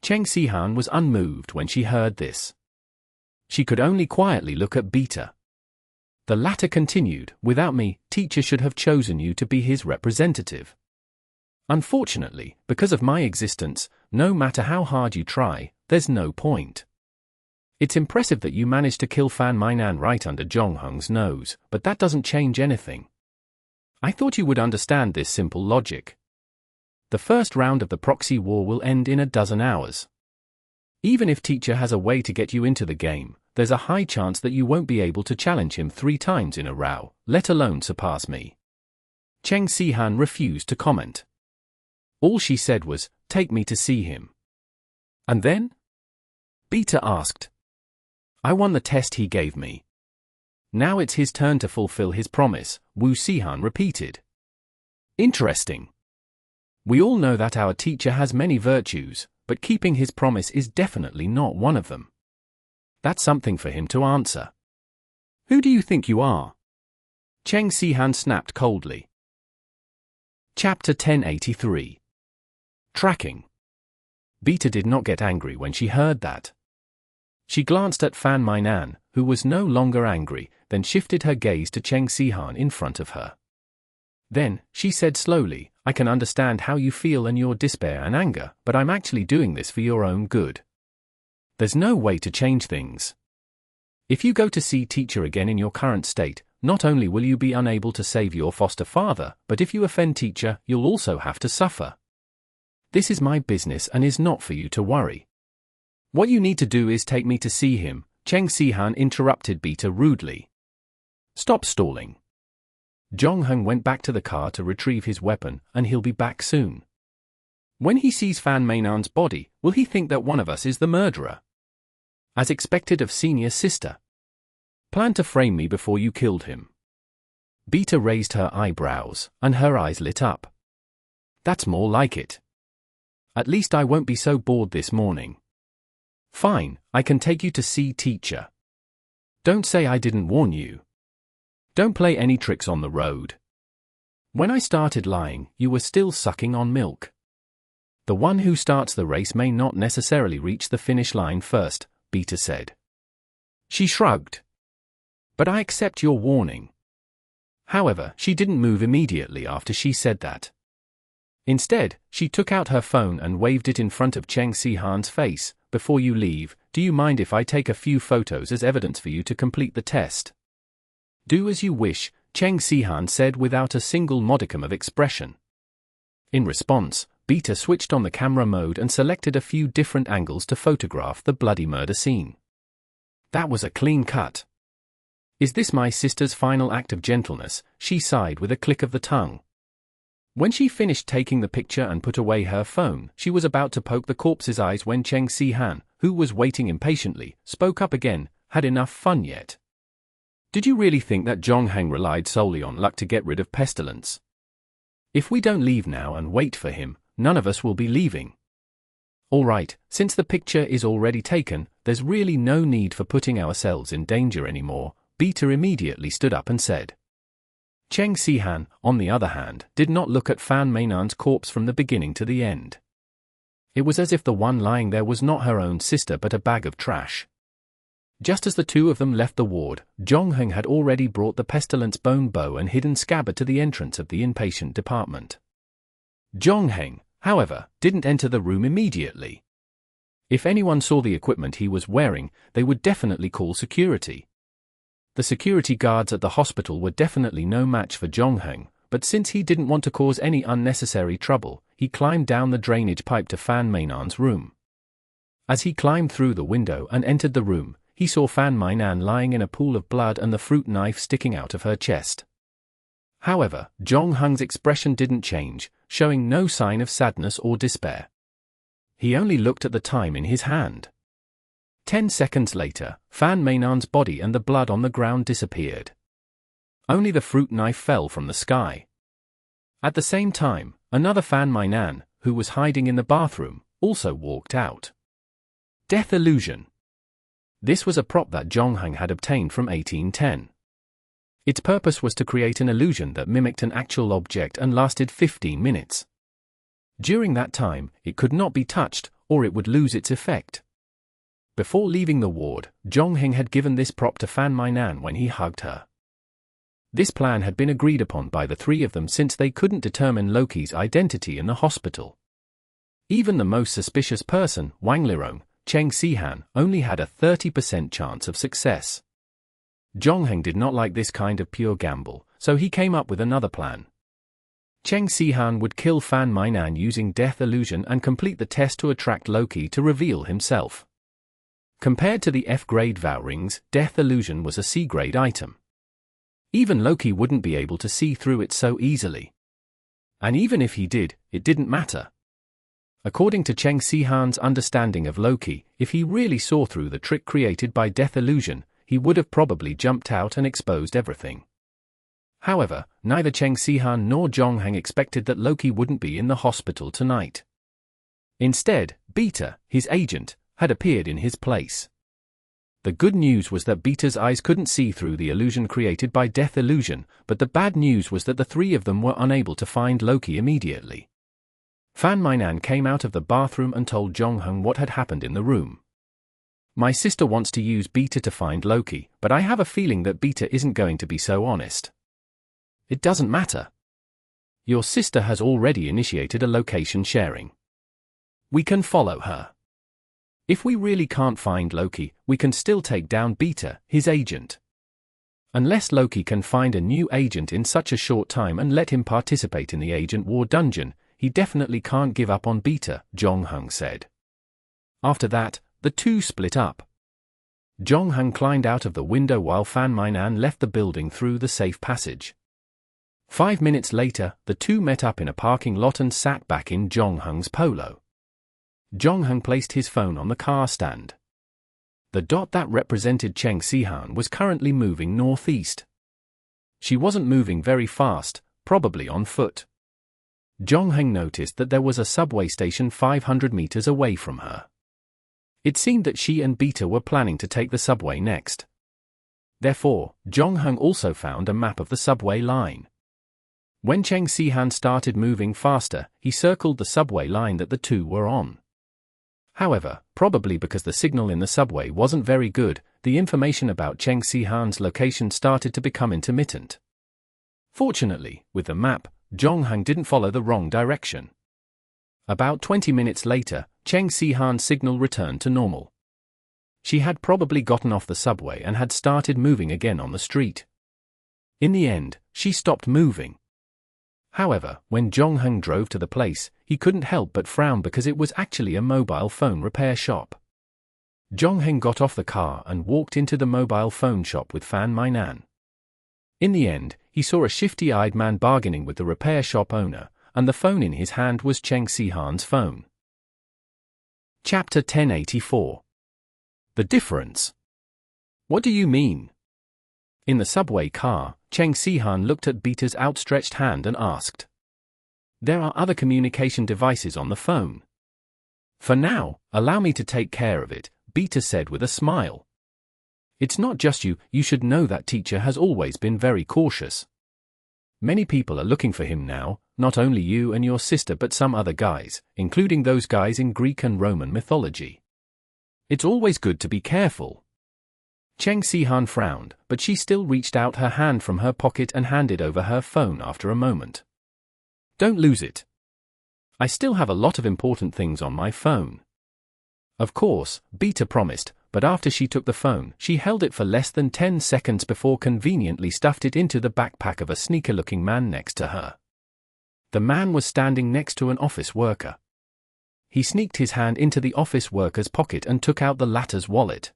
Cheng Sihan was unmoved when she heard this. She could only quietly look at Beta. The latter continued, without me, teacher should have chosen you to be his representative. Unfortunately, because of my existence, no matter how hard you try, there's no point. It's impressive that you managed to kill Fan Mainan right under Zhongheng's nose, but that doesn't change anything. I thought you would understand this simple logic. The first round of the proxy war will end in a dozen hours. Even if teacher has a way to get you into the game, there's a high chance that you won't be able to challenge him 3 times in a row, let alone surpass me. Cheng Sihan refused to comment. All she said was, take me to see him. And then? Beta asked. I won the test he gave me. Now it's his turn to fulfill his promise, Wu Sihan repeated. Interesting. We all know that our teacher has many virtues, but keeping his promise is definitely not one of them. That's something for him to answer. Who do you think you are? Cheng Sihan snapped coldly. Chapter 1083. Tracking. Beta did not get angry when she heard that. She glanced at Fan Mainan, who was no longer angry, then shifted her gaze to Cheng Sihan in front of her. Then, she said slowly, I can understand how you feel and your despair and anger, but I'm actually doing this for your own good. There's no way to change things. If you go to see teacher again in your current state, not only will you be unable to save your foster father, but if you offend teacher, you'll also have to suffer. This is my business and is not for you to worry. What you need to do is take me to see him, Cheng Sihan interrupted Beta rudely. Stop stalling. Zhongheng went back to the car to retrieve his weapon, and he'll be back soon. When he sees Fan Mainan's body, will he think that one of us is the murderer? As expected of senior sister. Plan to frame me before you killed him. Beta raised her eyebrows, and her eyes lit up. That's more like it. At least I won't be so bored this morning. Fine, I can take you to see teacher. Don't say I didn't warn you. Don't play any tricks on the road. When I started lying, you were still sucking on milk. The one who starts the race may not necessarily reach the finish line first, Beta said. She shrugged. But I accept your warning. However, she didn't move immediately after she said that. Instead, she took out her phone and waved it in front of Cheng Si-han's face. Before you leave, do you mind if I take a few photos as evidence for you to complete the test? Do as you wish, Cheng Si-han said without a single modicum of expression. In response, Beta switched on the camera mode and selected a few different angles to photograph the bloody murder scene. That was a clean cut. Is this my sister's final act of gentleness? She sighed with a click of the tongue. When she finished taking the picture and put away her phone, she was about to poke the corpse's eyes when Cheng Si-han, who was waiting impatiently, spoke up again. Had enough fun yet? Did you really think that Zhongheng relied solely on luck to get rid of pestilence? If we don't leave now and wait for him, none of us will be leaving. All right, since the picture is already taken, there's really no need for putting ourselves in danger anymore. Beta immediately stood up and said. Cheng Si-han, on the other hand, did not look at Fan Meinan's corpse from the beginning to the end. It was as if the one lying there was not her own sister but a bag of trash. Just as the two of them left the ward, Zhongheng had already brought the pestilence bone bow and hidden Scabbard to the entrance of the inpatient department. Zhongheng, however, didn't enter the room immediately. If anyone saw the equipment he was wearing, they would definitely call security. The security guards at the hospital were definitely no match for Zhongheng, but since he didn't want to cause any unnecessary trouble, he climbed down the drainage pipe to Fan Meinan's room. As he climbed through the window and entered the room, he saw Fan Meinan lying in a pool of blood and the fruit knife sticking out of her chest. However, Zhongheng's expression didn't change, showing no sign of sadness or despair. He only looked at the time in his hand. 10 seconds later, Fan Meinan's body and the blood on the ground disappeared. Only the fruit knife fell from the sky. At the same time, another Fan Meinan, who was hiding in the bathroom, also walked out. Death illusion. This was a prop that Zhongheng had obtained from 1810. Its purpose was to create an illusion that mimicked an actual object and lasted 15 minutes. During that time, it could not be touched, or it would lose its effect. Before leaving the ward, Zhongheng had given this prop to Fan Meinan when he hugged her. This plan had been agreed upon by the three of them since they couldn't determine Loki's identity in the hospital. Even the most suspicious person, Wang Lirong, Cheng Si-han, only had a 30% chance of success. Zhongheng did not like this kind of pure gamble, so he came up with another plan. Cheng Si-han would kill Fan Meinan using death illusion and complete the test to attract Loki to reveal himself. Compared to the F-grade Vow rings, death illusion was a C-grade item. Even Loki wouldn't be able to see through it so easily. And even if he did, it didn't matter. According to Cheng Si-han's understanding of Loki, if he really saw through the trick created by death illusion, he would have probably jumped out and exposed everything. However, neither Cheng Si-han nor Zhongheng expected that Loki wouldn't be in the hospital tonight. Instead, Beta, his agent, had appeared in his place. The good news was that Beta's eyes couldn't see through the illusion created by death illusion, but the bad news was that the three of them were unable to find Loki immediately. Fan Meinan came out of the bathroom and told Zhongheng what had happened in the room. My sister wants to use Beta to find Loki, but I have a feeling that Beta isn't going to be so honest. It doesn't matter. Your sister has already initiated a location sharing. We can follow her. If we really can't find Loki, we can still take down Beta, his agent. Unless Loki can find a new agent in such a short time and let him participate in the Agent War dungeon, he definitely can't give up on Beta, Zhongheng said. After that, the two split up. Zhongheng climbed out of the window while Fan Meinan left the building through the safe passage. 5 minutes later, the two met up in a parking lot and sat back in Zhongheng's Polo. Zhongheng placed his phone on the car stand. The dot that represented Cheng Si-han was currently moving northeast. She wasn't moving very fast, probably on foot. Zhongheng noticed that there was a subway station 500 meters away from her. It seemed that she and Beta were planning to take the subway next. Therefore, Zhongheng also found a map of the subway line. When Cheng Si-han started moving faster, he circled the subway line that the two were on. However, probably because the signal in the subway wasn't very good, the information about Cheng Si-han's location started to become intermittent. Fortunately, with the map, Zhongheng didn't follow the wrong direction. About 20 minutes later, Cheng Si-han's signal returned to normal. She had probably gotten off the subway and had started moving again on the street. In the end, she stopped moving. However, when Zhongheng drove to the place, he couldn't help but frown because it was actually a mobile phone repair shop. Zhongheng got off the car and walked into the mobile phone shop with Fan Mainan. In the end, he saw a shifty-eyed man bargaining with the repair shop owner, and the phone in his hand was Cheng Si-han's phone. Chapter 1084. The difference. What do you mean? In the subway car, Cheng Si-han looked at Beta's outstretched hand and asked. There are other communication devices on the phone. For now, allow me to take care of it, Beta said with a smile. It's not just you, you should know that teacher has always been very cautious. Many people are looking for him now, not only you and your sister but some other guys, including those guys in Greek and Roman mythology. It's always good to be careful. Cheng Si-han frowned, but she still reached out her hand from her pocket and handed over her phone after a moment. Don't lose it. I still have a lot of important things on my phone. Of course, Beta promised, but after she took the phone, she held it for less than 10 seconds before conveniently stuffed it into the backpack of a sneaker-looking man next to her. The man was standing next to an office worker. He sneaked his hand into the office worker's pocket and took out the latter's wallet.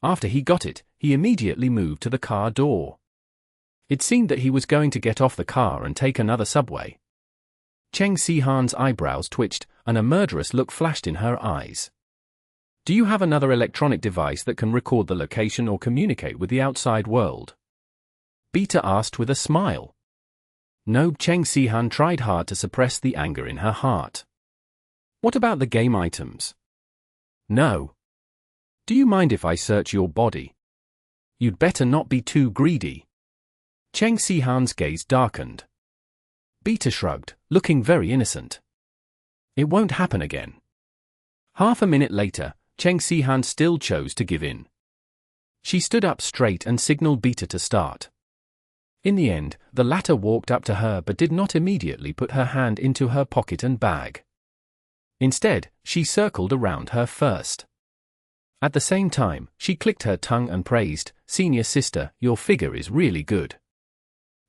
After he got it, he immediately moved to the car door. It seemed that he was going to get off the car and take another subway. Cheng Si-han's eyebrows twitched, and a murderous look flashed in her eyes. Do you have another electronic device that can record the location or communicate with the outside world? Beta asked with a smile. No, Cheng Si-han tried hard to suppress the anger in her heart. What about the game items? No. Do you mind if I search your body? You'd better not be too greedy. Cheng Si-han's gaze darkened. Beta shrugged, looking very innocent. It won't happen again. Half a minute later, Cheng Si-han still chose to give in. She stood up straight and signaled Beta to start. In the end, the latter walked up to her but did not immediately put her hand into her pocket and bag. Instead, she circled around her first. At the same time, she clicked her tongue and praised, "Senior sister, your figure is really good.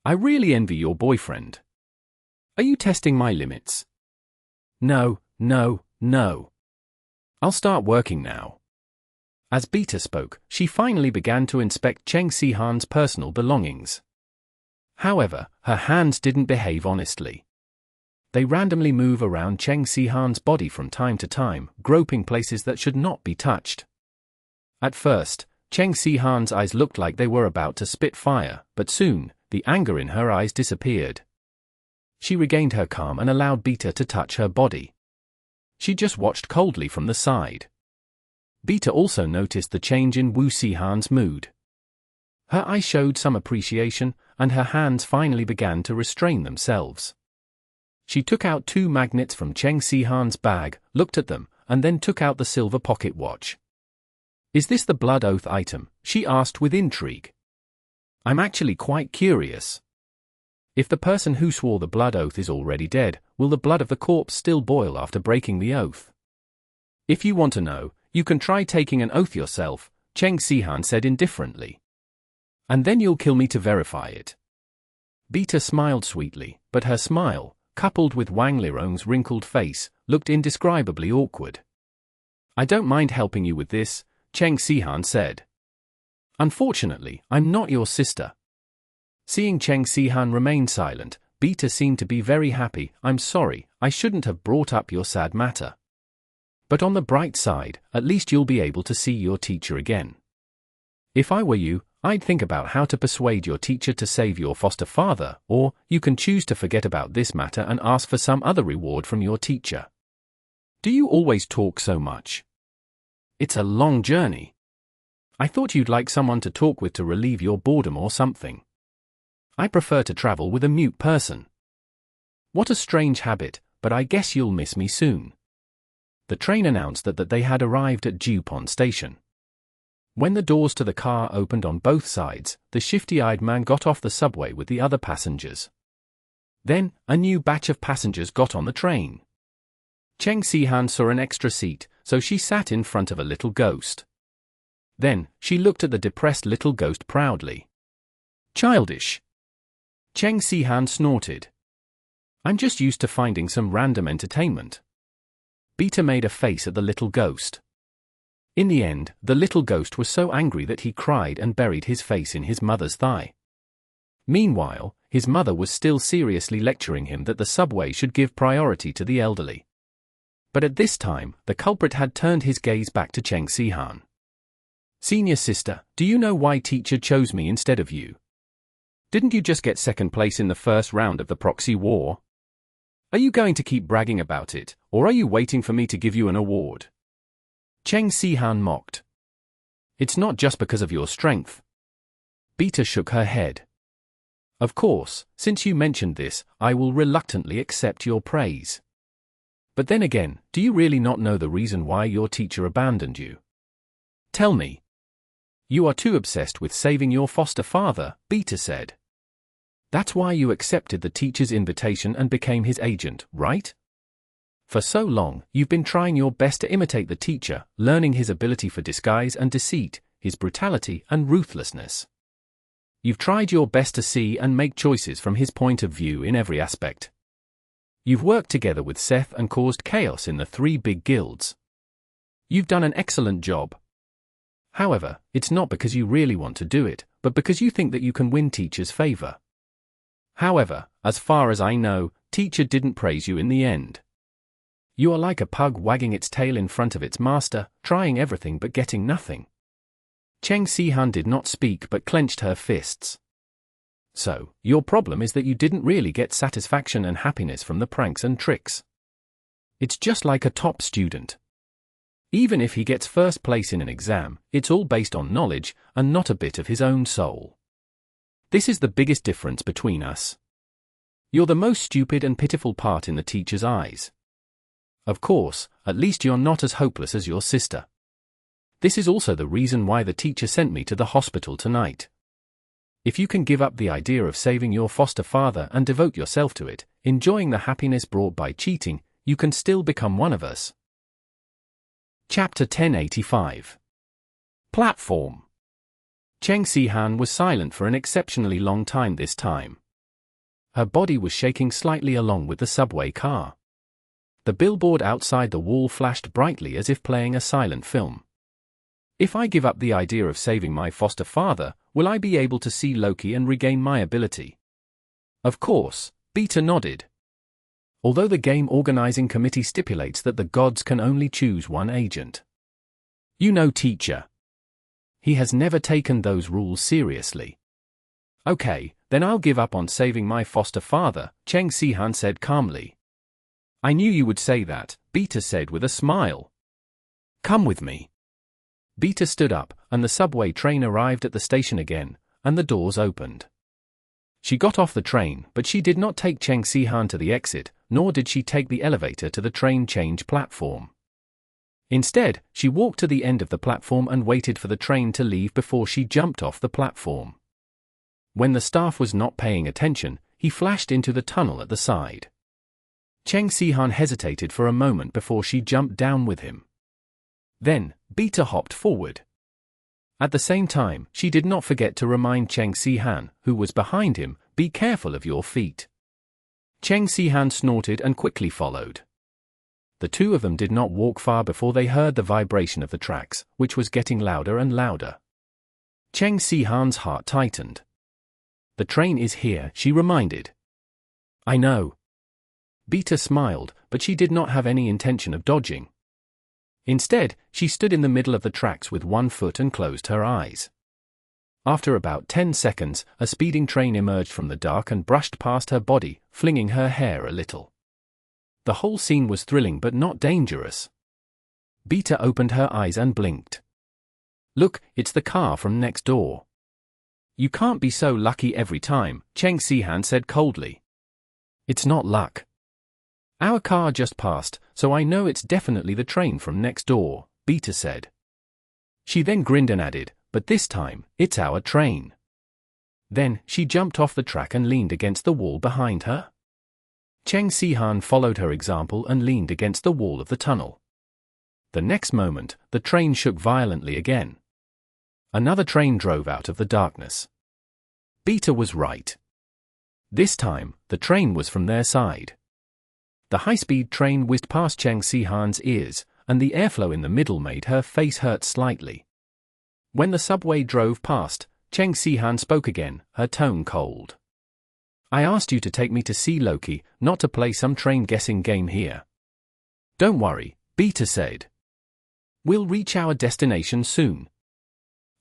I really envy your boyfriend. Are you testing my limits?" No. I'll start working now. As Beta spoke, she finally began to inspect Cheng Si-han's personal belongings. However, her hands didn't behave honestly. They randomly move around Cheng Si-han's body from time to time, groping places that should not be touched. At first, Cheng Si-han's eyes looked like they were about to spit fire, but soon, the anger in her eyes disappeared. She regained her calm and allowed Beta to touch her body. She just watched coldly from the side. Beta also noticed the change in Wu Si-han's mood. Her eyes showed some appreciation, and her hands finally began to restrain themselves. She took out 2 magnets from Cheng Si-han's bag, looked at them, and then took out the silver pocket watch. Is this the blood oath item? She asked with intrigue. I'm actually quite curious. If the person who swore the blood oath is already dead, will the blood of the corpse still boil after breaking the oath? If you want to know, you can try taking an oath yourself, Cheng Si-han said indifferently. And then you'll kill me to verify it. Beta smiled sweetly, but her smile, coupled with Wang Lirong's wrinkled face, looked indescribably awkward. I don't mind helping you with this, Cheng Si-han said. Unfortunately, I'm not your sister. Seeing Cheng Si-han remain silent, Beta seemed to be very happy. I'm sorry, I shouldn't have brought up your sad matter. But on the bright side, at least you'll be able to see your teacher again. If I were you, I'd think about how to persuade your teacher to save your foster father, or you can choose to forget about this matter and ask for some other reward from your teacher. Do you always talk so much? It's a long journey. I thought you'd like someone to talk with to relieve your boredom or something. I prefer to travel with a mute person. What a strange habit, but I guess you'll miss me soon. The train announced that they had arrived at Jiupon station. When the doors to the car opened on both sides, the shifty-eyed man got off the subway with the other passengers. Then, a new batch of passengers got on the train. Cheng Si-han saw an extra seat, so she sat in front of a little ghost. Then, she looked at the depressed little ghost proudly. Childish. Cheng Si-han snorted. I'm just used to finding some random entertainment. Beta made a face at the little ghost. In the end, the little ghost was so angry that he cried and buried his face in his mother's thigh. Meanwhile, his mother was still seriously lecturing him that the subway should give priority to the elderly. But at this time, the culprit had turned his gaze back to Cheng Si-han. Senior sister, do you know why teacher chose me instead of you? Didn't you just get second place in the first round of the proxy war? Are you going to keep bragging about it, or are you waiting for me to give you an award? Cheng Si-han mocked. It's not just because of your strength. Beta shook her head. Of course, since you mentioned this, I will reluctantly accept your praise. But then again, do you really not know the reason why your teacher abandoned you? Tell me. You are too obsessed with saving your foster father, Beta said. That's why you accepted the teacher's invitation and became his agent, right? For so long, you've been trying your best to imitate the teacher, learning his ability for disguise and deceit, his brutality and ruthlessness. You've tried your best to see and make choices from his point of view in every aspect. You've worked together with Seth and caused chaos in the 3 big guilds. You've done an excellent job. However, it's not because you really want to do it, but because you think that you can win teacher's favor. However, as far as I know, teacher didn't praise you in the end. You are like a pug wagging its tail in front of its master, trying everything but getting nothing. Cheng Si-han did not speak but clenched her fists. So, your problem is that you didn't really get satisfaction and happiness from the pranks and tricks. It's just like a top student. Even if he gets first place in an exam, it's all based on knowledge, and not a bit of his own soul. This is the biggest difference between us. You're the most stupid and pitiful part in the teacher's eyes. Of course, at least you're not as hopeless as your sister. This is also the reason why the teacher sent me to the hospital tonight. If you can give up the idea of saving your foster father and devote yourself to it, enjoying the happiness brought by cheating, you can still become one of us. Chapter 1085. Platform. Cheng Si-han was silent for an exceptionally long time this time. Her body was shaking slightly along with the subway car. The billboard outside the wall flashed brightly as if playing a silent film. If I give up the idea of saving my foster father, will I be able to see Loki and regain my ability? Of course, Beta nodded. Although the game organizing committee stipulates that the gods can only choose one agent. You know teacher. He has never taken those rules seriously. Okay, then I'll give up on saving my foster father, Cheng Si-han said calmly. I knew you would say that, Beta said with a smile. Come with me. Beta stood up, and the subway train arrived at the station again, and the doors opened. She got off the train, but she did not take Cheng Si-han to the exit, nor did she take the elevator to the train change platform. Instead, she walked to the end of the platform and waited for the train to leave before she jumped off the platform. When the staff was not paying attention, he flashed into the tunnel at the side. Cheng Si-han hesitated for a moment before she jumped down with him. Then, Beta hopped forward. At the same time, she did not forget to remind Cheng Si-han, who was behind him, be careful of your feet. Cheng Si-han snorted and quickly followed. The two of them did not walk far before they heard the vibration of the tracks, which was getting louder and louder. Cheng Si-han's heart tightened. The train is here, she reminded. I know. Beta smiled, but she did not have any intention of dodging. Instead, she stood in the middle of the tracks with one foot and closed her eyes. After about 10 seconds, a speeding train emerged from the dark and brushed past her body, flinging her hair a little. The whole scene was thrilling but not dangerous. Beta opened her eyes and blinked. Look, it's the car from next door. You can't be so lucky every time, Cheng Si-han said coldly. It's not luck. Our car just passed, so I know it's definitely the train from next door, Beta said. She then grinned and added, "But this time, it's our train." Then, she jumped off the track and leaned against the wall behind her. Cheng Sihan followed her example and leaned against the wall of the tunnel. The next moment, the train shook violently again. Another train drove out of the darkness. Beta was right. This time, the train was from their side. The high-speed train whizzed past Cheng Sihan's ears, and the airflow in the middle made her face hurt slightly. When the subway drove past, Cheng Sihan spoke again, her tone cold. "I asked you to take me to see Loki, not to play some train-guessing game here." "Don't worry," Beta said. "We'll reach our destination soon."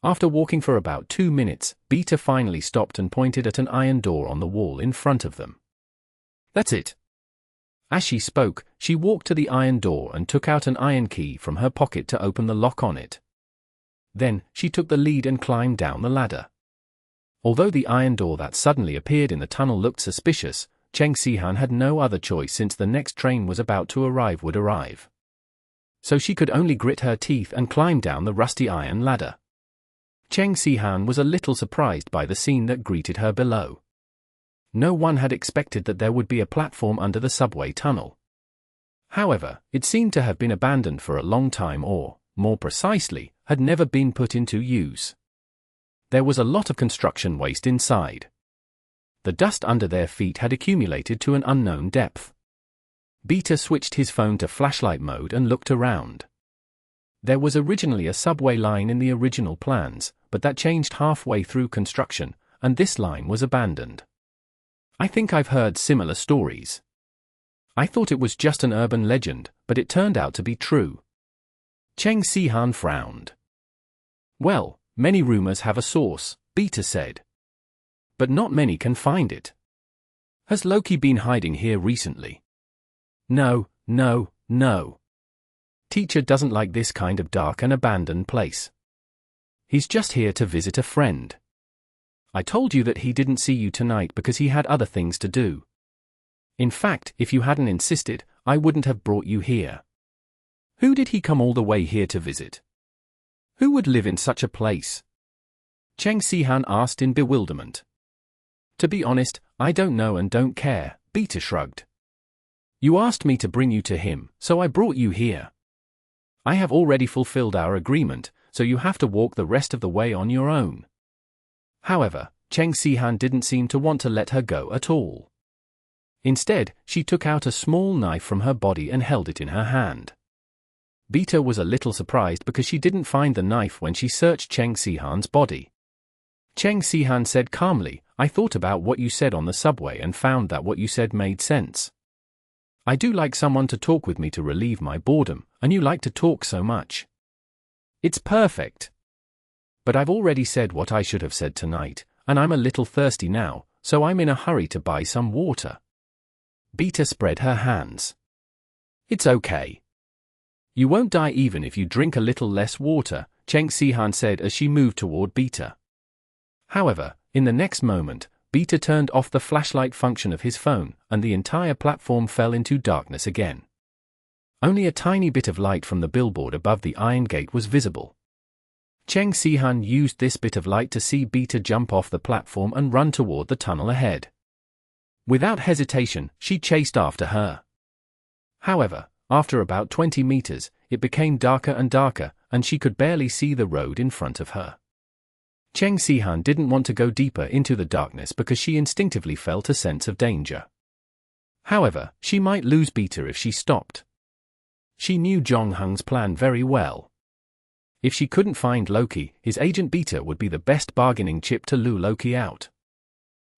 After walking for about 2 minutes, Beta finally stopped and pointed at an iron door on the wall in front of them. "That's it." As she spoke, she walked to the iron door and took out an iron key from her pocket to open the lock on it. Then, she took the lead and climbed down the ladder. Although the iron door that suddenly appeared in the tunnel looked suspicious, Cheng Sihan had no other choice since the next train was about to arrive. So she could only grit her teeth and climb down the rusty iron ladder. Cheng Sihan was a little surprised by the scene that greeted her below. No one had expected that there would be a platform under the subway tunnel. However, it seemed to have been abandoned for a long time or, more precisely, had never been put into use. There was a lot of construction waste inside. The dust under their feet had accumulated to an unknown depth. Beta switched his phone to flashlight mode and looked around. There was originally a subway line in the original plans, but that changed halfway through construction, and this line was abandoned. "I think I've heard similar stories. I thought it was just an urban legend, but it turned out to be true." Cheng Sihan frowned. "Well, many rumors have a source," Beta said. "But not many can find it. Has Loki been hiding here recently?" No. Teacher doesn't like this kind of dark and abandoned place. He's just here to visit a friend. I told you that he didn't see you tonight because he had other things to do. In fact, if you hadn't insisted, I wouldn't have brought you here. Who did he come all the way here to visit? Who would live in such a place?" Cheng Sihan asked in bewilderment. "To be honest, I don't know and don't care," Beta shrugged. "You asked me to bring you to him, so I brought you here. I have already fulfilled our agreement, so you have to walk the rest of the way on your own." However, Cheng Sihan didn't seem to want to let her go at all. Instead, she took out a small knife from her body and held it in her hand. Beta was a little surprised because she didn't find the knife when she searched Cheng Sihan's body. Cheng Sihan said calmly, "I thought about what you said on the subway and found that what you said made sense. I do like someone to talk with me to relieve my boredom, and you like to talk so much. It's perfect. But I've already said what I should have said tonight, and I'm a little thirsty now, so I'm in a hurry to buy some water." Beta spread her hands. "It's okay. You won't die even if you drink a little less water," Cheng Sihan said as she moved toward Beta. However, in the next moment, Beta turned off the flashlight function of his phone, and the entire platform fell into darkness again. Only a tiny bit of light from the billboard above the iron gate was visible. Cheng Sihan used this bit of light to see Beta jump off the platform and run toward the tunnel ahead. Without hesitation, she chased after her. However, after about 20 meters, it became darker and darker, and she could barely see the road in front of her. Cheng Sihan didn't want to go deeper into the darkness because she instinctively felt a sense of danger. However, she might lose Beta if she stopped. She knew Zhong Heng's plan very well. If she couldn't find Loki, his agent Beta would be the best bargaining chip to lure Loki out.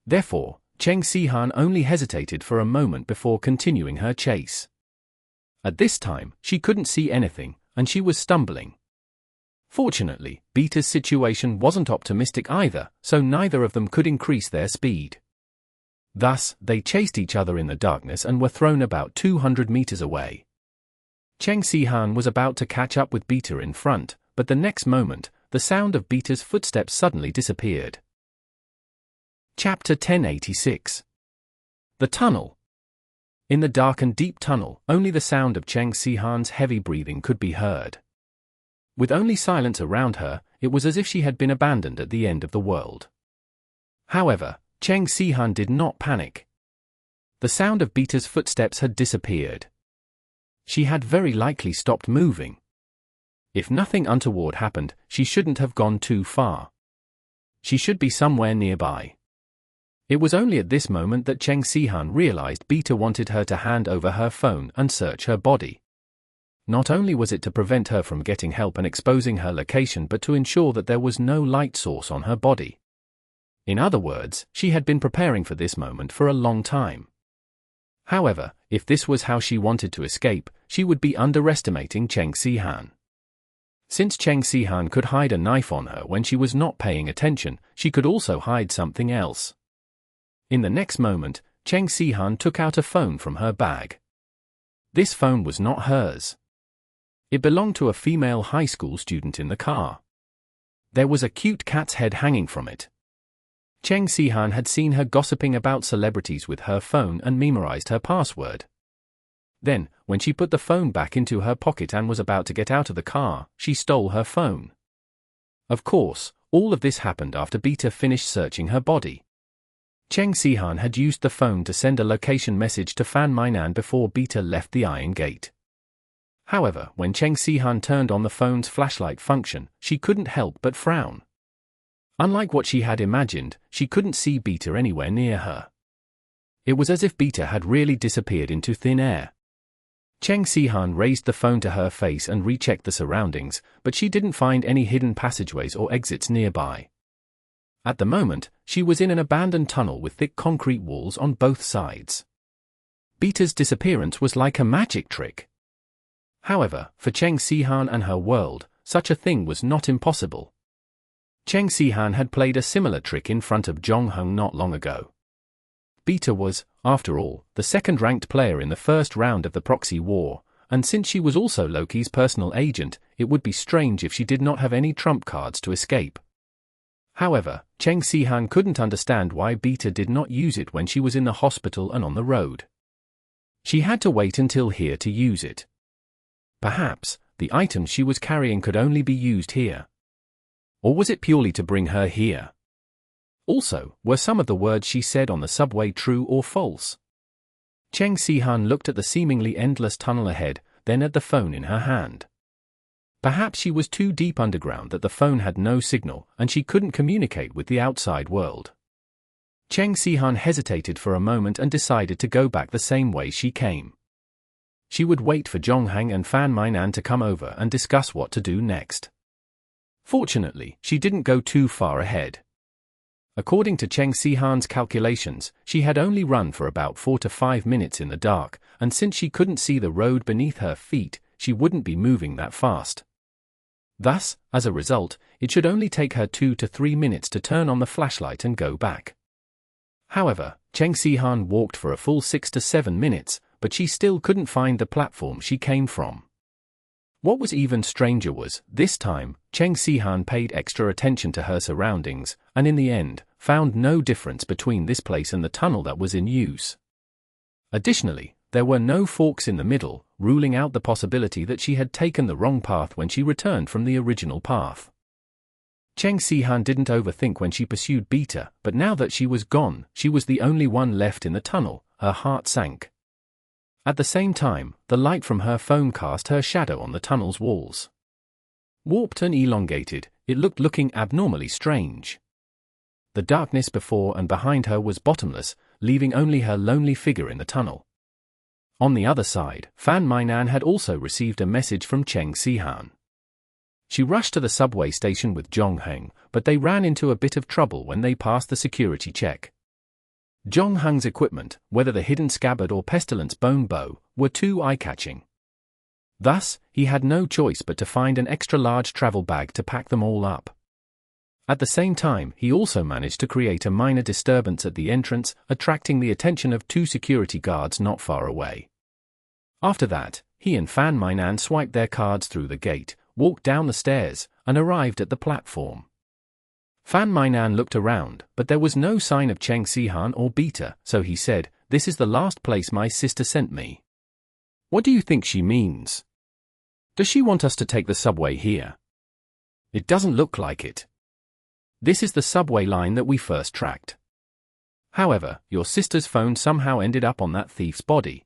Therefore, Cheng Sihan only hesitated for a moment before continuing her chase. At this time, she couldn't see anything, and she was stumbling. Fortunately, Beta's situation wasn't optimistic either, so neither of them could increase their speed. Thus, they chased each other in the darkness and were thrown about 200 meters away. Cheng Sihan was about to catch up with Beta in front, but the next moment, the sound of Beta's footsteps suddenly disappeared. Chapter 1086. The Tunnel. In the dark and deep tunnel, only the sound of Cheng Sihan's heavy breathing could be heard. With only silence around her, it was as if she had been abandoned at the end of the world. However, Cheng Sihan did not panic. The sound of Beta's footsteps had disappeared. She had very likely stopped moving. If nothing untoward happened, she shouldn't have gone too far. She should be somewhere nearby. It was only at this moment that Cheng Sihan realized Beta wanted her to hand over her phone and search her body. Not only was it to prevent her from getting help and exposing her location, but to ensure that there was no light source on her body. In other words, she had been preparing for this moment for a long time. However, if this was how she wanted to escape, she would be underestimating Cheng Sihan. Since Cheng Sihan could hide a knife on her when she was not paying attention, she could also hide something else. In the next moment, Cheng Sihan took out a phone from her bag. This phone was not hers. It belonged to a female high school student in the car. There was a cute cat's head hanging from it. Cheng Sihan had seen her gossiping about celebrities with her phone and memorized her password. Then, when she put the phone back into her pocket and was about to get out of the car, she stole her phone. Of course, all of this happened after Beta finished searching her body. Cheng Sihan had used the phone to send a location message to Fan Mainan before Beta left the Iron Gate. However, when Cheng Sihan turned on the phone's flashlight function, she couldn't help but frown. Unlike what she had imagined, she couldn't see Beta anywhere near her. It was as if Beta had really disappeared into thin air. Cheng Sihan raised the phone to her face and rechecked the surroundings, but she didn't find any hidden passageways or exits nearby. At the moment, she was in an abandoned tunnel with thick concrete walls on both sides. Beta's disappearance was like a magic trick. However, for Cheng Sihan and her world, such a thing was not impossible. Cheng Sihan had played a similar trick in front of Zhong Heng not long ago. Beta was, after all, the second-ranked player in the first round of the proxy war, and since she was also Loki's personal agent, it would be strange if she did not have any trump cards to escape. However, Cheng Sihan couldn't understand why Beta did not use it when she was in the hospital and on the road. She had to wait until here to use it. Perhaps, the items she was carrying could only be used here. Or was it purely to bring her here? Also, were some of the words she said on the subway true or false? Cheng Sihan looked at the seemingly endless tunnel ahead, then at the phone in her hand. Perhaps she was too deep underground that the phone had no signal and she couldn't communicate with the outside world. Cheng Sihan hesitated for a moment and decided to go back the same way she came. She would wait for Zhong Heng and Fan Mainan to come over and discuss what to do next. Fortunately, she didn't go too far ahead. According to Cheng Sihan's calculations, she had only run for about 4 to 5 minutes in the dark, and since she couldn't see the road beneath her feet, she wouldn't be moving that fast. Thus, as a result, it should only take her 2 to 3 minutes to turn on the flashlight and go back. However, Cheng Sihan walked for a full 6 to 7 minutes, but she still couldn't find the platform she came from. What was even stranger was, this time, Cheng Sihan paid extra attention to her surroundings, and in the end, found no difference between this place and the tunnel that was in use. Additionally, there were no forks in the middle, ruling out the possibility that she had taken the wrong path when she returned from the original path. Cheng Sihan didn't overthink when she pursued Beta, but now that she was gone, she was the only one left in the tunnel. Her heart sank. At the same time, the light from her phone cast her shadow on the tunnel's walls. Warped and elongated, it looked looking abnormally strange. The darkness before and behind her was bottomless, leaving only her lonely figure in the tunnel. On the other side, Fan Mainan had also received a message from Cheng Sihan. She rushed to the subway station with Zhong Heng, but they ran into a bit of trouble when they passed the security check. Zhong Heng's equipment, whether the hidden scabbard or pestilence bone bow, were too eye-catching. Thus, he had no choice but to find an extra-large travel bag to pack them all up. At the same time, he also managed to create a minor disturbance at the entrance, attracting the attention of 2 security guards not far away. After that, he and Fan Mainan swiped their cards through the gate, walked down the stairs, and arrived at the platform. Fan Mainan looked around, but there was no sign of Cheng Sihan or Beta, so he said, "This is the last place my sister sent me." "What do you think she means? Does she want us to take the subway here?" It doesn't look like it. This is the subway line that we first tracked. However, your sister's phone somehow ended up on that thief's body.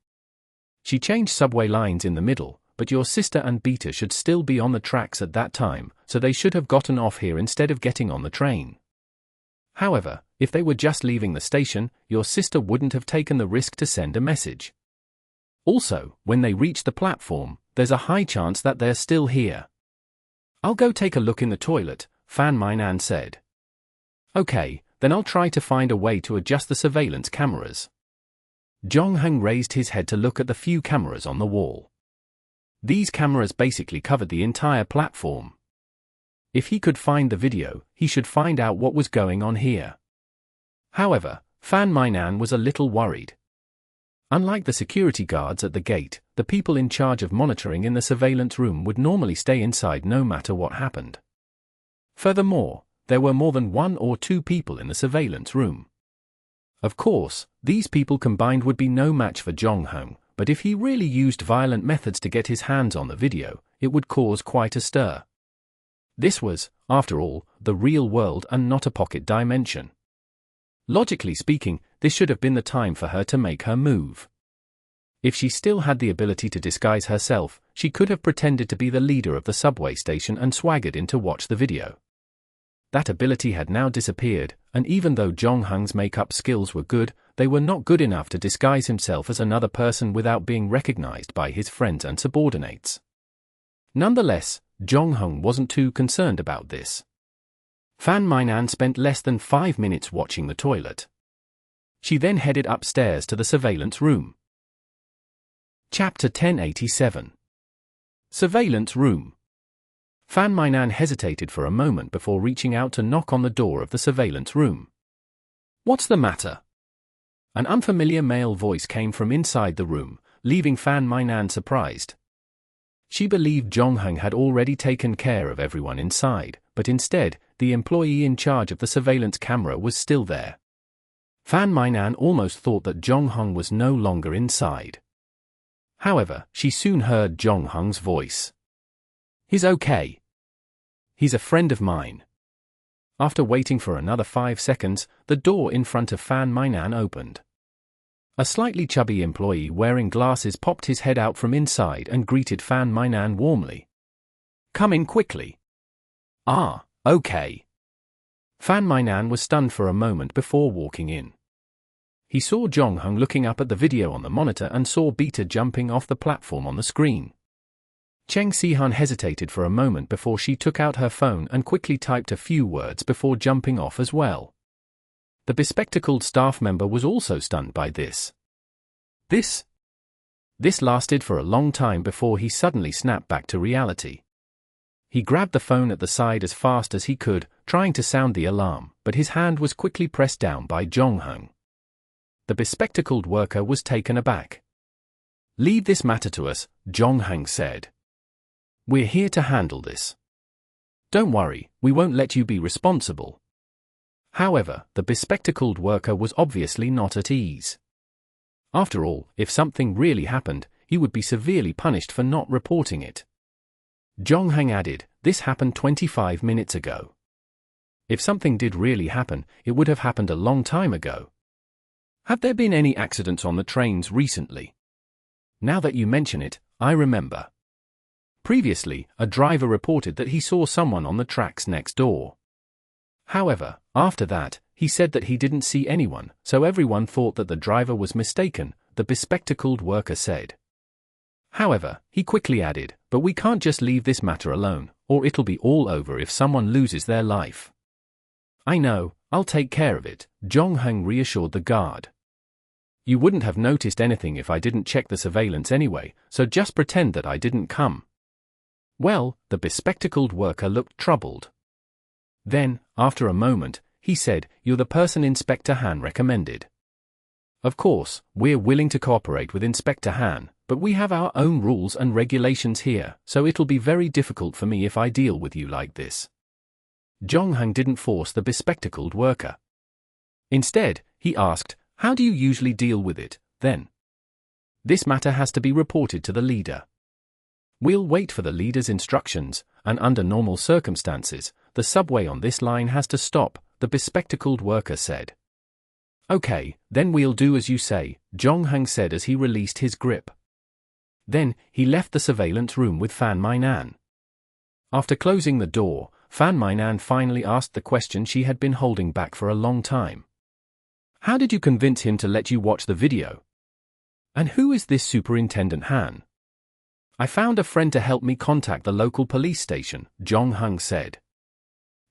She changed subway lines in the middle, but your sister and Beta should still be on the tracks at that time, so they should have gotten off here instead of getting on the train. However, if they were just leaving the station, your sister wouldn't have taken the risk to send a message. Also, when they reach the platform, there's a high chance that they're still here. I'll go take a look in the toilet, Fan Mainan said. Okay, then I'll try to find a way to adjust the surveillance cameras. Zhongheng raised his head to look at the few cameras on the wall. These cameras basically covered the entire platform. If he could find the video, he should find out what was going on here. However, Fan Mainan was a little worried. Unlike the security guards at the gate, the people in charge of monitoring in the surveillance room would normally stay inside no matter what happened. Furthermore, there were more than 1 or 2 people in the surveillance room. Of course, these people combined would be no match for Zhongheng, but if he really used violent methods to get his hands on the video, it would cause quite a stir. This was, after all, the real world and not a pocket dimension. Logically speaking, this should have been the time for her to make her move. If she still had the ability to disguise herself, she could have pretended to be the leader of the subway station and swaggered in to watch the video. That ability had now disappeared, and even though Zhongheng's makeup skills were good, they were not good enough to disguise himself as another person without being recognized by his friends and subordinates. Nonetheless, Zhongheng wasn't too concerned about this. Fan Mainan spent less than 5 minutes watching the toilet. She then headed upstairs to the surveillance room. Chapter 1087. Surveillance Room. Fan Mainan hesitated for a moment before reaching out to knock on the door of the surveillance room. "What's the matter?" An unfamiliar male voice came from inside the room, leaving Fan Mainan surprised. She believed Zhongheng had already taken care of everyone inside, but instead, the employee in charge of the surveillance camera was still there. Fan Mainan almost thought that Zhongheng was no longer inside. However, she soon heard Zhongheng's voice. "He's okay. He's a friend of mine." After waiting for another 5 seconds, the door in front of Fan Mainan opened. A slightly chubby employee wearing glasses popped his head out from inside and greeted Fan Mainan warmly. "Come in quickly." "Ah, okay." Fan Mainan was stunned for a moment before walking in. He saw Zhongheng looking up at the video on the monitor and saw Beta jumping off the platform on the screen. Cheng Sihan hesitated for a moment before she took out her phone and quickly typed a few words before jumping off as well. The bespectacled staff member was also stunned by this. This lasted for a long time before he suddenly snapped back to reality. He grabbed the phone at the side as fast as he could, trying to sound the alarm, but his hand was quickly pressed down by Zhongheng. The bespectacled worker was taken aback. "Leave this matter to us," Zhongheng said. "We're here to handle this. Don't worry, we won't let you be responsible." However, the bespectacled worker was obviously not at ease. After all, if something really happened, he would be severely punished for not reporting it. Zhongheng added, "This happened 25 minutes ago. If something did really happen, it would have happened a long time ago. Have there been any accidents on the trains recently?" "Now that you mention it, I remember. Previously, a driver reported that he saw someone on the tracks next door. However, after that, he said that he didn't see anyone, so everyone thought that the driver was mistaken," the bespectacled worker said. However, he quickly added, "But we can't just leave this matter alone, or it'll be all over if someone loses their life." "I know, I'll take care of it," Zhongheng reassured the guard. "You wouldn't have noticed anything if I didn't check the surveillance anyway, so just pretend that I didn't come." Well, the bespectacled worker looked troubled. Then, after a moment, he said, "You're the person Inspector Han recommended. Of course, we're willing to cooperate with Inspector Han, but we have our own rules and regulations here, so it'll be very difficult for me if I deal with you like this." Zhongheng didn't force the bespectacled worker. Instead, he asked, "How do you usually deal with it, then?" "This matter has to be reported to the leader. We'll wait for the leader's instructions, and under normal circumstances, the subway on this line has to stop, the bespectacled worker said. Okay, then we'll do as you say, Zhongheng said as he released his grip. Then, he left the surveillance room with Fan Mainan. After closing the door, Fan Mainan finally asked the question she had been holding back for a long time. How did you convince him to let you watch the video? And who is this Superintendent Han? I found a friend to help me contact the local police station, Zhongheng said.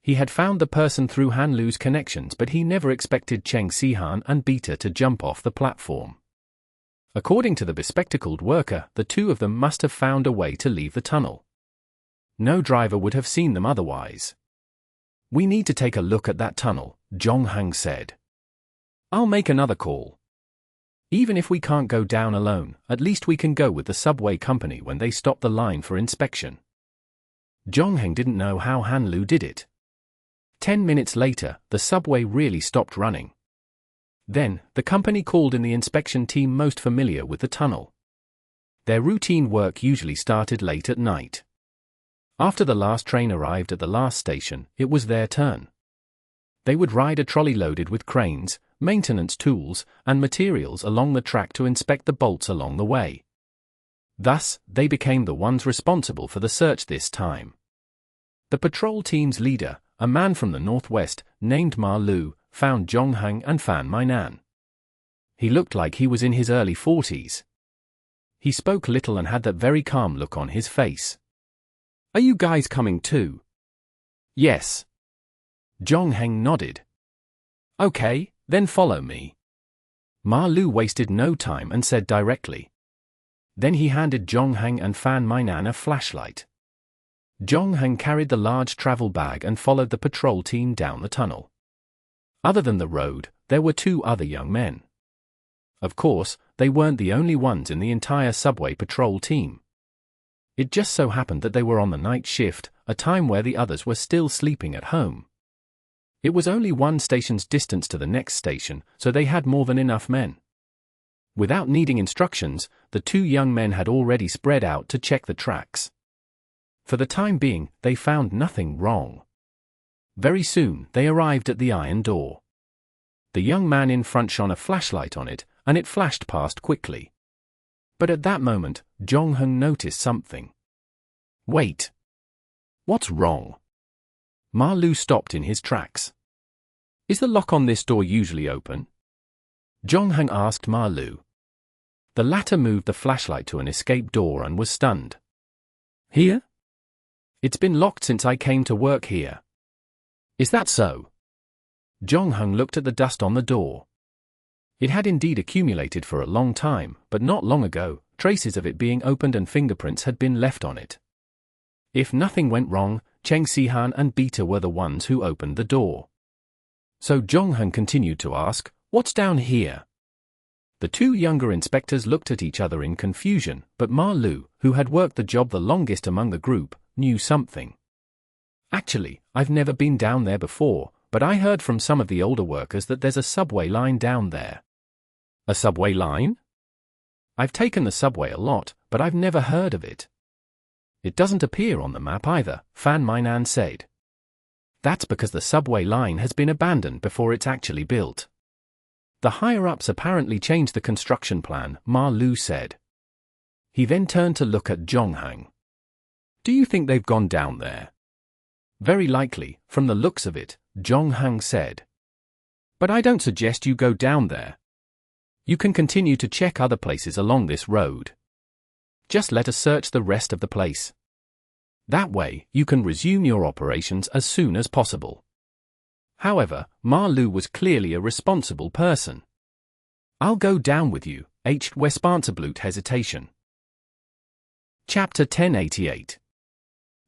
He had found the person through Han Lu's connections, but he never expected Cheng Sihan and Beta to jump off the platform. According to the bespectacled worker, the two of them must have found a way to leave the tunnel. No driver would have seen them otherwise. We need to take a look at that tunnel, Zhongheng said. I'll make another call. Even if we can't go down alone, at least we can go with the subway company when they stop the line for inspection. Zhongheng didn't know how Han Lu did it. 10 minutes later, the subway really stopped running. Then, the company called in the inspection team most familiar with the tunnel. Their routine work usually started late at night. After the last train arrived at the last station, it was their turn. They would ride a trolley loaded with cranes, maintenance tools, and materials along the track to inspect the bolts along the way. Thus, they became the ones responsible for the search this time. The patrol team's leader, a man from the northwest, named Ma Lu, found Zhongheng and Fan Mainan. He looked like he was in his early 40s. He spoke little and had that very calm look on his face. Are you guys coming too? Yes. Zhongheng nodded. Okay, then follow me. Ma Lu wasted no time and said directly. Then he handed Zhongheng and Fan Mainan a flashlight. Zhongheng carried the large travel bag and followed the patrol team down the tunnel. Other than the road, there were two other young men. Of course, they weren't the only ones in the entire subway patrol team. It just so happened that they were on the night shift, a time where the others were still sleeping at home. It was only one station's distance to the next station, so they had more than enough men. Without needing instructions, the two young men had already spread out to check the tracks. For the time being, they found nothing wrong. Very soon, they arrived at the iron door. The young man in front shone a flashlight on it, and it flashed past quickly. But at that moment, Zhongheng noticed something. Wait. What's wrong? Ma Lu stopped in his tracks. Is the lock on this door usually open? Zhongheng asked Ma Lu. The latter moved the flashlight to an escape door and was stunned. Here? It's been locked since I came to work here. Is that so? Zhongheng looked at the dust on the door. It had indeed accumulated for a long time, but not long ago, traces of it being opened and fingerprints had been left on it. If nothing went wrong, Cheng Sihan and Beta were the ones who opened the door. So Zhongheng continued to ask, "What's down here?" The two younger inspectors looked at each other in confusion, but Ma Lu, who had worked the job the longest among the group, knew something. Actually, I've never been down there before, but I heard from some of the older workers that there's a subway line down there. A subway line? I've taken the subway a lot, but I've never heard of it. It doesn't appear on the map either, Fan Mainan said. That's because the subway line has been abandoned before it's actually built. The higher-ups apparently changed the construction plan, Ma Lu said. He then turned to look at Zhongheng. Do you think they've gone down there? Very likely, from the looks of it, Zhongheng said. But I don't suggest you go down there. You can continue to check other places along this road. Just let us search the rest of the place. That way, you can resume your operations as soon as possible. However, Ma Lu was clearly a responsible person. I'll go down with you, Wespanzerblut hesitation. Chapter 1088.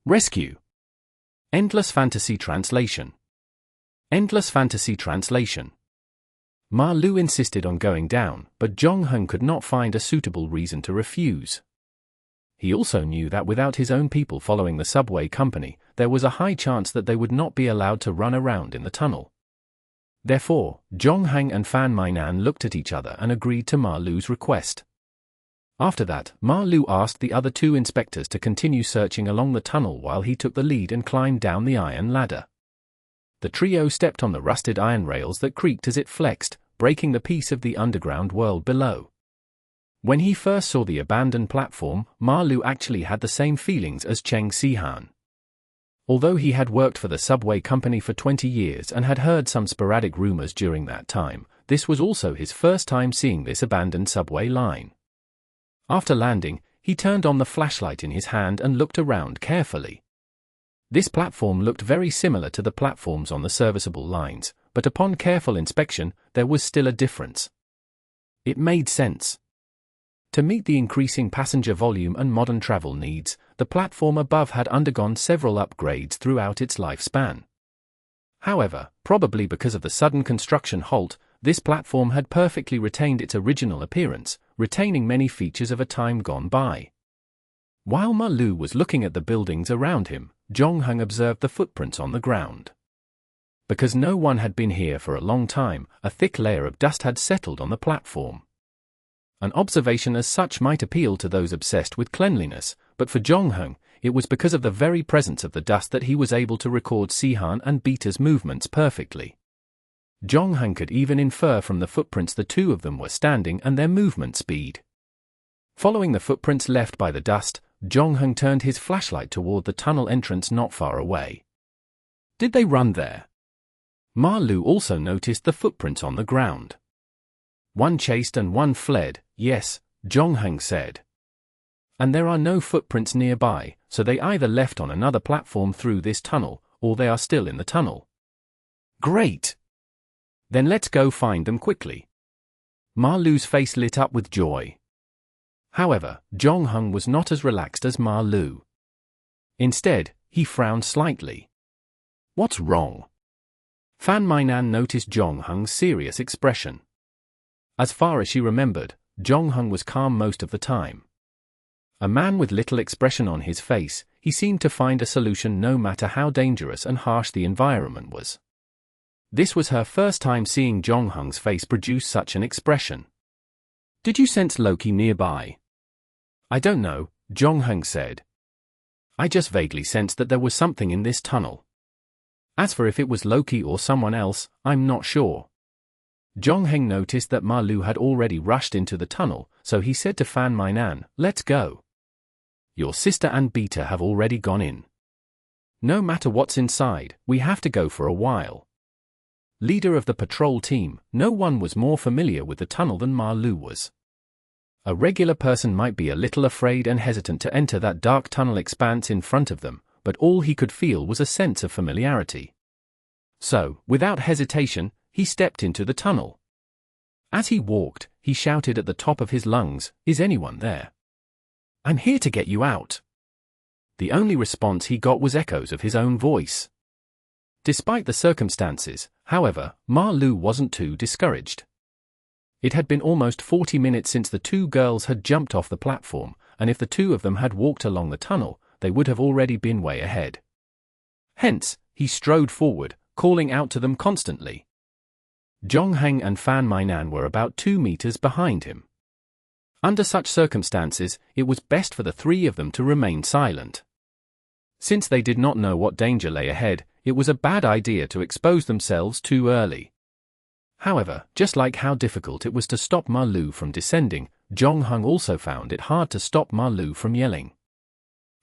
Rescue. Endless Fantasy Translation. Endless Fantasy Translation. Ma Lu insisted on going down, but Zhongheng could not find a suitable reason to refuse. He also knew that without his own people following the subway company, there was a high chance that they would not be allowed to run around in the tunnel. Therefore, Zhongheng and Fan Mainan looked at each other and agreed to Ma Lu's request. After that, Ma Lu asked the other two inspectors to continue searching along the tunnel while he took the lead and climbed down the iron ladder. The trio stepped on the rusted iron rails that creaked as it flexed, breaking the peace of the underground world below. When he first saw the abandoned platform, Ma Lu actually had the same feelings as Cheng Sihan. Although he had worked for the subway company for 20 years and had heard some sporadic rumors during that time, this was also his first time seeing this abandoned subway line. After landing, he turned on the flashlight in his hand and looked around carefully. This platform looked very similar to the platforms on the serviceable lines, but upon careful inspection, there was still a difference. It made sense. To meet the increasing passenger volume and modern travel needs, the platform above had undergone several upgrades throughout its lifespan. However, probably because of the sudden construction halt, this platform had perfectly retained its original appearance, retaining many features of a time gone by. While Ma Lu was looking at the buildings around him, Zhongheng observed the footprints on the ground. Because no one had been here for a long time, a thick layer of dust had settled on the platform. An observation as such might appeal to those obsessed with cleanliness, but for Zhongheng, it was because of the very presence of the dust that he was able to record Sihan and Beta's movements perfectly. Zhongheng could even infer from the footprints the two of them were standing and their movement speed. Following the footprints left by the dust, Zhongheng turned his flashlight toward the tunnel entrance not far away. Did they run there? Ma Lu also noticed the footprints on the ground. One chased and one fled, yes, Zhongheng said. And there are no footprints nearby, so they either left on another platform through this tunnel, or they are still in the tunnel. Great! Then let's go find them quickly. Ma Lu's face lit up with joy. However, Zhongheng was not as relaxed as Ma Lu. Instead, he frowned slightly. What's wrong? Fan Mainan noticed Zhongheng's serious expression. As far as she remembered, Zhongheng was calm most of the time. A man with little expression on his face, he seemed to find a solution no matter how dangerous and harsh the environment was. This was her first time seeing Zhongheng's face produce such an expression. Did you sense Loki nearby? I don't know, Zhongheng said. I just vaguely sensed that there was something in this tunnel. As for if it was Loki or someone else, I'm not sure. Zhongheng noticed that Ma Lu had already rushed into the tunnel, so he said to Fan Mainan, let's go. Your sister and Beta have already gone in. No matter what's inside, we have to go for a while. Leader of the patrol team, no one was more familiar with the tunnel than Ma Lu was. A regular person might be a little afraid and hesitant to enter that dark tunnel expanse in front of them, but all he could feel was a sense of familiarity. So, without hesitation, he stepped into the tunnel. As he walked, he shouted at the top of his lungs, "Is anyone there? I'm here to get you out." The only response he got was echoes of his own voice. Despite the circumstances, however, Ma Lu wasn't too discouraged. It had been almost 40 minutes since the two girls had jumped off the platform, and if the two of them had walked along the tunnel, they would have already been way ahead. Hence, he strode forward, calling out to them constantly. Zhongheng and Fan Mainan were about 2 meters behind him. Under such circumstances, it was best for the three of them to remain silent. Since they did not know what danger lay ahead, it was a bad idea to expose themselves too early. However, just like how difficult it was to stop Ma Lu from descending, Zhongheng also found it hard to stop Ma Lu from yelling.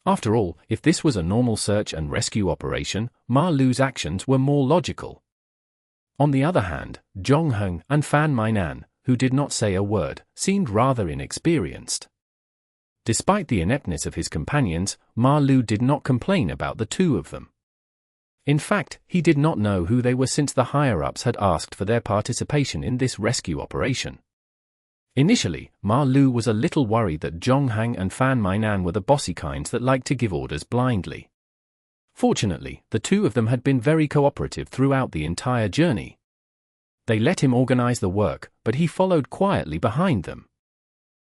After all, if this was a normal search and rescue operation, Ma Lu's actions were more logical. On the other hand, Zhongheng and Fan Mainan, who did not say a word, seemed rather inexperienced. Despite the ineptness of his companions, Ma Lu did not complain about the two of them. In fact, he did not know who they were since the higher-ups had asked for their participation in this rescue operation. Initially, Ma Lu was a little worried that Zhongheng and Fan Mainan were the bossy kinds that liked to give orders blindly. Fortunately, the two of them had been very cooperative throughout the entire journey. They let him organize the work, but he followed quietly behind them.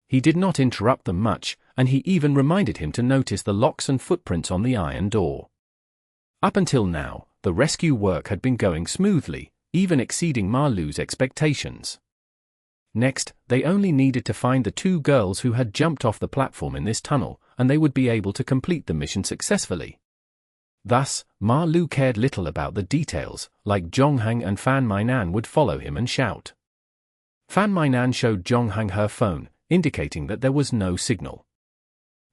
He did not interrupt them much, and he even reminded him to notice the locks and footprints on the iron door. Up until now, the rescue work had been going smoothly, even exceeding Ma Lu's expectations. Next, they only needed to find the two girls who had jumped off the platform in this tunnel, and they would be able to complete the mission successfully. Thus, Ma Lu cared little about the details, like Zhonghang and Fan Mainan would follow him and shout. Fan Mainan showed Zhonghang her phone, indicating that there was no signal.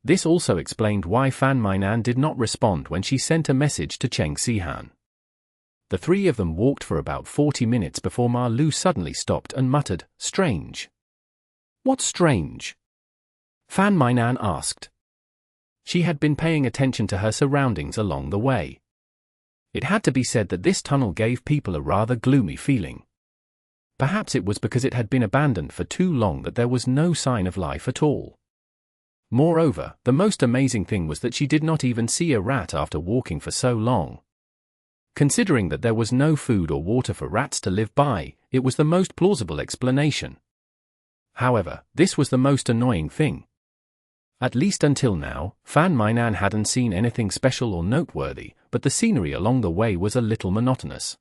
This also explained why Fan Mainan did not respond when she sent a message to Cheng Sihan. The three of them walked for about 40 minutes before Ma Lu suddenly stopped and muttered, "Strange." "What's strange?" Fan Mainan asked. She had been paying attention to her surroundings along the way. It had to be said that this tunnel gave people a rather gloomy feeling. Perhaps it was because it had been abandoned for too long that there was no sign of life at all. Moreover, the most amazing thing was that she did not even see a rat after walking for so long. Considering that there was no food or water for rats to live by, it was the most plausible explanation. However, this was the most annoying thing. At least until now, Fan Mainan hadn't seen anything special or noteworthy, but the scenery along the way was a little monotonous.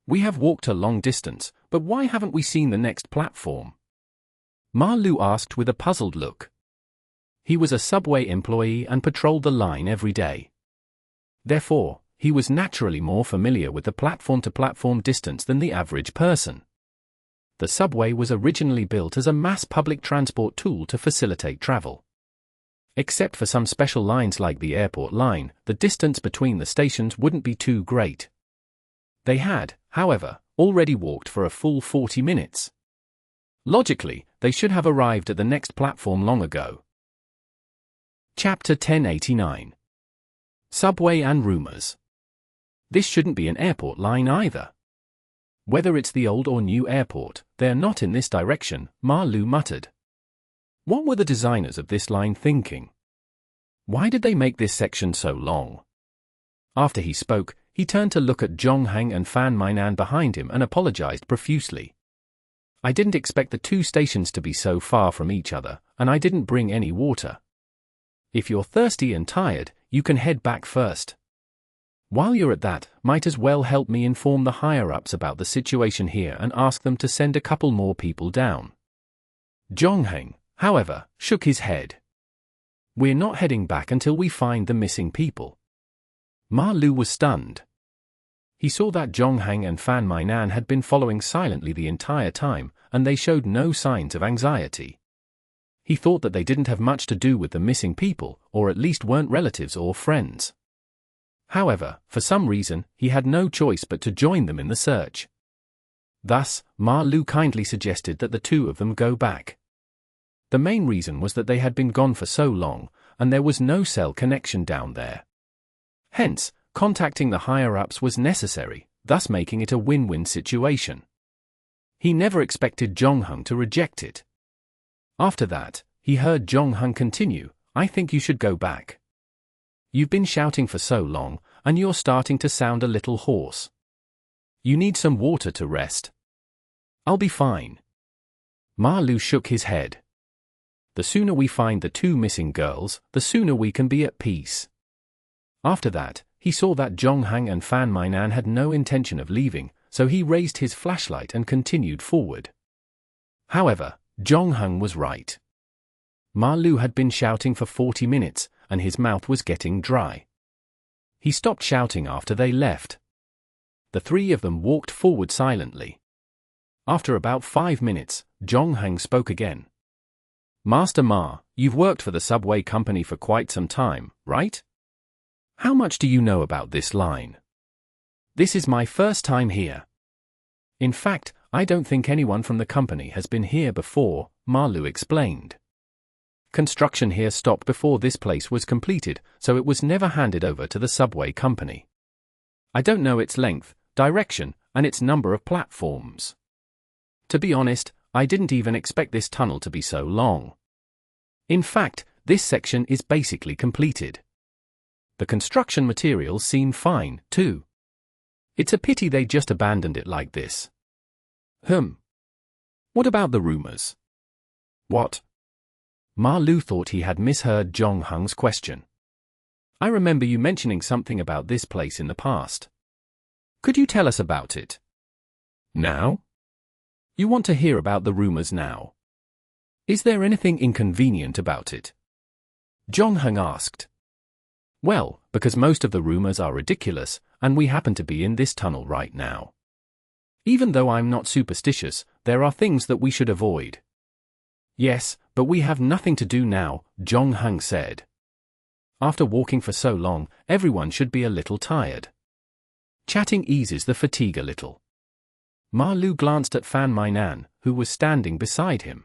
"We have walked a long distance, but why haven't we seen the next platform?" Ma Lu asked with a puzzled look. He was a subway employee and patrolled the line every day. Therefore, he was naturally more familiar with the platform-to-platform distance than the average person. The subway was originally built as a mass public transport tool to facilitate travel. Except for some special lines like the airport line, the distance between the stations wouldn't be too great. They had, however, already walked for a full 40 minutes. Logically, they should have arrived at the next platform long ago. Chapter 1089. Subway and Rumors. This shouldn't be an airport line either. Whether it's the old or new airport, they're not in this direction, Ma Lu muttered. What were the designers of this line thinking? Why did they make this section so long? After he spoke, he turned to look at Zhonghang and Fan Mainan behind him and apologized profusely. "I didn't expect the two stations to be so far from each other, and I didn't bring any water. If you're thirsty and tired, you can head back first. While you're at that, might as well help me inform the higher-ups about the situation here and ask them to send a couple more people down." Zhonghang, however, shook his head. "We're not heading back until we find the missing people." Ma Lu was stunned. He saw that Zhonghang and Fan Mainan had been following silently the entire time, and they showed no signs of anxiety. He thought that they didn't have much to do with the missing people, or at least weren't relatives or friends. However, for some reason, he had no choice but to join them in the search. Thus, Ma Lu kindly suggested that the two of them go back. The main reason was that they had been gone for so long, and there was no cell connection down there. Hence, contacting the higher-ups was necessary, thus making it a win-win situation. He never expected Zhonghang to reject it. After that, he heard Zhonghang continue, "I think you should go back. You've been shouting for so long, and you're starting to sound a little hoarse. You need some water to rest." "I'll be fine." Ma Lu shook his head. "The sooner we find the two missing girls, the sooner we can be at peace." After that, he saw that Zhonghang and Fan Mainan had no intention of leaving, so he raised his flashlight and continued forward. However, Zhonghang was right. Ma Lu had been shouting for 40 minutes, and his mouth was getting dry. He stopped shouting after they left. The three of them walked forward silently. After about 5 minutes, Zhonghang spoke again. "Master Ma, you've worked for the subway company for quite some time, right? How much do you know about this line?" "This is my first time here. In fact, I don't think anyone from the company has been here before," Ma Lu explained. "Construction here stopped before this place was completed, so it was never handed over to the subway company. I don't know its length, direction, and its number of platforms. To be honest, I didn't even expect this tunnel to be so long. In fact, this section is basically completed. The construction materials seem fine, too. It's a pity they just abandoned it like this." What about the rumors?" "What?" Ma Lu thought he had misheard Zhonghang's question. "I remember you mentioning something about this place in the past. Could you tell us about it?" "Now?" You want to hear about the rumors now? Is there anything inconvenient about it? John Hung asked. Well, because most of the rumors are ridiculous, and we happen to be in this tunnel right now. Even though I'm not superstitious, there are things that we should avoid. Yes, but we have nothing to do now, John Hung said. After walking for so long, everyone should be a little tired. Chatting eases the fatigue a little. Ma Lu glanced at Fan Mainan, who was standing beside him.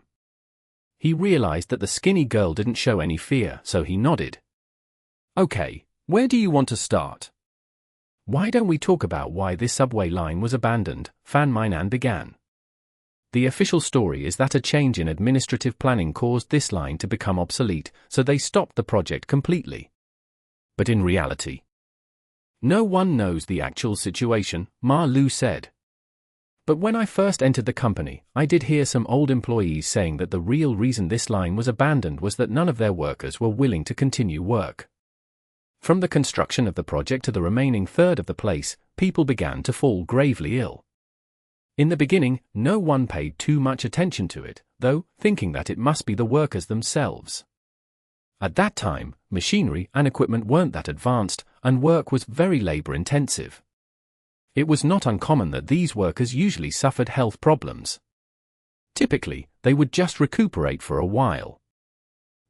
He realized that the skinny girl didn't show any fear, so he nodded. Okay, where do you want to start? Why don't we talk about why this subway line was abandoned? Fan Mainan began. The official story is that a change in administrative planning caused this line to become obsolete, so they stopped the project completely. But in reality, no one knows the actual situation, Ma Lu said. But when I first entered the company, I did hear some old employees saying that the real reason this line was abandoned was that none of their workers were willing to continue work. From the construction of the project to the remaining third of the place, people began to fall gravely ill. In the beginning, no one paid too much attention to it, though, thinking that it must be the workers themselves. At that time, machinery and equipment weren't that advanced, and work was very labor-intensive. It was not uncommon that these workers usually suffered health problems. Typically, they would just recuperate for a while.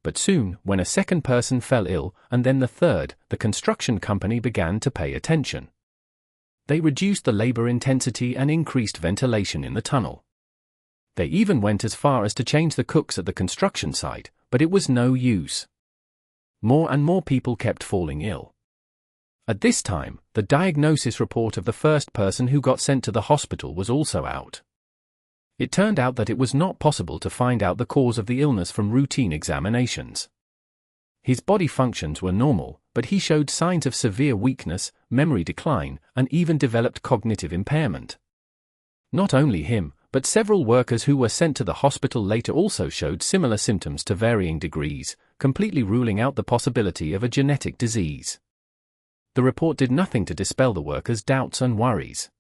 But soon, when a second person fell ill, and then the third, the construction company began to pay attention. They reduced the labor intensity and increased ventilation in the tunnel. They even went as far as to change the cooks at the construction site, but it was no use. More and more people kept falling ill. At this time, the diagnosis report of the first person who got sent to the hospital was also out. It turned out that it was not possible to find out the cause of the illness from routine examinations. His body functions were normal, but he showed signs of severe weakness, memory decline, and even developed cognitive impairment. Not only him, but several workers who were sent to the hospital later also showed similar symptoms to varying degrees, completely ruling out the possibility of a genetic disease. The report did nothing to dispel the workers' doubts and worries.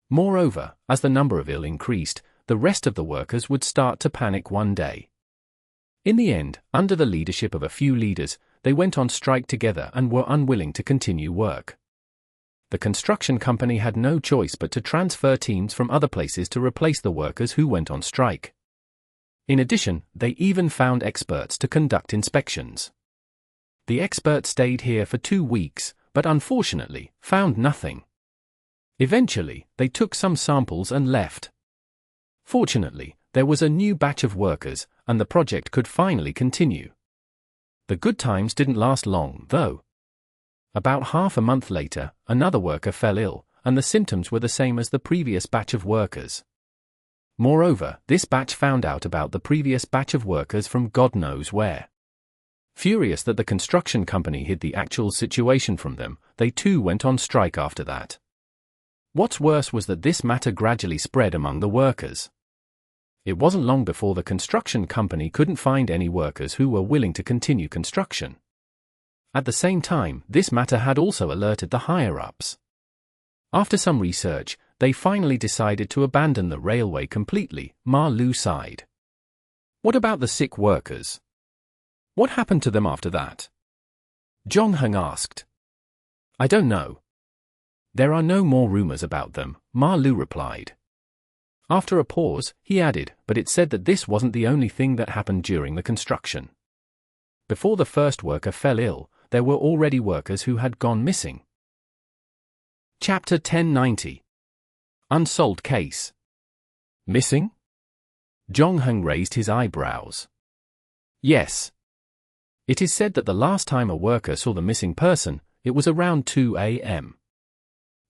Moreover, as the number of ill increased, the rest of the workers would start to panic one day. In the end, under the leadership of a few leaders, they went on strike together and were unwilling to continue work. The construction company had no choice but to transfer teams from other places to replace the workers who went on strike. In addition, they even found experts to conduct inspections. The experts stayed here for 2 weeks, but unfortunately, found nothing. Eventually, they took some samples and left. Fortunately, there was a new batch of workers, and the project could finally continue. The good times didn't last long, though. About half a month later, another worker fell ill, and the symptoms were the same as the previous batch of workers. Moreover, this batch found out about the previous batch of workers from God knows where. Furious that the construction company hid the actual situation from them, they too went on strike after that. What's worse was that this matter gradually spread among the workers. It wasn't long before the construction company couldn't find any workers who were willing to continue construction. At the same time, this matter had also alerted the higher-ups. After some research, they finally decided to abandon the railway completely, Ma Lu sighed. What about the sick workers? What happened to them after that? John Hung asked. I don't know. There are no more rumors about them, Ma Lu replied. After a pause, he added, but it said that this wasn't the only thing that happened during the construction. Before the first worker fell ill, there were already workers who had gone missing. Chapter 1090. Unsolved Case. Missing? John Hung raised his eyebrows. Yes. It is said that the last time a worker saw the missing person, it was around 2 a.m.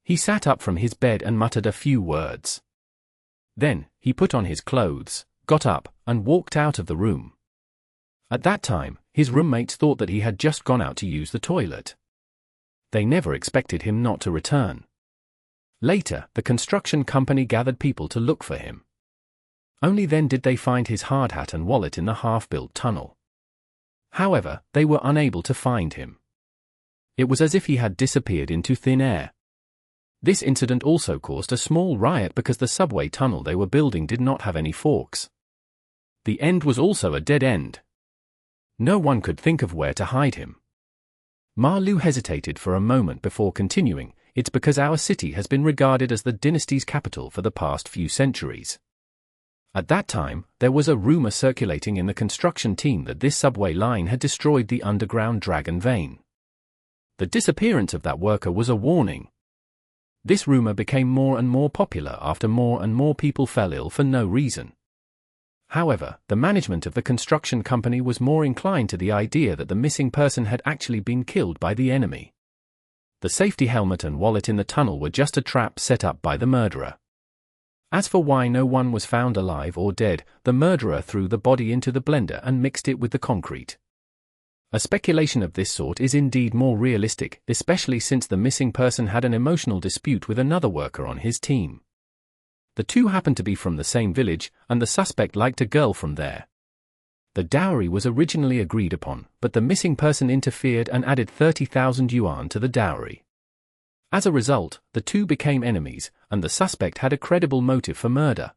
He sat up from his bed and muttered a few words. Then, he put on his clothes, got up, and walked out of the room. At that time, his roommates thought that he had just gone out to use the toilet. They never expected him not to return. Later, the construction company gathered people to look for him. Only then did they find his hard hat and wallet in the half-built tunnel. However, they were unable to find him. It was as if he had disappeared into thin air. This incident also caused a small riot because the subway tunnel they were building did not have any forks. The end was also a dead end. No one could think of where to hide him. Ma-Lu hesitated for a moment before continuing. It's because our city has been regarded as the dynasty's capital for the past few centuries. At that time, there was a rumor circulating in the construction team that this subway line had destroyed the underground dragon vein. The disappearance of that worker was a warning. This rumor became more and more popular after more and more people fell ill for no reason. However, the management of the construction company was more inclined to the idea that the missing person had actually been killed by the enemy. The safety helmet and wallet in the tunnel were just a trap set up by the murderer. As for why no one was found alive or dead, the murderer threw the body into the blender and mixed it with the concrete. A speculation of this sort is indeed more realistic, especially since the missing person had an emotional dispute with another worker on his team. The two happened to be from the same village, and the suspect liked a girl from there. The dowry was originally agreed upon, but the missing person interfered and added 30,000 yuan to the dowry. As a result, the two became enemies, and the suspect had a credible motive for murder.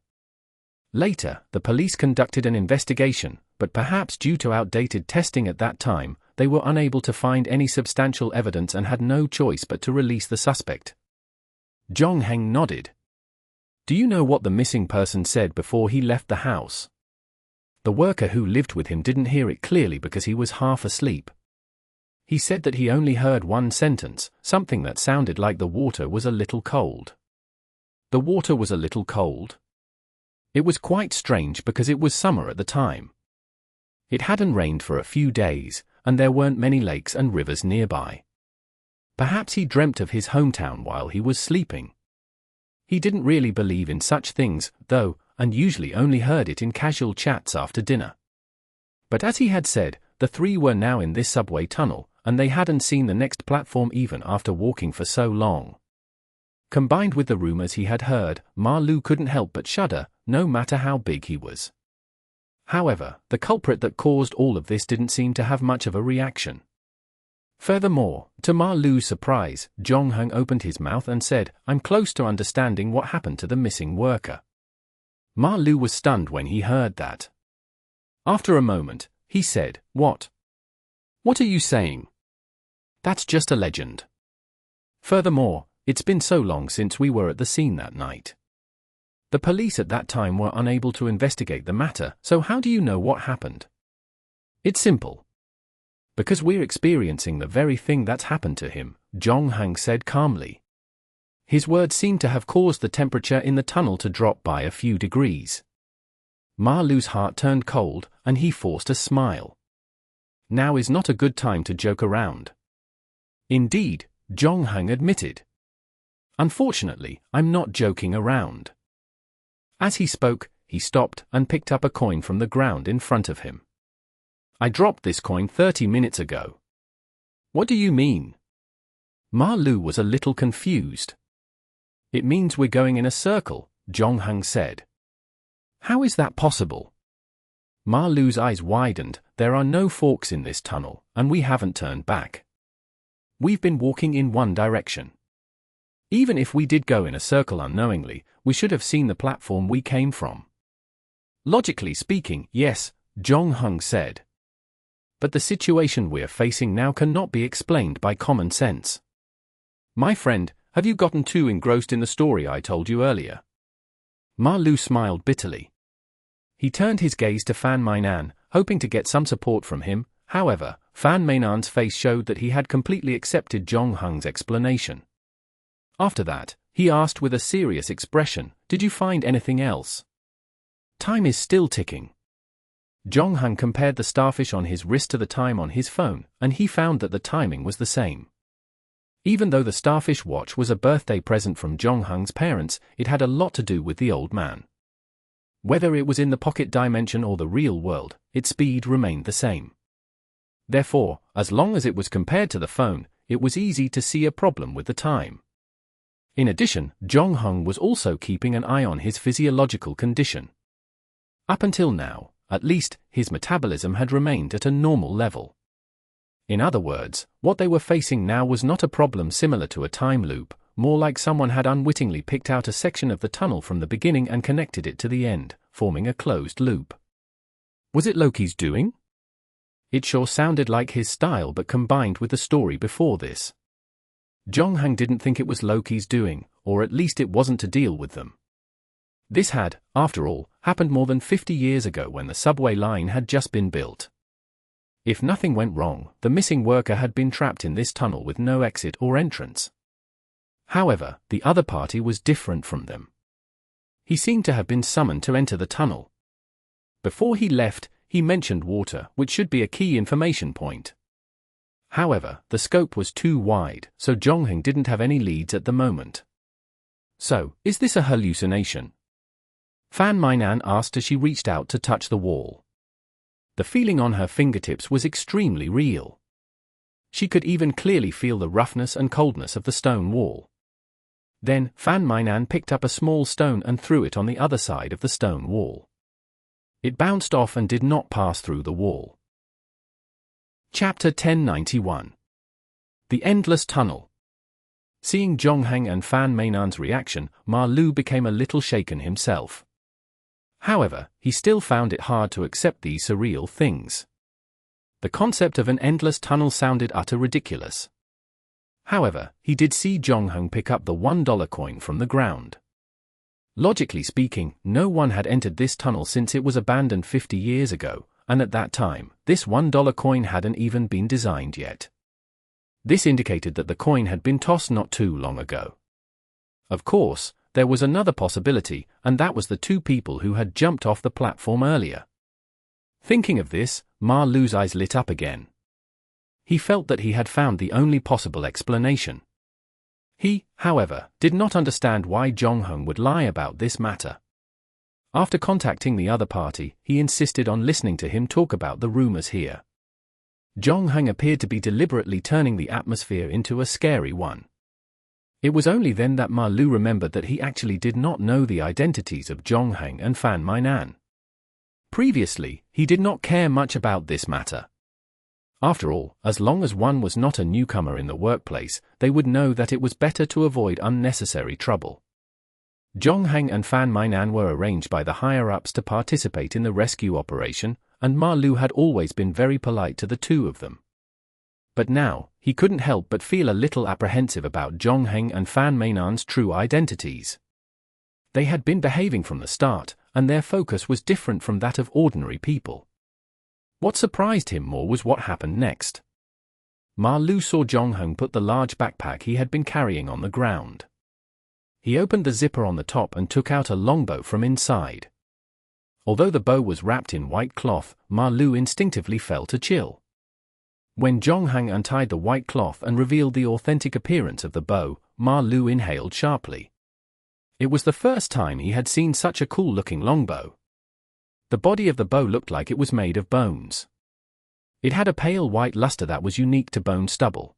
Later, the police conducted an investigation, but perhaps due to outdated testing at that time, they were unable to find any substantial evidence and had no choice but to release the suspect. Zhong Heng nodded. Do you know what the missing person said before he left the house? The worker who lived with him didn't hear it clearly because he was half asleep. He said that he only heard one sentence, something that sounded like the water was a little cold. The water was a little cold? It was quite strange because it was summer at the time. It hadn't rained for a few days, and there weren't many lakes and rivers nearby. Perhaps he dreamt of his hometown while he was sleeping. He didn't really believe in such things, though, and usually only heard it in casual chats after dinner. But as he had said, the three were now in this subway tunnel, and they hadn't seen the next platform even after walking for so long. Combined with the rumors he had heard, Ma-Lu couldn't help but shudder, no matter how big he was. However, the culprit that caused all of this didn't seem to have much of a reaction. Furthermore, to Ma-Lu's surprise, Zhong Heng opened his mouth and said, I'm close to understanding what happened to the missing worker. Ma-Lu was stunned when he heard that. After a moment, he said, What? What are you saying? That's just a legend. Furthermore, it's been so long since we were at the scene that night. The police at that time were unable to investigate the matter, so how do you know what happened? It's simple. Because we're experiencing the very thing that's happened to him, Zhong Heng said calmly. His words seemed to have caused the temperature in the tunnel to drop by a few degrees. Ma-Lu's heart turned cold, and he forced a smile. Now is not a good time to joke around. Indeed, Zhong Heng admitted. Unfortunately, I'm not joking around. As he spoke, he stopped and picked up a coin from the ground in front of him. I dropped this coin 30 minutes ago. What do you mean? Ma-Lu was a little confused. It means we're going in a circle, Zhong Heng said. How is that possible? Ma-Lu's eyes widened. There are no forks in this tunnel, and we haven't turned back. We've been walking in one direction. Even if we did go in a circle unknowingly, we should have seen the platform we came from. Logically speaking, yes, Zhong Heng said. But the situation we're facing now cannot be explained by common sense. My friend, have you gotten too engrossed in the story I told you earlier? Ma-Lu smiled bitterly. He turned his gaze to Fan Meinan, hoping to get some support from him. However, Fan Meinan's face showed that he had completely accepted Zhong Heng's explanation. After that, he asked with a serious expression, Did you find anything else? Time is still ticking. Zhong Heng compared the starfish on his wrist to the time on his phone, and he found that the timing was the same. Even though the starfish watch was a birthday present from Zhong Heng's parents, it had a lot to do with the old man. Whether it was in the pocket dimension or the real world, its speed remained the same. Therefore, as long as it was compared to the phone, it was easy to see a problem with the time. In addition, Zhong Heng was also keeping an eye on his physiological condition. Up until now, at least, his metabolism had remained at a normal level. In other words, what they were facing now was not a problem similar to a time loop, more like someone had unwittingly picked out a section of the tunnel from the beginning and connected it to the end, forming a closed loop. Was it Loki's doing? It sure sounded like his style, but combined with the story before this. Jong-hang didn't think it was Loki's doing, or at least it wasn't to deal with them. This had, after all, happened more than 50 years ago when the subway line had just been built. If nothing went wrong, the missing worker had been trapped in this tunnel with no exit or entrance. However, the other party was different from them. He seemed to have been summoned to enter the tunnel. Before he left, he mentioned water, which should be a key information point. However, the scope was too wide, so Jong-hang didn't have any leads at the moment. So, is this a hallucination? Fan Mainan asked as she reached out to touch the wall. The feeling on her fingertips was extremely real. She could even clearly feel the roughness and coldness of the stone wall. Then, Fan Mainan picked up a small stone and threw it on the other side of the stone wall. It bounced off and did not pass through the wall. Chapter 1091. The Endless Tunnel. Seeing Jong-hang and Fan Mainan's reaction, Ma Lu became a little shaken himself. However, he still found it hard to accept these surreal things. The concept of an endless tunnel sounded utter ridiculous. However, he did see Jong-hang pick up the $1 coin from the ground. Logically speaking, no one had entered this tunnel since it was abandoned 50 years ago, and at that time, this $1 coin hadn't even been designed yet. This indicated that the coin had been tossed not too long ago. Of course, there was another possibility, and that was the two people who had jumped off the platform earlier. Thinking of this, Ma Lu's eyes lit up again. He felt that he had found the only possible explanation. He, however, did not understand why Jong-hang would lie about this matter. After contacting the other party, he insisted on listening to him talk about the rumors here. Jong-hang appeared to be deliberately turning the atmosphere into a scary one. It was only then that Ma Lu remembered that he actually did not know the identities of Jong-hang and Fan Mainan. Previously, he did not care much about this matter. After all, as long as one was not a newcomer in the workplace, they would know that it was better to avoid unnecessary trouble. Jong-hang and Fan Mainan were arranged by the higher-ups to participate in the rescue operation, and Ma Lu had always been very polite to the two of them. But now, he couldn't help but feel a little apprehensive about Jong-hang and Fan Mainan's true identities. They had been behaving from the start, and their focus was different from that of ordinary people. What surprised him more was what happened next. Ma Lu saw Jong-hang put the large backpack he had been carrying on the ground. He opened the zipper on the top and took out a longbow from inside. Although the bow was wrapped in white cloth, Ma Lu instinctively felt a chill. When Jong-hang untied the white cloth and revealed the authentic appearance of the bow, Ma Lu inhaled sharply. It was the first time he had seen such a cool-looking longbow. The body of the bow looked like it was made of bones. It had a pale white luster that was unique to bone stubble.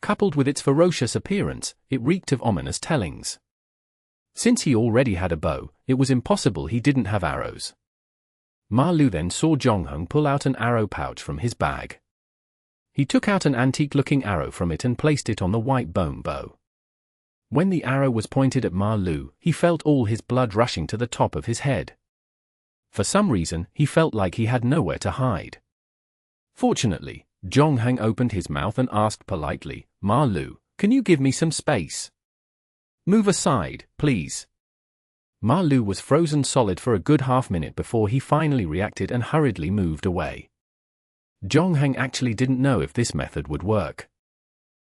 Coupled with its ferocious appearance, it reeked of ominous tellings. Since he already had a bow, it was impossible he didn't have arrows. Ma Lu then saw Jong-hang pull out an arrow pouch from his bag. He took out an antique-looking arrow from it and placed it on the white bone bow. When the arrow was pointed at Ma Lu, he felt all his blood rushing to the top of his head. For some reason, he felt like he had nowhere to hide. Fortunately, Jong-hang opened his mouth and asked politely, "Ma Lu, can you give me some space? Move aside, please." Ma Lu was frozen solid for a good half-minute before he finally reacted and hurriedly moved away. Jong-hang actually didn't know if this method would work.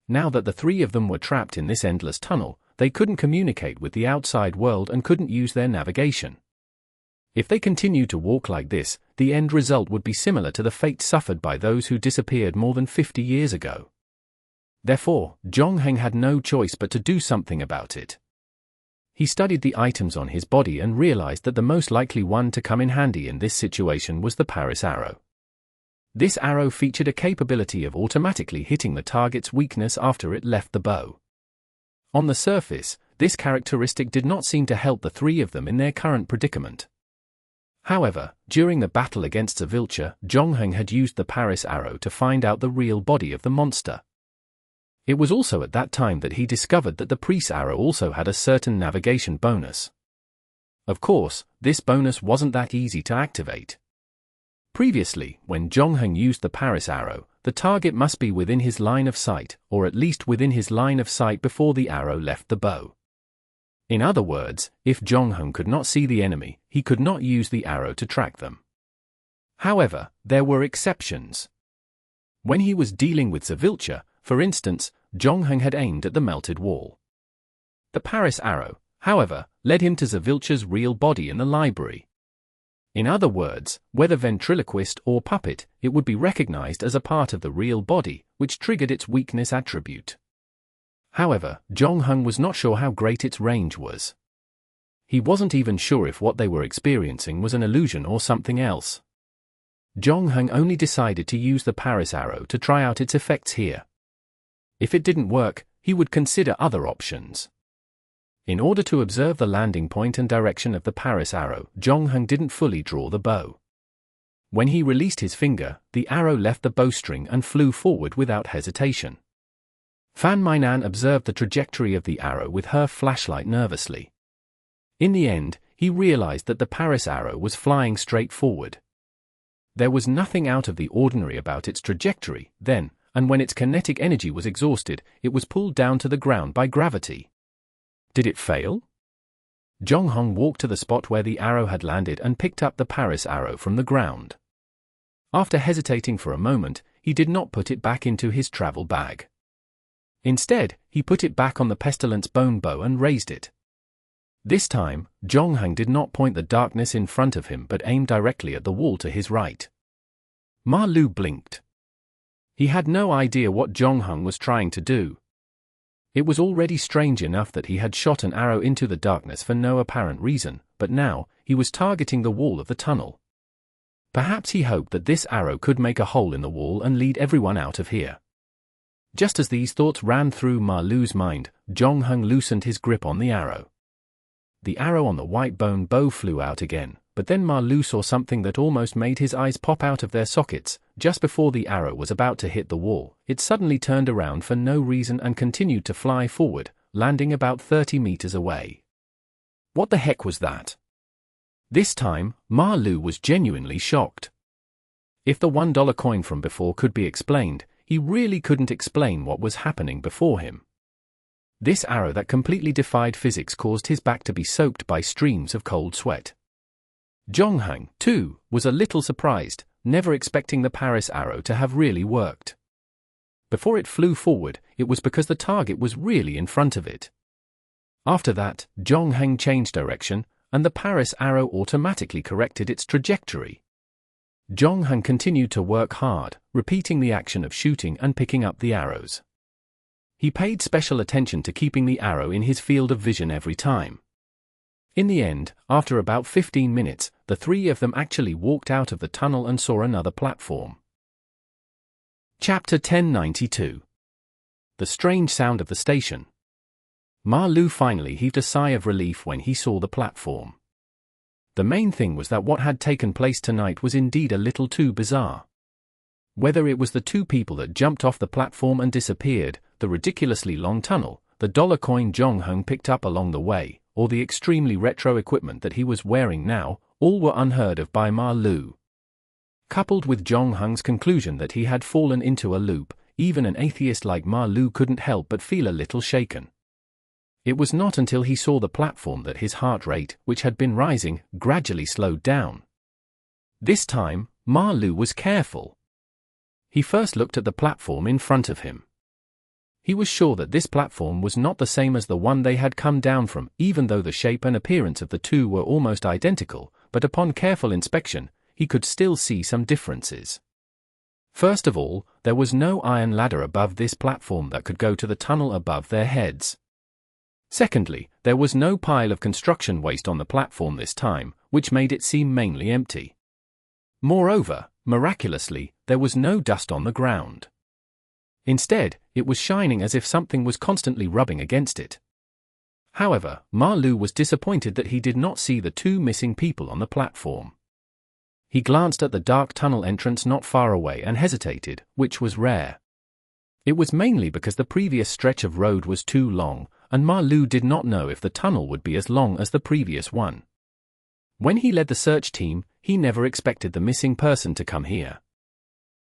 Now that the three of them were trapped in this endless tunnel, they couldn't communicate with the outside world and couldn't use their navigation. If they continued to walk like this, the end result would be similar to the fate suffered by those who disappeared more than 50 years ago. Therefore, Jong-hang had no choice but to do something about it. He studied the items on his body and realized that the most likely one to come in handy in this situation was the Paris arrow. This arrow featured a capability of automatically hitting the target's weakness after it left the bow. On the surface, this characteristic did not seem to help the three of them in their current predicament. However, during the battle against Zavilcha, Jong-hang had used the Paris arrow to find out the real body of the monster. It was also at that time that he discovered that the priest's arrow also had a certain navigation bonus. Of course, this bonus wasn't that easy to activate. Previously, when Jongheng used the Paris arrow, the target must be within his line of sight, or at least within his line of sight before the arrow left the bow. In other words, if Jongheng could not see the enemy, he could not use the arrow to track them. However, there were exceptions. When he was dealing with Zavilcha, for instance, Jongheng had aimed at the melted wall. The Paris arrow, however, led him to Zavilcha's real body in the library. In other words, whether ventriloquist or puppet, it would be recognized as a part of the real body, which triggered its weakness attribute. However, Jongheng was not sure how great its range was. He wasn't even sure if what they were experiencing was an illusion or something else. Jongheng only decided to use the Paris arrow to try out its effects here. If it didn't work, he would consider other options. In order to observe the landing point and direction of the Paris arrow, Jongheng didn't fully draw the bow. When he released his finger, the arrow left the bowstring and flew forward without hesitation. Fan Mainan observed the trajectory of the arrow with her flashlight nervously. In the end, he realized that the Paris arrow was flying straight forward. There was nothing out of the ordinary about its trajectory, then, and when its kinetic energy was exhausted, it was pulled down to the ground by gravity. Did it fail? Jongheng walked to the spot where the arrow had landed and picked up the Paris arrow from the ground. After hesitating for a moment, he did not put it back into his travel bag. Instead, he put it back on the pestilence bone bow and raised it. This time, Jongheng did not point the darkness in front of him but aimed directly at the wall to his right. Ma Lu blinked. He had no idea what Jongheng was trying to do. It was already strange enough that he had shot an arrow into the darkness for no apparent reason, but now, he was targeting the wall of the tunnel. Perhaps he hoped that this arrow could make a hole in the wall and lead everyone out of here. Just as these thoughts ran through Ma Lu's mind, Jongheng loosened his grip on the arrow. The arrow on the white bone bow flew out again, but then Ma Lu saw something that almost made his eyes pop out of their sockets. Just before the arrow was about to hit the wall, it suddenly turned around for no reason and continued to fly forward, landing about 30 meters away. What the heck was that? This time, Ma Lu was genuinely shocked. If the $1 coin from before could be explained, he really couldn't explain what was happening before him. This arrow that completely defied physics caused his back to be soaked by streams of cold sweat. Jongheng, too, was a little surprised, never expecting the Paris arrow to have really worked. Before it flew forward, it was because the target was really in front of it. After that, Jongheng changed direction, and the Paris arrow automatically corrected its trajectory. Jongheng continued to work hard, repeating the action of shooting and picking up the arrows. He paid special attention to keeping the arrow in his field of vision every time. In the end, after about 15 minutes, the three of them actually walked out of the tunnel and saw another platform. Chapter 1092. The strange sound of the station. Ma Lu finally heaved a sigh of relief when he saw the platform. The main thing was that what had taken place tonight was indeed a little too bizarre. Whether it was the two people that jumped off the platform and disappeared, the ridiculously long tunnel, the dollar coin Jongheng picked up along the way, or the extremely retro equipment that he was wearing now, all were unheard of by Ma Lu. Coupled with Jongheng's conclusion that he had fallen into a loop, even an atheist like Ma Lu couldn't help but feel a little shaken. It was not until he saw the platform that his heart rate, which had been rising, gradually slowed down. This time, Ma Lu was careful. He first looked at the platform in front of him. He was sure that this platform was not the same as the one they had come down from, even though the shape and appearance of the two were almost identical, but upon careful inspection, he could still see some differences. First of all, there was no iron ladder above this platform that could go to the tunnel above their heads. Secondly, there was no pile of construction waste on the platform this time, which made it seem mainly empty. Moreover, miraculously, there was no dust on the ground. Instead, it was shining as if something was constantly rubbing against it. However, Ma Lu was disappointed that he did not see the two missing people on the platform. He glanced at the dark tunnel entrance not far away and hesitated, which was rare. It was mainly because the previous stretch of road was too long, and Ma Lu did not know if the tunnel would be as long as the previous one. When he led the search team, he never expected the missing person to come here.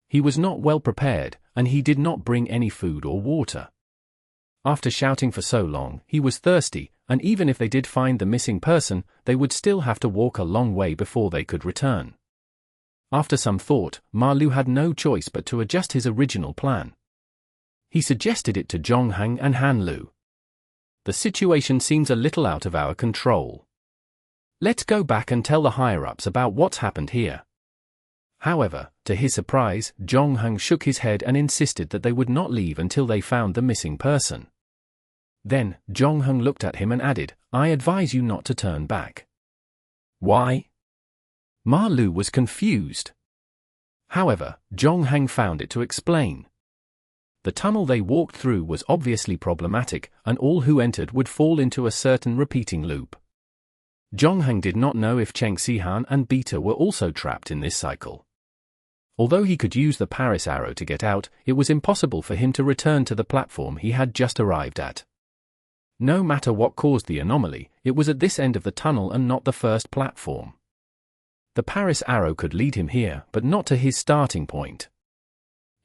He was not well prepared, and he did not bring any food or water. After shouting for so long, he was thirsty, and even if they did find the missing person, they would still have to walk a long way before they could return. After some thought, Ma Lu had no choice but to adjust his original plan. He suggested it to Zhongheng and Han Lu. The situation seems a little out of our control. Let's go back and tell the higher-ups about what's happened here. However, to his surprise, Zhongheng shook his head and insisted that they would not leave until they found the missing person. Then, Zhongheng looked at him and added, "I advise you not to turn back." Why? Ma Lu was confused. However, Zhongheng found it to explain. The tunnel they walked through was obviously problematic, and all who entered would fall into a certain repeating loop. Zhongheng did not know if Cheng Sihan and Beta were also trapped in this cycle. Although he could use the Paris arrow to get out, it was impossible for him to return to the platform he had just arrived at. No matter what caused the anomaly, it was at this end of the tunnel and not the first platform. The Paris arrow could lead him here, but not to his starting point.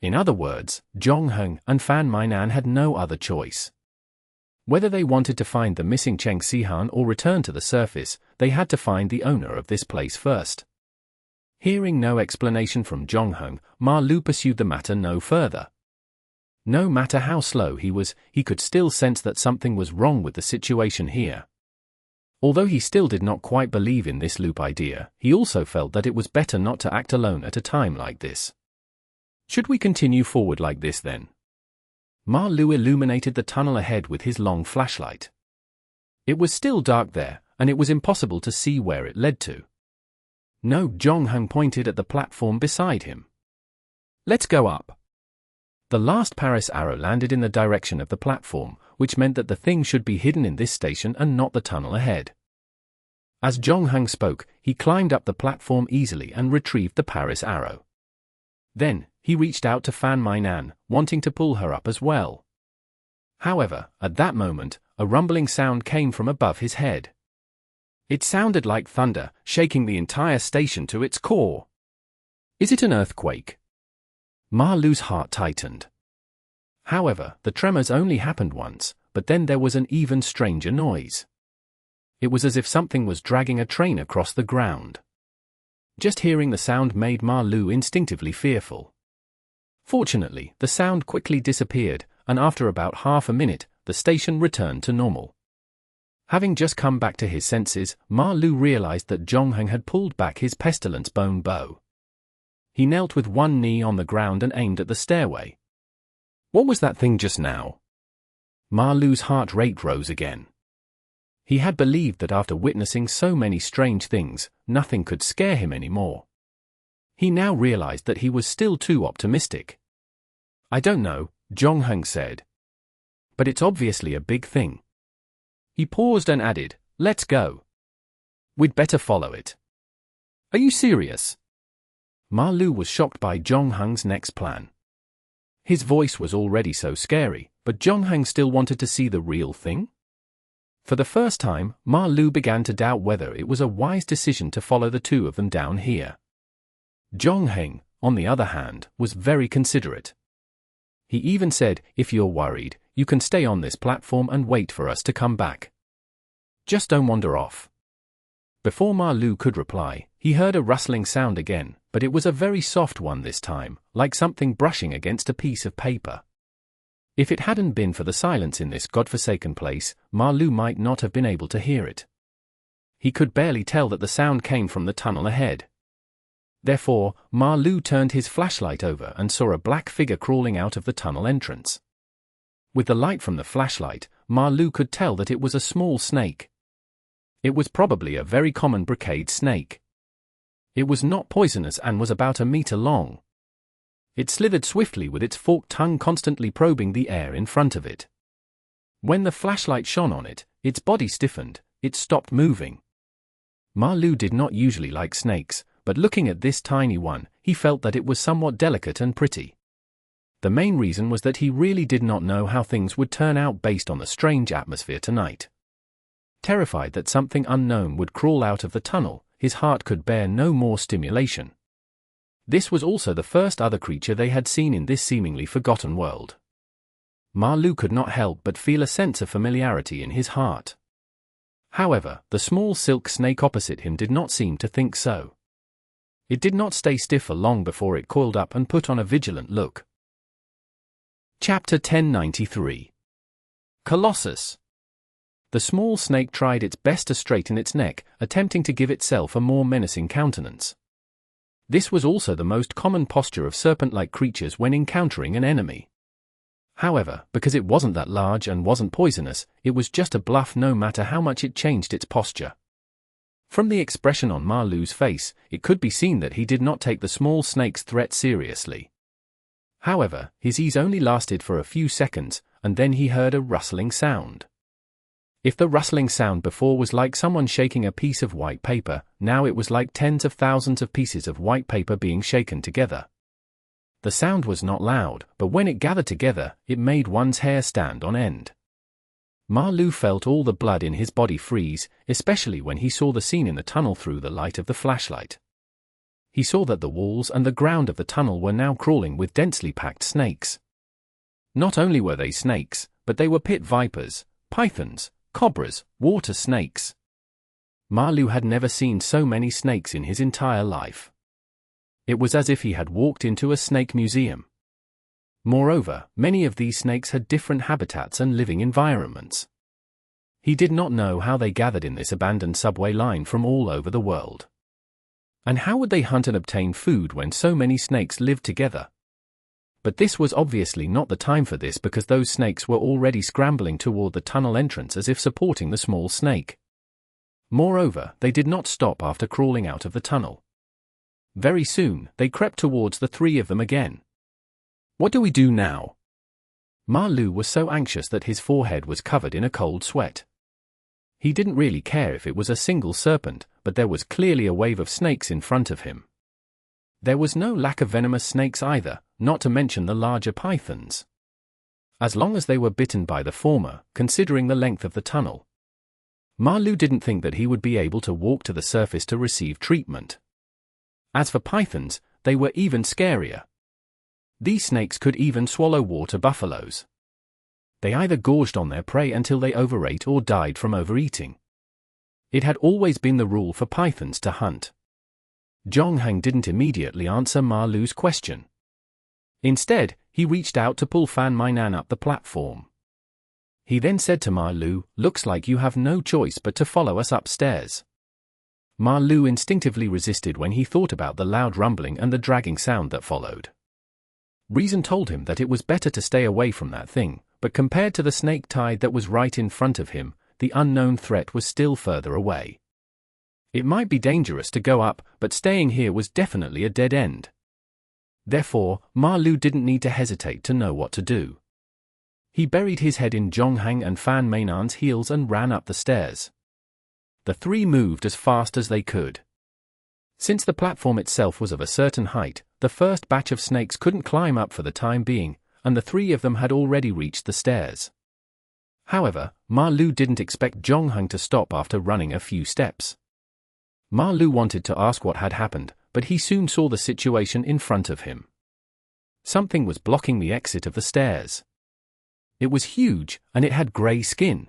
In other words, Zhongheng and Fan Mainan had no other choice. Whether they wanted to find the missing Cheng Sihan or return to the surface, they had to find the owner of this place first. Hearing no explanation from Zhongheng, Ma Lu pursued the matter no further. No matter how slow he was, he could still sense that something was wrong with the situation here. Although he still did not quite believe in this loop idea, he also felt that it was better not to act alone at a time like this. Should we continue forward like this then? Ma Lu illuminated the tunnel ahead with his long flashlight. It was still dark there, and it was impossible to see where it led to. No, Zhongheng pointed at the platform beside him. Let's go up. The last Paris arrow landed in the direction of the platform, which meant that the thing should be hidden in this station and not the tunnel ahead. As Zhongheng spoke, he climbed up the platform easily and retrieved the Paris arrow. Then, he reached out to Fan Mainan, wanting to pull her up as well. However, at that moment, a rumbling sound came from above his head. It sounded like thunder, shaking the entire station to its core. Is it an earthquake? Ma Lu's heart tightened. However, the tremors only happened once, but then there was an even stranger noise. It was as if something was dragging a train across the ground. Just hearing the sound made Ma Lu instinctively fearful. Fortunately, the sound quickly disappeared, and after about half a minute, the station returned to normal. Having just come back to his senses, Ma Lu realized that Zhongheng had pulled back his pestilence bone bow. He knelt with one knee on the ground and aimed at the stairway. What was that thing just now? Ma Lu's heart rate rose again. He had believed that after witnessing so many strange things, nothing could scare him anymore. He now realized that he was still too optimistic. I don't know, Zhongheng said. But it's obviously a big thing. He paused and added, let's go. We'd better follow it. Are you serious? Ma Lu was shocked by Zhongheng's next plan. His voice was already so scary, but Zhongheng still wanted to see the real thing? For the first time, Ma Lu began to doubt whether it was a wise decision to follow the two of them down here. Zhongheng, on the other hand, was very considerate. He even said, if you're worried, you can stay on this platform and wait for us to come back. Just don't wander off. Before Ma Lu could reply, he heard a rustling sound again, but it was a very soft one this time, like something brushing against a piece of paper. If it hadn't been for the silence in this godforsaken place, Ma Lu might not have been able to hear it. He could barely tell that the sound came from the tunnel ahead. Therefore, Ma Lu turned his flashlight over and saw a black figure crawling out of the tunnel entrance. With the light from the flashlight, Ma Lu could tell that it was a small snake. It was probably a very common brocade snake. It was not poisonous and was about 1 meter long. It slithered swiftly with its forked tongue constantly probing the air in front of it. When the flashlight shone on it, its body stiffened, it stopped moving. Ma Lu did not usually like snakes, but looking at this tiny one, he felt that it was somewhat delicate and pretty. The main reason was that he really did not know how things would turn out based on the strange atmosphere tonight. Terrified that something unknown would crawl out of the tunnel, his heart could bear no more stimulation. This was also the first other creature they had seen in this seemingly forgotten world. Marlou could not help but feel a sense of familiarity in his heart. However, the small silk snake opposite him did not seem to think so. It did not stay stiff for long before it coiled up and put on a vigilant look. Chapter 1093. Colossus. The small snake tried its best to straighten its neck, attempting to give itself a more menacing countenance. This was also the most common posture of serpent-like creatures when encountering an enemy. However, because it wasn't that large and wasn't poisonous, it was just a bluff no matter how much it changed its posture. From the expression on Marlou's face, it could be seen that he did not take the small snake's threat seriously. However, his ease only lasted for a few seconds, and then he heard a rustling sound. If the rustling sound before was like someone shaking a piece of white paper, now it was like tens of thousands of pieces of white paper being shaken together. The sound was not loud, but when it gathered together, it made one's hair stand on end. Marlou felt all the blood in his body freeze, especially when he saw the scene in the tunnel through the light of the flashlight. He saw that the walls and the ground of the tunnel were now crawling with densely packed snakes. Not only were they snakes, but they were pit vipers, pythons, cobras, water snakes. Marlou had never seen so many snakes in his entire life. It was as if he had walked into a snake museum. Moreover, many of these snakes had different habitats and living environments. He did not know how they gathered in this abandoned subway line from all over the world. And how would they hunt and obtain food when so many snakes lived together? But this was obviously not the time for this because those snakes were already scrambling toward the tunnel entrance as if supporting the small snake. Moreover, they did not stop after crawling out of the tunnel. Very soon, they crept towards the three of them again. What do we do now? Marlou was so anxious that his forehead was covered in a cold sweat. He didn't really care if it was a single serpent, but there was clearly a wave of snakes in front of him. There was no lack of venomous snakes either, not to mention the larger pythons. As long as they were bitten by the former, considering the length of the tunnel. Marlou didn't think that he would be able to walk to the surface to receive treatment. As for pythons, they were even scarier. These snakes could even swallow water buffaloes. They either gorged on their prey until they overate or died from overeating. It had always been the rule for pythons to hunt. Zhongheng didn't immediately answer Marlou's question. Instead, he reached out to pull Fan Mainan up the platform. He then said to Marlou, "Looks like you have no choice but to follow us upstairs." Marlou instinctively resisted when he thought about the loud rumbling and the dragging sound that followed. Reason told him that it was better to stay away from that thing, but compared to the Snaketide that was right in front of him, the unknown threat was still further away. It might be dangerous to go up, but staying here was definitely a dead end. Therefore, Marlou didn't need to hesitate to know what to do. He buried his head in Zhongheng and Fan Mainan's heels and ran up the stairs. The three moved as fast as they could. Since the platform itself was of a certain height, the first batch of snakes couldn't climb up for the time being, and the three of them had already reached the stairs. However, Marlou didn't expect Zhongheng to stop after running a few steps. Marlou wanted to ask what had happened, but he soon saw the situation in front of him. Something was blocking the exit of the stairs. It was huge, and it had grey skin.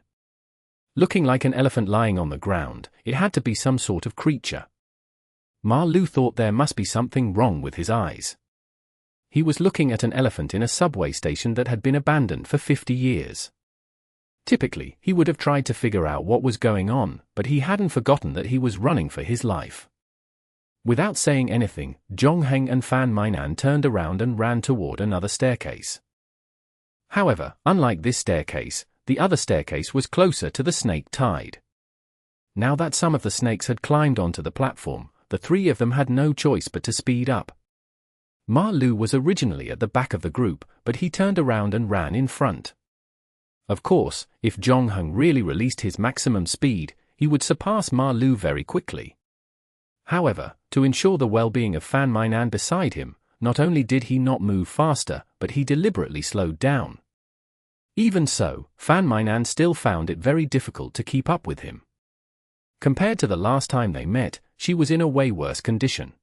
Looking like an elephant lying on the ground, it had to be some sort of creature. Marlou thought there must be something wrong with his eyes. He was looking at an elephant in a subway station that had been abandoned for 50 years. Typically, he would have tried to figure out what was going on, but he hadn't forgotten that he was running for his life. Without saying anything, Zhongheng and Fan Mainan turned around and ran toward another staircase. However, unlike this staircase, the other staircase was closer to the Snaketide. Now that some of the snakes had climbed onto the platform, the three of them had no choice but to speed up. Marlou was originally at the back of the group, but he turned around and ran in front. Of course, if Zhongheng really released his maximum speed, he would surpass Marlou very quickly. However, to ensure the well-being of Fan Mainan beside him, not only did he not move faster, but he deliberately slowed down. Even so, Fan Mainan still found it very difficult to keep up with him. Compared to the last time they met, she was in a way worse condition.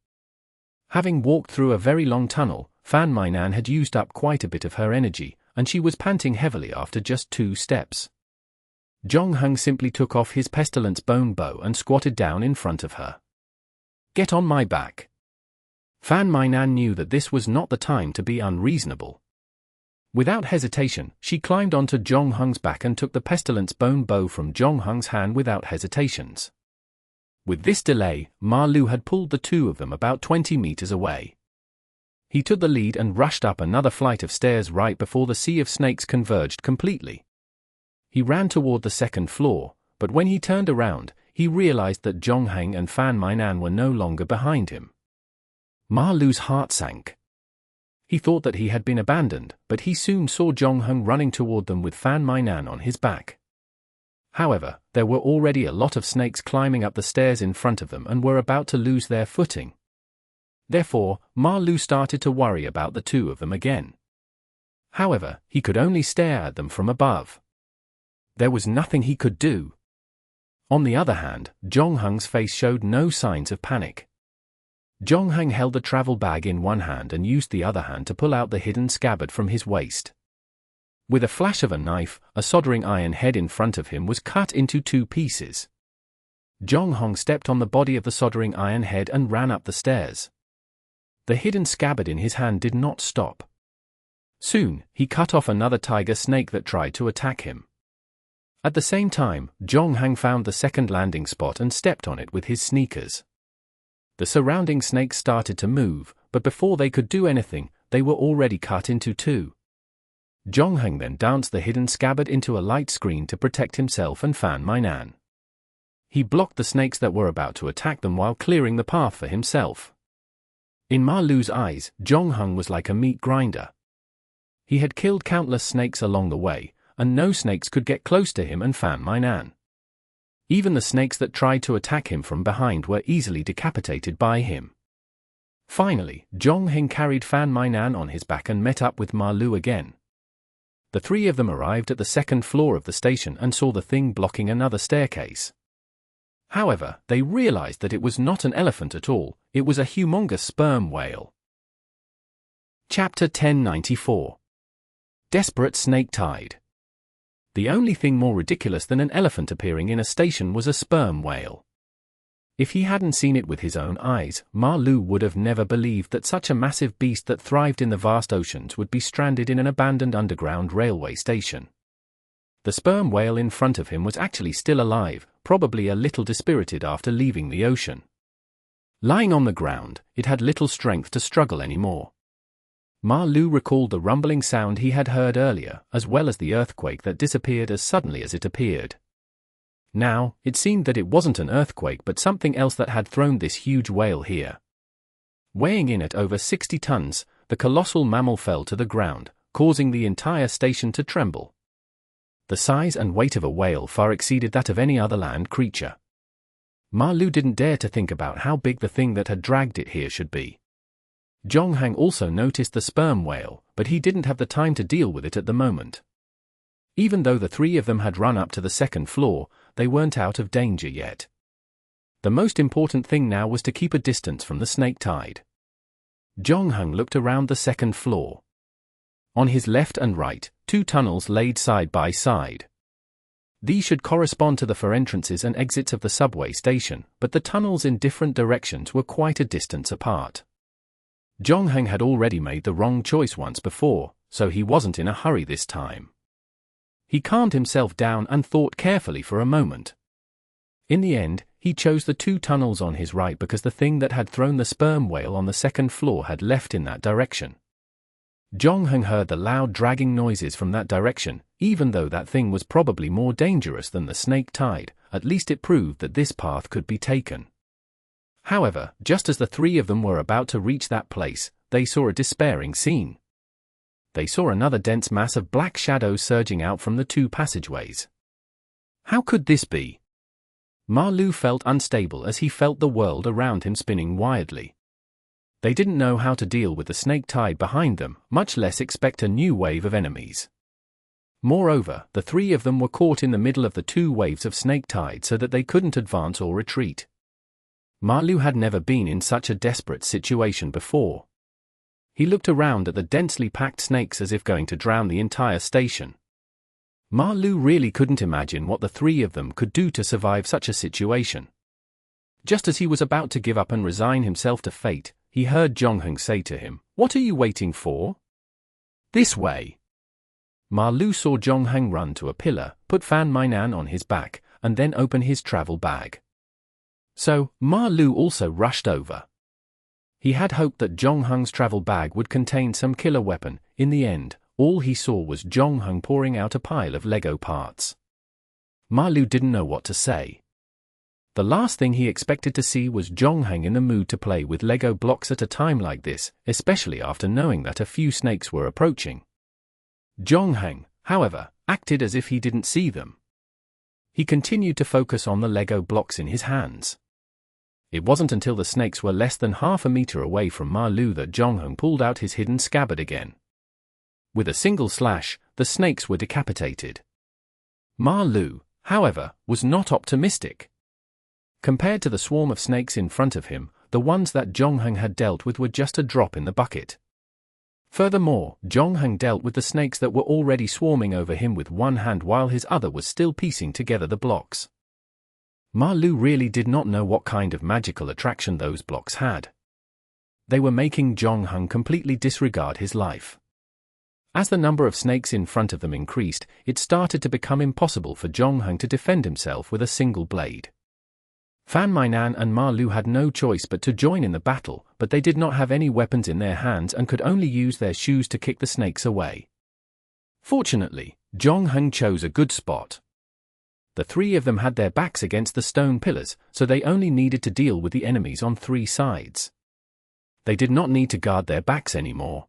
Having walked through a very long tunnel, Fan Mainan had used up quite a bit of her energy, and she was panting heavily after just 2 steps. Zhong Heng simply took off his pestilence bone bow and squatted down in front of her. "Get on my back." Fan Mainan knew that this was not the time to be unreasonable. Without hesitation, she climbed onto Zhong Heng's back and took the pestilence bone bow from Zhong Heng's hand without hesitations. With this delay, Ma Lu had pulled the two of them about 20 meters away. He took the lead and rushed up another flight of stairs right before the sea of snakes converged completely. He ran toward the second floor, but when he turned around, he realized that Zhong Heng and Fan Mainan were no longer behind him. Ma Lu's heart sank. He thought that he had been abandoned, but he soon saw Zhong Heng running toward them with Fan Mainan on his back. However, there were already a lot of snakes climbing up the stairs in front of them and were about to lose their footing. Therefore, Ma Lu started to worry about the two of them again. However, he could only stare at them from above. There was nothing he could do. On the other hand, Zhong Heng's face showed no signs of panic. Zhong Heng held the travel bag in one hand and used the other hand to pull out the hidden scabbard from his waist. With a flash of a knife, a soldering iron head in front of him was cut into 2 pieces. Zhong Heng stepped on the body of the soldering iron head and ran up the stairs. The hidden scabbard in his hand did not stop. Soon, he cut off another tiger snake that tried to attack him. At the same time, Zhong Heng found the second landing spot and stepped on it with his sneakers. The surrounding snakes started to move, but before they could do anything, they were already cut into 2. Zhong Heng then danced the hidden scabbard into a light screen to protect himself and Fan Mainan. He blocked the snakes that were about to attack them while clearing the path for himself. In Ma Lu's eyes, Zhong Heng was like a meat grinder. He had killed countless snakes along the way, and no snakes could get close to him and Fan Mainan. Even the snakes that tried to attack him from behind were easily decapitated by him. Finally, Zhong Heng carried Fan Mainan on his back and met up with Ma Lu again. The 3 of them arrived at the second floor of the station and saw the thing blocking another staircase. However, they realized that it was not an elephant at all, it was a humongous sperm whale. Chapter 1094. Desperate Snaketide. The only thing more ridiculous than an elephant appearing in a station was a sperm whale. If he hadn't seen it with his own eyes, Ma Lu would have never believed that such a massive beast that thrived in the vast oceans would be stranded in an abandoned underground railway station. The sperm whale in front of him was actually still alive, probably a little dispirited after leaving the ocean. Lying on the ground, it had little strength to struggle anymore. Ma Lu recalled the rumbling sound he had heard earlier, as well as the earthquake that disappeared as suddenly as it appeared. Now, it seemed that it wasn't an earthquake but something else that had thrown this huge whale here. Weighing in at over 60 tons, the colossal mammal fell to the ground, causing the entire station to tremble. The size and weight of a whale far exceeded that of any other land creature. Ma Lu didn't dare to think about how big the thing that had dragged it here should be. Zhong Heng also noticed the sperm whale, but he didn't have the time to deal with it at the moment. Even though the 3 of them had run up to the second floor, they weren't out of danger yet. The most important thing now was to keep a distance from the Snaketide. Zhong Heng looked around the second floor. On his left and right, 2 tunnels laid side by side. These should correspond to the 4 entrances and exits of the subway station, but the tunnels in different directions were quite a distance apart. Zhong Heng had already made the wrong choice once before, so he wasn't in a hurry this time. He calmed himself down and thought carefully for a moment. In the end, he chose the 2 tunnels on his right because the thing that had thrown the sperm whale on the second floor had left in that direction. Zhong Heng heard the loud dragging noises from that direction. Even though that thing was probably more dangerous than the Snaketide, at least it proved that this path could be taken. However, just as the 3 of them were about to reach that place, they saw a despairing scene. They saw another dense mass of black shadows surging out from the 2 passageways. How could this be? Ma Lu felt unstable as he felt the world around him spinning wildly. They didn't know how to deal with the Snaketide behind them, much less expect a new wave of enemies. Moreover, the three of them were caught in the middle of the two waves of Snaketide so that they couldn't advance or retreat. Marlu had never been in such a desperate situation before. He looked around at the densely packed snakes as if going to drown the entire station. Marlu really couldn't imagine what the three of them could do to survive such a situation. Just as he was about to give up and resign himself to fate, he heard Jongheng say to him, "What are you waiting for? This way." Marlu saw Jongheng run to a pillar, put Fan Mainan on his back, and then open his travel bag. So, Marlu also rushed over. He had hoped that Jongheng's travel bag would contain some killer weapon. In the end, all he saw was Jongheng pouring out a pile of Lego parts. Marlu didn't know what to say. The last thing he expected to see was Jongheng in the mood to play with Lego blocks at a time like this, especially after knowing that a few snakes were approaching. Jongheng, however, acted as if he didn't see them. He continued to focus on the Lego blocks in his hands. It wasn't until the snakes were less than half a meter away from Marlu that Jongheng pulled out his hidden scabbard again. With a single slash, the snakes were decapitated. Marlu, however, was not optimistic. Compared to the swarm of snakes in front of him, the ones that Jongheng had dealt with were just a drop in the bucket. Furthermore, Jongheng dealt with the snakes that were already swarming over him with one hand while his other was still piecing together the blocks. Marlu really did not know what kind of magical attraction those blocks had. They were making Jongheng completely disregard his life. As the number of snakes in front of them increased, it started to become impossible for Jongheng to defend himself with a single blade. Fan Mainan and Marlu had no choice but to join in the battle, but they did not have any weapons in their hands and could only use their shoes to kick the snakes away. Fortunately, Jongheng chose a good spot. The three of them had their backs against the stone pillars, so they only needed to deal with the enemies on three sides. They did not need to guard their backs anymore.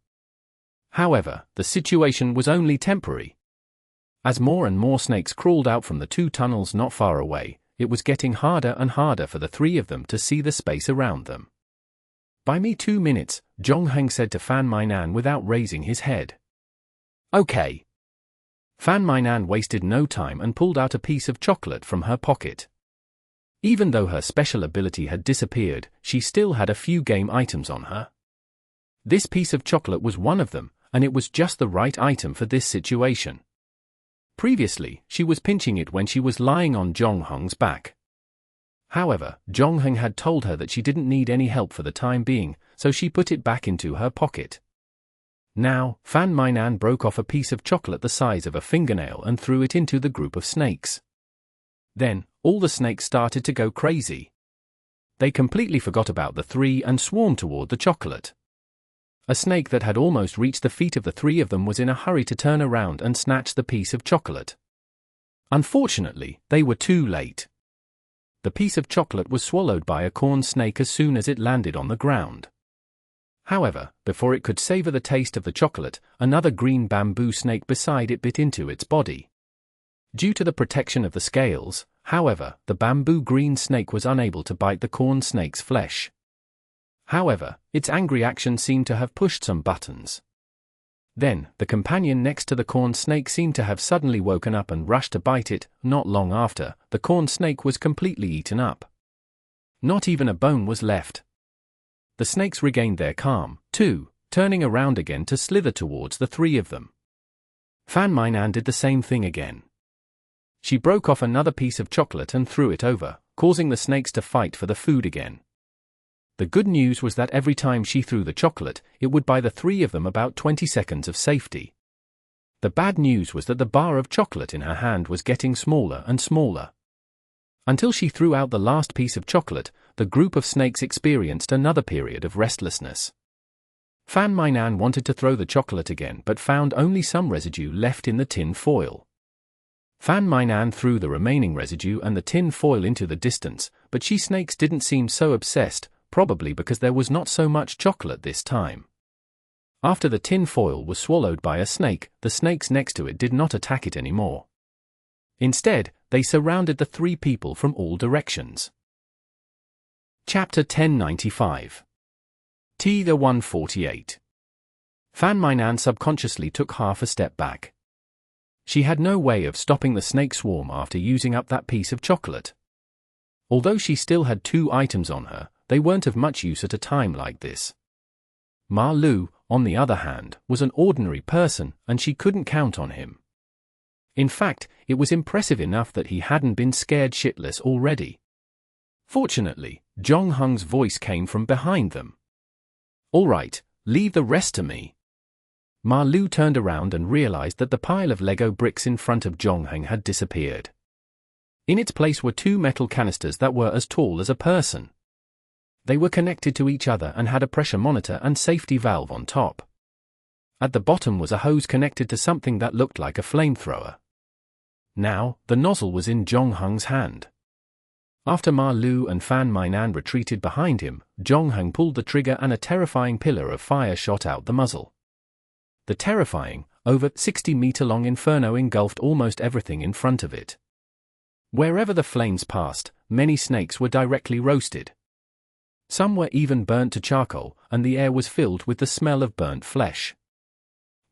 However, the situation was only temporary. As more and more snakes crawled out from the two tunnels not far away, it was getting harder and harder for the three of them to see the space around them. "Buy me 2 minutes," Jongheng said to Fan Mainan without raising his head. "Okay." Fan Mainan wasted no time and pulled out a piece of chocolate from her pocket. Even though her special ability had disappeared, she still had a few game items on her. This piece of chocolate was one of them, and it was just the right item for this situation. Previously, she was pinching it when she was lying on Jongheng's back. However, Jongheng had told her that she didn't need any help for the time being, so she put it back into her pocket. Now, Fan Mainan broke off a piece of chocolate the size of a fingernail and threw it into the group of snakes. Then, all the snakes started to go crazy. They completely forgot about the three and swarmed toward the chocolate. A snake that had almost reached the feet of the three of them was in a hurry to turn around and snatch the piece of chocolate. Unfortunately, they were too late. The piece of chocolate was swallowed by a corn snake as soon as it landed on the ground. However, before it could savor the taste of the chocolate, another green bamboo snake beside it bit into its body. Due to the protection of the scales, however, the bamboo green snake was unable to bite the corn snake's flesh. However, its angry action seemed to have pushed some buttons. Then, the companion next to the corn snake seemed to have suddenly woken up and rushed to bite it. Not long after, the corn snake was completely eaten up. Not even a bone was left. The snakes regained their calm, too, turning around again to slither towards the three of them. Fan Mainan did the same thing again. She broke off another piece of chocolate and threw it over, causing the snakes to fight for the food again. The good news was that every time she threw the chocolate, it would buy the three of them about 20 seconds of safety. The bad news was that the bar of chocolate in her hand was getting smaller and smaller. Until she threw out the last piece of chocolate, the group of snakes experienced another period of restlessness. Fan Mainan wanted to throw the chocolate again but found only some residue left in the tin foil. Fan Mainan threw the remaining residue and the tin foil into the distance, but she snakes didn't seem so obsessed, probably because there was not so much chocolate this time. After the tin foil was swallowed by a snake, the snakes next to it did not attack it anymore. Instead, they surrounded the three people from all directions. Chapter 1095. T-148. Fan Mainan subconsciously took half a step back. She had no way of stopping the snake swarm after using up that piece of chocolate. Although she still had 2 items on her, they weren't of much use at a time like this. Ma Lu, on the other hand, was an ordinary person, and she couldn't count on him. In fact, it was impressive enough that he hadn't been scared shitless already. Fortunately, Zhong Heng's voice came from behind them. "All right, leave the rest to me." Ma Lu turned around and realized that the pile of Lego bricks in front of Zhong Heng had disappeared. In its place were 2 metal canisters that were as tall as a person. They were connected to each other and had a pressure monitor and safety valve on top. At the bottom was a hose connected to something that looked like a flamethrower. Now, the nozzle was in Zhong Heng's hand. After Ma Lu and Fan Mainan retreated behind him, Zhong Heng pulled the trigger and a terrifying pillar of fire shot out the muzzle. The terrifying, over 60-meter-long inferno engulfed almost everything in front of it. Wherever the flames passed, many snakes were directly roasted. Some were even burnt to charcoal, and the air was filled with the smell of burnt flesh.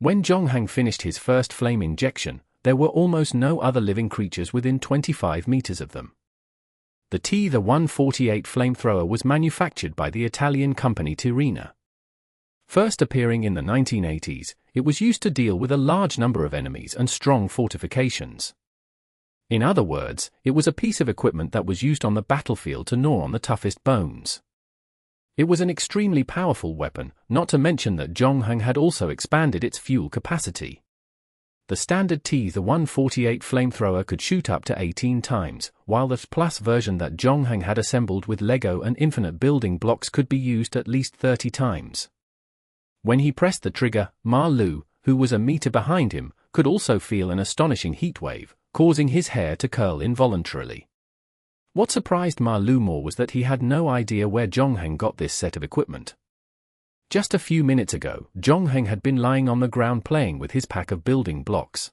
When Zhong Heng finished his first flame injection, there were almost no other living creatures within 25 meters of them. The T-148 flamethrower was manufactured by the Italian company Tirrena. First appearing in the 1980s, it was used to deal with a large number of enemies and strong fortifications. In other words, it was a piece of equipment that was used on the battlefield to gnaw on the toughest bones. It was an extremely powerful weapon, not to mention that Zhong Heng had also expanded its fuel capacity. The standard T-148 flamethrower could shoot up to 18 times, while the Plus version that Zhong Heng had assembled with Lego and infinite building blocks could be used at least 30 times. When he pressed the trigger, Ma Lu, who was a meter behind him, could also feel an astonishing heatwave, causing his hair to curl involuntarily. What surprised Ma Lu more was that he had no idea where Zhong Heng got this set of equipment. Just a few minutes ago, Zhong Heng had been lying on the ground playing with his pack of building blocks.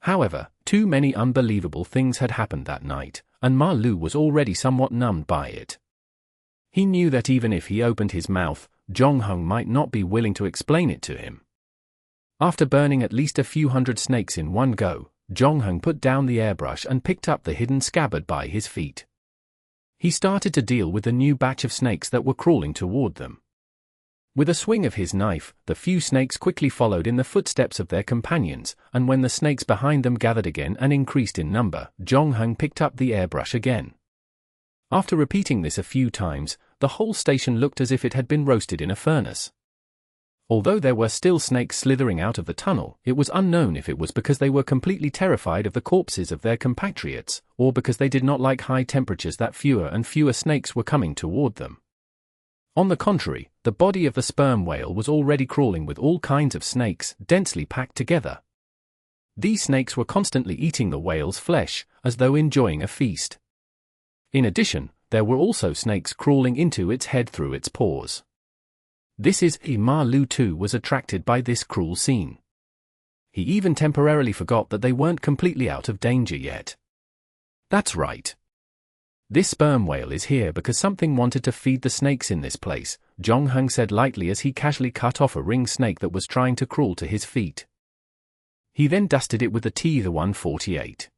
However, too many unbelievable things had happened that night, and Ma Lu was already somewhat numbed by it. He knew that even if he opened his mouth, Zhong Heng might not be willing to explain it to him. After burning at least a few hundred snakes in one go, Zhong Heng put down the airbrush and picked up the hidden scabbard by his feet. He started to deal with the new batch of snakes that were crawling toward them. With a swing of his knife, the few snakes quickly followed in the footsteps of their companions, and when the snakes behind them gathered again and increased in number, Zhong Heng picked up the airbrush again. After repeating this a few times, the whole station looked as if it had been roasted in a furnace. Although there were still snakes slithering out of the tunnel, it was unknown if it was because they were completely terrified of the corpses of their compatriots, or because they did not like high temperatures that fewer and fewer snakes were coming toward them. On the contrary, the body of the sperm whale was already crawling with all kinds of snakes, densely packed together. These snakes were constantly eating the whale's flesh, as though enjoying a feast. In addition, there were also snakes crawling into its head through its pores. Ma Lu too was attracted by this cruel scene. He even temporarily forgot that they weren't completely out of danger yet. That's right. This sperm whale is here because something wanted to feed the snakes in this place, Zhong Heng said lightly as he casually cut off a ring snake that was trying to crawl to his feet. He then dusted it with the T-148.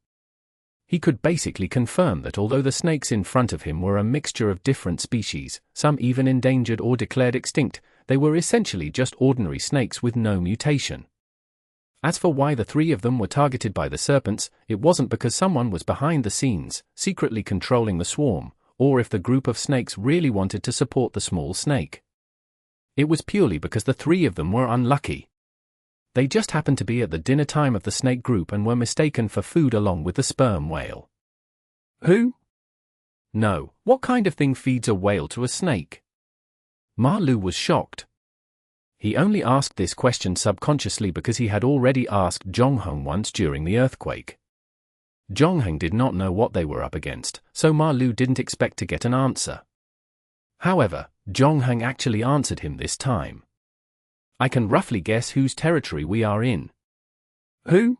He could basically confirm that although the snakes in front of him were a mixture of different species, some even endangered or declared extinct, they were essentially just ordinary snakes with no mutation. As for why the 3 of them were targeted by the serpents, it wasn't because someone was behind the scenes, secretly controlling the swarm, or if the group of snakes really wanted to support the small snake. It was purely because the 3 of them were unlucky. They just happened to be at the dinner time of the snake group and were mistaken for food along with the sperm whale. Who? No, what kind of thing feeds a whale to a snake? Ma Lu was shocked. He only asked this question subconsciously because he had already asked Zhong Heng once during the earthquake. Zhong Heng did not know what they were up against, so Ma Lu didn't expect to get an answer. However, Zhong Heng actually answered him this time. I can roughly guess whose territory we are in. Who?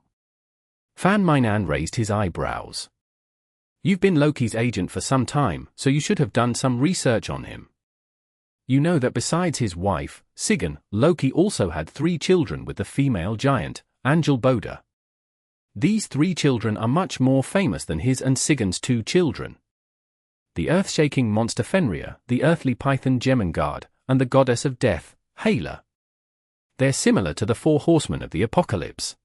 Fan Mainan raised his eyebrows. You've been Loki's agent for some time, so you should have done some research on him. You know that besides his wife, Sigyn, Loki also had 3 children with the female giant, Angelboda. These 3 children are much more famous than his and Sigyn's 2 children. The earth-shaking monster Fenrir, the earthly python Jemengard, and the goddess of death, Hela. They're similar to the 4 horsemen of the apocalypse.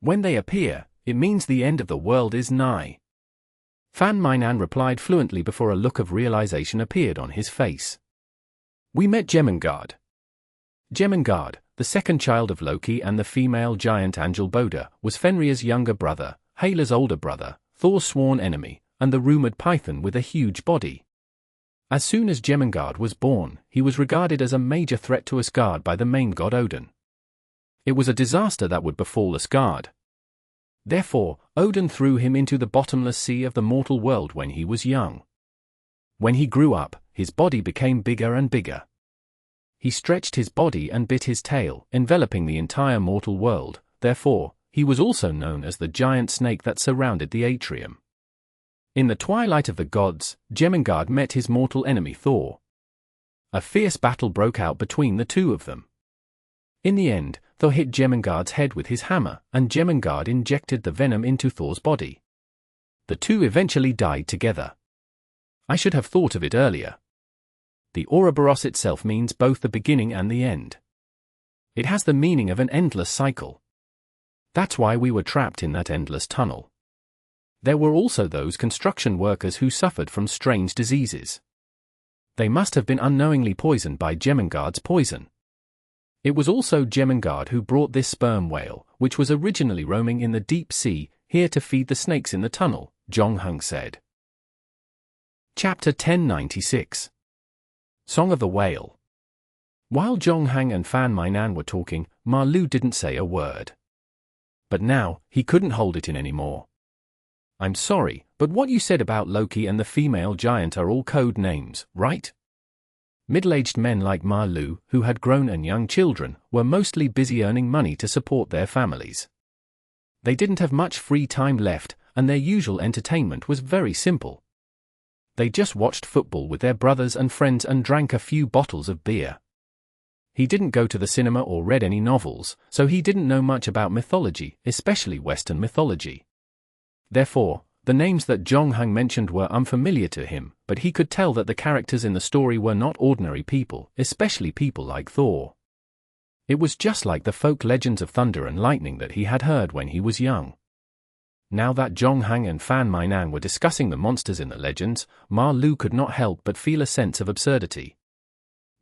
When they appear, it means the end of the world is nigh. Fan Minan replied fluently before a look of realization appeared on his face. We met Jemengard. Jemengard, the second child of Loki and the female giant Angelboda, was Fenrir's younger brother, Hela's older brother, Thor's sworn enemy, and the rumored python with a huge body. As soon as Jemengard was born, he was regarded as a major threat to Asgard by the main god Odin. It was a disaster that would befall Asgard. Therefore, Odin threw him into the bottomless sea of the mortal world when he was young. When he grew up, his body became bigger and bigger. He stretched his body and bit his tail, enveloping the entire mortal world. Therefore, he was also known as the giant snake that surrounded the atrium. In the twilight of the gods, Jemengard met his mortal enemy Thor. A fierce battle broke out between the two of them. In the end, Thor hit Jemengard's head with his hammer, and Jemengard injected the venom into Thor's body. The two eventually died together. I should have thought of it earlier. The Ouroboros itself means both the beginning and the end. It has the meaning of an endless cycle. That's why we were trapped in that endless tunnel. There were also those construction workers who suffered from strange diseases. They must have been unknowingly poisoned by Jemengard's poison. It was also Jemengard who brought this sperm whale, which was originally roaming in the deep sea, here to feed the snakes in the tunnel, Jong-Hung said. Chapter 1096. Song of the Whale. While Jong-Hang and Fan Minan were talking, Ma-Lu didn't say a word. But now, he couldn't hold it in anymore. I'm sorry, but what you said about Loki and the female giant are all code names, right? Middle-aged men like Ma-Lu, who had grown and young children, were mostly busy earning money to support their families. They didn't have much free time left, and their usual entertainment was very simple. They just watched football with their brothers and friends and drank a few bottles of beer. He didn't go to the cinema or read any novels, so he didn't know much about mythology, especially Western mythology. Therefore, the names that Jong-Hung mentioned were unfamiliar to him, but he could tell that the characters in the story were not ordinary people, especially people like Thor. It was just like the folk legends of thunder and lightning that he had heard when he was young. Now that Jong-Hung and Fan Minan were discussing the monsters in the legends, Ma-Lu could not help but feel a sense of absurdity.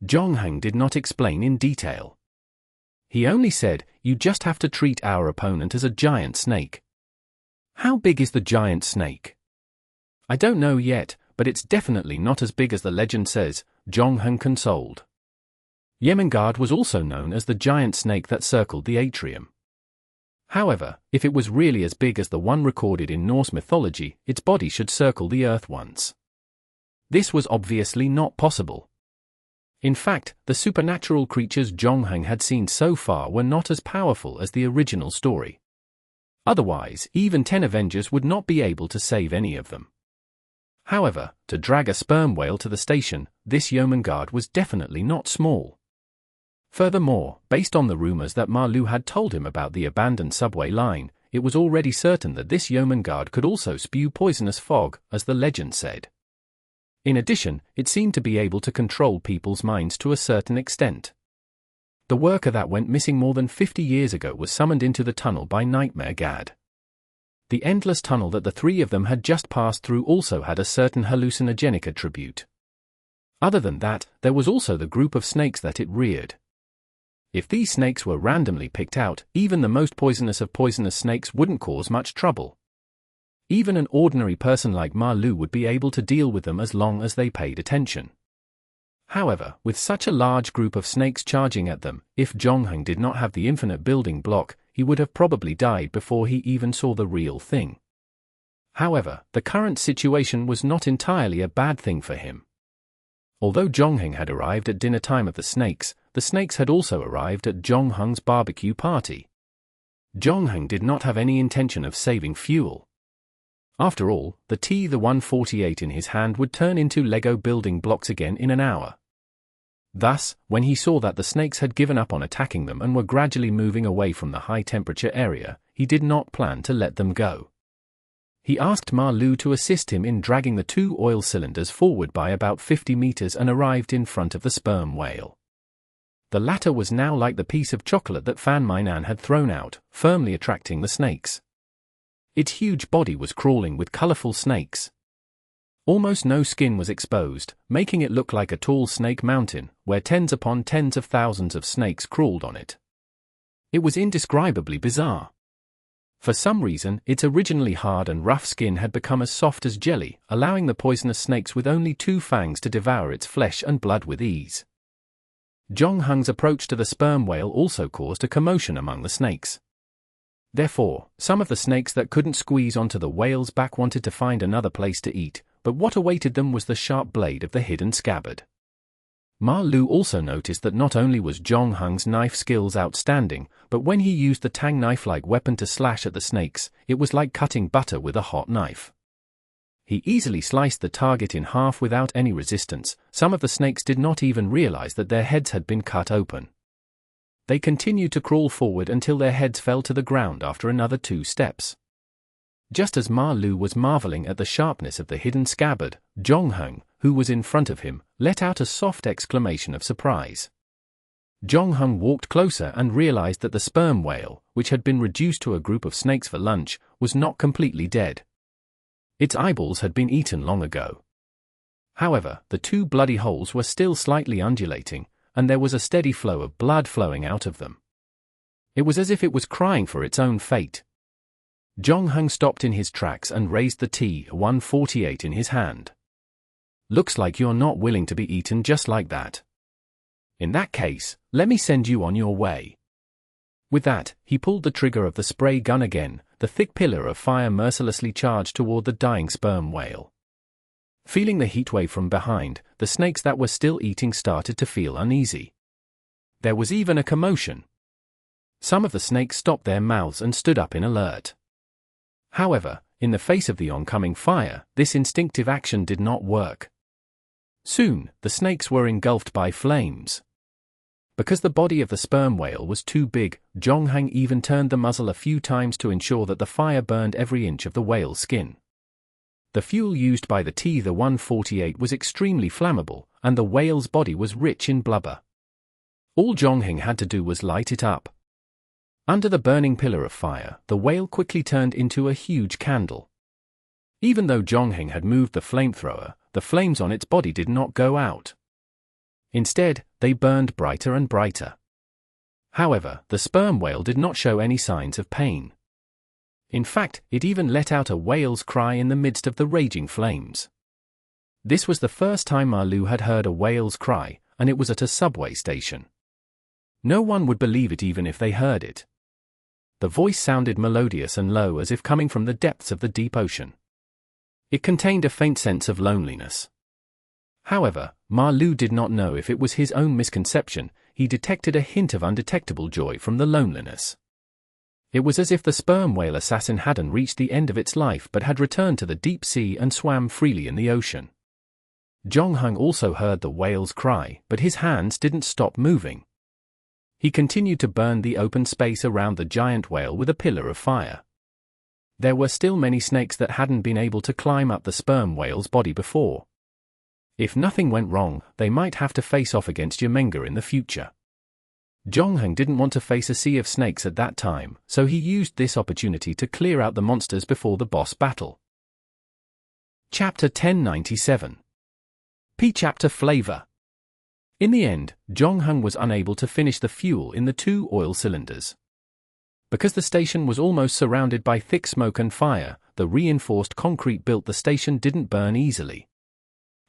Jong-Hung did not explain in detail. He only said, "You just have to treat our opponent as a giant snake." How big is the giant snake? I don't know yet, but it's definitely not as big as the legend says, Jong-Hung consoled. Jemengard was also known as the giant snake that circled the atrium. However, if it was really as big as the one recorded in Norse mythology, its body should circle the earth once. This was obviously not possible. In fact, the supernatural creatures Jong-Hung had seen so far were not as powerful as the original story. Otherwise, even 10 Avengers would not be able to save any of them. However, to drag a sperm whale to the station, this Jemengard was definitely not small. Furthermore, based on the rumors that Ma-Lu had told him about the abandoned subway line, it was already certain that this Jemengard could also spew poisonous fog, as the legend said. In addition, it seemed to be able to control people's minds to a certain extent. The worker that went missing more than 50 years ago was summoned into the tunnel by Nightmare Gad. The endless tunnel that the 3 of them had just passed through also had a certain hallucinogenic attribute. Other than that, there was also the group of snakes that it reared. If these snakes were randomly picked out, even the most poisonous of poisonous snakes wouldn't cause much trouble. Even an ordinary person like Ma-Lu would be able to deal with them as long as they paid attention. However, with such a large group of snakes charging at them, if Jong-Hung did not have the infinite building block, he would have probably died before he even saw the real thing. However, the current situation was not entirely a bad thing for him. Although Jong-Hung had arrived at dinner time of the snakes had also arrived at Jong-Hung's barbecue party. Jong-Hung did not have any intention of saving fuel. After all, the T-148 in his hand would turn into Lego building blocks again in an hour. Thus, when he saw that the snakes had given up on attacking them and were gradually moving away from the high-temperature area, he did not plan to let them go. He asked Ma Lu to assist him in dragging the 2 oil cylinders forward by about 50 meters and arrived in front of the sperm whale. The latter was now like the piece of chocolate that Fan Mainan had thrown out, firmly attracting the snakes. Its huge body was crawling with colorful snakes. Almost no skin was exposed, making it look like a tall snake mountain, where tens upon tens of thousands of snakes crawled on it. It was indescribably bizarre. For some reason, its originally hard and rough skin had become as soft as jelly, allowing the poisonous snakes with only 2 fangs to devour its flesh and blood with ease. Zhong Heng's approach to the sperm whale also caused a commotion among the snakes. Therefore, some of the snakes that couldn't squeeze onto the whale's back wanted to find another place to eat, but what awaited them was the sharp blade of the hidden scabbard. Ma Lu also noticed that not only was Zhong Heng's knife skills outstanding, but when he used the tang knife-like weapon to slash at the snakes, it was like cutting butter with a hot knife. He easily sliced the target in half without any resistance. Some of the snakes did not even realize that their heads had been cut open. They continued to crawl forward until their heads fell to the ground after another 2 steps. Just as Ma Lu was marveling at the sharpness of the hidden scabbard, Zhong Heng, who was in front of him, let out a soft exclamation of surprise. Zhong Heng walked closer and realized that the sperm whale, which had been reduced to a group of snakes for lunch, was not completely dead. Its eyeballs had been eaten long ago. However, the 2 bloody holes were still slightly undulating, and there was a steady flow of blood flowing out of them. It was as if it was crying for its own fate. Zhong Heng stopped in his tracks and raised the T-148 in his hand. "Looks like you're not willing to be eaten just like that. In that case, let me send you on your way." With that, he pulled the trigger of the spray gun again, the thick pillar of fire mercilessly charged toward the dying sperm whale. Feeling the heat wave from behind, the snakes that were still eating started to feel uneasy. There was even a commotion. Some of the snakes stopped their mouths and stood up in alert. However, in the face of the oncoming fire, this instinctive action did not work. Soon, the snakes were engulfed by flames. Because the body of the sperm whale was too big, Zhong Heng even turned the muzzle a few times to ensure that the fire burned every inch of the whale's skin. The fuel used by the T-148 was extremely flammable, and the whale's body was rich in blubber. All Zhong Heng had to do was light it up. Under the burning pillar of fire, the whale quickly turned into a huge candle. Even though Zhong Heng had moved the flamethrower, the flames on its body did not go out. Instead, they burned brighter and brighter. However, the sperm whale did not show any signs of pain. In fact, it even let out a whale's cry in the midst of the raging flames. This was the first time Ma Lu had heard a whale's cry, and it was at a subway station. No one would believe it even if they heard it. The voice sounded melodious and low as if coming from the depths of the deep ocean. It contained a faint sense of loneliness. However, Ma Lu did not know if it was his own misconception. He detected a hint of undetectable joy from the loneliness. It was as if the sperm whale assassin hadn't reached the end of its life but had returned to the deep sea and swam freely in the ocean. Zhong Heng also heard the whale's cry, but his hands didn't stop moving. He continued to burn the open space around the giant whale with a pillar of fire. There were still many snakes that hadn't been able to climb up the sperm whale's body before. If nothing went wrong, they might have to face off against Yamenga in the future. Zhong Heng didn't want to face a sea of snakes at that time, so he used this opportunity to clear out the monsters before the boss battle. Chapter 1097. PeaChapter Flavor. In the end, Zhong Heng was unable to finish the fuel in the 2 oil cylinders. Because the station was almost surrounded by thick smoke and fire, the reinforced concrete built the station didn't burn easily.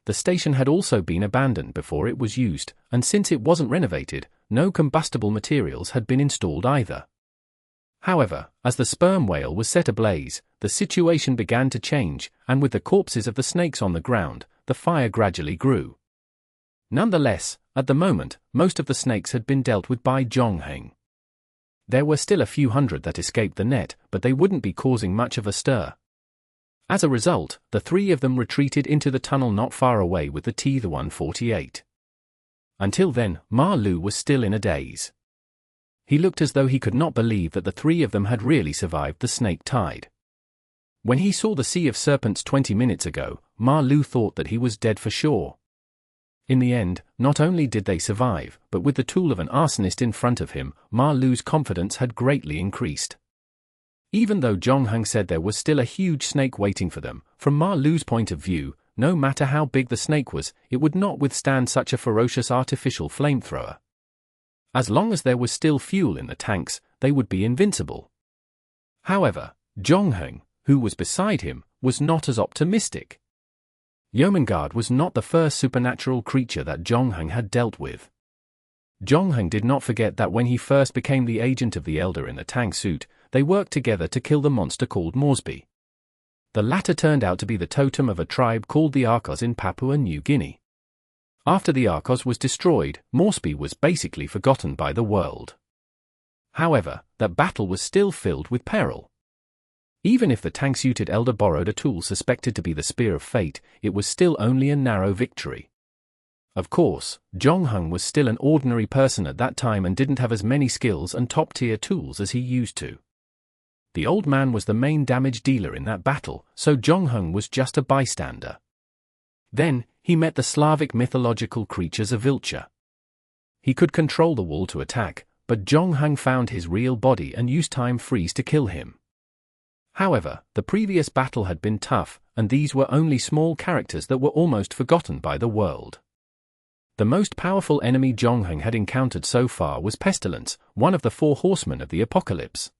The station had also been abandoned before it was used, and since it wasn't renovated, no combustible materials had been installed either. However, as the sperm whale was set ablaze, the situation began to change, and with the corpses of the snakes on the ground, the fire gradually grew. Nonetheless, at the moment, most of the snakes had been dealt with by Zhong Heng. There were still a few hundred that escaped the net, but they wouldn't be causing much of a stir. As a result, the 3 of them retreated into the tunnel not far away with the T-148. Until then, Ma Lu was still in a daze. He looked as though he could not believe that the three of them had really survived the Snaketide. When he saw the Sea of Serpents 20 minutes ago, Ma Lu thought that he was dead for sure. In the end, not only did they survive, but with the tool of an arsonist in front of him, Ma Lu's confidence had greatly increased. Even though Zhong Heng said there was still a huge snake waiting for them, from Ma Lu's point of view, no matter how big the snake was, it would not withstand such a ferocious artificial flamethrower. As long as there was still fuel in the tanks, they would be invincible. However, Zhong Heng, who was beside him, was not as optimistic. Yeomanguard was not the first supernatural creature that Zhong Heng had dealt with. Zhong Heng did not forget that when he first became the agent of the Elder in the tank suit, they worked together to kill the monster called Moresby. The latter turned out to be the totem of a tribe called the Arcos in Papua New Guinea. After the Arcos was destroyed, Moresby was basically forgotten by the world. However, that battle was still filled with peril. Even if the tank-suited Elder borrowed a tool suspected to be the Spear of Fate, it was still only a narrow victory. Of course, Zhong Heng was still an ordinary person at that time and didn't have as many skills and top-tier tools as he used to. The old man was the main damage dealer in that battle, so Zhong Heng was just a bystander. Then, he met the Slavic mythological creature Zavilcha. He could control the wall to attack, but Zhong Heng found his real body and used time freeze to kill him. However, the previous battle had been tough, and these were only small characters that were almost forgotten by the world. The most powerful enemy Zhong Heng had encountered so far was Pestilence, one of the 4 horsemen of the apocalypse.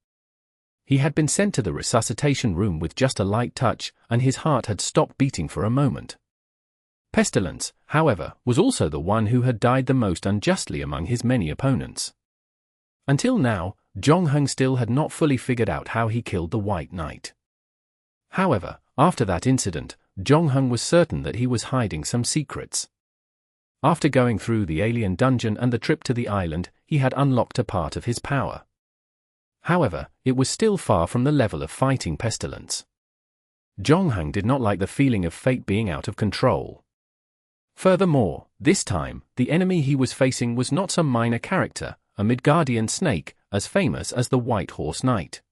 He had been sent to the resuscitation room with just a light touch, and his heart had stopped beating for a moment. Pestilence, however, was also the one who had died the most unjustly among his many opponents. Until now, Zhong Heng still had not fully figured out how he killed the White Knight. However, after that incident, Zhong Heng was certain that he was hiding some secrets. After going through the alien dungeon and the trip to the island, he had unlocked a part of his power. However, it was still far from the level of fighting Pestilence. Zhong Heng did not like the feeling of fate being out of control. Furthermore, this time, the enemy he was facing was not some minor character, a Midgardian snake, as famous as the White Horse Knight.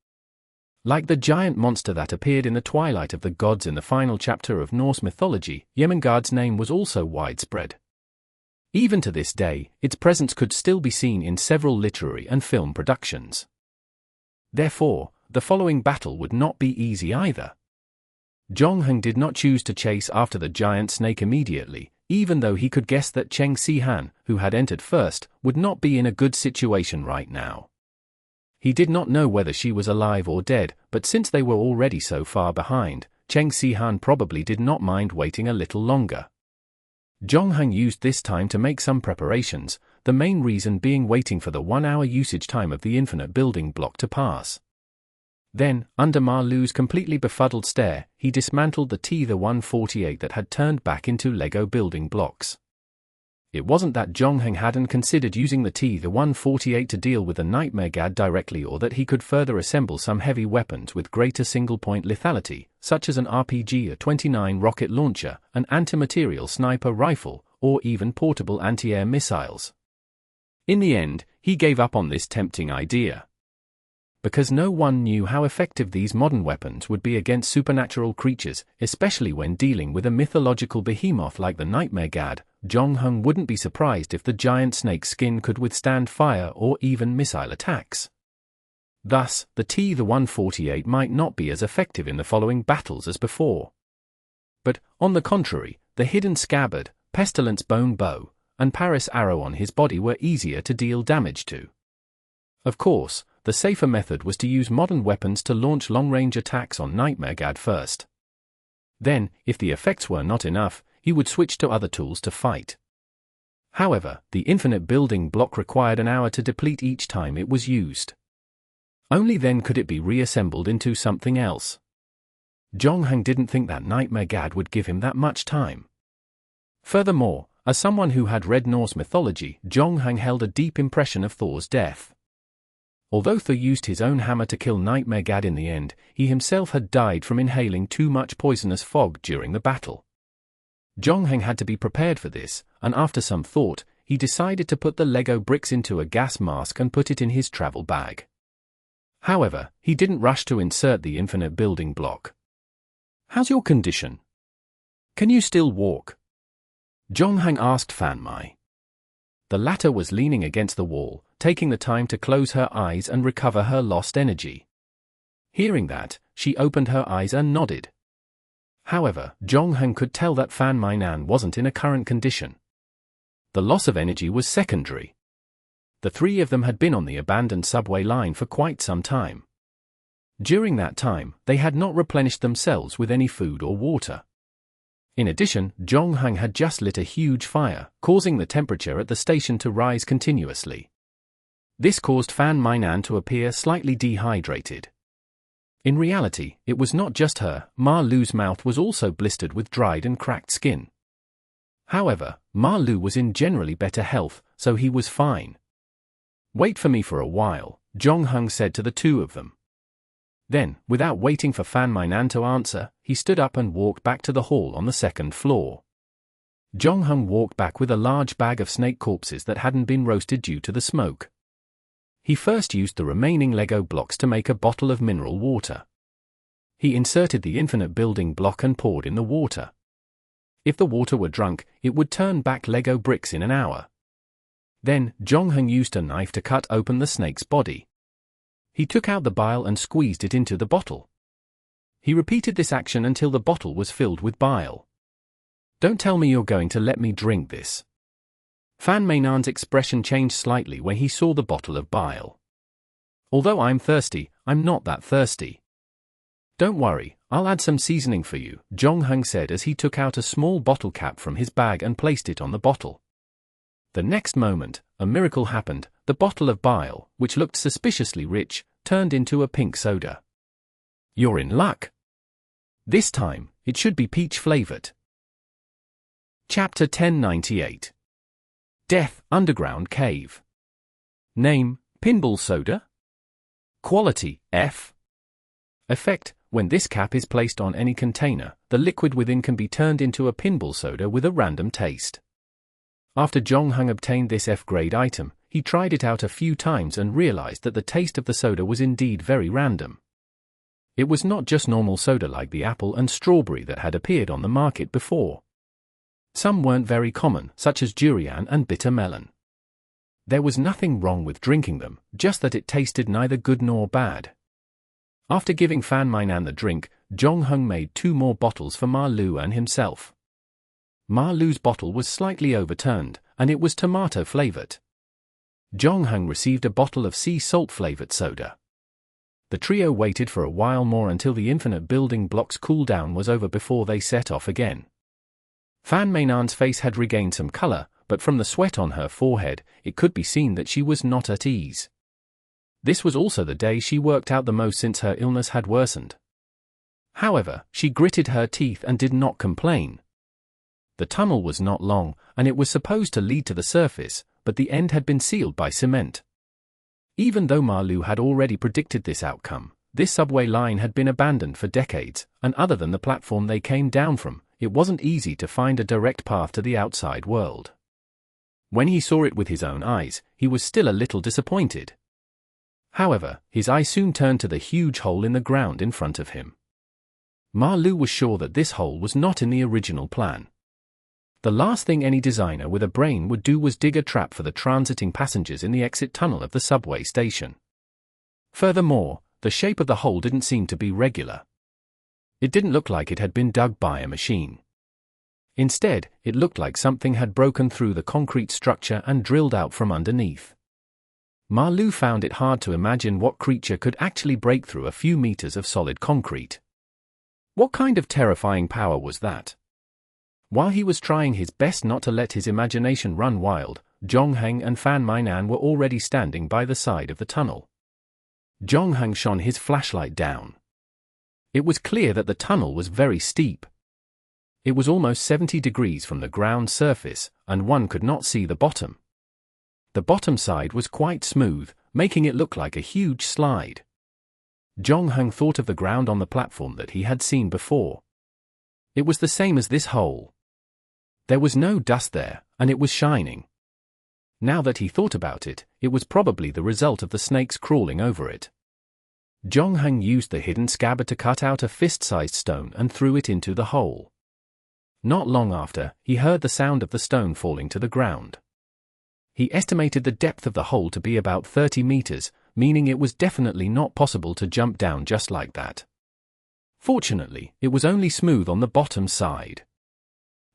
Like the giant monster that appeared in the Twilight of the Gods in the final chapter of Norse mythology, Yemenguard's name was also widespread. Even to this day, its presence could still be seen in several literary and film productions. Therefore, the following battle would not be easy either. Zhong Heng did not choose to chase after the giant snake immediately, even though he could guess that Cheng Sihan, who had entered first, would not be in a good situation right now. He did not know whether she was alive or dead, but since they were already so far behind, Cheng Sihan probably did not mind waiting a little longer. Zhong Heng used this time to make some preparations, the main reason being waiting for the 1-hour usage time of the infinite building block to pass. Then, under Ma Lu's completely befuddled stare, he dismantled the T-148 that had turned back into Lego building blocks. It wasn't that Zhong Heng hadn't considered using the T-148 to deal with the Nightmare Gad directly, or that he could further assemble some heavy weapons with greater single-point lethality, such as an RPG-29 rocket launcher, an antimaterial sniper rifle, or even portable anti-air missiles. In the end, he gave up on this tempting idea. Because no one knew how effective these modern weapons would be against supernatural creatures, especially when dealing with a mythological behemoth like the Nightmare Gad, Zhong Heng wouldn't be surprised if the giant snake's skin could withstand fire or even missile attacks. Thus, the T-148 might not be as effective in the following battles as before. But, on the contrary, the hidden Scabbard, Pestilence bone bow, and Paris arrow on his body were easier to deal damage to. Of course, the safer method was to use modern weapons to launch long-range attacks on Nightmare Gad first. Then, if the effects were not enough, he would switch to other tools to fight. However, the infinite building block required an hour to deplete each time it was used. Only then could it be reassembled into something else. Zhong Heng didn't think that Nightmare Gad would give him that much time. Furthermore, as someone who had read Norse mythology, Zhong Heng held a deep impression of Thor's death. Although Thor used his own hammer to kill Nightmare Gad in the end, he himself had died from inhaling too much poisonous fog during the battle. Zhong Heng had to be prepared for this, and after some thought, he decided to put the Lego bricks into a gas mask and put it in his travel bag. However, he didn't rush to insert the infinite building block. "How's your condition? Can you still walk?" Jonghang asked Fan Mai. The latter was leaning against the wall, taking the time to close her eyes and recover her lost energy. Hearing that, she opened her eyes and nodded. However, Jonghang could tell that Fan Mai wasn't in a current condition. The loss of energy was secondary. The three of them had been on the abandoned subway line for quite some time. During that time, they had not replenished themselves with any food or water. In addition, Jonghang had just lit a huge fire, causing the temperature at the station to rise continuously. This caused Fan Mai to appear slightly dehydrated. In reality, it was not just her. Ma Lu's mouth was also blistered with dried and cracked skin. However, Ma Lu was in generally better health, so he was fine. "Wait for me for a while," Jonghang said to the two of them. Then, without waiting for Fan Mai to answer, he stood up and walked back to the hall on the second floor. Jonghang walked back with a large bag of snake corpses that hadn't been roasted due to the smoke. He first used the remaining Lego blocks to make a bottle of mineral water. He inserted the infinite building block and poured in the water. If the water were drunk, it would turn back Lego bricks in an hour. Then, Jonghang used a knife to cut open the snake's body. He took out the bile and squeezed it into the bottle. He repeated this action until the bottle was filled with bile. "Don't tell me you're going to let me drink this." Fan Mainan's expression changed slightly when he saw the bottle of bile. "Although I'm thirsty, I'm not that thirsty." "Don't worry, I'll add some seasoning for you," Jonghang said as he took out a small bottle cap from his bag and placed it on the bottle. The next moment, a miracle happened. The bottle of bile, which looked suspiciously rich, turned into a pink soda. "You're in luck. This time, it should be peach-flavored." Chapter 1098. Death, Underground Cave. Name, Pinball Soda. Quality, F. Effect, when this cap is placed on any container, the liquid within can be turned into a pinball soda with a random taste. After Jonghang obtained this F-grade item, he tried it out a few times and realized that the taste of the soda was indeed very random. It was not just normal soda like the apple and strawberry that had appeared on the market before. Some weren't very common, such as durian and bitter melon. There was nothing wrong with drinking them, just that it tasted neither good nor bad. After giving Fan Mai the drink, Jonghang made 2 more bottles for Ma Lu and himself. Ma Lu's bottle was slightly overturned, and it was tomato-flavored. Jonghang received a bottle of sea salt-flavored soda. The trio waited for a while more until the infinite building block's cool-down was over before they set off again. Fan Mainan's face had regained some color, but from the sweat on her forehead, it could be seen that she was not at ease. This was also the day she worked out the most since her illness had worsened. However, she gritted her teeth and did not complain. The tunnel was not long, and it was supposed to lead to the surface, but the end had been sealed by cement. Even though Ma Lu had already predicted this outcome, this subway line had been abandoned for decades, and other than the platform they came down from, it wasn't easy to find a direct path to the outside world. When he saw it with his own eyes, he was still a little disappointed. However, his eye soon turned to the huge hole in the ground in front of him. Ma Lu was sure that this hole was not in the original plan. The last thing any designer with a brain would do was dig a trap for the transiting passengers in the exit tunnel of the subway station. Furthermore, the shape of the hole didn't seem to be regular. It didn't look like it had been dug by a machine. Instead, it looked like something had broken through the concrete structure and drilled out from underneath. Ma Lu found it hard to imagine what creature could actually break through a few meters of solid concrete. What kind of terrifying power was that? While he was trying his best not to let his imagination run wild, Jonghang and Fan Mai were already standing by the side of the tunnel. Jonghang shone his flashlight down. It was clear that the tunnel was very steep. It was almost 70 degrees from the ground surface, and one could not see the bottom. The bottom side was quite smooth, making it look like a huge slide. Jonghang thought of the ground on the platform that he had seen before. It was the same as this hole. There was no dust there, and it was shining. Now that he thought about it, it was probably the result of the snakes crawling over it. Zhongheng used the hidden scabbard to cut out a fist-sized stone and threw it into the hole. Not long after, he heard the sound of the stone falling to the ground. He estimated the depth of the hole to be about 30 meters, meaning it was definitely not possible to jump down just like that. Fortunately, it was only smooth on the bottom side.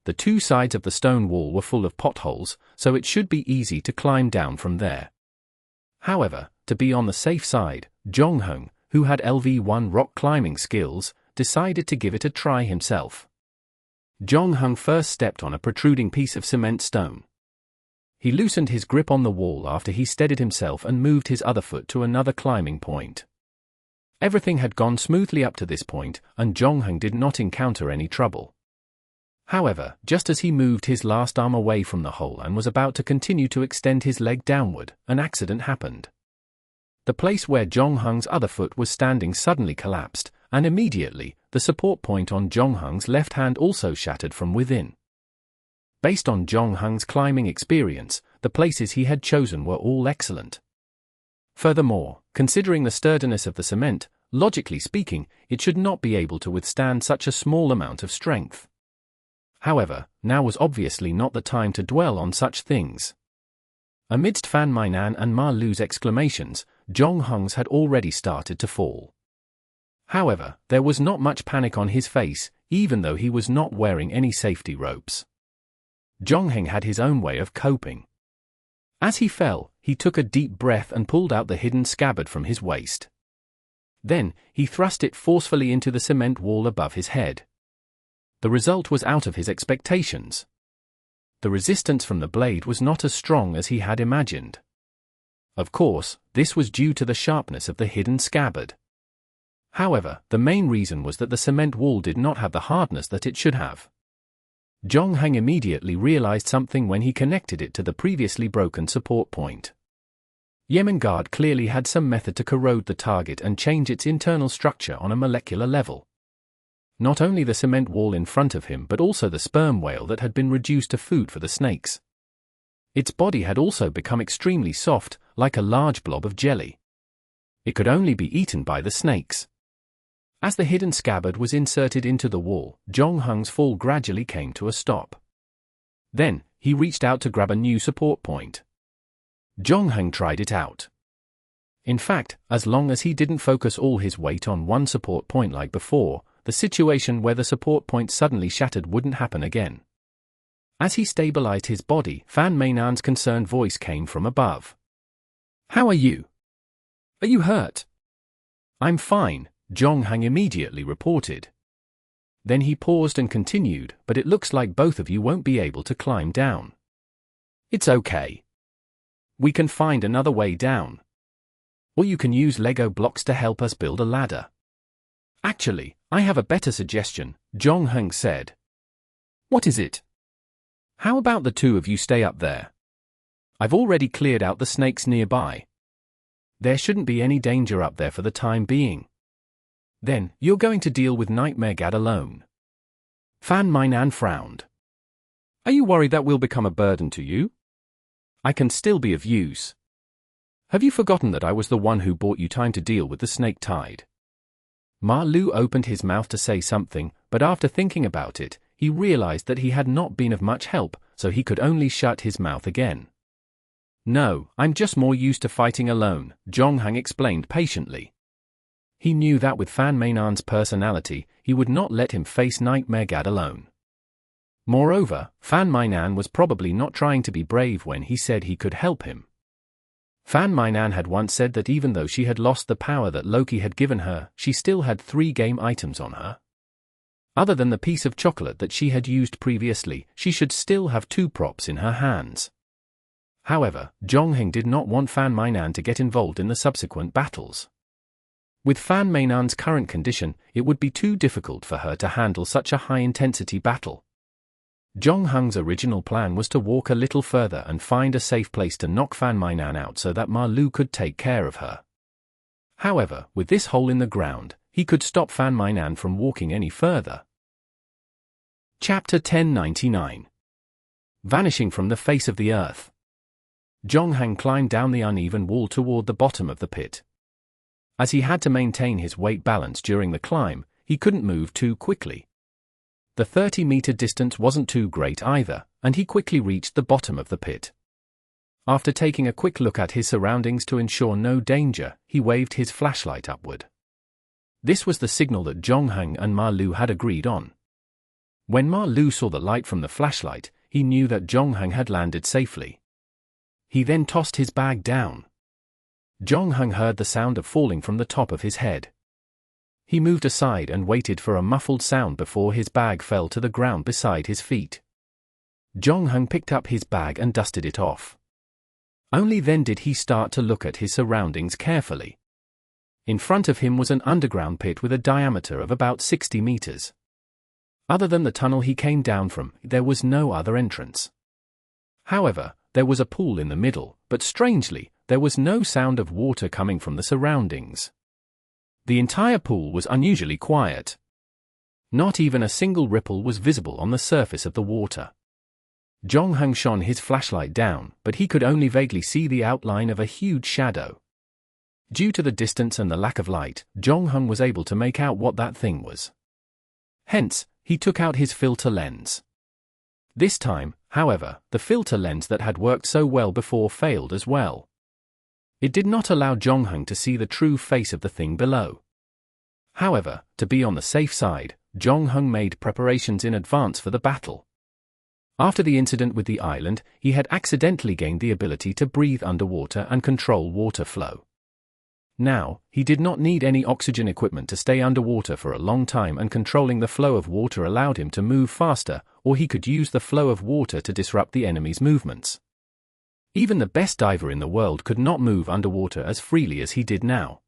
The two sides of the stone wall were full of potholes, so it should be easy to climb down from there. However, to be on the safe side, Zhongheng, who had LV1 rock climbing skills, decided to give it a try himself. Zhongheng first stepped on a protruding piece of cement stone. He loosened his grip on the wall after he steadied himself and moved his other foot to another climbing point. Everything had gone smoothly up to this point, and Zhongheng did not encounter any trouble. However, just as he moved his last arm away from the hole and was about to continue to extend his leg downward, an accident happened. The place where Zhongheng's other foot was standing suddenly collapsed, and immediately, the support point on Zhongheng's left hand also shattered from within. Based on Zhongheng's climbing experience, the places he had chosen were all excellent. Furthermore, considering the sturdiness of the cement, logically speaking, it should not be able to withstand such a small amount of strength. However, now was obviously not the time to dwell on such things. Amidst Fan Mainan and Ma Lu's exclamations, Zhongheng's had already started to fall. However, there was not much panic on his face, even though he was not wearing any safety ropes. Zhongheng had his own way of coping. As he fell, he took a deep breath and pulled out the hidden scabbard from his waist. Then, he thrust it forcefully into the cement wall above his head. The result was out of his expectations. The resistance from the blade was not as strong as he had imagined. Of course, this was due to the sharpness of the hidden scabbard. However, the main reason was that the cement wall did not have the hardness that it should have. Zhongheng immediately realized something when he connected it to the previously broken support point. Yemengard clearly had some method to corrode the target and change its internal structure on a molecular level. Not only the cement wall in front of him but also the sperm whale that had been reduced to food for the snakes. Its body had also become extremely soft, like a large blob of jelly. It could only be eaten by the snakes. As the hidden scabbard was inserted into the wall, Zhongheng's fall gradually came to a stop. Then, he reached out to grab a new support point. Zhongheng tried it out. In fact, as long as he didn't focus all his weight on one support point like before, the situation where the support point suddenly shattered wouldn't happen again. As he stabilized his body, Fan Mainan's concerned voice came from above. "How are you? Are you hurt?" "I'm fine," Zhongheng immediately reported. Then he paused and continued, "But it looks like both of you won't be able to climb down." "It's okay. We can find another way down. Or you can use Lego blocks to help us build a ladder." "Actually, I have a better suggestion," Zhongheng said. "What is it?" "How about the two of you stay up there? I've already cleared out the snakes nearby. There shouldn't be any danger up there for the time being. Then, you're going to deal with Nightmare Gad alone." Fan Mainan frowned. "Are you worried that will become a burden to you? I can still be of use. Have you forgotten that I was the one who bought you time to deal with the Snaketide?" Ma Lu opened his mouth to say something, but after thinking about it, he realized that he had not been of much help, so he could only shut his mouth again. "No, I'm just more used to fighting alone," Zhongheng explained patiently. He knew that with Fan Mainan's personality, he would not let him face Nightmare Gad alone. Moreover, Fan Mainan was probably not trying to be brave when he said he could help him. Fan Mainan had once said that even though she had lost the power that Loki had given her, she still had 3 game items on her. Other than the piece of chocolate that she had used previously, she should still have 2 props in her hands. However, Zhongheng did not want Fan Mainan to get involved in the subsequent battles. With Fan Mainan's current condition, it would be too difficult for her to handle such a high-intensity battle. Zhongheng's original plan was to walk a little further and find a safe place to knock Fan Mainan out so that Ma Lu could take care of her. However, with this hole in the ground, he could stop Fan Mainan from walking any further. Chapter 1099. Vanishing from the face of the earth. Zhonghang climbed down the uneven wall toward the bottom of the pit. As he had to maintain his weight balance during the climb, he couldn't move too quickly. The 30-meter distance wasn't too great either, and he quickly reached the bottom of the pit. After taking a quick look at his surroundings to ensure no danger, he waved his flashlight upward. This was the signal that Zhonghang and Ma Lu had agreed on. When Ma Lu saw the light from the flashlight, he knew that Zhonghang had landed safely. He then tossed his bag down. Zhonghang heard the sound of falling from the top of his head. He moved aside and waited for a muffled sound before his bag fell to the ground beside his feet. Zhonghang picked up his bag and dusted it off. Only then did he start to look at his surroundings carefully. In front of him was an underground pit with a diameter of about 60 meters. Other than the tunnel he came down from, there was no other entrance. However, there was a pool in the middle, but strangely, there was no sound of water coming from the surroundings. The entire pool was unusually quiet. Not even a single ripple was visible on the surface of the water. Zhonghang shone his flashlight down, but he could only vaguely see the outline of a huge shadow. Due to the distance and the lack of light, Zhonghang was able to make out what that thing was. Hence, he took out his filter lens. This time, however, the filter lens that had worked so well before failed as well. It did not allow Zhonghang to see the true face of the thing below. However, to be on the safe side, Zhonghang made preparations in advance for the battle. After the incident with the island, he had accidentally gained the ability to breathe underwater and control water flow. Now, he did not need any oxygen equipment to stay underwater for a long time, and controlling the flow of water allowed him to move faster, or he could use the flow of water to disrupt the enemy's movements. Even the best diver in the world could not move underwater as freely as he did now.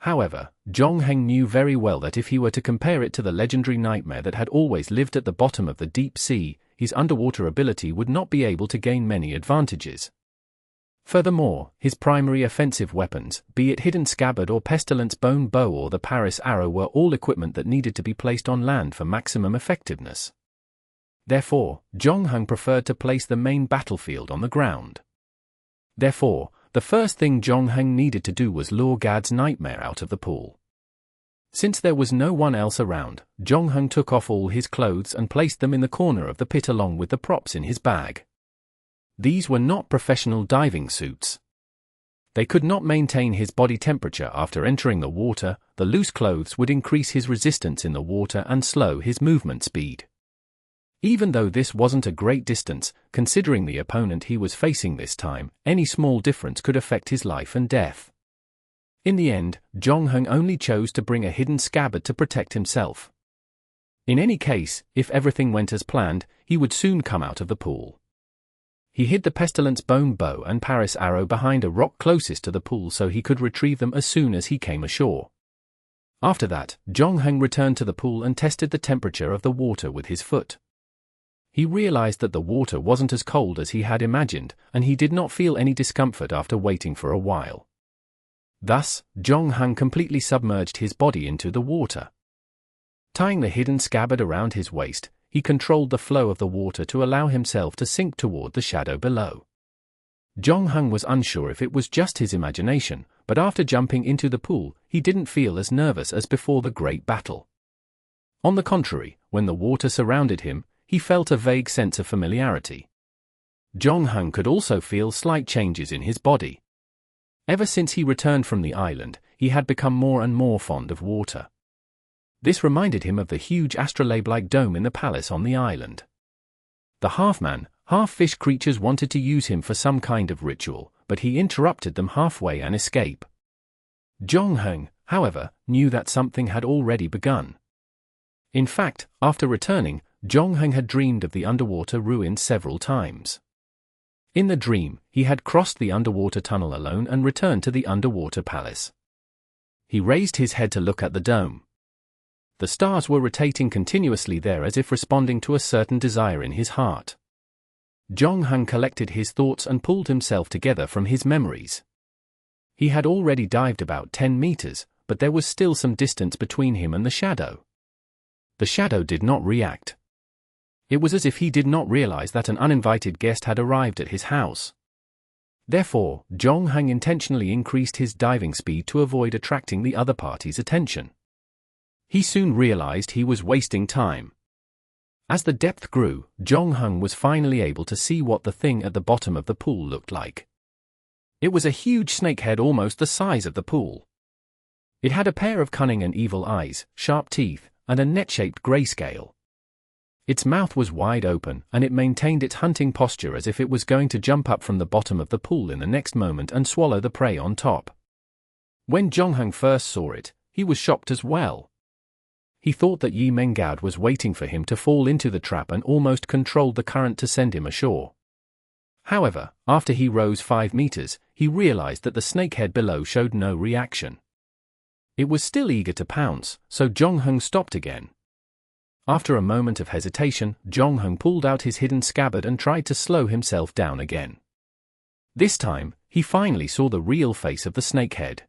However, Zhonghang knew very well that if he were to compare it to the legendary nightmare that had always lived at the bottom of the deep sea, his underwater ability would not be able to gain many advantages. Furthermore, his primary offensive weapons, be it hidden scabbard or pestilence bone bow or the Paris arrow, were all equipment that needed to be placed on land for maximum effectiveness. Therefore, Zhonghang preferred to place the main battlefield on the ground. Therefore, the first thing Zhonghang needed to do was lure Gad's nightmare out of the pool. Since there was no one else around, Zhonghang took off all his clothes and placed them in the corner of the pit along with the props in his bag. These were not professional diving suits. They could not maintain his body temperature after entering the water. The loose clothes would increase his resistance in the water and slow his movement speed. Even though this wasn't a great distance, considering the opponent he was facing this time, any small difference could affect his life and death. In the end, Zhonghang only chose to bring a hidden scabbard to protect himself. In any case, if everything went as planned, he would soon come out of the pool. He hid the pestilence bone bow and Paris arrow behind a rock closest to the pool so he could retrieve them as soon as he came ashore. After that, Zhonghang returned to the pool and tested the temperature of the water with his foot. He realized that the water wasn't as cold as he had imagined, and he did not feel any discomfort after waiting for a while. Thus, Zhonghang completely submerged his body into the water. Tying the hidden scabbard around his waist, he controlled the flow of the water to allow himself to sink toward the shadow below. Zhonghang was unsure if it was just his imagination, but after jumping into the pool, he didn't feel as nervous as before the great battle. On the contrary, when the water surrounded him, he felt a vague sense of familiarity. Zhonghang could also feel slight changes in his body. Ever since he returned from the island, he had become more and more fond of water. This reminded him of the huge astrolabe-like dome in the palace on the island. The half-man, half-fish creatures wanted to use him for some kind of ritual, but he interrupted them halfway and escaped. Zhonghang, however, knew that something had already begun. In fact, after returning, Zhonghang had dreamed of the underwater ruins several times. In the dream, he had crossed the underwater tunnel alone and returned to the underwater palace. He raised his head to look at the dome. The stars were rotating continuously there as if responding to a certain desire in his heart. Zhonghang collected his thoughts and pulled himself together from his memories. He had already dived about 10 meters, but there was still some distance between him and the shadow. The shadow did not react. It was as if he did not realize that an uninvited guest had arrived at his house. Therefore, Zhongheng intentionally increased his diving speed to avoid attracting the other party's attention. He soon realized he was wasting time. As the depth grew, Zhongheng was finally able to see what the thing at the bottom of the pool looked like. It was a huge snakehead almost the size of the pool. It had a pair of cunning and evil eyes, sharp teeth, and a net-shaped grayscale. Its mouth was wide open, and it maintained its hunting posture as if it was going to jump up from the bottom of the pool in the next moment and swallow the prey on top. When Zhongheng first saw it, he was shocked as well. He thought that Yi Menggad was waiting for him to fall into the trap and almost controlled the current to send him ashore. However, after he rose 5 meters, he realized that the snakehead below showed no reaction. It was still eager to pounce, so Zhongheng stopped again. After a moment of hesitation, Zhongheng pulled out his hidden scabbard and tried to slow himself down again. This time, he finally saw the real face of the snakehead.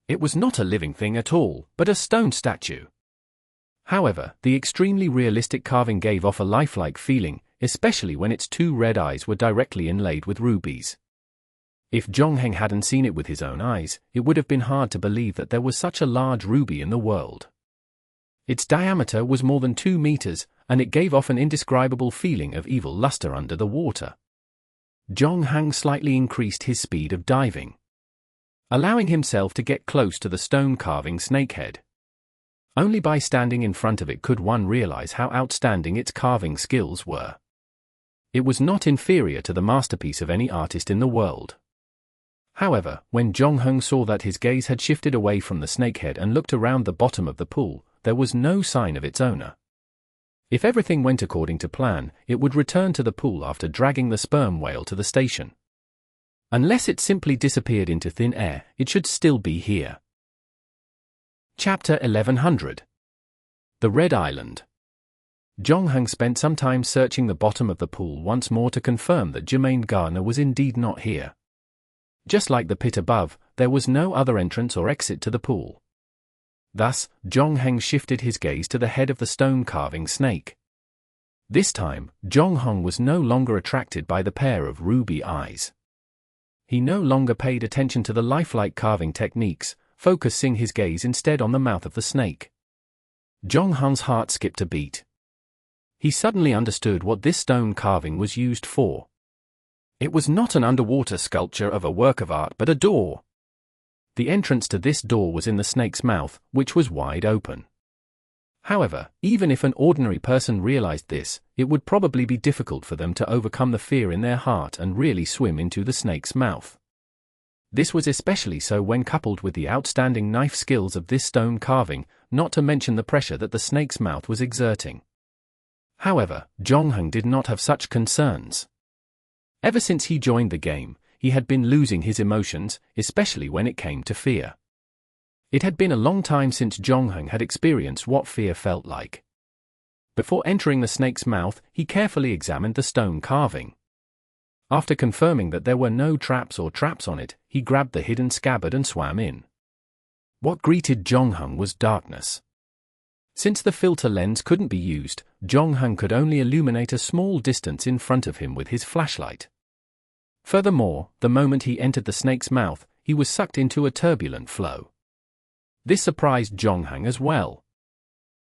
It was not a living thing at all, but a stone statue. However, the extremely realistic carving gave off a lifelike feeling, especially when its 2 red eyes were directly inlaid with rubies. If Zhongheng hadn't seen it with his own eyes, it would have been hard to believe that there was such a large ruby in the world. Its diameter was more than 2 meters, and it gave off an indescribable feeling of evil luster under the water. Zhongheng slightly increased his speed of diving, allowing himself to get close to the stone-carving snakehead. Only by standing in front of it could one realize how outstanding its carving skills were. It was not inferior to the masterpiece of any artist in the world. However, when Zhongheng saw that his gaze had shifted away from the snakehead and looked around the bottom of the pool, there was no sign of its owner. If everything went according to plan, it would return to the pool after dragging the sperm whale to the station. Unless it simply disappeared into thin air, it should still be here. Chapter 1100. The Red Island. Zhongheng spent some time searching the bottom of the pool once more to confirm that Jermaine Gardner was indeed not here. Just like the pit above, there was no other entrance or exit to the pool. Thus, Zhongheng shifted his gaze to the head of the stone-carving snake. This time, Zhongheng was no longer attracted by the pair of ruby eyes. He no longer paid attention to the lifelike carving techniques, focusing his gaze instead on the mouth of the snake. Zhongheng's heart skipped a beat. He suddenly understood what this stone carving was used for. It was not an underwater sculpture of a work of art but a door. The entrance to this door was in the snake's mouth, which was wide open. However, even if an ordinary person realized this, it would probably be difficult for them to overcome the fear in their heart and really swim into the snake's mouth. This was especially so when coupled with the outstanding knife skills of this stone carving, not to mention the pressure that the snake's mouth was exerting. However, Zhongheng did not have such concerns. Ever since he joined the game, he had been losing his emotions, especially when it came to fear. It had been a long time since Zhongheng had experienced what fear felt like. Before entering the snake's mouth, he carefully examined the stone carving. After confirming that there were no traps on it, he grabbed the hidden scabbard and swam in. What greeted Zhongheng was darkness. Since the filter lens couldn't be used, Zhongheng could only illuminate a small distance in front of him with his flashlight. Furthermore, the moment he entered the snake's mouth, he was sucked into a turbulent flow. This surprised Zhongheng as well.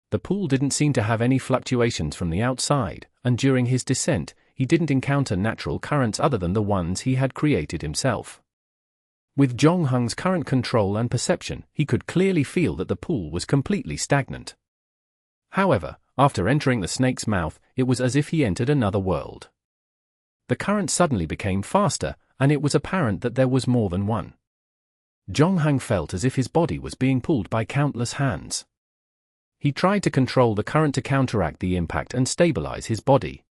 The pool didn't seem to have any fluctuations from the outside, and during his descent, he didn't encounter natural currents other than the ones he had created himself. With Zhongheng's current control and perception, he could clearly feel that the pool was completely stagnant. However, after entering the snake's mouth, it was as if he entered another world. The current suddenly became faster, and it was apparent that there was more than one. Zhongheng felt as if his body was being pulled by countless hands. He tried to control the current to counteract the impact and stabilize his body.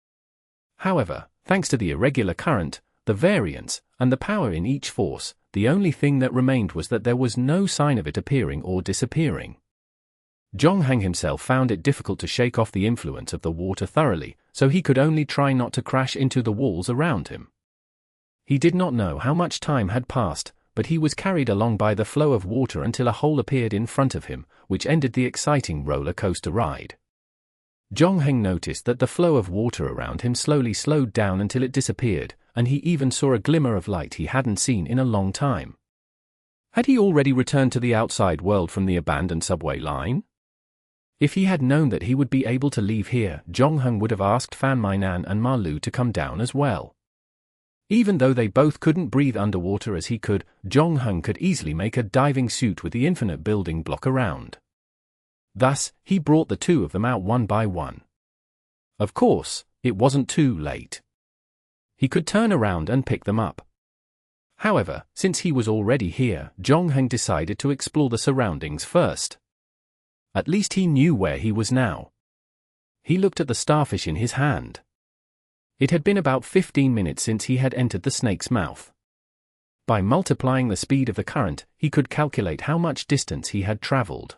However, thanks to the irregular current, the variance, and the power in each force, the only thing that remained was that there was no sign of it appearing or disappearing. Zhongheng himself found it difficult to shake off the influence of the water thoroughly, so he could only try not to crash into the walls around him. He did not know how much time had passed, but he was carried along by the flow of water until a hole appeared in front of him, which ended the exciting roller coaster ride. Zhongheng noticed that the flow of water around him slowly slowed down until it disappeared, and he even saw a glimmer of light he hadn't seen in a long time. Had he already returned to the outside world from the abandoned subway line? If he had known that he would be able to leave here, Jonghung would have asked Fan Mainan and Ma Lu to come down as well. Even though they both couldn't breathe underwater as he could, Jonghung could easily make a diving suit with the infinite building block around. Thus, he brought the two of them out one by one. Of course, it wasn't too late. He could turn around and pick them up. However, since he was already here, Jonghung decided to explore the surroundings first. At least he knew where he was now. He looked at the starfish in his hand. It had been about 15 minutes since he had entered the snake's mouth. By multiplying the speed of the current, he could calculate how much distance he had traveled.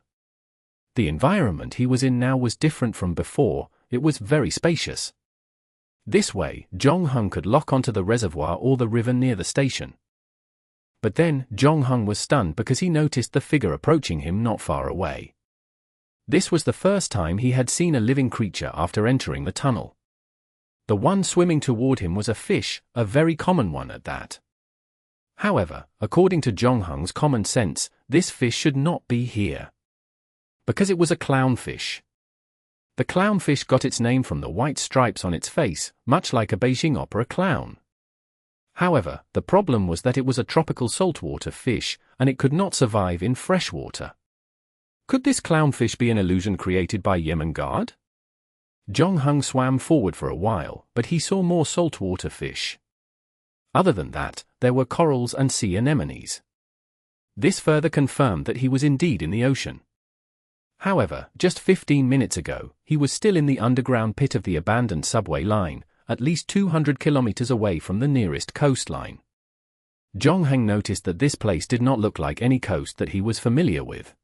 The environment he was in now was different from before. It was very spacious. This way, Jonghung could lock onto the reservoir or the river near the station. But then, Jonghung was stunned because he noticed the figure approaching him not far away. This was the first time he had seen a living creature after entering the tunnel. The one swimming toward him was a fish, a very common one at that. However, according to Jonghung's common sense, this fish should not be here. Because it was a clownfish. The clownfish got its name from the white stripes on its face, much like a Beijing opera clown. However, the problem was that it was a tropical saltwater fish, and it could not survive in fresh water. Could this clownfish be an illusion created by Yemengard? Jonghung swam forward for a while, but he saw more saltwater fish. Other than that, there were corals and sea anemones. This further confirmed that he was indeed in the ocean. However, just 15 minutes ago, he was still in the underground pit of the abandoned subway line, at least 200 kilometers away from the nearest coastline. Jonghung noticed that this place did not look like any coast that he was familiar with.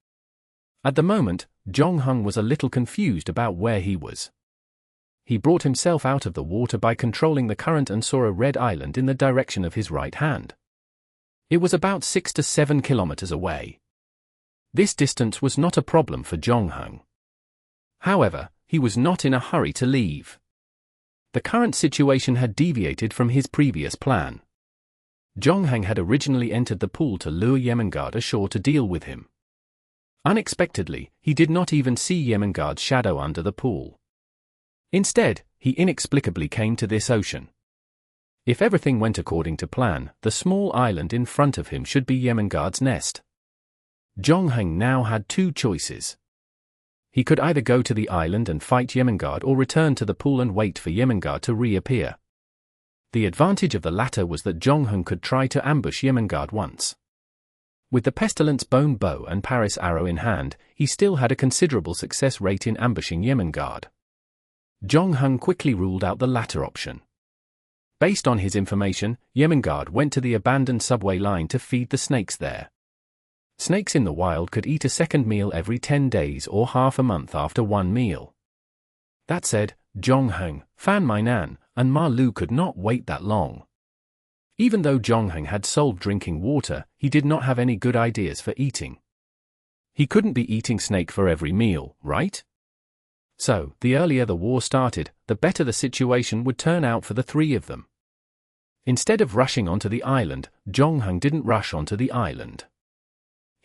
At the moment, Jonghung was a little confused about where he was. He brought himself out of the water by controlling the current and saw a red island in the direction of his right hand. It was about 6 to 7 kilometers away. This distance was not a problem for Jonghung. However, he was not in a hurry to leave. The current situation had deviated from his previous plan. Jonghung had originally entered the pool to lure Yemengard ashore to deal with him. Unexpectedly, he did not even see Yemengard's shadow under the pool. Instead, he inexplicably came to this ocean. If everything went according to plan, the small island in front of him should be Yemengard's nest. Jonghung now had two choices. He could either go to the island and fight Yemengard or return to the pool and wait for Yemengard to reappear. The advantage of the latter was that Jonghung could try to ambush Yemengard once. With the Pestilence Bone Bow and Paris Arrow in hand, he still had a considerable success rate in ambushing Yemengard. Jonghung quickly ruled out the latter option. Based on his information, Yemengard went to the abandoned subway line to feed the snakes there. Snakes in the wild could eat a second meal every 10 days or half a month after one meal. That said, Jonghung, Fan Mainan, and Ma Lu could not wait that long. Even though Jonghung had solved drinking water, he did not have any good ideas for eating. He couldn't be eating snake for every meal, right? So, the earlier the war started, the better the situation would turn out for the three of them. Instead of rushing onto the island, Jonghung didn't rush onto the island.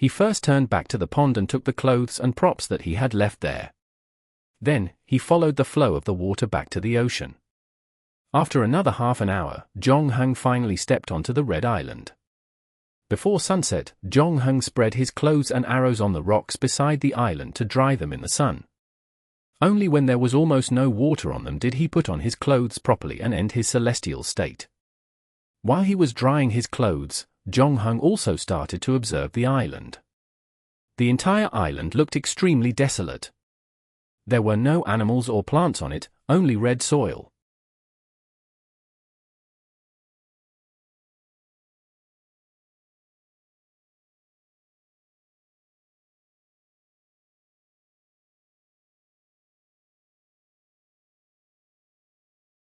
He first turned back to the pond and took the clothes and props that he had left there. Then, he followed the flow of the water back to the ocean. After another half an hour, Jonghung finally stepped onto the red island. Before sunset, Jonghung spread his clothes and arrows on the rocks beside the island to dry them in the sun. Only when there was almost no water on them did he put on his clothes properly and end his celestial state. While he was drying his clothes, Jonghung also started to observe the island. The entire island looked extremely desolate. There were no animals or plants on it, only red soil.